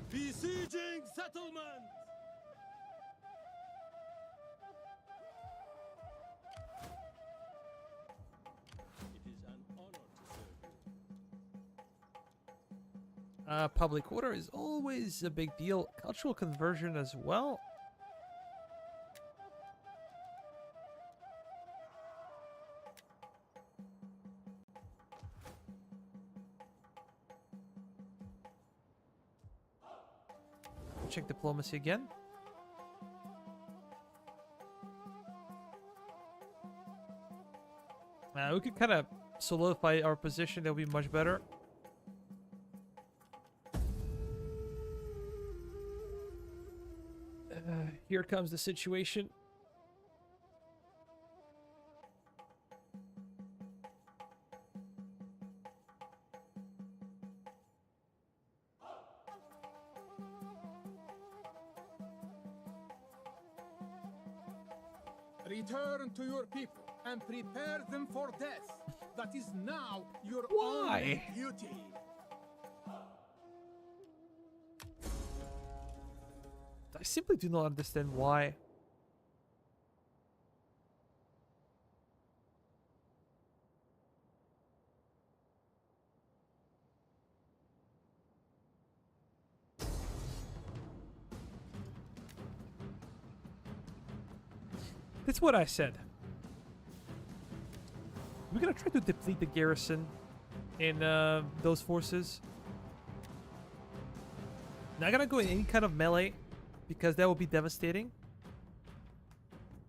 Besieging settlement. It is an honor to serve you. Public order is always a big deal. Cultural conversion as well. Check diplomacy again. We could kind of solidify our position. That'll be much better. Here comes the situation. Return to your people and prepare them for death. That is now your Why? only duty. I simply do not understand why. That's what I said. We're gonna try to deplete the garrison in those forces. Not gonna go in any kind of melee because that will be devastating.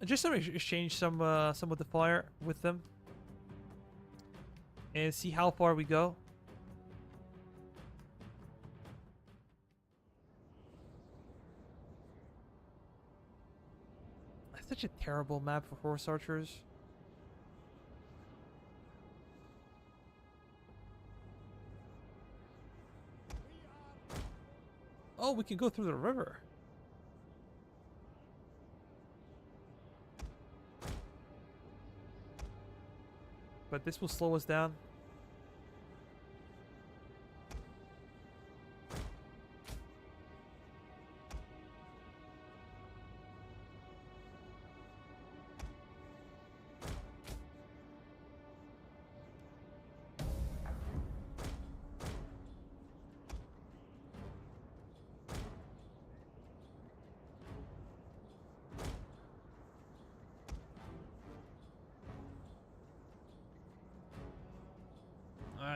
And just gonna exchange some of the fire with them and see how far we go. That's such a terrible map for horse archers. Oh, we can go through the river. But this will slow us down.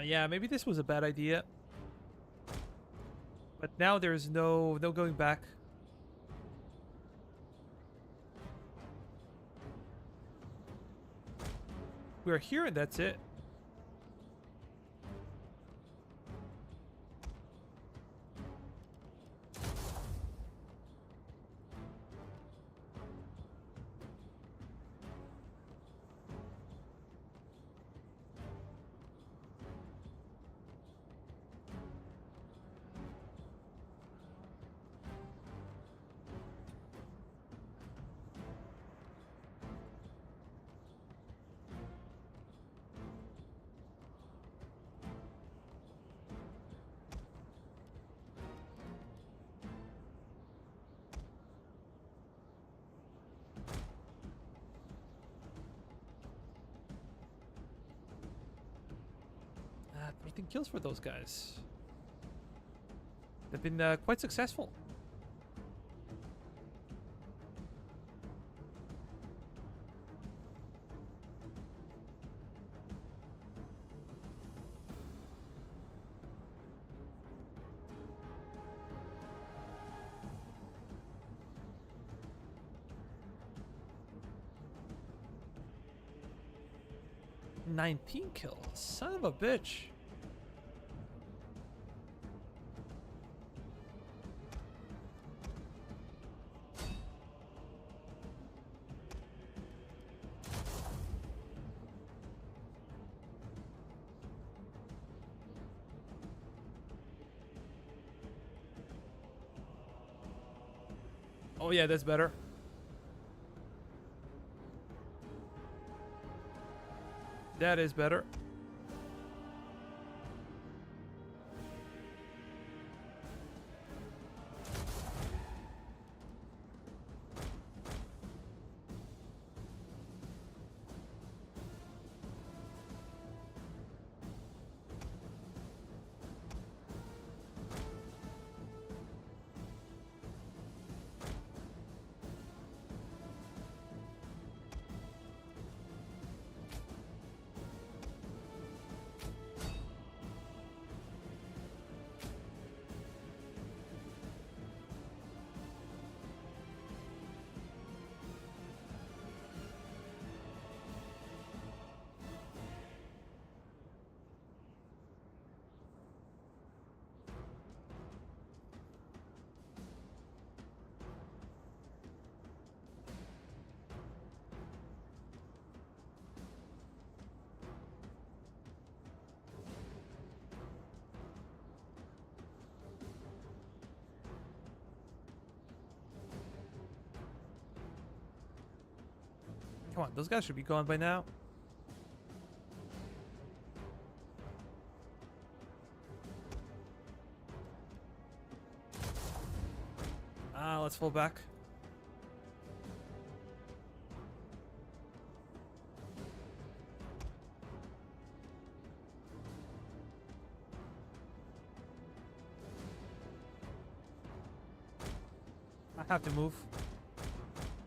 Yeah, maybe this was a bad idea. But now there's no going back. We're here and that's it. 13 kills for those guys. They've been quite successful. "19 kills, son of a bitch." Oh yeah, that's better. That is better. Come on, those guys should be gone by now. Let's fall back. I have to move.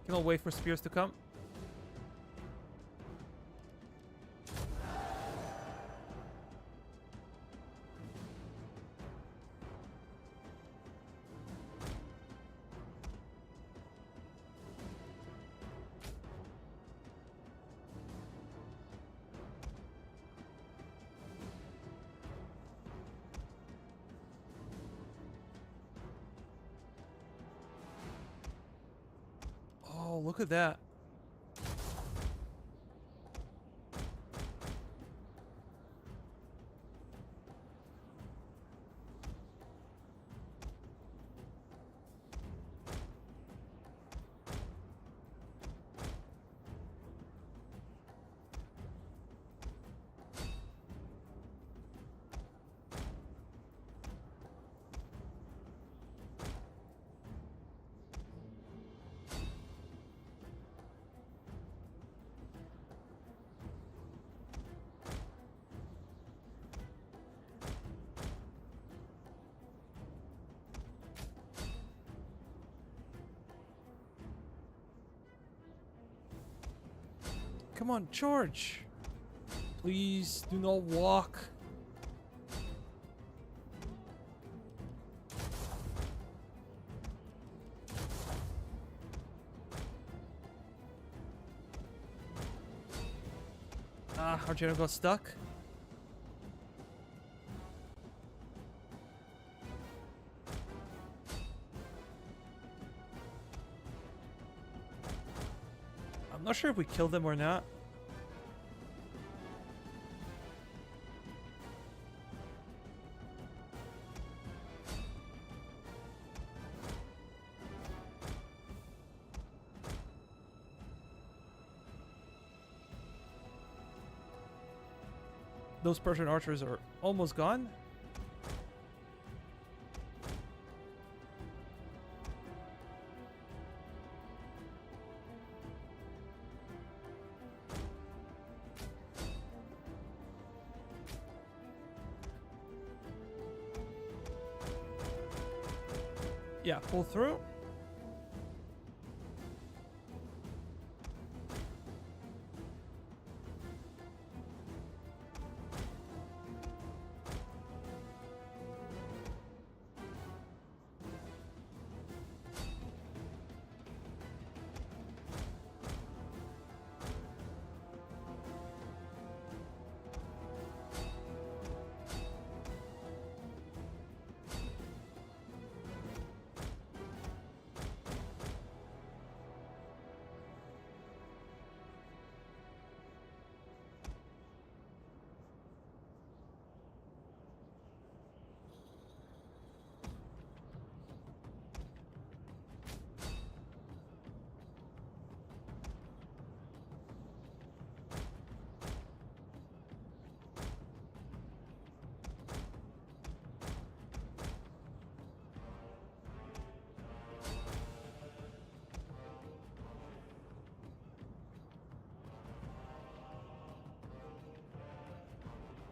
Can I wait for spears to come? Oh, look at that. Come on, George. Please do not walk. Our general got stuck. I'm not sure if we killed them or not. Those Persian archers are almost gone. Yeah, pull through.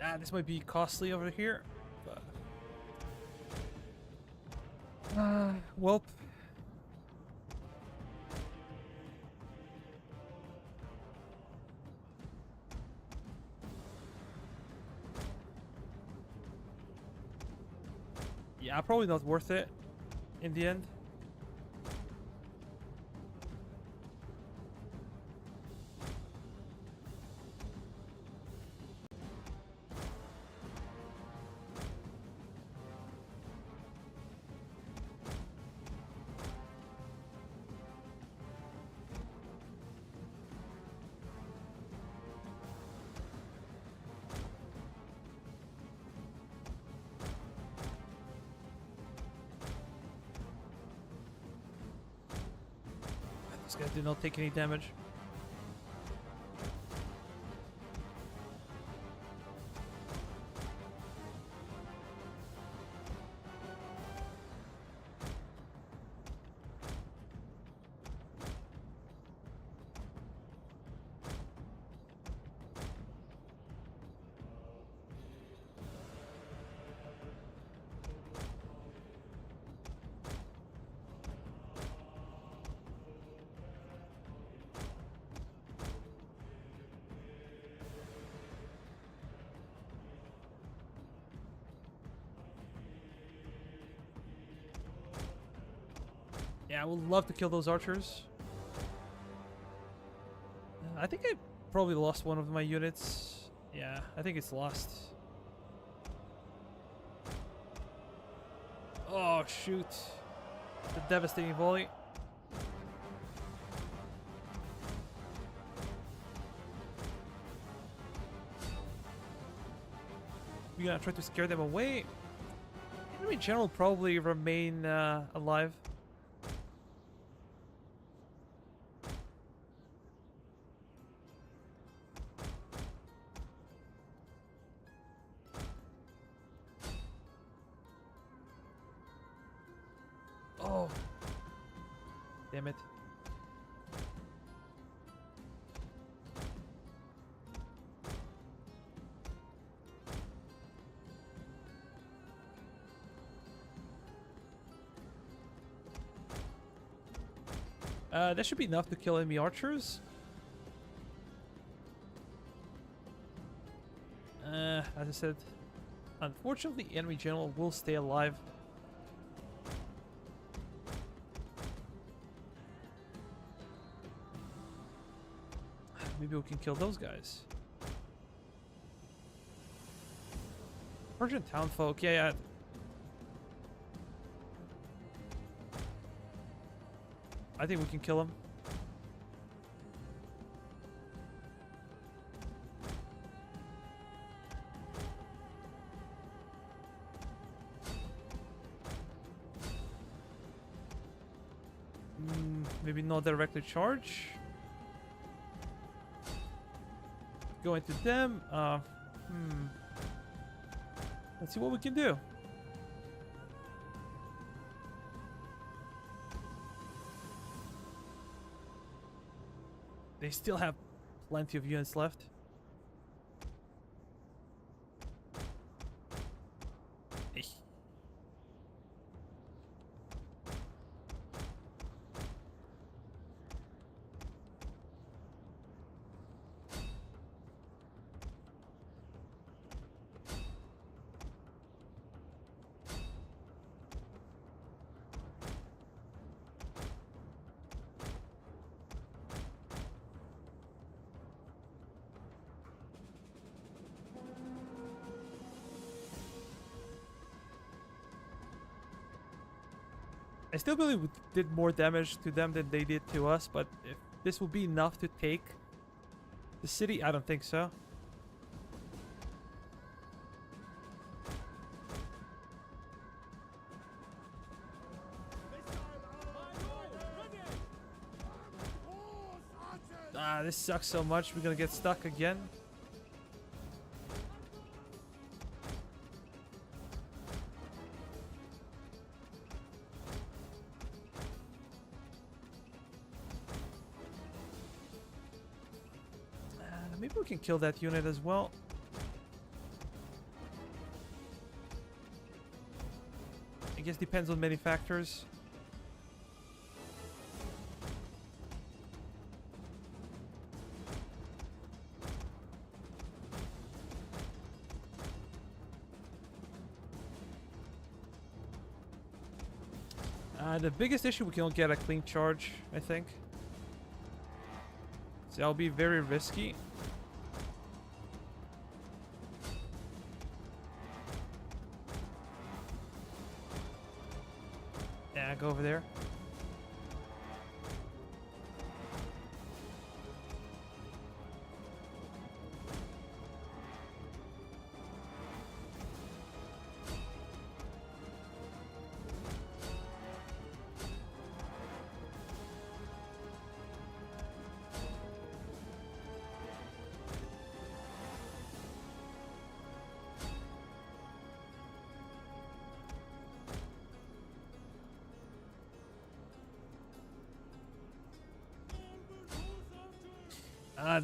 Ah, this might be costly over here. But... welp. Yeah, probably not worth it in the end. This guy did not take any damage. Yeah, I would love to kill those archers. I think I probably lost one of my units. Yeah, I think it's lost. Oh, shoot. The devastating volley. We're gonna try to scare them away. Enemy general probably remain alive. Oh, damn it. That should be enough to kill enemy archers. As I said, unfortunately, enemy general will stay alive. Maybe we can kill those guys. Persian townfolk, yeah. I think we can kill him. Maybe not directly charge. Go into them. Let's see what we can do. They still have plenty of units left. I still believe we did more damage to them than they did to us, but if this will be enough to take the city, I don't think so. Ah, this sucks so much. We're gonna get stuck again. Maybe we can kill that unit as well. I guess depends on many factors. The biggest issue, we can get a clean charge, I think. So that'll be very risky. Yeah, go over there.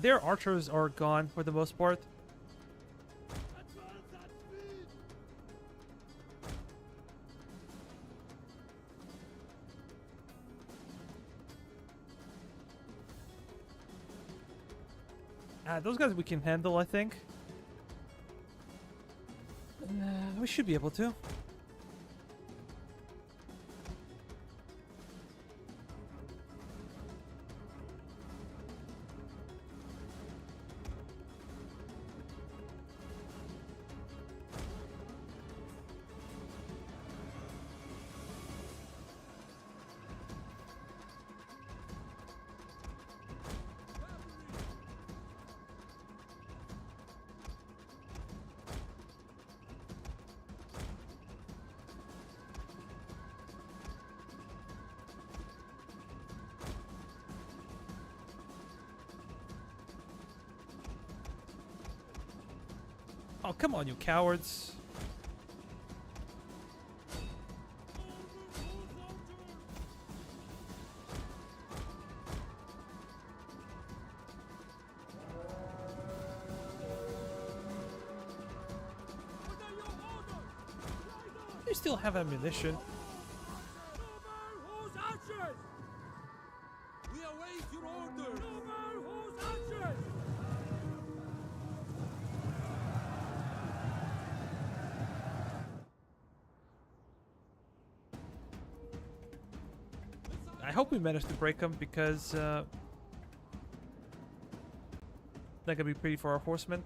Their archers are gone for the most part. Those guys we can handle, I think. We should be able to. Oh, come on, you cowards. You still have ammunition. We await your orders! I hope we manage to break them because that could be pretty for our horsemen.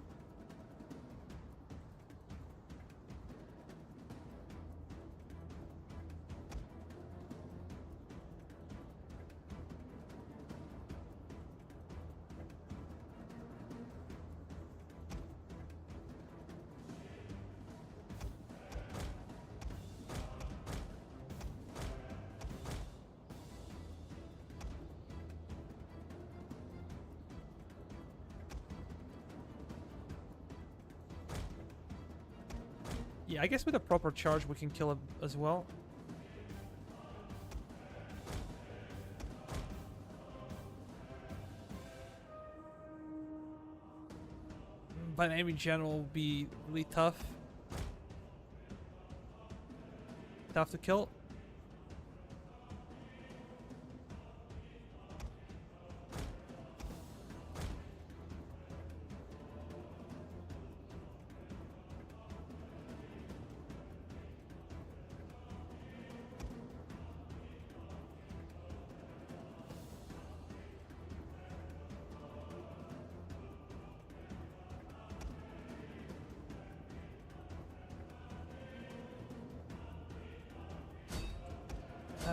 Yeah, I guess with a proper charge we can kill him as well. But enemy general will be really tough. Tough to kill.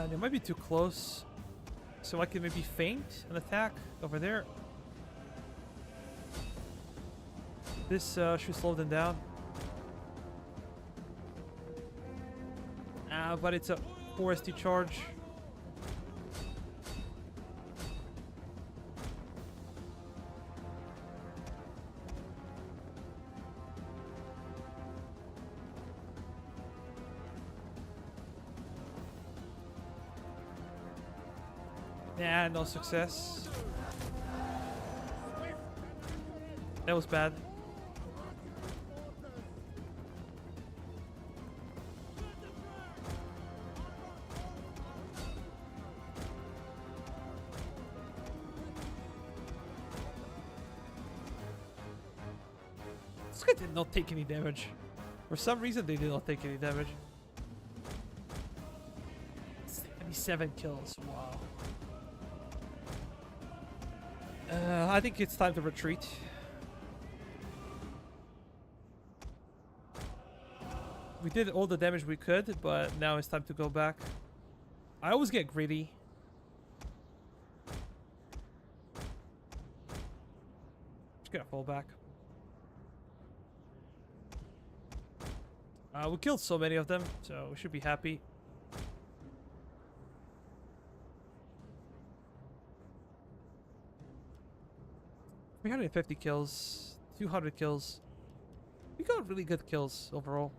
They might be too close. So I can maybe feint an attack over there. This should slow them down. But it's a 4ST charge. Yeah, no success. That was bad. This guy did not take any damage. For some reason, they did not take any damage. 77 kills. Wow. I think it's time to retreat. We did all the damage we could, but now it's time to go back. I always get greedy. Just gotta fall back. We killed so many of them, so we should be happy. We had 350 kills, 200 kills. We got really good kills overall.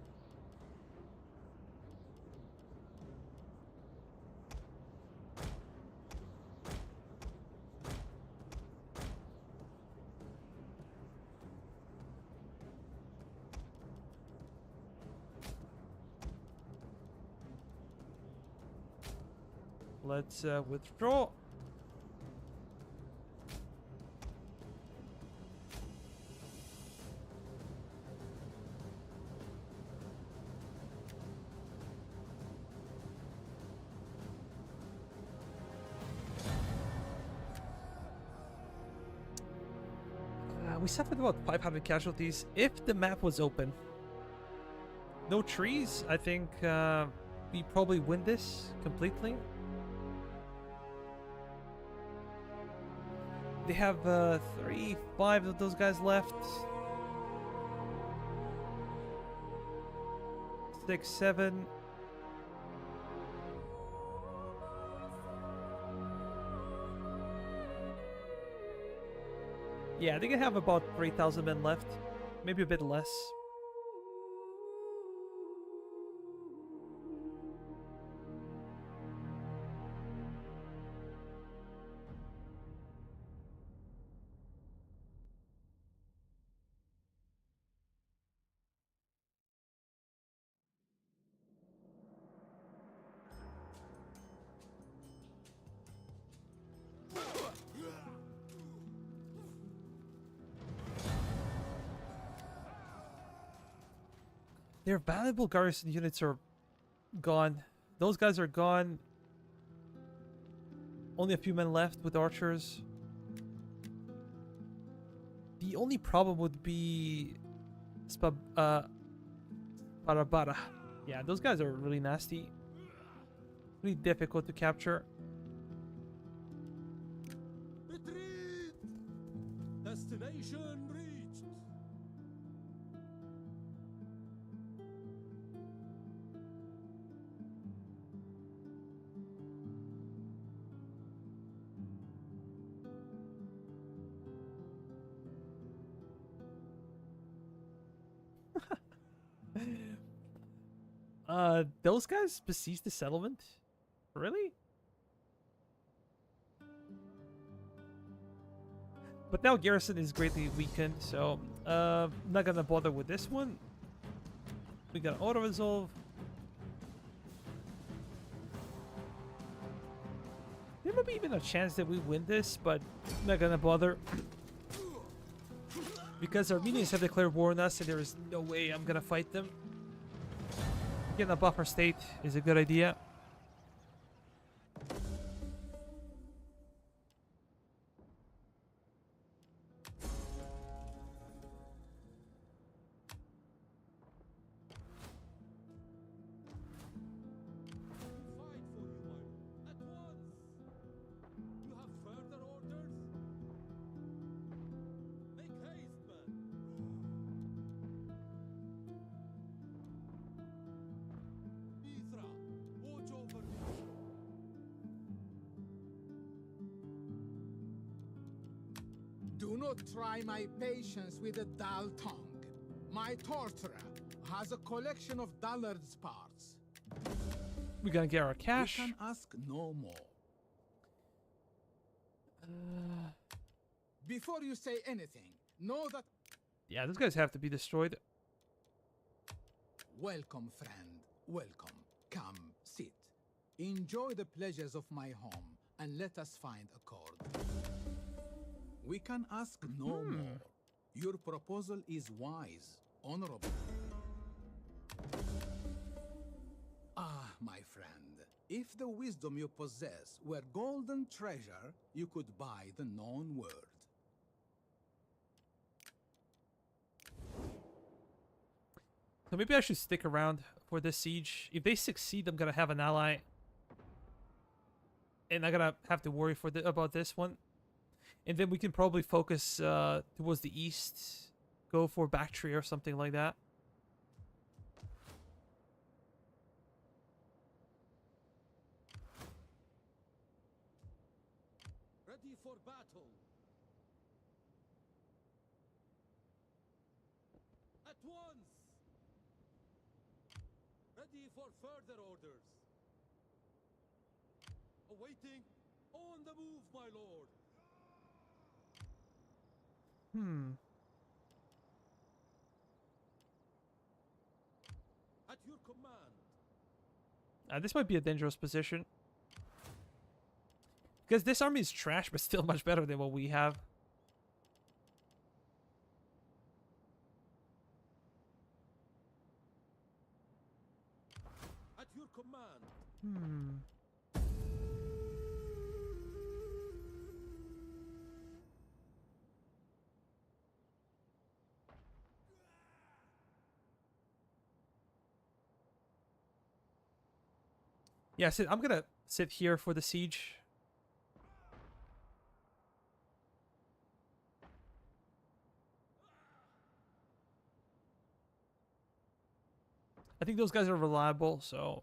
Let's withdraw. We suffered about 500 casualties. If the map was open, no trees, I think we probably win this completely. They have 5 of those guys left. 6, 7. Yeah, they can have about 3,000 men left. Maybe a bit less. Their valuable garrison units are gone. Those guys are gone. Only a few men left with archers. The only problem would be Parabara. Yeah, those guys are really nasty. Really difficult to capture. Retreat! Destination reached. Those guys besieged the settlement? Really? But now garrison is greatly weakened, so not gonna bother with this one. We got auto resolve. There might be even a chance that we win this, but not gonna bother. Because Armenians have declared war on us and there is no way I'm gonna fight them. Getting a buffer state is a good idea. Fight for you, my lord. Do not try my patience with a dull tongue. My torturer has a collection of Dullard's parts. We're gonna get our cash. We can ask no more. Before you say anything, know that... Yeah, those guys have to be destroyed. Welcome, friend. Welcome. Come, sit. Enjoy the pleasures of my home, and let us find accord. We can ask no more. Your proposal is wise, honorable. Ah, my friend. If the wisdom you possess were golden treasure, you could buy the known world. So maybe I should stick around for this siege. If they succeed, I'm gonna have an ally. And I'm gonna have to worry about this one. And then we can probably focus towards the east. Go for Bactria or something like that. Ready for battle. At once. Ready for further orders. Awaiting. On the move, my lord. At your command. This might be a dangerous position. Because this army is trash, but still much better than what we have. At your command. Yeah, I'm gonna sit here for the siege. I think those guys are reliable, so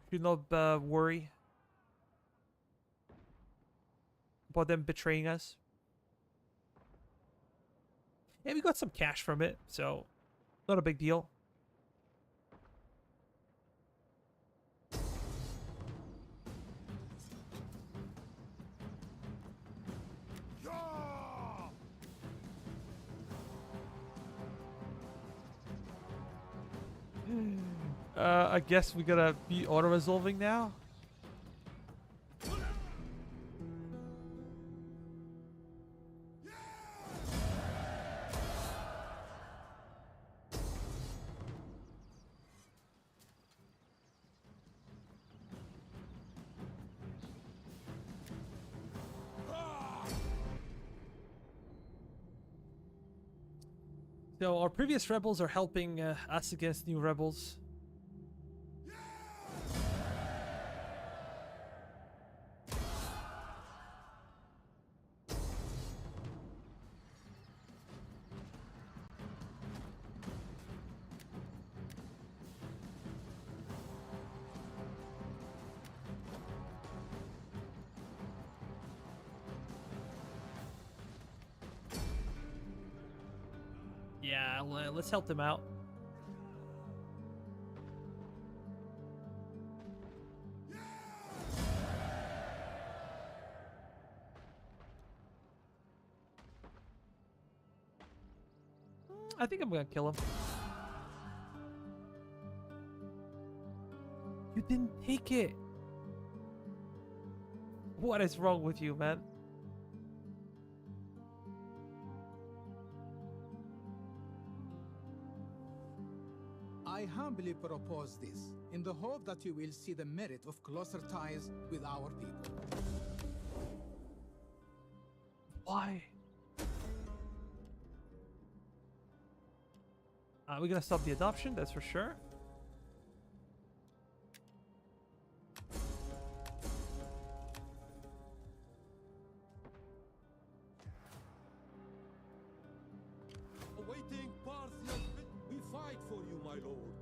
should not worry about them betraying us. Yeah, we got some cash from it, so not a big deal. I guess we're gonna be auto-resolving now. So our previous rebels are helping us against new rebels. Yeah, let's help them out. I think I'm gonna kill him. You didn't take it. What is wrong with you, man? I humbly propose this, in the hope that you will see the merit of closer ties with our people. Why? We're gonna stop the adoption, that's for sure. Awaiting Parthia's bid. We fight for you, my lord.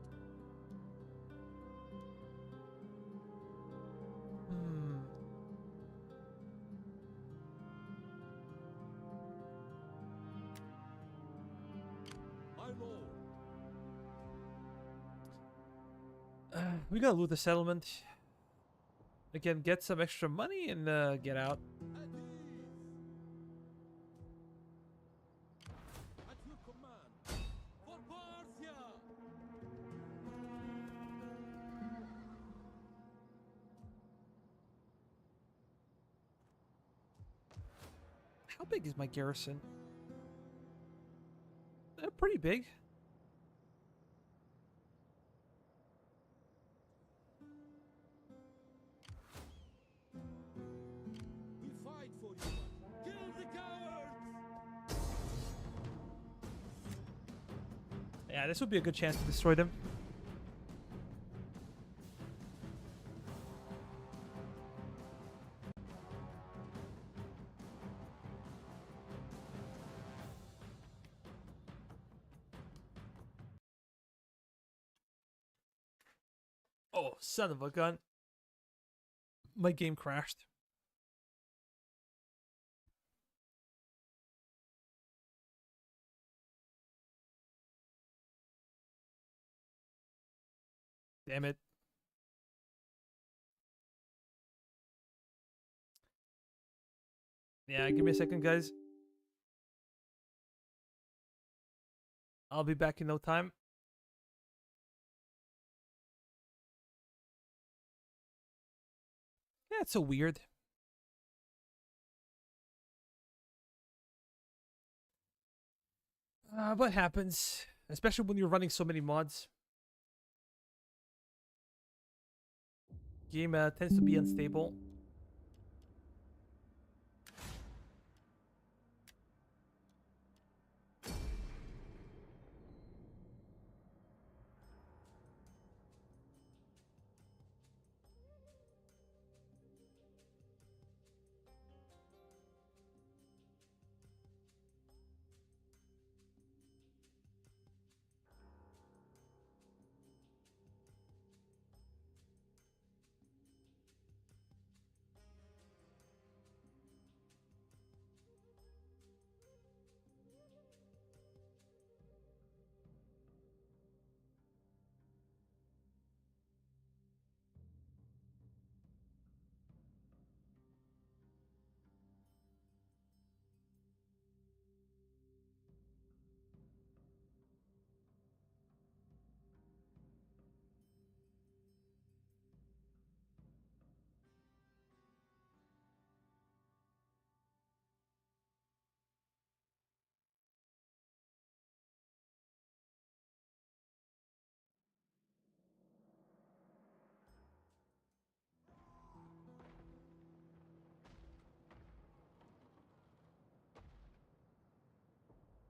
We gotta loot the settlement. Again, get some extra money and get out. At ease. At your command. For Parthia. How big is my garrison? Pretty big. We fight for you. Kill the cowards. Yeah, this would be a good chance to destroy them. Oh, son of a gun. My game crashed. Damn it. Yeah, give me a second, guys. I'll be back in no time. Yeah, it's so weird. What happens? Especially when you're running so many mods. Game tends to be unstable.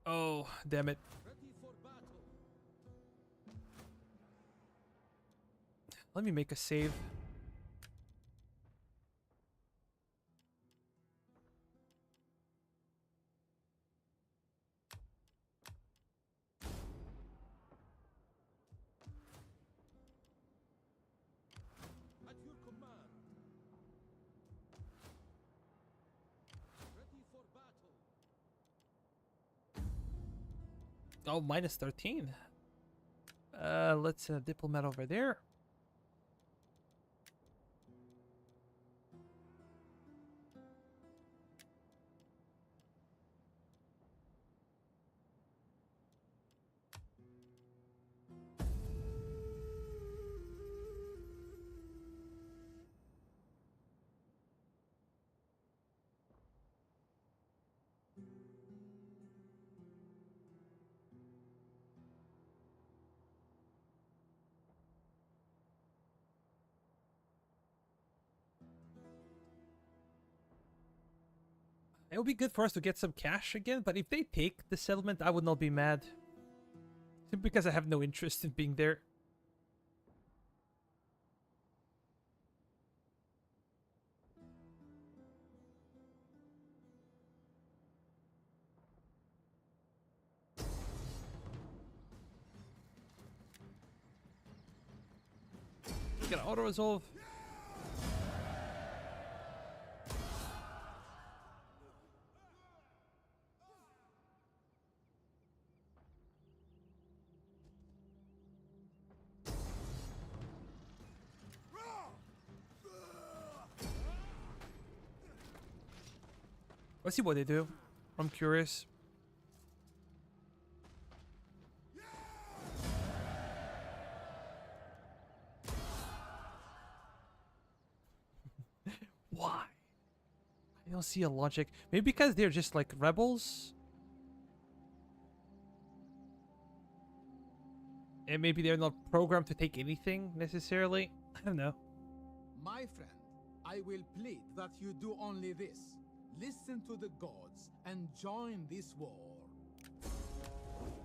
Oh, damn it. Ready for battle. Let me make a save. At your command. Ready for battle. Oh, minus 13. Let's diplomat over there. It would be good for us to get some cash again, but if they take the settlement, I would not be mad. Simply because I have no interest in being there. Get an auto resolve. Let's see what they do. I'm curious. Why? I don't see a logic. Maybe because they're just like rebels? And maybe they're not programmed to take anything necessarily? I don't know. My friend, I will plead that you do only this. Listen to the gods and join this war.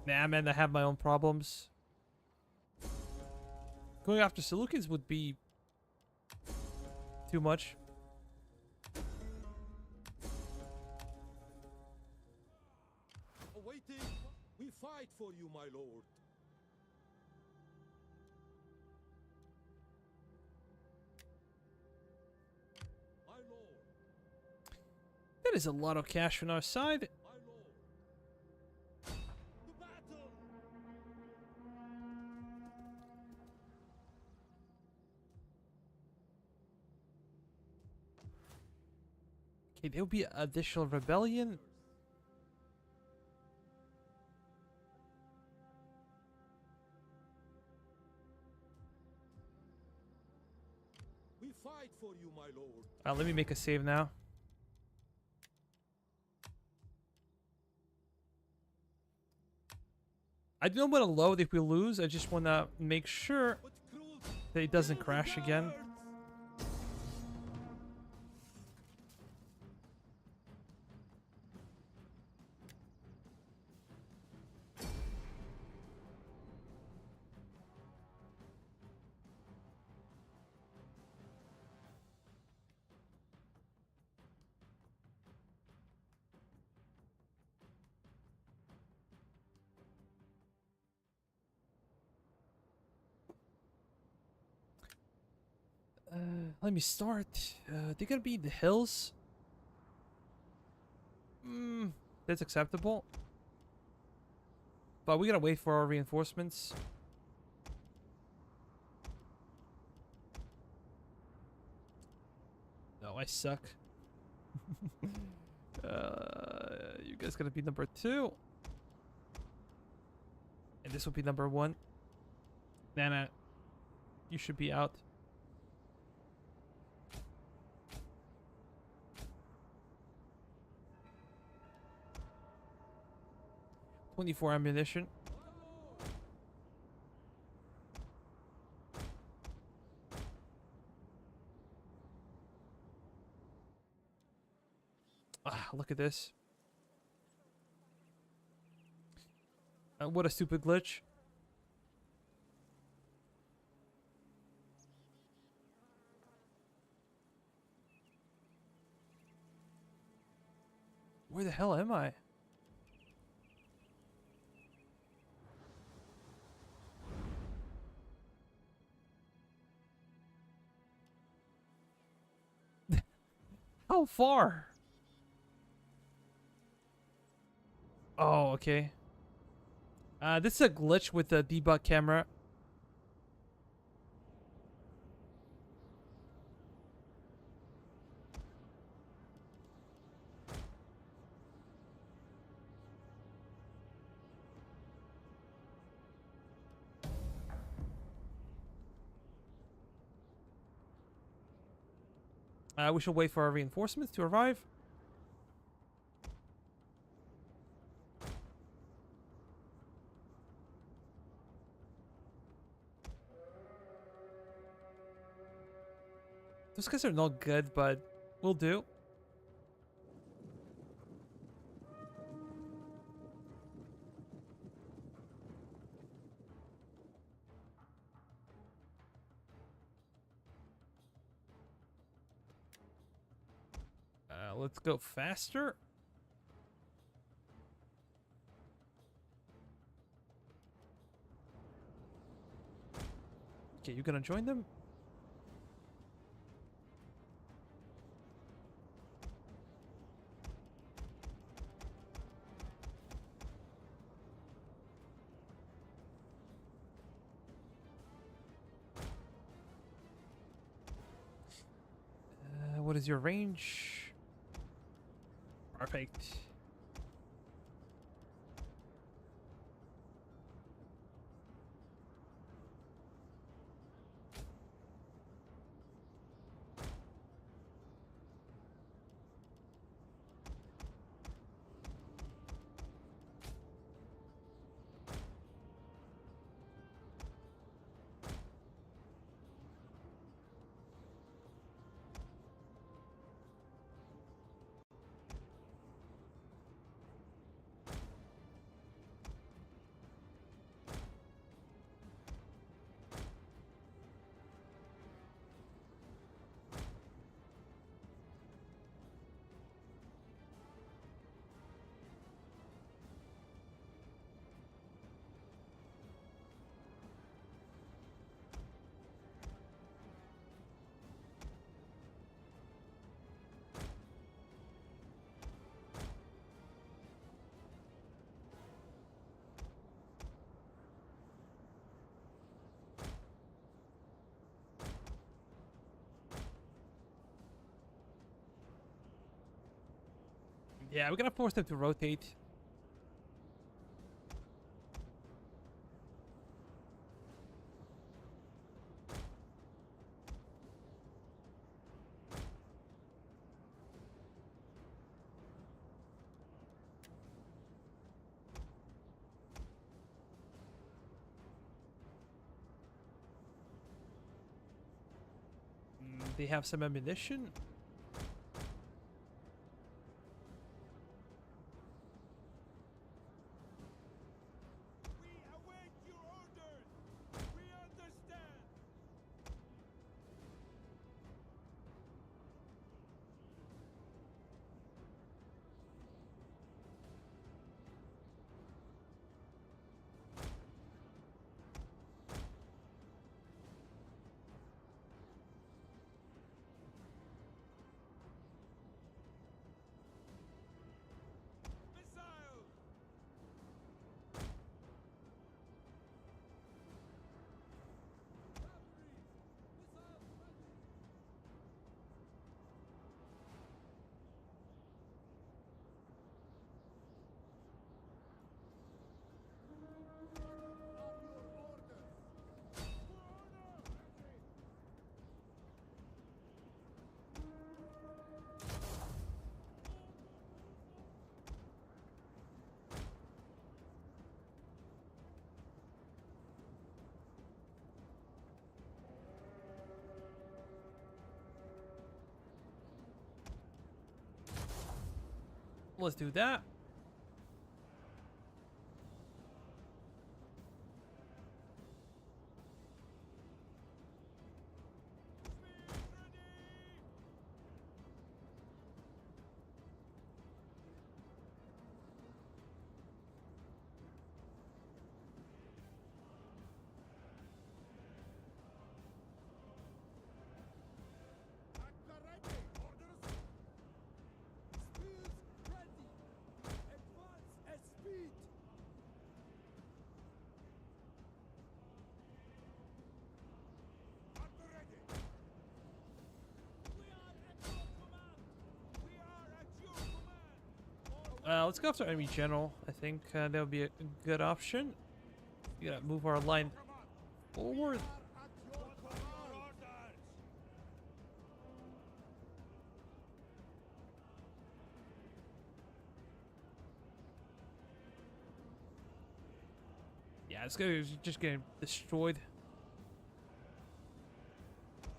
Nah, man, I have my own problems. Going after Seleucids would be too much. Awaiting, we fight for you, my lord. My lord, That is a lot of cash on our side. my lord. To battle! Okay, there will be additional rebellion. We fight for you, my lord. Let me make a save now. I don't want to load if we lose. I just want to make sure But cruel that it doesn't crash again. guards! Let me start. They're gonna be in the hills. That's acceptable. But we gotta wait for our reinforcements. No, I suck. You guys gonna be number 2. And this will be number 1. Nana, you should be out. .24 ammunition. Ah, look at this. What a stupid glitch. Where the hell am I? How far? Oh, okay. This is a glitch with the debug camera. We should wait for our reinforcements to arrive. Those guys are not good, but we'll do. Let's go faster. Okay, you gonna join them? What is your range? Perfect. Yeah, we're gonna force them to rotate. They have some ammunition. We await your orders. We understand. Missile. Let's do that. Let's go after enemy general. I think that would be a good option. We gotta move our line forward. Yeah, it's gonna just getting destroyed.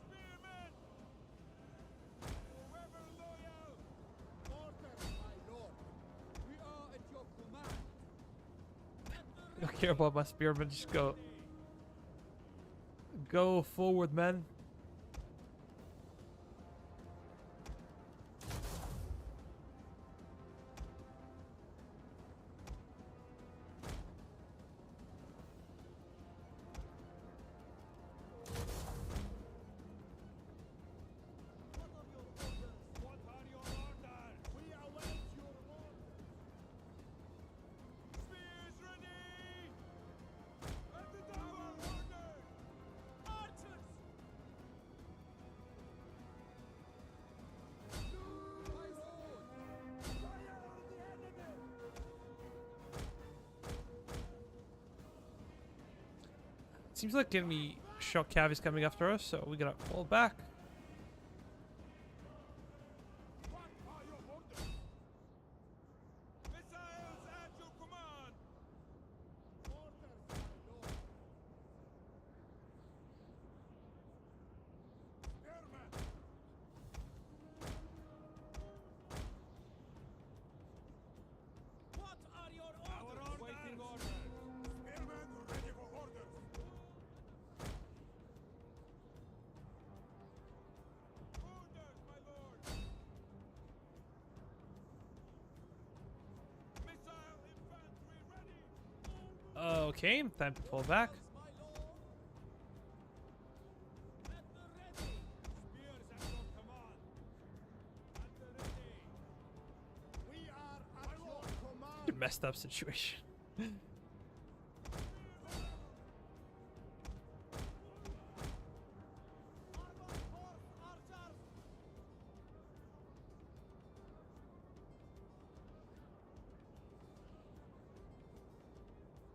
Spearmen. Whoever loyal. Order, my lord. We are at your command. I don't care about my spearmen. Just go forward, man. What are your orders? We await your orders. Spears ready. At the tower order. Archers. Seems like enemy shock cav is coming after us, so we gotta fall back. What are your orders? Missiles at your command! Orders, my lord. Spearman! What are your orders? Waiting orders. Spearmen ready for orders. Orders, my lord. Missile infantry ready. Okay, time to fall back. My lord. At the ready. Spears at your command. At the ready. We are at your command. Messed up situation. Armored horse archers.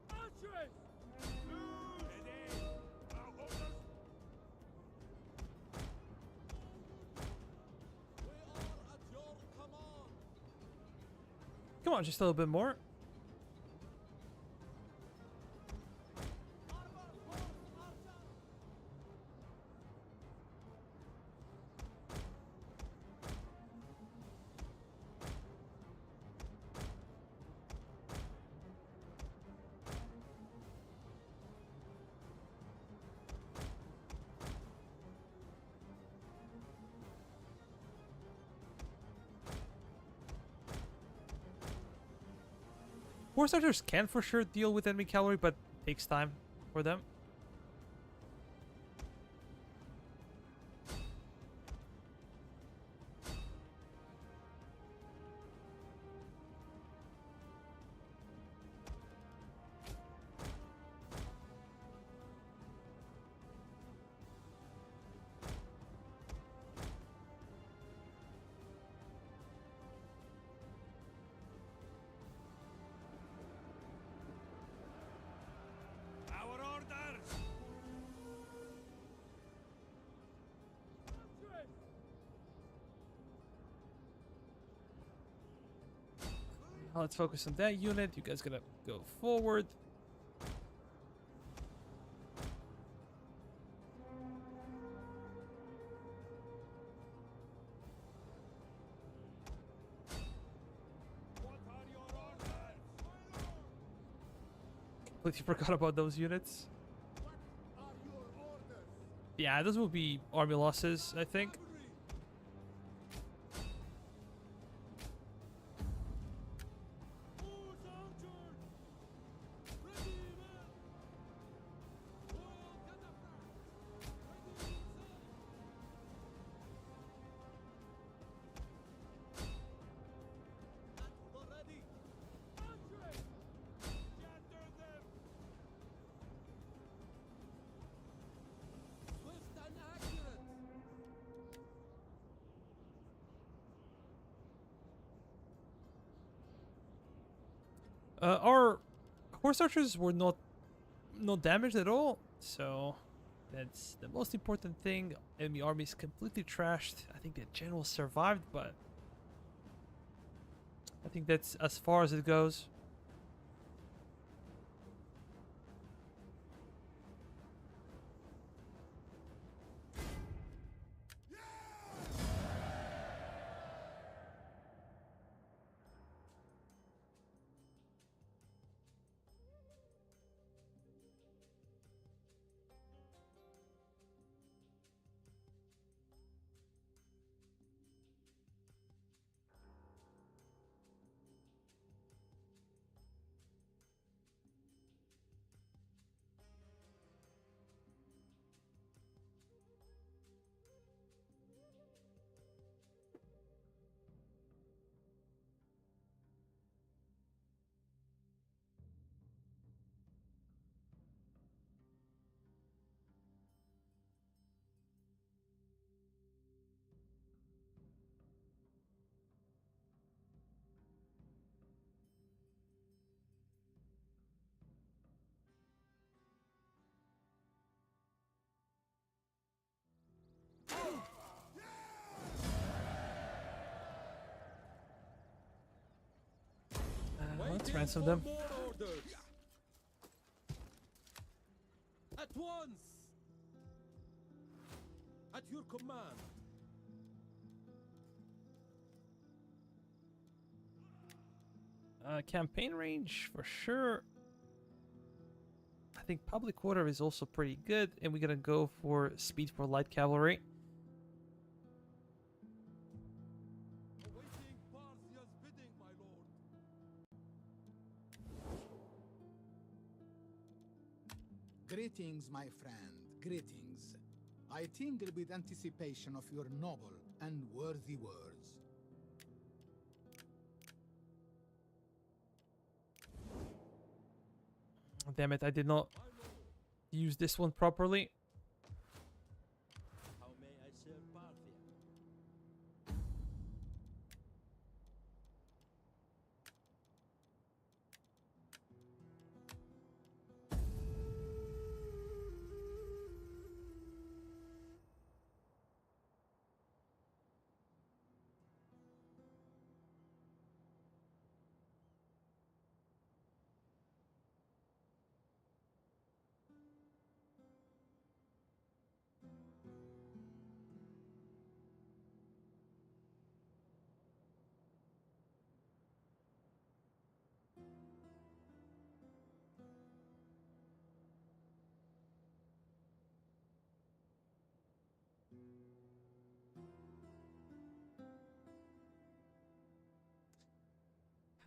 Archers. Ready. Our orders. We are at your command. Come on, just a little bit more. Armored horse archers. Horse archers can for sure deal with enemy cavalry, but it takes time for them. Our orders. Let's focus on that unit. You guys gotta go forward. What are your orders? Completely forgot about those units. What are your orders? Yeah, those will be army losses, I think. Who's archers? Ready, man. Royal catapult. Ready, sir. At the ready. Archers. Scatter them. Swift and accurate. Our horse archers were not damaged at all, so that's the most important thing. Enemy army is completely trashed. I think the general survived, but I think that's as far as it goes. Let's ransom them. More orders. At once. At your command. Campaign range for sure. I think public order is also pretty good, and we're gonna go for speed for light cavalry. Awaiting Parthia's bidding, my lord. Greetings, my friend, greetings. I tingle with anticipation of your noble and worthy words. Damn it, I did not use this one properly. How may I serve Parthia?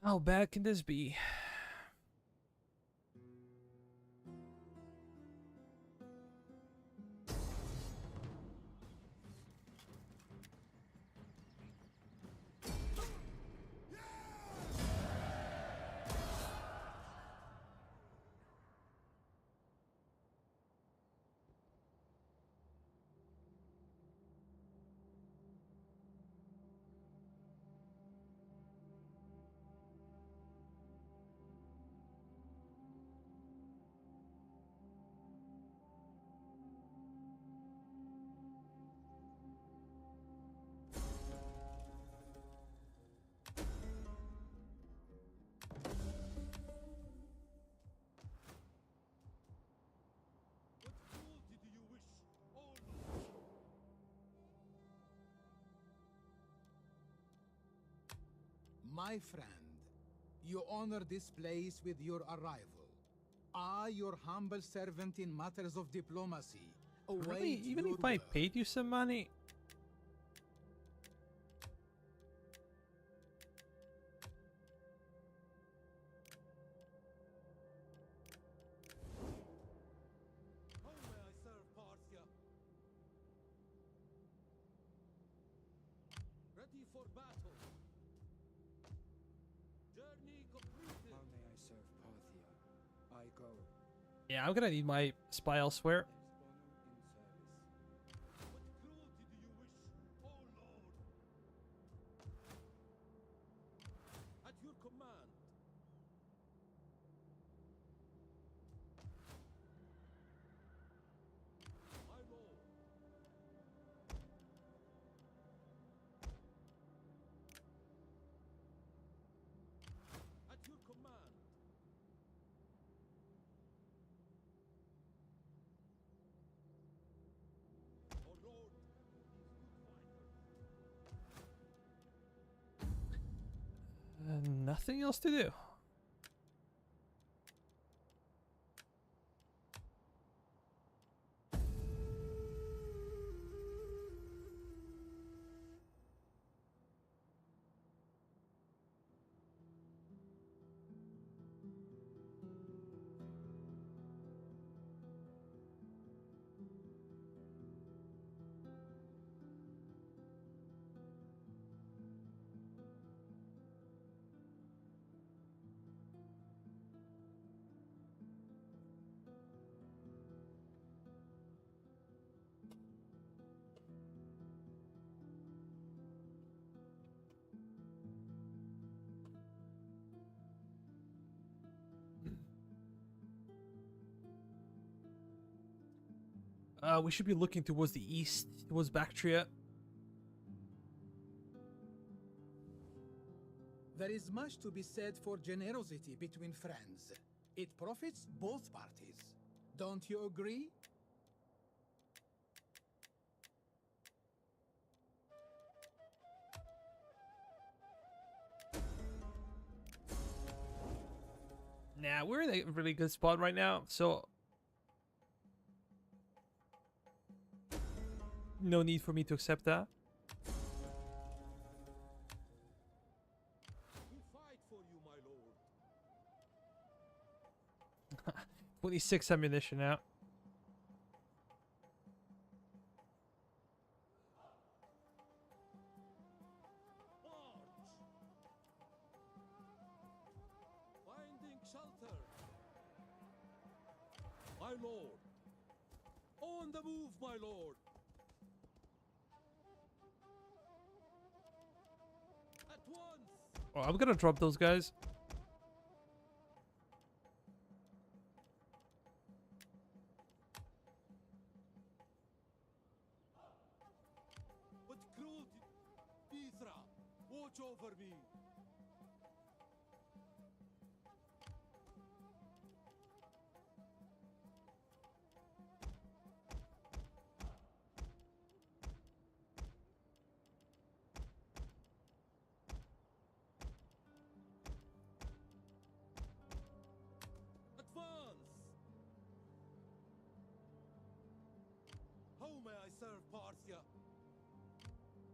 How bad can this be? What cruelty do you wish, oh lord? My friend, you honor this place with your arrival. I, your humble servant in matters of diplomacy, await Really? Even your if I word. paid you some money? How may I serve Parthia? Ready for battle. Journey completed. How may I serve Parthia? I go. Yeah, I'm gonna need my spy elsewhere. What cruelty do you wish, oh lord? At your command. My lord. At your command. Oh lord. Nothing else to do. We should be looking towards the east, towards Bactria. There is much to be said for generosity between friends. It profits both parties. Don't you agree? Nah, we're in a really good spot right now, so no need for me to accept that. We fight for you, my lord. 26 ammunition out. Finding shelter. My lord. On the move, my lord. At once. Oh, I'm gonna drop those guys. What cruelty. Mithra, watch over me. Advance! How may I serve Parthia?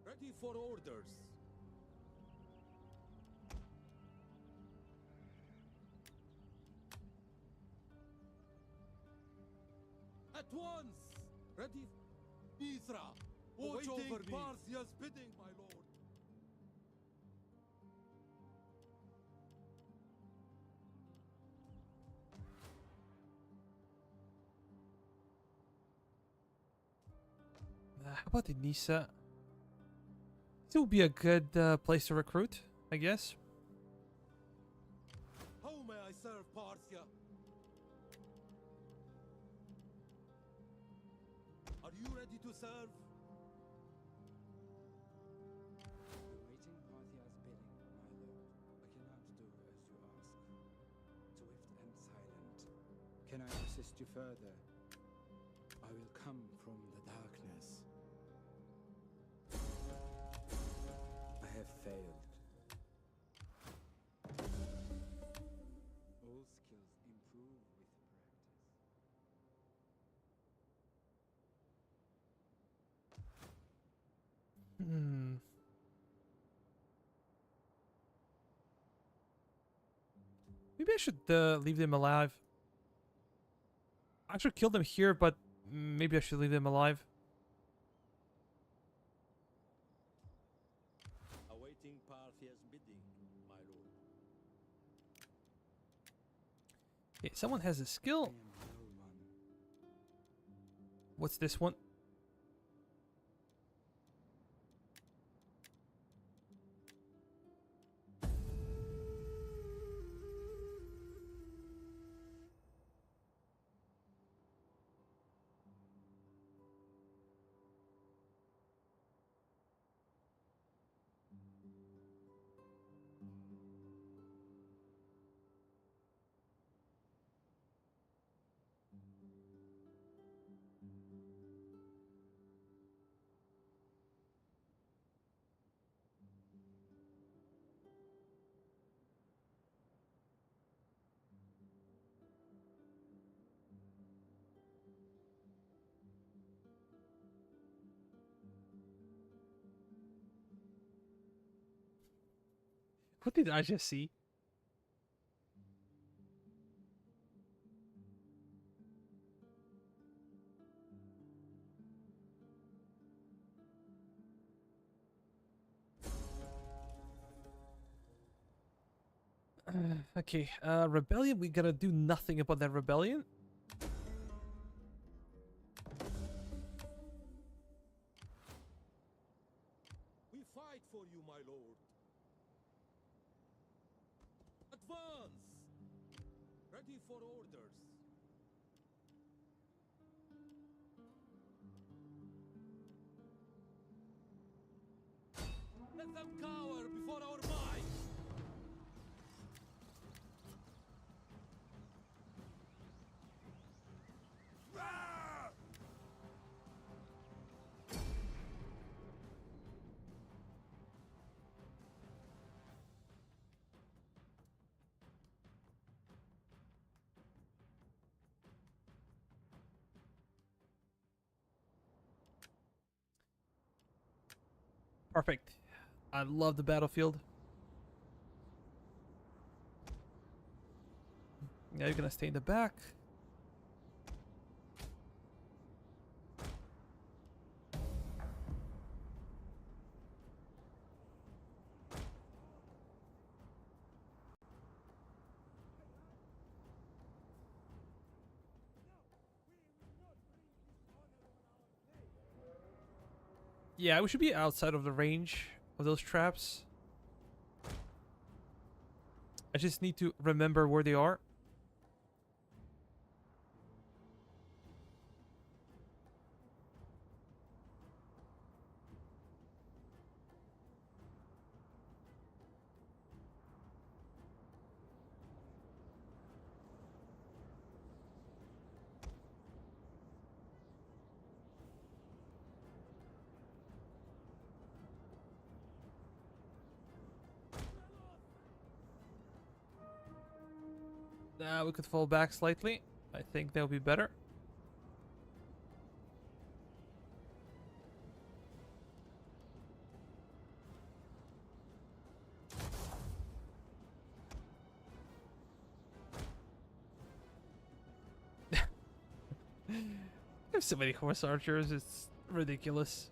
Ready for orders. At once! Ready? Mithra, watch over me. Parthia's bidding, my lord. How about the Nisa? This would be a good place to recruit, I guess. How may I serve Parthia? Are you ready to serve? Awaiting Parthia's bidding, my lord. I cannot do as you ask. Swift and silent. Can I assist you further? I will come from the darkness. I have failed. All skills improve with practice. Hmm. Maybe I should leave them alive. I should kill them here, but maybe I should leave them alive. Awaiting Parthia's bidding, my lord. Okay, someone has a I skill. am no one. What's this one? What did I just see? Okay, rebellion. We gotta do nothing about that rebellion. We fight for you, my lord. Advance! Ready for orders. Let them cower before our might. Perfect. I love the battlefield. Now you're gonna stay in the back. Yeah, we should be outside of the range of those traps. I just need to remember where they are. Now we could fall back slightly. I think that'll be better. I have so many horse archers, it's ridiculous.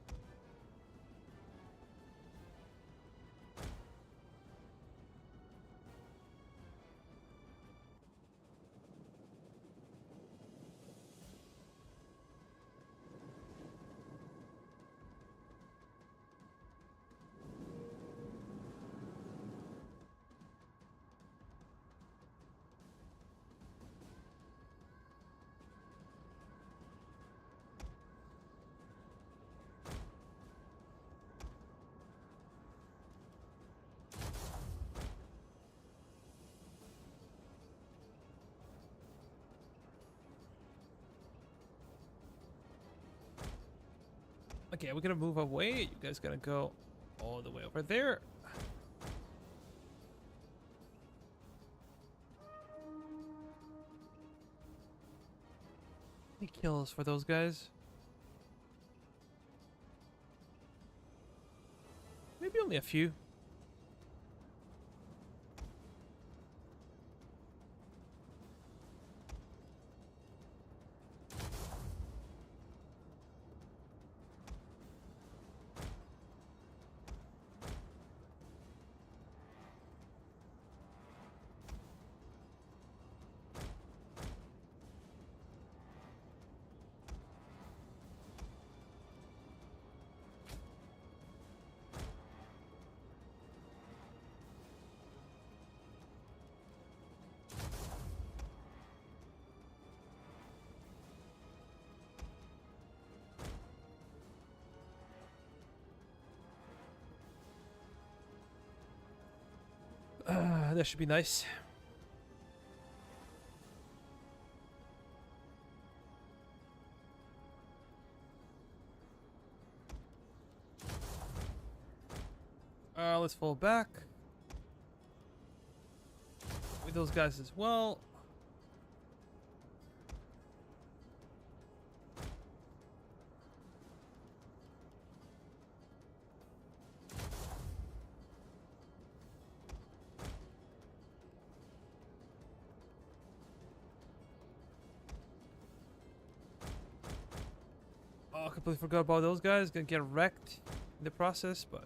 Okay, we're gonna move away. You guys gotta go all the way over there. Any kills for those guys? Maybe only a few. That should be nice. Let's fall back. With those guys as well. Oh, I completely forgot about those guys. Gonna get wrecked in the process, but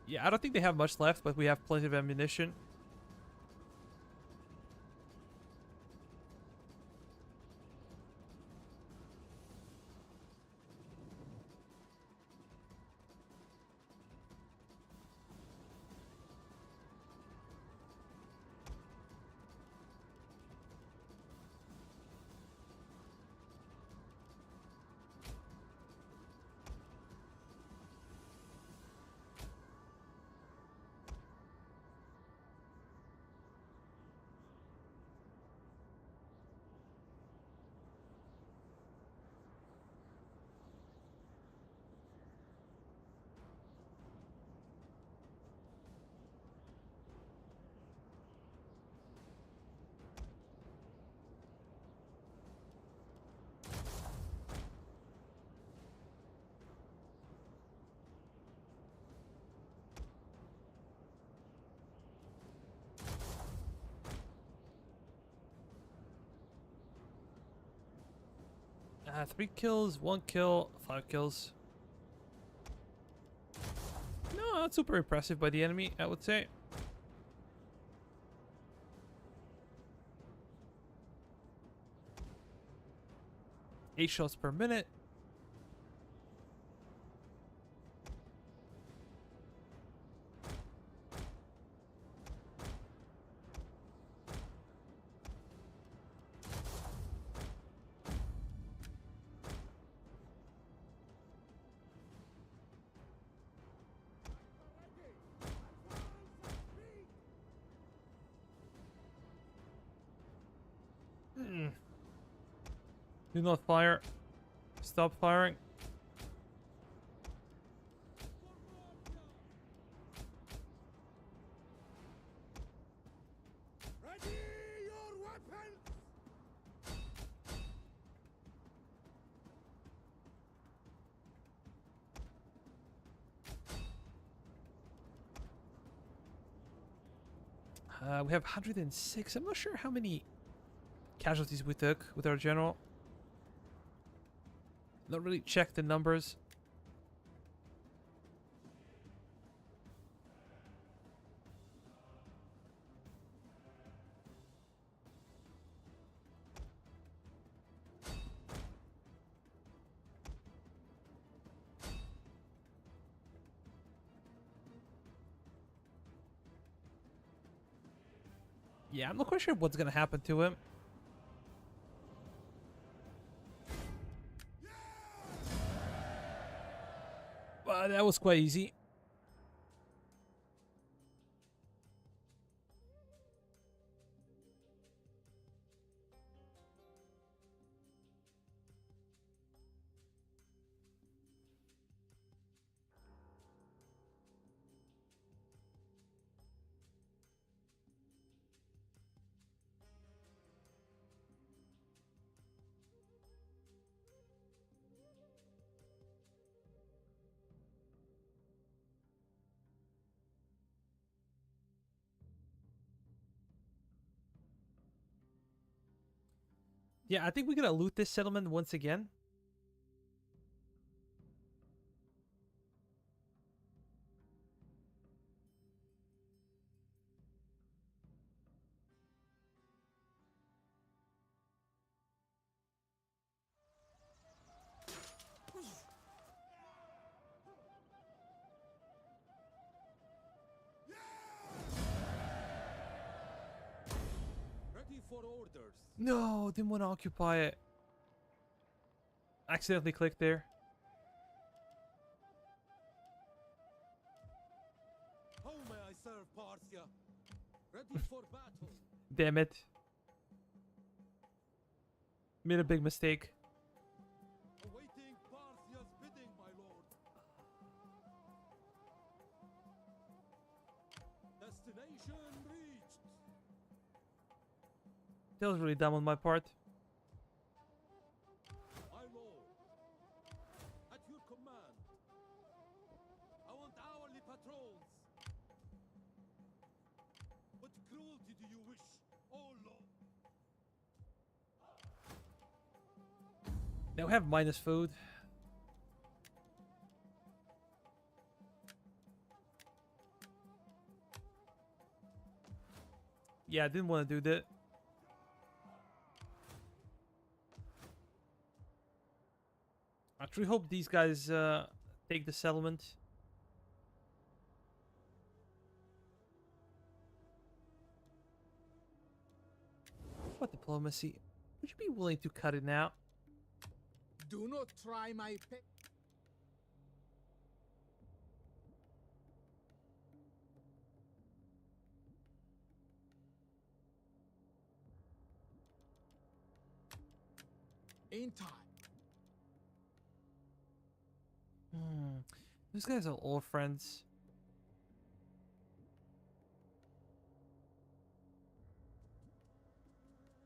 yeah, I don't think they have much left, but we have plenty of ammunition. 3 kills, 1 kill, 5 kills. No, not super impressive by the enemy, I would say. Eight shots per minute. Do not fire. Stop firing. Ready your weapons! We have 106. I'm not sure how many casualties we took with our general. Not really check the numbers. Yeah, I'm not quite sure what's gonna happen to him. That was quite easy. Yeah, I think we're gonna loot this settlement once again. Ready for orders. No, didn't want to occupy it. Accidentally clicked there. How may I serve Parthia? Ready for battle. Damn it. Made a big mistake. Awaiting Parthia's bidding, my lord. Destination reached. That was really dumb on my part. My lord. At your command. I want hourly patrols. What cruelty do you wish, oh lord? Now we have minus food. Yeah, I didn't want to do that. I truly hope these guys take the settlement. What diplomacy? Would you be willing to cut it now? Do not try my in time. Those guys are all friends.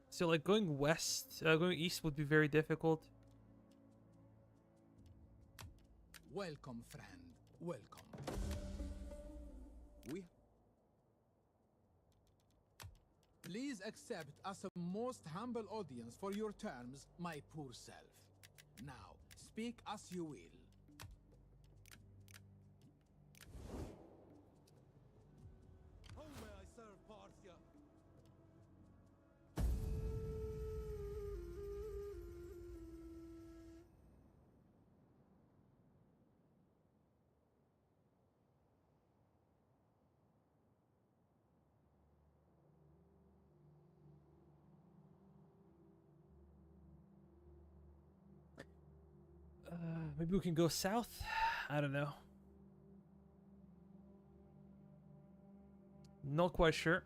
So like going going east would be very difficult. Welcome, friend. Welcome. We Please accept as a most humble audience for your terms, my poor self. Speak as you will. How may I serve Parthia? Maybe we can go south? I don't know. Not quite sure.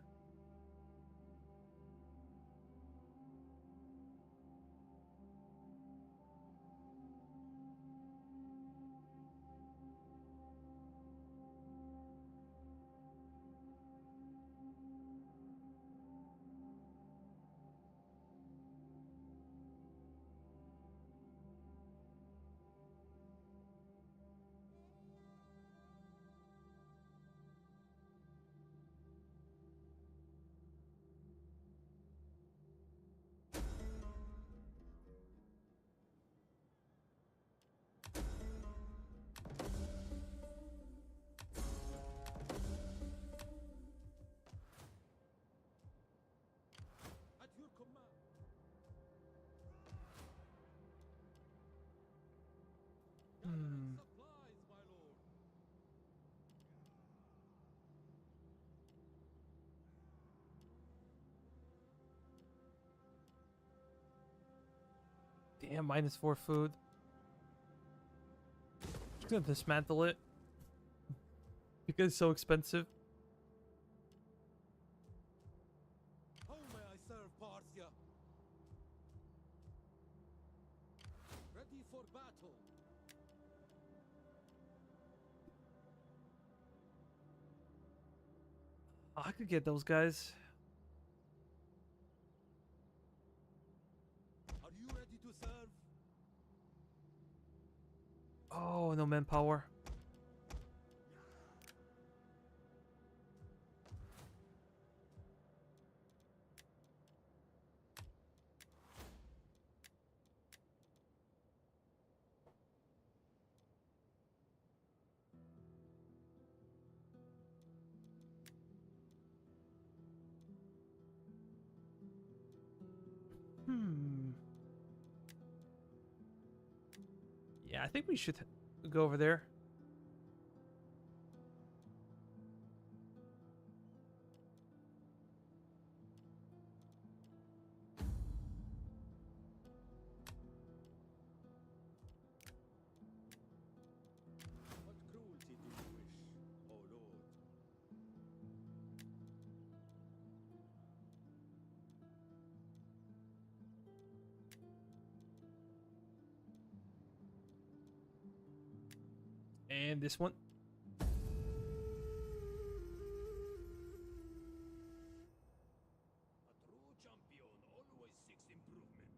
At your command. Gathering supplies, my lord. Damn, -4 food. Just gonna dismantle it. Because it's so expensive. How may I serve Parthia? Ready for battle. Oh, I could get those guys. Are you ready to serve? Oh, no manpower. Yeah, I think we should go over there. What cruelty do you wish, O lord? And this one. A true champion always seeks improvement.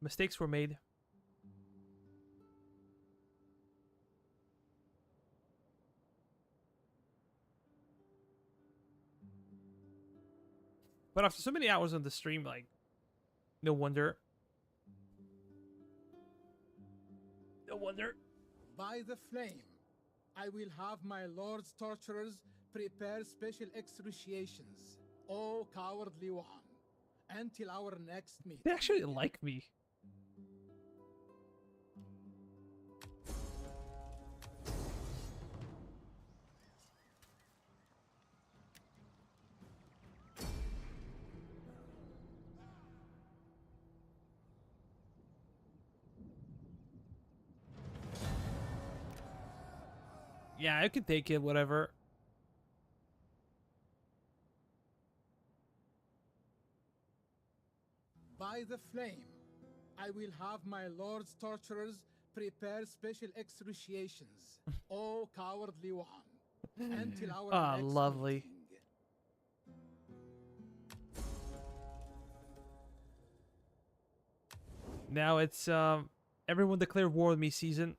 Mistakes were made. But after so many hours on the stream, like, no wonder. No wonder. By the flame, I will have my lord's torturers prepare special excruciations, O cowardly one, until our next meeting. They actually like me. Yeah, I could take it, whatever. By the flame, I will have my lord's torturers prepare special excruciations, O cowardly one, until our Ah, next lovely. meeting. Now it's Everyone declare war on me season.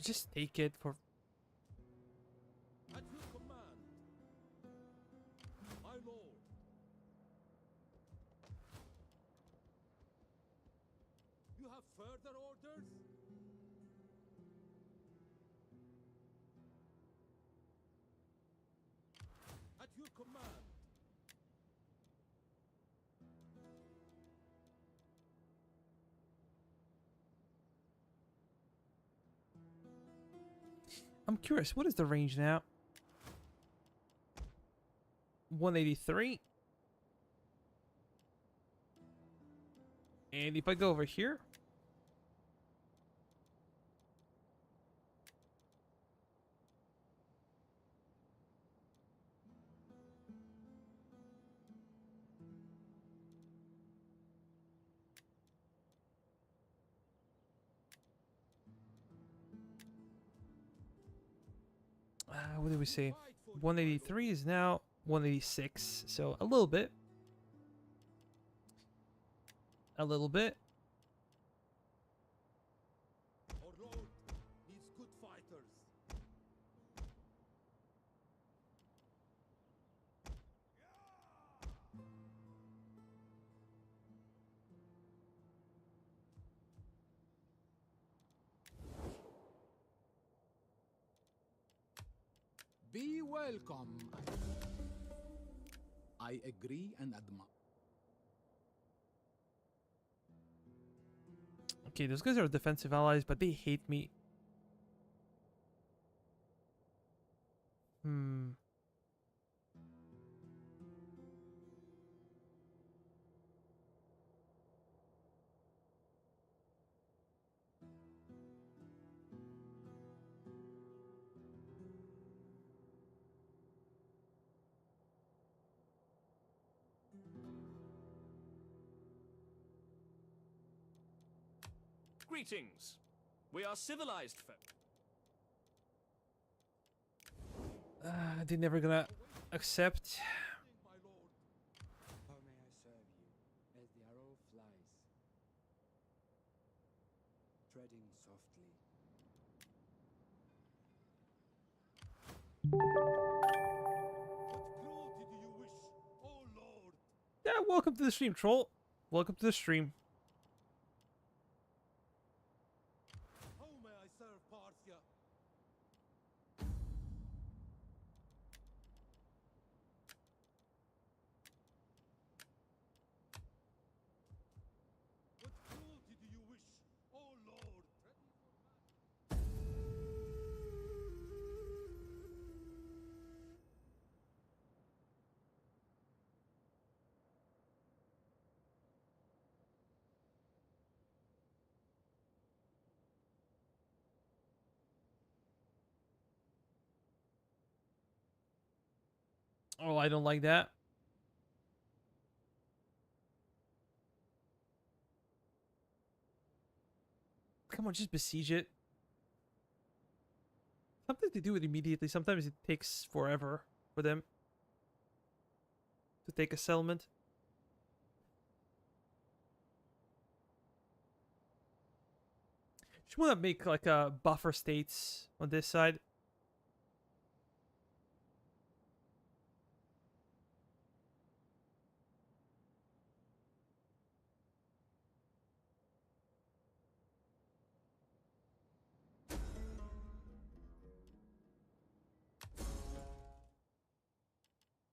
Just take it for... At your command, my lord. You have further orders? At your command. I'm curious, what is the range now? 183. And if I go over here, what did we say? 183 is now 186, so a little bit. A little bit. Our lord needs good fighters. Be welcome. I agree and admire. Okay, those guys are defensive allies, but they hate me. Greetings. We are civilized folk. They're never gonna accept. My lord. How may I serve you as the arrow flies? Treading softly. What cruelty do you wish, oh lord? Yeah, welcome to the stream, troll. Welcome to the stream. How may I serve Parthia? What cruelty do you wish, oh lord? Oh, I don't like that. Come on, just besiege it. Sometimes they do it immediately. Sometimes it takes forever for them to take a settlement. Just want to make like a buffer states on this side.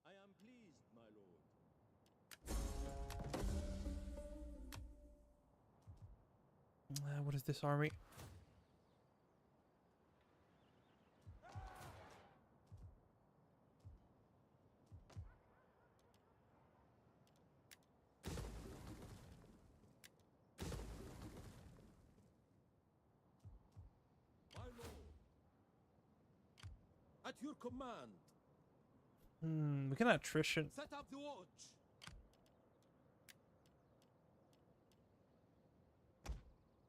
I am pleased, my lord. What is this army? My lord. At your command. We can attrition. Set up the watch.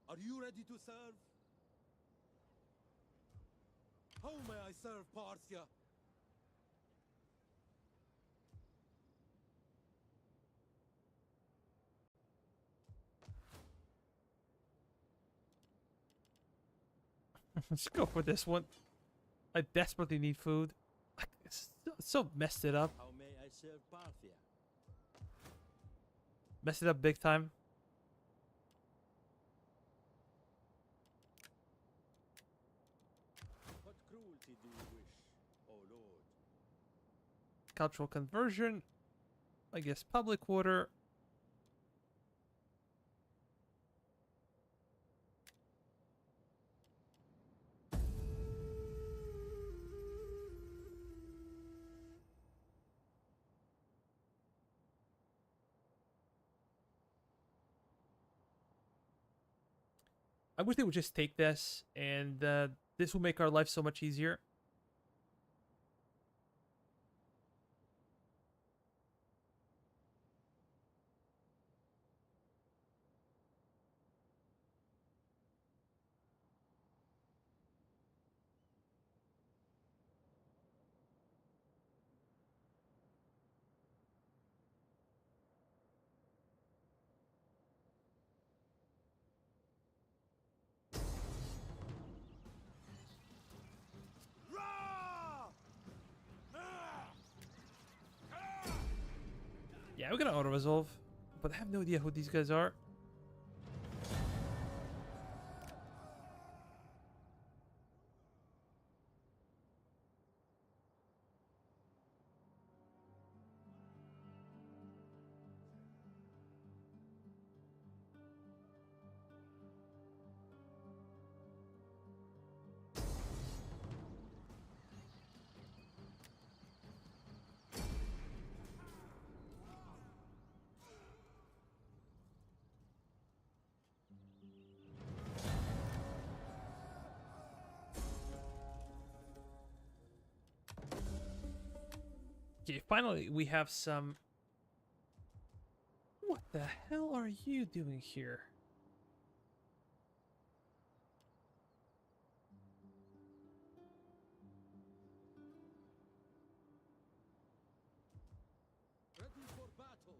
Are you ready to serve? How may I serve Parthia? Let's go for this one. I desperately need food. It's so messed it up. How may I serve Parthia? Messed it up big time. What cruelty do you wish, O Lord? Cultural conversion. I guess public order. I wish they would just take this, and this will make our life so much easier. Yeah, we're gonna auto-resolve, but I have no idea who these guys are. Okay, finally we have some... What the hell are you doing here? Ready for battle.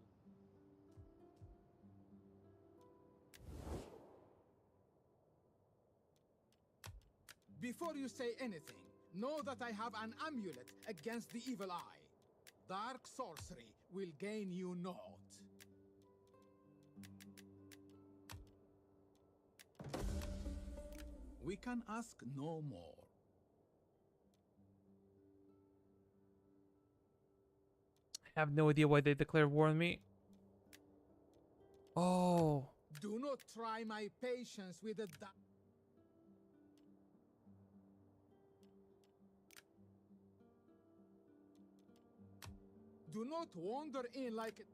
Before you say anything, know that I have an amulet against the evil eye. Dark sorcery will gain you naught. We can ask no more. I have no idea why they declared war on me. Oh. Do not try my patience with a Do not wander in like...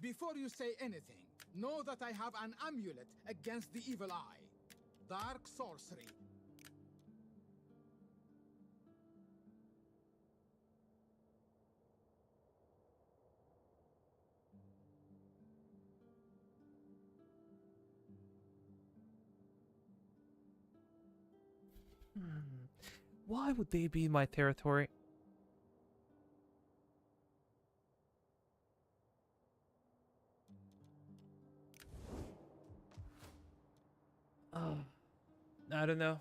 Before you say anything, know that I have an amulet against the evil eye. Dark sorcery. Why would they be in my territory? I don't know.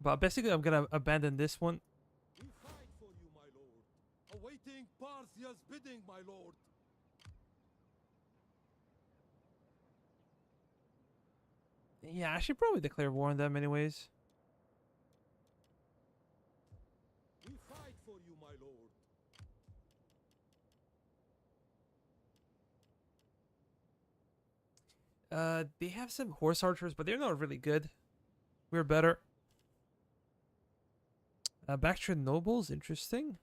But basically, I'm gonna abandon this one. We fight for you, my lord. Awaiting Parthia's bidding, my lord. Yeah, I should probably declare war on them anyways. We fight for you, my lord. They have some horse archers, but they're not really good. We're better. Bactrian nobles, interesting.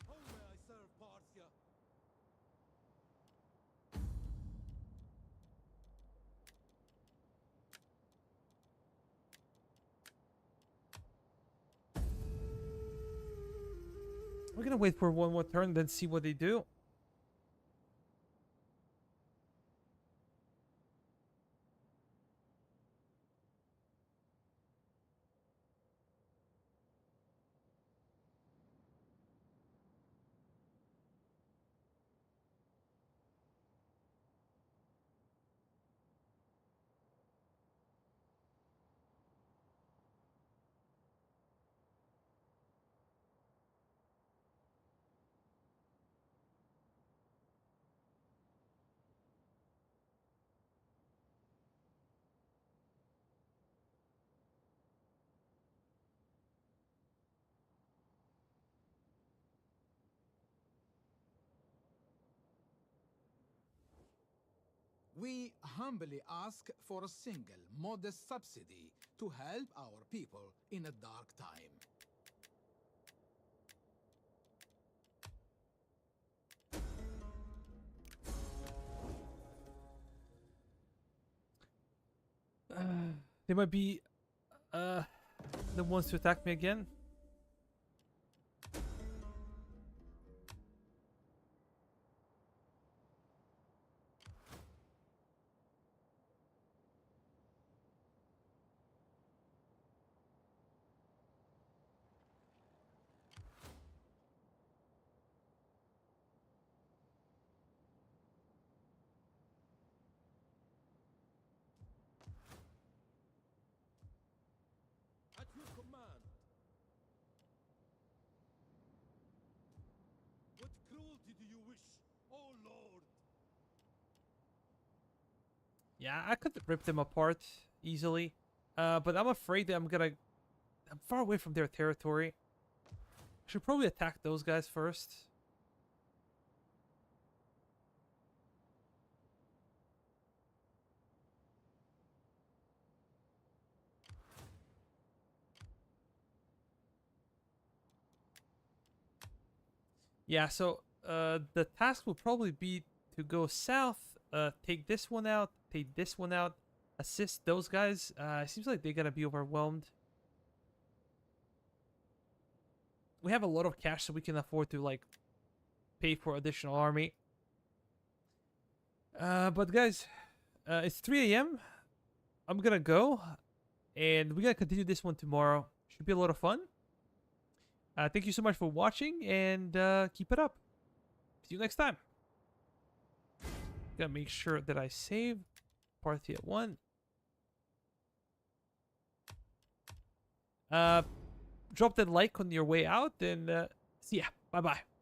How may I serve Parthia? We're gonna wait for one more turn, then see what they do. We humbly ask for a single modest subsidy to help our people in a dark time. They might be the ones to attack me again. At your command. What cruelty do you wish, oh Lord? Yeah, I could rip them apart easily. But I'm afraid that I'm far away from their territory. I should probably attack those guys first. Yeah, so the task will probably be to go south, take this one out, take this one out, assist those guys. It seems like they're gonna be overwhelmed. We have a lot of cash, so we can afford to like pay for additional army. But guys, it's 3 a.m. I'm gonna go, and we're gonna continue this one tomorrow. Should be a lot of fun. Thank you so much for watching, and keep it up. See you next time. Gotta make sure that I save Parthia 1. Drop that like on your way out, and see ya. Bye-bye.